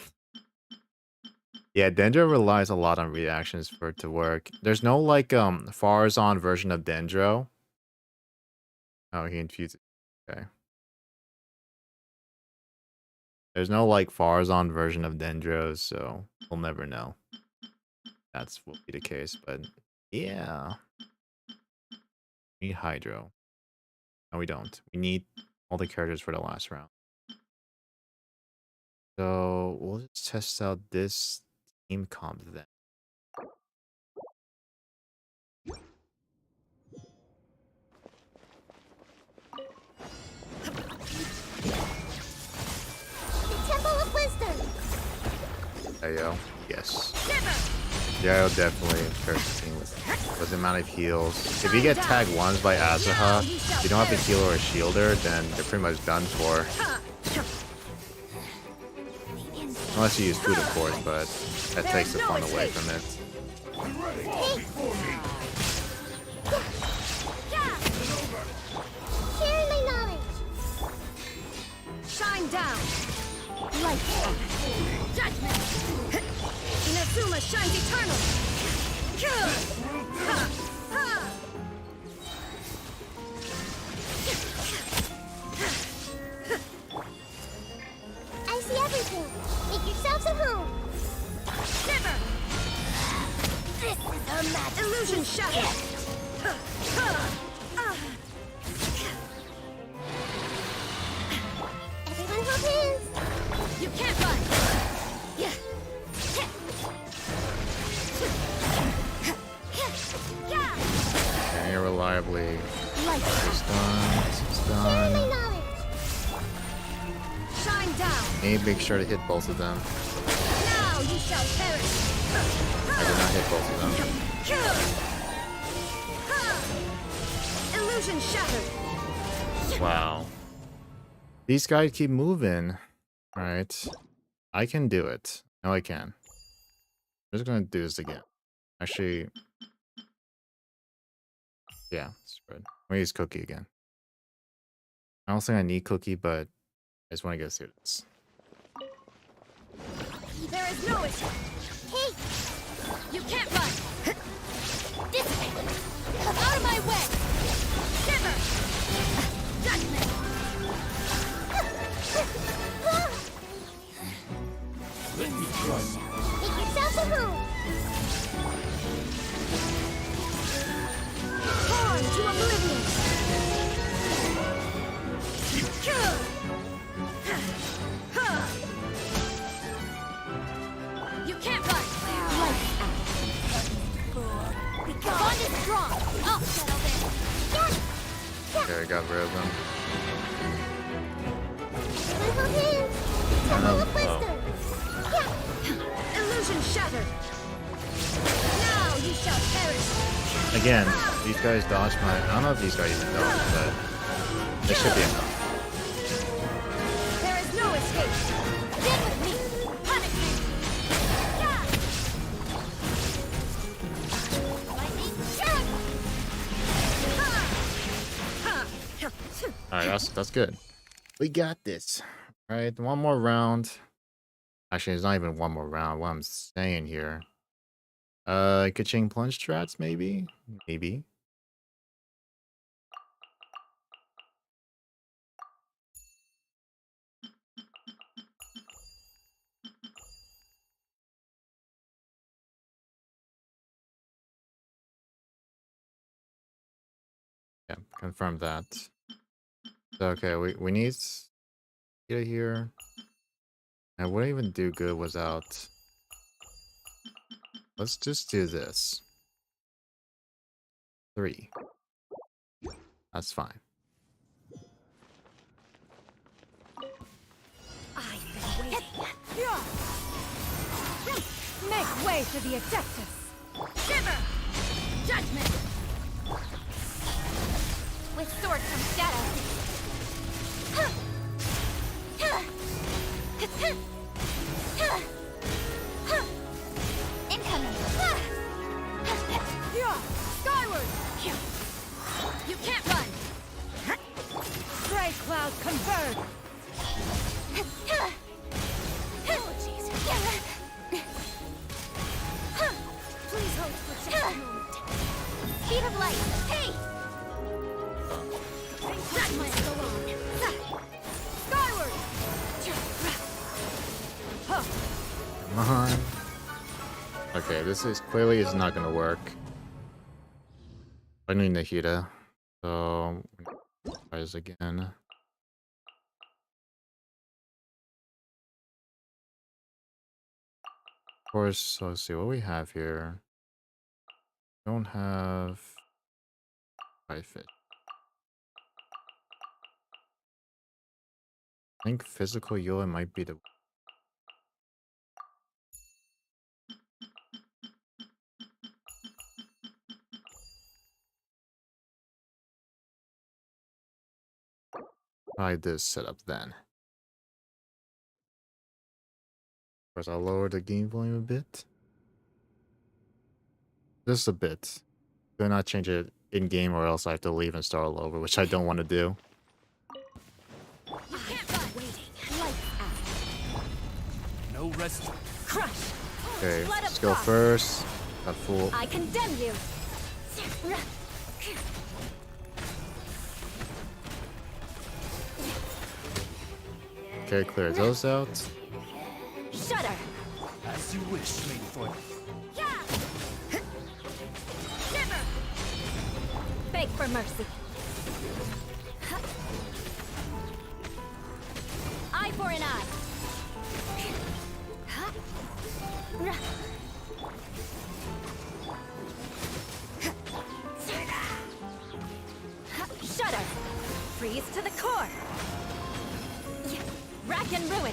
Yeah, Dendro relies a lot on reactions for it to work. There's no like Farazan version of Dendro. Oh, he infused it. Okay. There's no like Farazan version of Dendro, so we'll never know. That's will be the case, but yeah. We need Hydro. No, we don't. We need all the characters for the last round. So we'll just test out this team comp then. Temple of Wisdom! Ayo, yes. Yeah, definitely interesting with the amount of heals. If you get tagged once by Asaha, you don't have a healer or a shielder, then you're pretty much done for. Unless you use food, of course, but that takes the fun away from it. Share my knowledge! Shine down! Light judgment! Inazuma shines eternal! probably. Light It's done. It's done. Shine down. Need to make sure to hit both of them. Now you shall perish. I did not hit both of them. Illusion shattered. Wow. These guys keep moving. Alright. I can do it. No, I can. I'm just gonna do this again. Actually. Yeah, it's good. I'm gonna use Cookie again. I don't think I need Cookie, but I just want to go through this. There is no escape. Hey! You can't run! Dissipate! Out of my way! Shiver! Judgment! Let me try. Make yourself a move! Torn to oblivion! You can't run! Bond is strong! I'll settle this! Okay, I got rid of them. Little hands! Oh. Illusion shattered! Now you shall perish! Again, these guys dodged my... I don't know if these guys even dodged, but they should be enough. There is no escape! Deal with me! Punish me! Alright, that's good. We got this. Alright, one more round. Actually, it's not even one more round. What I'm saying here. Ka-ching plunge strats, maybe? Maybe. Yeah, confirm that. So, okay, we need get it here. And wouldn't even do good without. Let's just do this. 3. That's fine. I've been waiting. Make way for the Adeptus! Shiver! Judgment! With sword from shadow! Incoming! Skyward! You can't run! Gray cloud converge! Oh, jeez. Please hold for just a moment. Speed of light! Hey! Judgment! Go on! Skyward! Come on. Okay, this is clearly is not gonna work. I need Nahida. So try this again. Of course, so let's see what we have here. Don't have fit. I think physical Yoa might be the try this setup then. Of course, I'll lower the game volume a bit. Just a bit. Do not change it in game or else I have to leave and start all over, which I don't want to do. No rest. Crush! Okay, let's go first. Got full. I condemn you! Okay, clear those out. Shudder! As you wish, Lady Foot. Shiver! Beg for mercy. Eye for an eye. freeze to the core. Rack and ruin.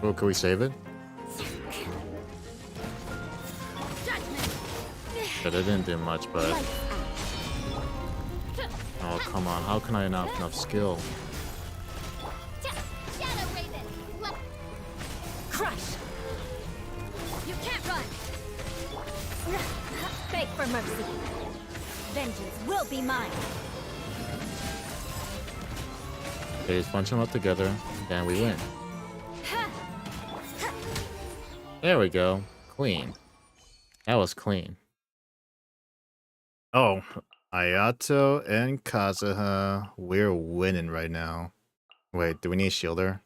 Oh, can we save it? But it didn't do much, but... Oh, come on. How can I not have enough skill? Crush. You can't run. Beg for mercy. Vengeance will be mine. Okay, just bunch them up together, and we win. There we go. Clean. That was clean. Oh, Ayato and Kazuha. We're winning right now. Wait, do we need a shielder?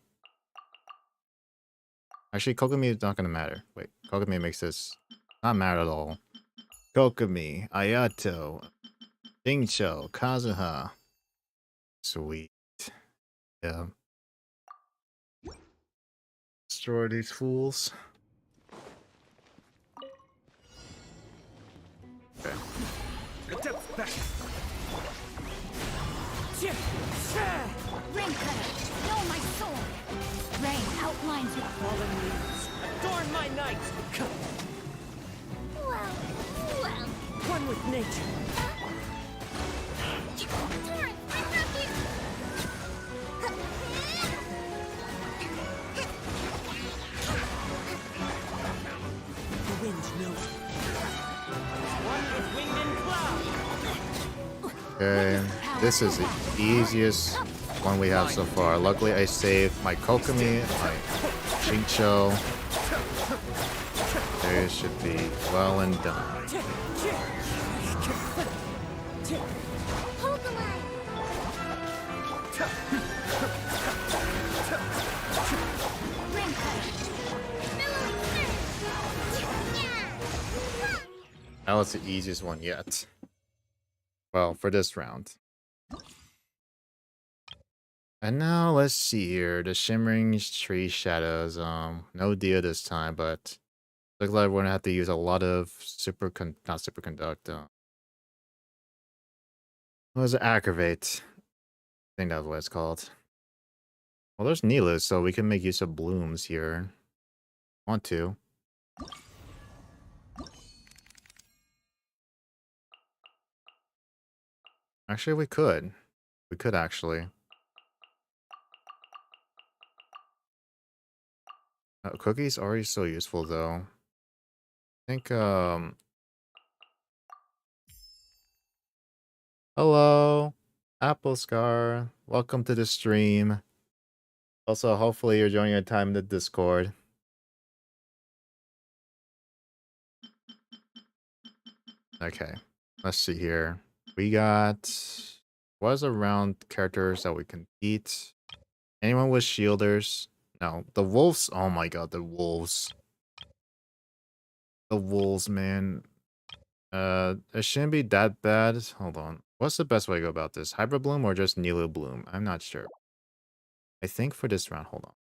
Actually, Kokumi is not gonna matter. Wait, Kokumi makes this not matter at all. Kokumi, Ayato, Jingcho, Kazuha. Sweet. Yeah. Destroy these fools. Okay. Ring cutter, know my sword. Rain outlines your fallen leaves. Adorn my night! Well. One with nature. Torrent, I'm not here. The wind knows. One with wind and cloud. Okay, this is the easiest one we have so far. Luckily, I saved my Kokumi, my Shincho. They should be well and done. That was the easiest one yet. Well, for this round. And now let's see here. The shimmering tree shadows. No deal this time, but looks like we're gonna have to use a lot of not superconduct. What was it? Aggravate. I think that's what it's called. Well, there's Nilus, so we can make use of blooms here. Want to. Actually, we could. We could actually. Cookie's already so useful though. I think hello, Apple Scar. Welcome to the stream. Also, hopefully you're enjoying your time in the Discord. Okay, let's see here. We got was around characters that we can beat. Anyone with shielders? No, the wolves. Oh my god, the wolves. The wolves, man. It shouldn't be that bad. Hold on. What's the best way to go about this? Hybrid Bloom or just Nilu Bloom? I'm not sure. I think for this round, hold on.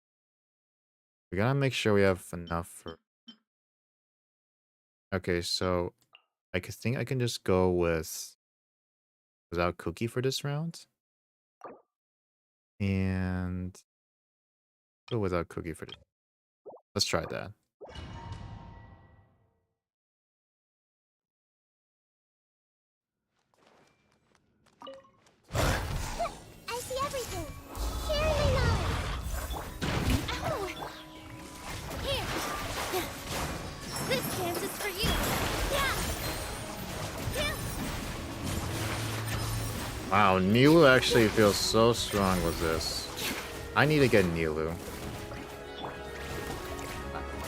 We gotta make sure we have enough for... Okay, so I think I can just go with without Cookie for this round. And go without Cookie for this. Let's try that. I see everything. Share your knowledge. Ow! Here. This dance is for you. Yeah. Wow, Nilu actually feels so strong with this. I need to get Nilu.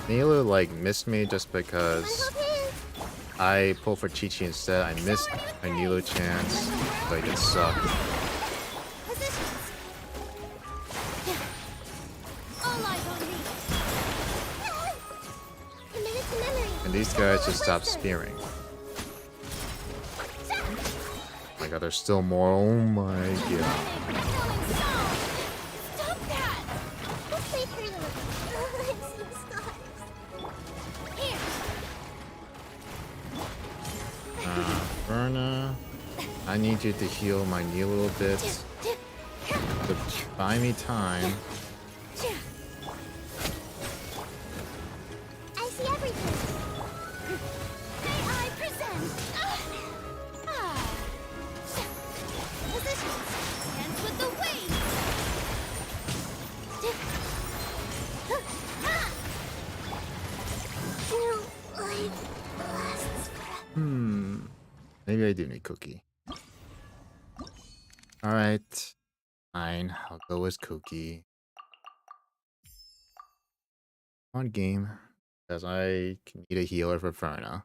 Nilu like missed me just because I pulled for Chi-Chi instead. I missed my Nilu chance. Like it sucked. And these guys just stopped spearing. Oh my god, there's still more. Oh my god. Verna. I need you to heal my knee a little bit to buy me time. I see everything. May I present? Positions. Hands with the wings. Feel like lasts forever. Maybe I do need Cookie. Alright. Fine. I'll go with Cookie. On game. Because I can need a healer for Ferna.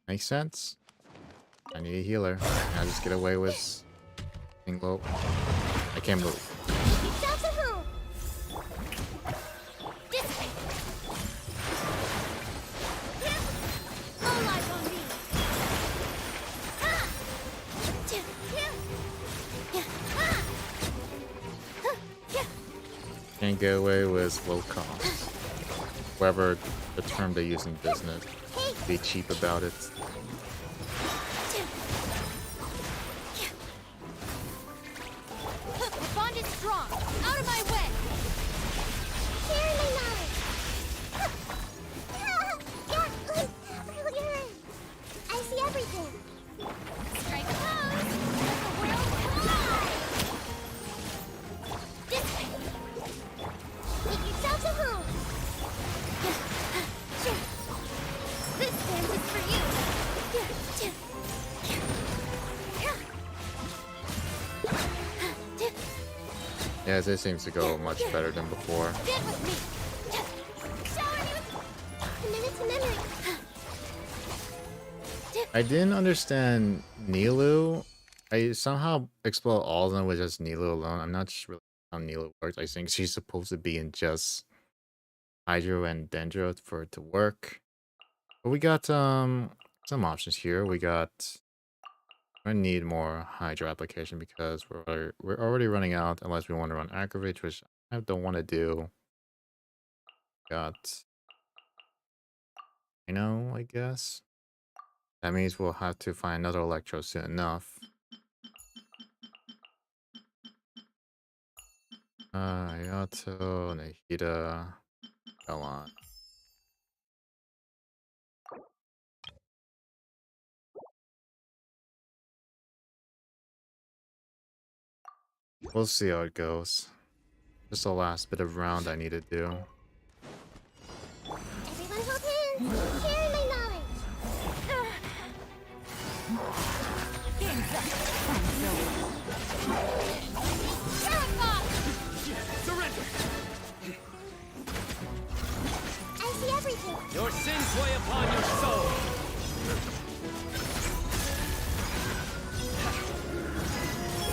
Makes sense? I need a healer. Can I just get away with single? I can't move. Can't get away with low cost. Whatever the term they use in business. Be cheap about it. The bond is strong. Out of my way. Share my knowledge. I see everything. Strike a pose. Let the world collide. This way. Make yourselves at home. This dance is for you. Yeah, this seems to go much better than before. Get with me. Minute to memory. I didn't understand Nilu. I somehow explode all of them with just Nilu alone. I'm not sure really how Nilu works. I think she's supposed to be in just Hydro and Dendro for it to work. But we got some options here. We're gonna need more Hydro application because we're already running out unless we want to run Aggravate, which I don't want to do. Got I guess. That means we'll have to find another Electro soon enough. Yato, Nahida, go on. We'll see how it goes. Just the last bit of round I need to do. Everyone hold hands. Share my knowledge. Surrender! I see everything. Your sins weigh upon your soul!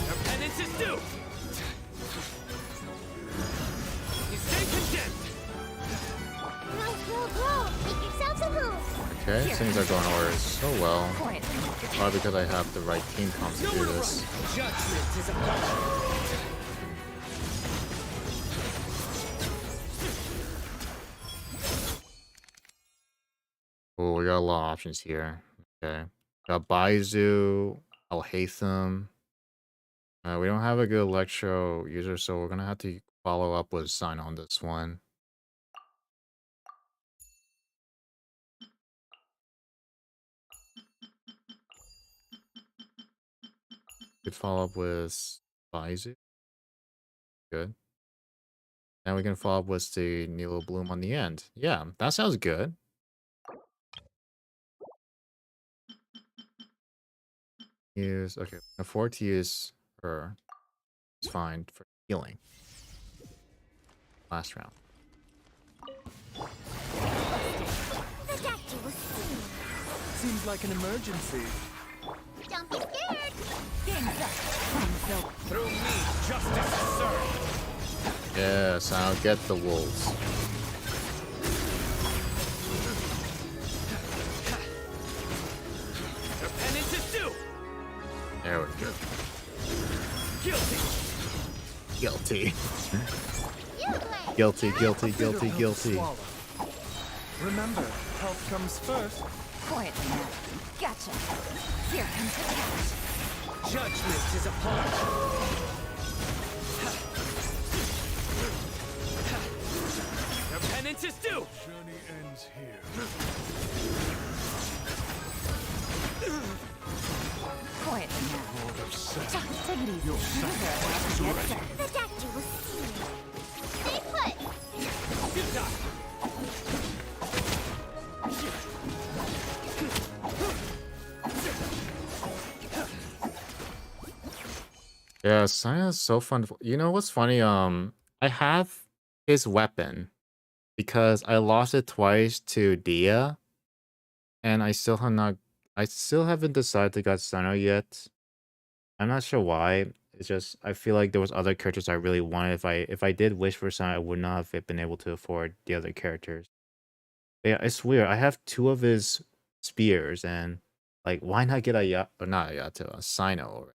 Your penance is due! You stay condemned! Grow. Make yourselves at home. Okay, things are going over so well. Probably because I have the right team comp to do this. Judgment is upon you. Oh, we got a lot of options here. Okay. Got Baizu, Alhaitham. We don't have a good Electro user, so we're gonna have to follow up with Sign on this one. Could follow up with Baizu. Good. Then we can follow up with the Nilo Bloom on the end. Yeah, that sounds good. Use okay. Afford to use her. It's fine for healing. Last round. Seems like an emergency. Don't be scared. Through me, justice is served. Yes, I'll get the wolves. Your penance is due. There we go. Guilty. Guilty. Remember, health comes first. Quietly now. Gotcha. Here comes the catch. Judgment is upon you. Your penance is due! Journey ends here. Quietly now. Lord of Seth. Take it easy. Your sacrifice is ready. The doctor will see you. Stay put. Good job. Yeah, Sina is so fun. You know what's funny? I have his weapon because I lost it twice to Dia, and I still haven't decided to get Sino yet. I'm not sure why. It's just I feel like there was other characters I really wanted. If I did wish for Sino, I would not have been able to afford the other characters. But yeah, it's weird. I have two of his spears, and like, why not get or not a Yato, a Sino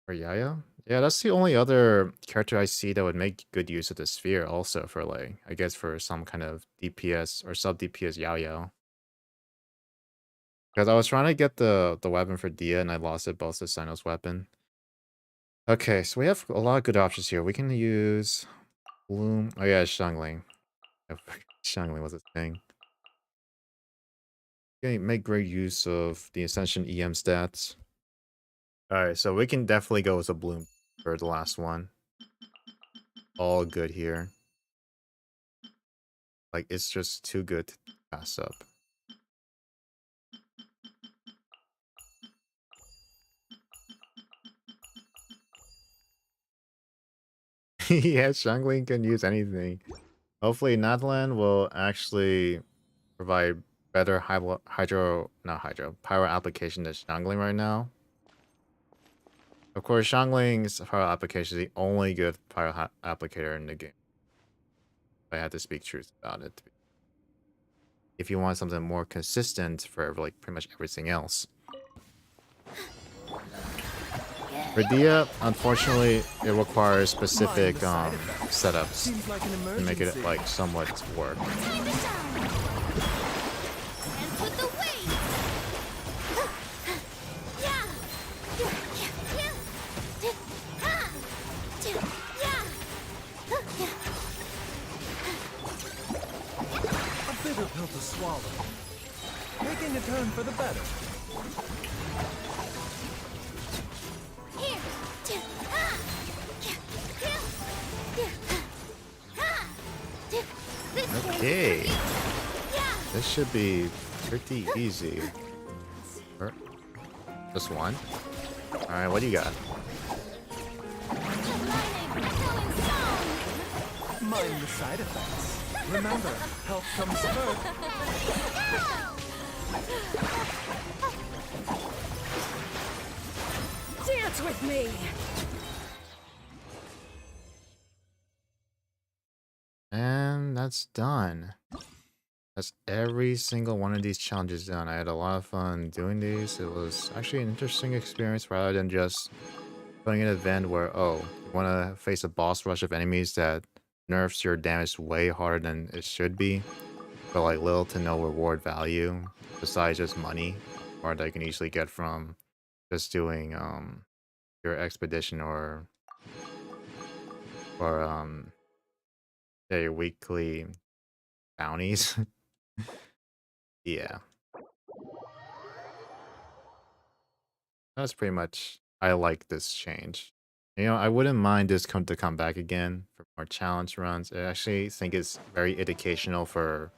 or Yaya? Yeah, that's the only other character I see that would make good use of the sphere also for like, I guess for some kind of DPS or sub DPS Yao Yao. Because I was trying to get the weapon for Dia and I lost it both to Sino's weapon. Okay, so we have a lot of good options here. We can use Bloom. Oh yeah, Xiangling. Xiangling was a thing. Okay, make great use of the Ascension EM stats. Alright, so we can definitely go with a Bloom for the last one. All good here. Like, it's just too good to pass up. Yeah, Xiangling can use anything. Hopefully, Natlan will actually provide better pyro application than Xiangling right now. Of course, Xiangling's pyro application is the only good pyro applicator in the game. I had to speak truth about it. If you want something more consistent for like pretty much everything else. For Dia, unfortunately, it requires specific setups to make it like somewhat work. A bitter pill to swallow. Making a turn for the better. Okay. This should be pretty easy. Just one? Alright, what do you got? Mind the side effects. Remember, health comes first. Dance with me! And that's done. That's every single one of these challenges done. I had a lot of fun doing these. It was actually an interesting experience rather than just playing an event where, oh, you want to face a boss rush of enemies that nerfs your damage way harder than it should be, but like little to no reward value besides just money, or that you can easily get from just doing your expedition or yeah, your weekly bounties. Yeah. That's pretty much, I like this change. You know, I wouldn't mind this to come back again for more challenge runs. I actually think it's very educational for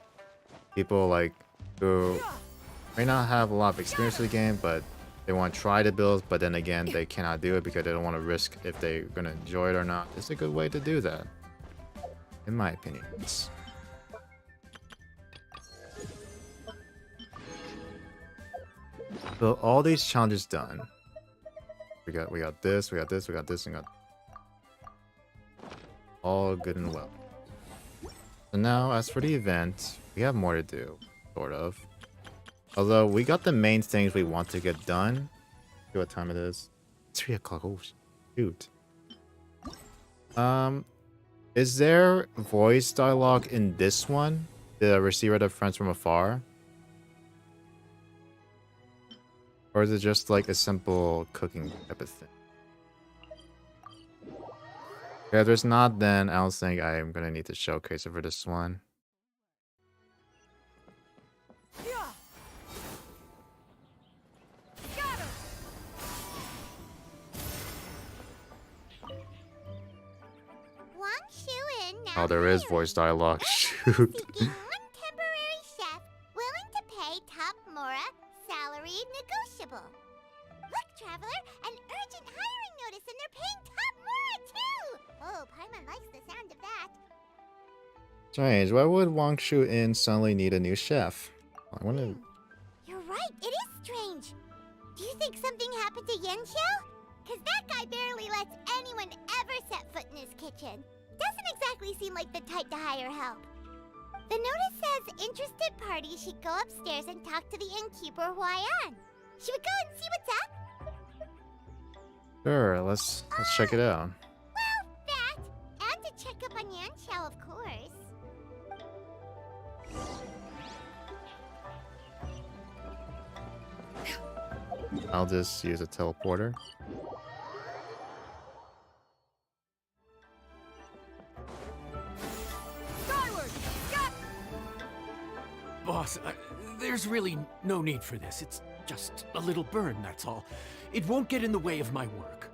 people like who may not have a lot of experience with the game, but they want to try the build, but then again, they cannot do it because they don't want to risk if they're going to enjoy it or not. It's a good way to do that, in my opinion. So all these challenges done. We got this, we got this, we got this, and got all good and well. So now, as for the event, we have more to do, sort of. Although we got the main things we want to get done. See what time it is? 3 o'clock. Oh shoot. Is there voice dialogue in this one? The receiver of friends from afar? Or is it just like a simple cooking type of thing? Yeah, if there's not, then I don't think I'm gonna need to showcase it for this one. Oh, there is voice dialogue. Shoot. One temporary chef willing to pay top Mora salary negotiable. Look, Traveler, an urgent hiring notice and they're paying top Mora too! Oh, Paimon likes the sound of that. Strange. Why would Wangshu Inn suddenly need a new chef? I wanna... You're right, it is strange. Do you think something happened to Yenshao? Cause that guy barely lets anyone ever set foot in his kitchen. Doesn't exactly seem like the type to hire help. The notice says interested parties should go upstairs and talk to the innkeeper Huayan. Should we go and see what's up? Sure, let's check it out. Well, that, and to check up on Yanxiao, of course. I'll just use a teleporter. Boss, there's really no need for this. It's just a little burn, that's all. It won't get in the way of my work.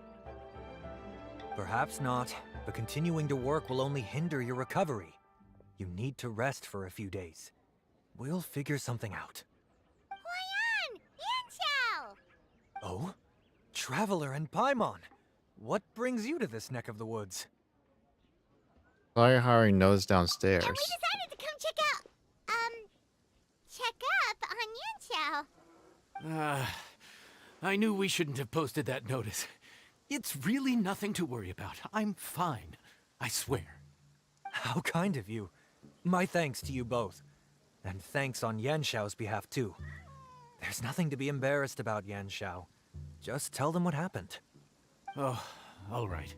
Perhaps not, but continuing to work will only hinder your recovery. You need to rest for a few days. We'll figure something out. Huayan! Yanxiao! Oh? Traveler and Paimon! What brings you to this neck of the woods? Fire hiring nose downstairs. And we decided to come check up on Yanxiao. I knew we shouldn't have posted that notice. It's really nothing to worry about. I'm fine. I swear. How kind of you. My thanks to you both. And thanks on Yanxiao's behalf, too. There's nothing to be embarrassed about, Yanxiao. Just tell them what happened. Oh, all right.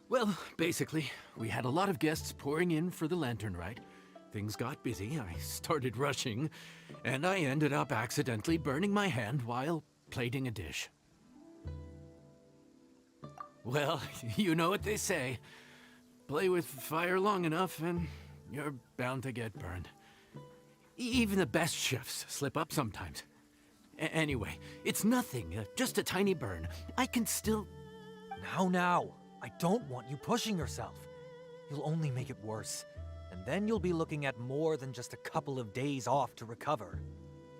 Well, basically, we had a lot of guests pouring in for the lantern ride. Things got busy, I started rushing, and I ended up accidentally burning my hand while plating a dish. Well, you know what they say. Play with fire long enough and you're bound to get burned. Even the best chefs slip up sometimes. Anyway, it's nothing, just a tiny burn. I can still... Now. I don't want you pushing yourself. You'll only make it worse. And then you'll be looking at more than just a couple of days off to recover.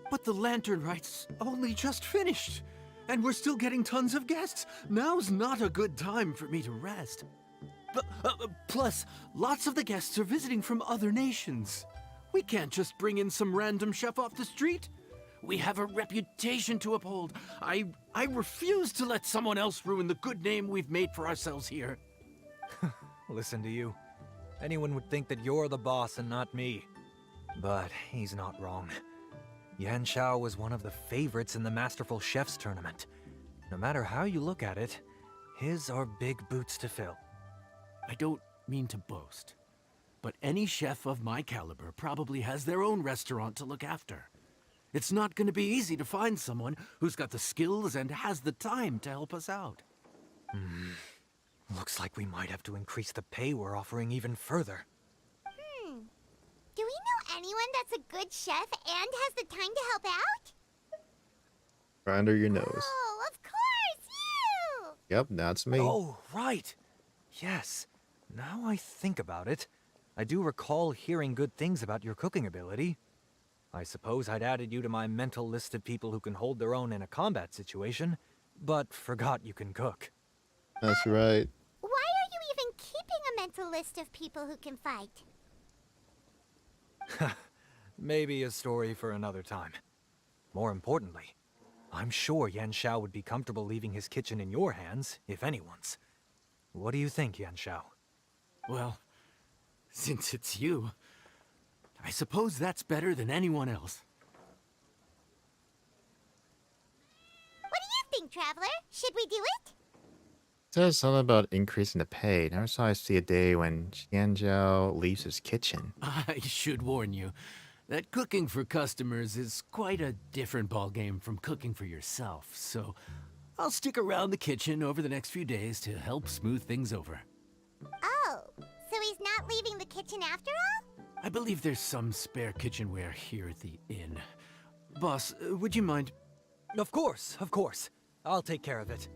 But the lantern rite's only just finished. And we're still getting tons of guests. Now's not a good time for me to rest. Plus, lots of the guests are visiting from other nations. We can't just bring in some random chef off the street. We have a reputation to uphold. I refuse to let someone else ruin the good name we've made for ourselves here. Listen to you. Anyone would think that you're the boss and not me. But he's not wrong. Yanxiao was one of the favorites in the Masterful Chefs tournament. No matter how you look at it, his are big boots to fill. I don't mean to boast, but any chef of my caliber probably has their own restaurant to look after. It's not going to be easy to find someone who's got the skills and has the time to help us out. Looks like we might have to increase the pay we're offering even further. Do we know anyone that's a good chef and has the time to help out? Right under your nose. Oh, of course, you! Yep, that's me. Oh, right. Yes. Now I think about it, I do recall hearing good things about your cooking ability. I suppose I'd added you to my mental list of people who can hold their own in a combat situation, but forgot you can cook. That's right. Why are you even keeping a mental list of people who can fight? Maybe a story for another time. More importantly, I'm sure Yanxiao would be comfortable leaving his kitchen in your hands, if anyone's. What do you think, Yanxiao? Well, since it's you, I suppose that's better than anyone else. What do you think, Traveler? Should we do it? It says something about increasing the pay. Never saw I see a day when Xianzhao leaves his kitchen. I should warn you, that cooking for customers is quite a different ballgame from cooking for yourself, so I'll stick around the kitchen over the next few days to help smooth things over. Oh, so he's not leaving the kitchen after all? I believe there's some spare kitchenware here at the inn. Boss, would you mind? Of course, of course. I'll take care of it.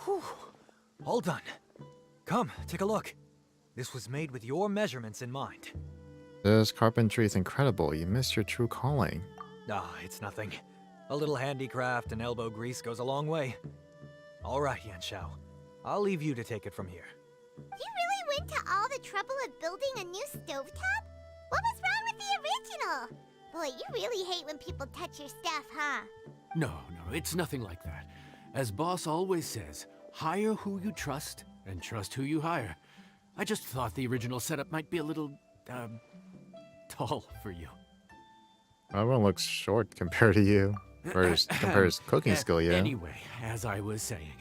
Whew. All done. Come, take a look. This was made with your measurements in mind. This carpentry is incredible. You missed your true calling. Ah, it's nothing. A little handicraft and elbow grease goes a long way. All right, Yanshao. I'll leave you to take it from here. You really went to all the trouble of building a new stovetop? What was wrong with the original? Boy, you really hate when people touch your stuff, huh? No, it's nothing like that. As Boss always says, hire who you trust and trust who you hire. I just thought the original setup might be a little, tall for you. Everyone looks short compared to you. Compared to cooking skill, yeah. Anyway, as I was saying,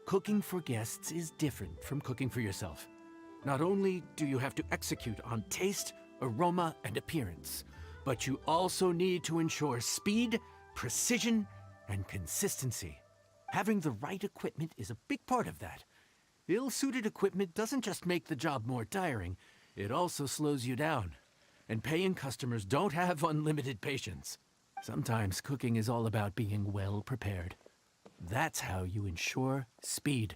cooking for guests is different from cooking for yourself. Not only do you have to execute on taste, aroma, and appearance, but you also need to ensure speed, precision, and consistency. Having the right equipment is a big part of that. Ill-suited equipment doesn't just make the job more tiring, it also slows you down. And paying customers don't have unlimited patience. Sometimes cooking is all about being well prepared. That's how you ensure speed.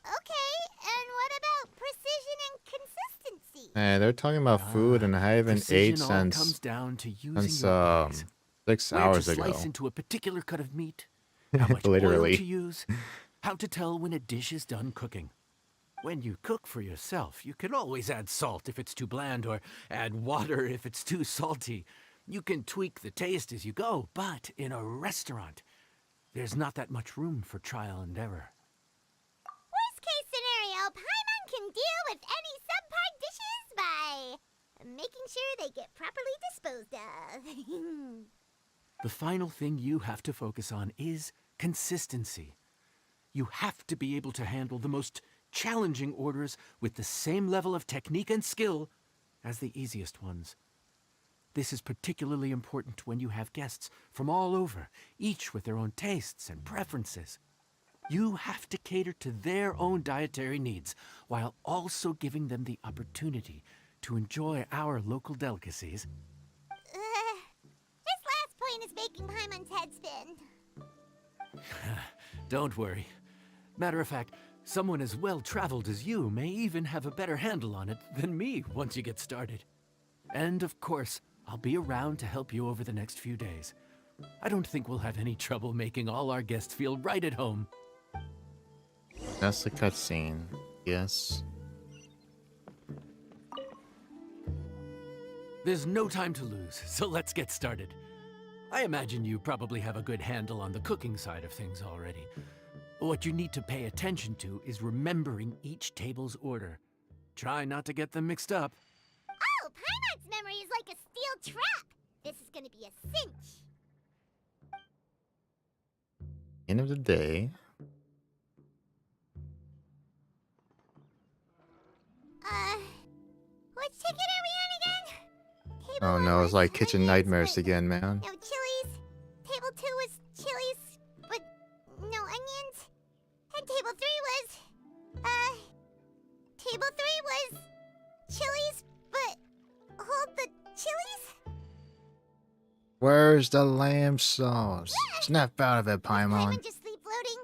Okay, and what about precision and consistency? Hey, they're talking about food, and I haven't ate Precision all since comes down to using 6 where hours to ago. slice into a particular cut of meat, how much oil Literally. to use, how to tell when a dish is done cooking. When you cook for yourself, you can always add salt if it's too bland or add water if it's too salty. You can tweak the taste as you go, but in a restaurant, there's not that much room for trial and error. Worst case scenario, Paimon can deal with any subpar dishes by making sure they get properly disposed of. The final thing you have to focus on is consistency. You have to be able to handle the most challenging orders with the same level of technique and skill as the easiest ones. This is particularly important when you have guests from all over, each with their own tastes and preferences. You have to cater to their own dietary needs while also giving them the opportunity to enjoy our local delicacies. This last point is making Paimon's head spin. Don't worry. Matter of fact, someone as well-traveled as you may even have a better handle on it than me once you get started. And of course, I'll be around to help you over the next few days. I don't think we'll have any trouble making all our guests feel right at home. That's the cutscene. Yes. There's no time to lose, so let's get started. I imagine you probably have a good handle on the cooking side of things already. What you need to pay attention to is remembering each table's order. Try not to get them mixed up. Oh, Paimon's memory is like a steel trap. This is gonna be a cinch. End of the day. Which ticket are we on again? Table Oh one no, it's was like kitchen onions nightmares with again, man. no chilies. Table 2 was chilies, but no onions. And table 3 was, table 3 was chilies, but hold the chilies? Where's the lamb sauce? Snap out of it, Paimon. Paimon just sleep floating?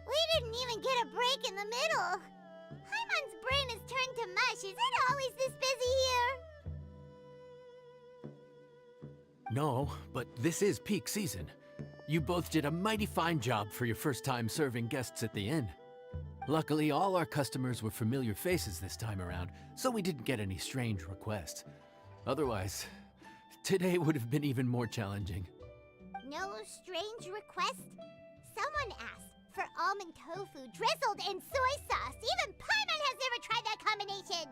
We didn't even get a break in the middle. Paimon's brain has turned to mush. Is it always this busy here? No, but this is peak season. You both did a mighty fine job for your first time serving guests at the inn. Luckily, all our customers were familiar faces this time around, so we didn't get any strange requests. Otherwise, today would have been even more challenging. No strange request? Someone asked for almond tofu drizzled in soy sauce. Even Paimon has never tried that combination.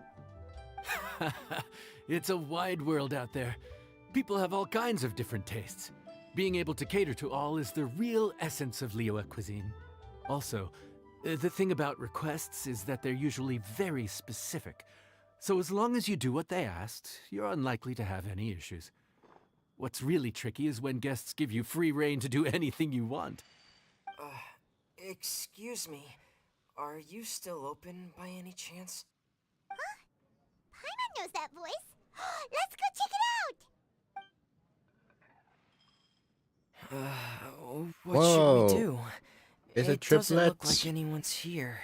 It's a wide world out there. People have all kinds of different tastes. Being able to cater to all is the real essence of Liyue cuisine. Also, the thing about requests is that they're usually very specific. So as long as you do what they asked, you're unlikely to have any issues. What's really tricky is when guests give you free rein to do anything you want. Excuse me. Are you still open by any chance? Huh? Paimon knows that voice. Let's go check it out! What should Whoa. we do? It's a It doesn't look triplet. like anyone's here.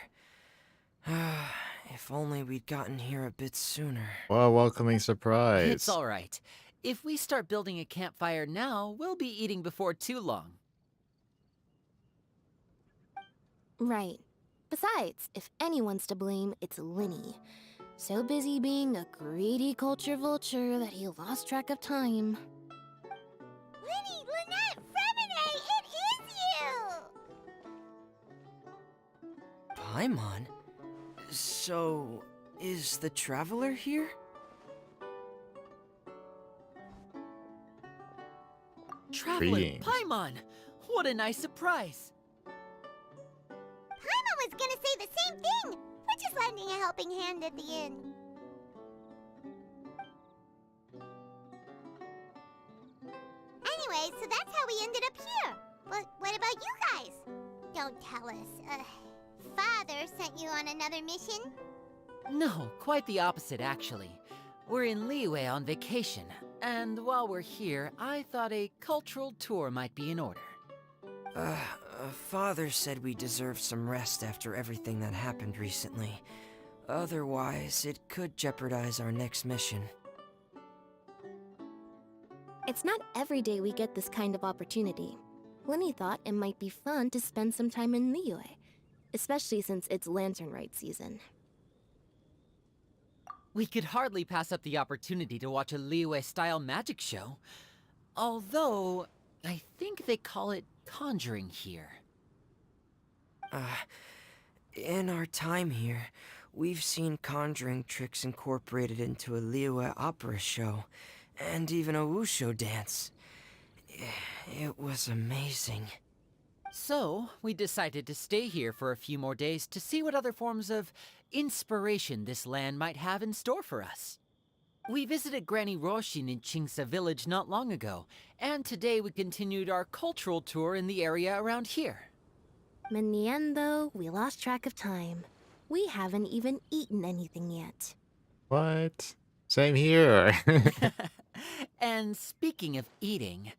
If only we'd gotten here a bit sooner. Wow, welcoming surprise. It's all right. If we start building a campfire now, we'll be eating before too long. Right. Besides, if anyone's to blame, it's Linny. So busy being a greedy culture vulture that he lost track of time. Linny, Lynette, Fremine, it is you! Paimon? So, is the Traveler here? Traveler Greetings. Paimon! What a nice surprise! Paimon was gonna say the same thing! We're just lending a helping hand at the end. Anyway, so that's how we ended up here. But what about you guys? Don't tell us. Father sent you on another mission? No, quite the opposite, actually. We're in Liyue on vacation, and while we're here, I thought a cultural tour might be in order. Father said we deserve some rest after everything that happened recently. Otherwise, it could jeopardize our next mission. It's not every day we get this kind of opportunity. Linny thought it might be fun to spend some time in Liyue, especially since it's Lantern Rite season. We could hardly pass up the opportunity to watch a Liyue-style magic show. Although, I think they call it conjuring here. In our time here, we've seen conjuring tricks incorporated into a Liyue opera show, and even a wushu dance. It was amazing. So, we decided to stay here for a few more days to see what other forms of inspiration this land might have in store for us. We visited Granny Roshin in Chingsa village not long ago, and today we continued our cultural tour in the area around here. In the end, though, we lost track of time. We haven't even eaten anything yet. What? Same here. And speaking of eating,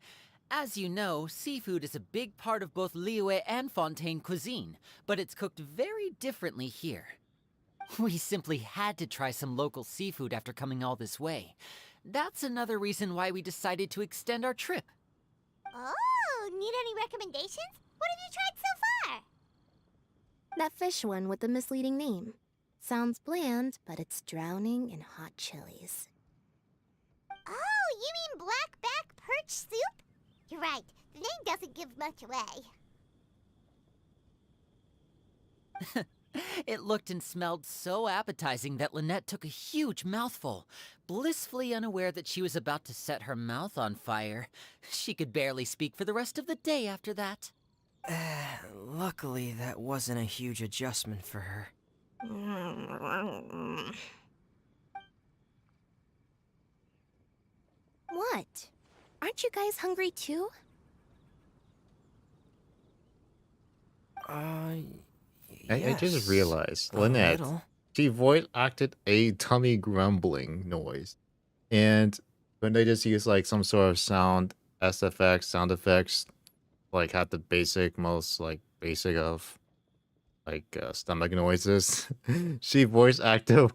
as you know, seafood is a big part of both Liyue and Fontaine cuisine, but it's cooked very differently here. We simply had to try some local seafood after coming all this way. That's another reason why we decided to extend our trip. Oh, need any recommendations? What have you tried so far? That fish one with the misleading name. Sounds bland, but it's drowning in hot chilies. Oh, you mean blackback perch soup? You're right, the name doesn't give much away. It looked and smelled so appetizing that Lynette took a huge mouthful, blissfully unaware that she was about to set her mouth on fire. She could barely speak for the rest of the day after that. Luckily, that wasn't a huge adjustment for her. What? Aren't you guys hungry too? I just Yes, realized, a Lynette, little. she voice acted a tummy grumbling noise. And when they just use like some sort of SFX, sound effects, like had the most basic of stomach noises, she voice acted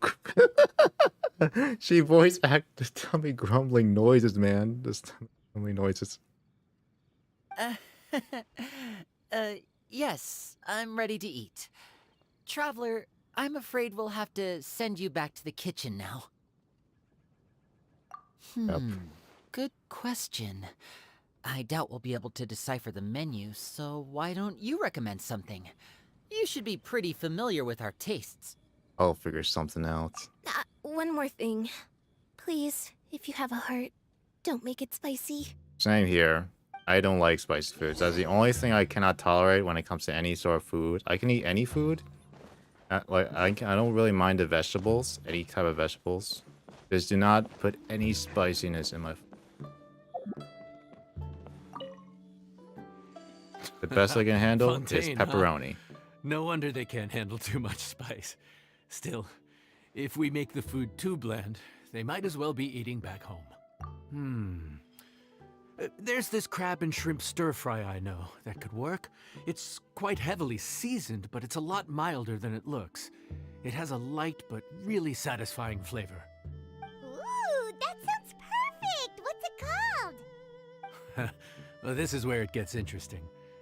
she voice acted tummy grumbling noises, man. The stomach grumbling noises. Yes, I'm ready to eat. Traveler, I'm afraid we'll have to send you back to the kitchen now. Yep. Good question. I doubt we'll be able to decipher the menu, so why don't you recommend something? You should be pretty familiar with our tastes. I'll figure something out. One more thing. Please, if you have a heart, don't make it spicy. Same here. I don't like spicy foods. That's the only thing I cannot tolerate when it comes to any sort of food. I can eat any food. I don't really mind the vegetables, any type of vegetables. Just do not put any spiciness in my food. The best I can handle is Fontaine, huh? pepperoni. No wonder they can't handle too much spice. Still, if we make the food too bland, they might as well be eating back home. There's this crab and shrimp stir-fry I know that could work. It's quite heavily seasoned, but it's a lot milder than it looks. It has a light but really satisfying flavor. Ooh, that sounds perfect! What's it called? Well, this is where it gets interesting.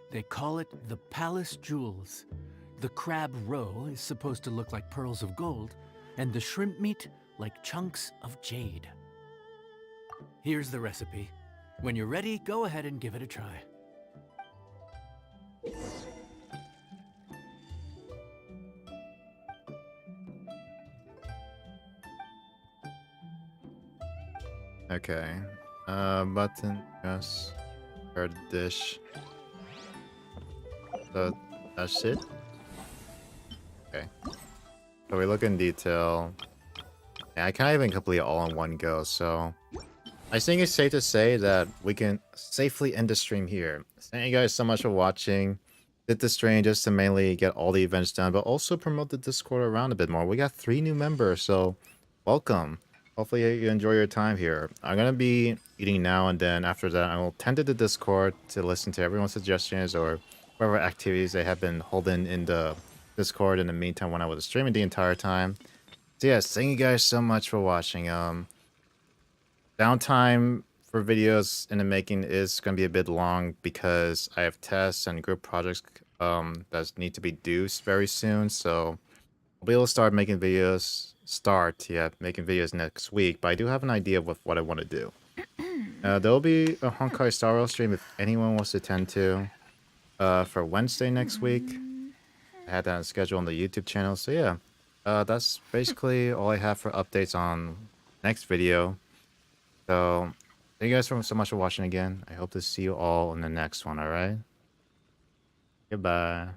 They call it the Palace Jewels. The crab roe is supposed to look like pearls of gold, and the shrimp meat like chunks of jade. Here's the recipe. When you're ready, go ahead and give it a try. Okay. Button, yes. Or dish. So that's it? Okay. So we look in detail. Yeah, I can't even complete it all in one go, so I think it's safe to say that we can safely end the stream here. Thank you guys so much for watching. Did the stream just to mainly get all the events done, but also promote the Discord around a bit more. We got 3 new members, so welcome. Hopefully you enjoy your time here. I'm going to be eating now, and then after that, I will tend to the Discord to listen to everyone's suggestions or whatever activities they have been holding in the Discord in the meantime when I was streaming the entire time. So yes, thank you guys so much for watching. Downtime for videos in the making is going to be a bit long because I have tests and group projects that need to be due very soon. So I'll be able to start making videos. Making videos next week. But I do have an idea of what I want to do. There'll be a Honkai Star Rail stream if anyone wants to attend to for Wednesday next week. I had that on schedule on the YouTube channel. So yeah, that's basically all I have for updates on next video. So, thank you guys so much for watching again. I hope to see you all in the next one, alright? Goodbye.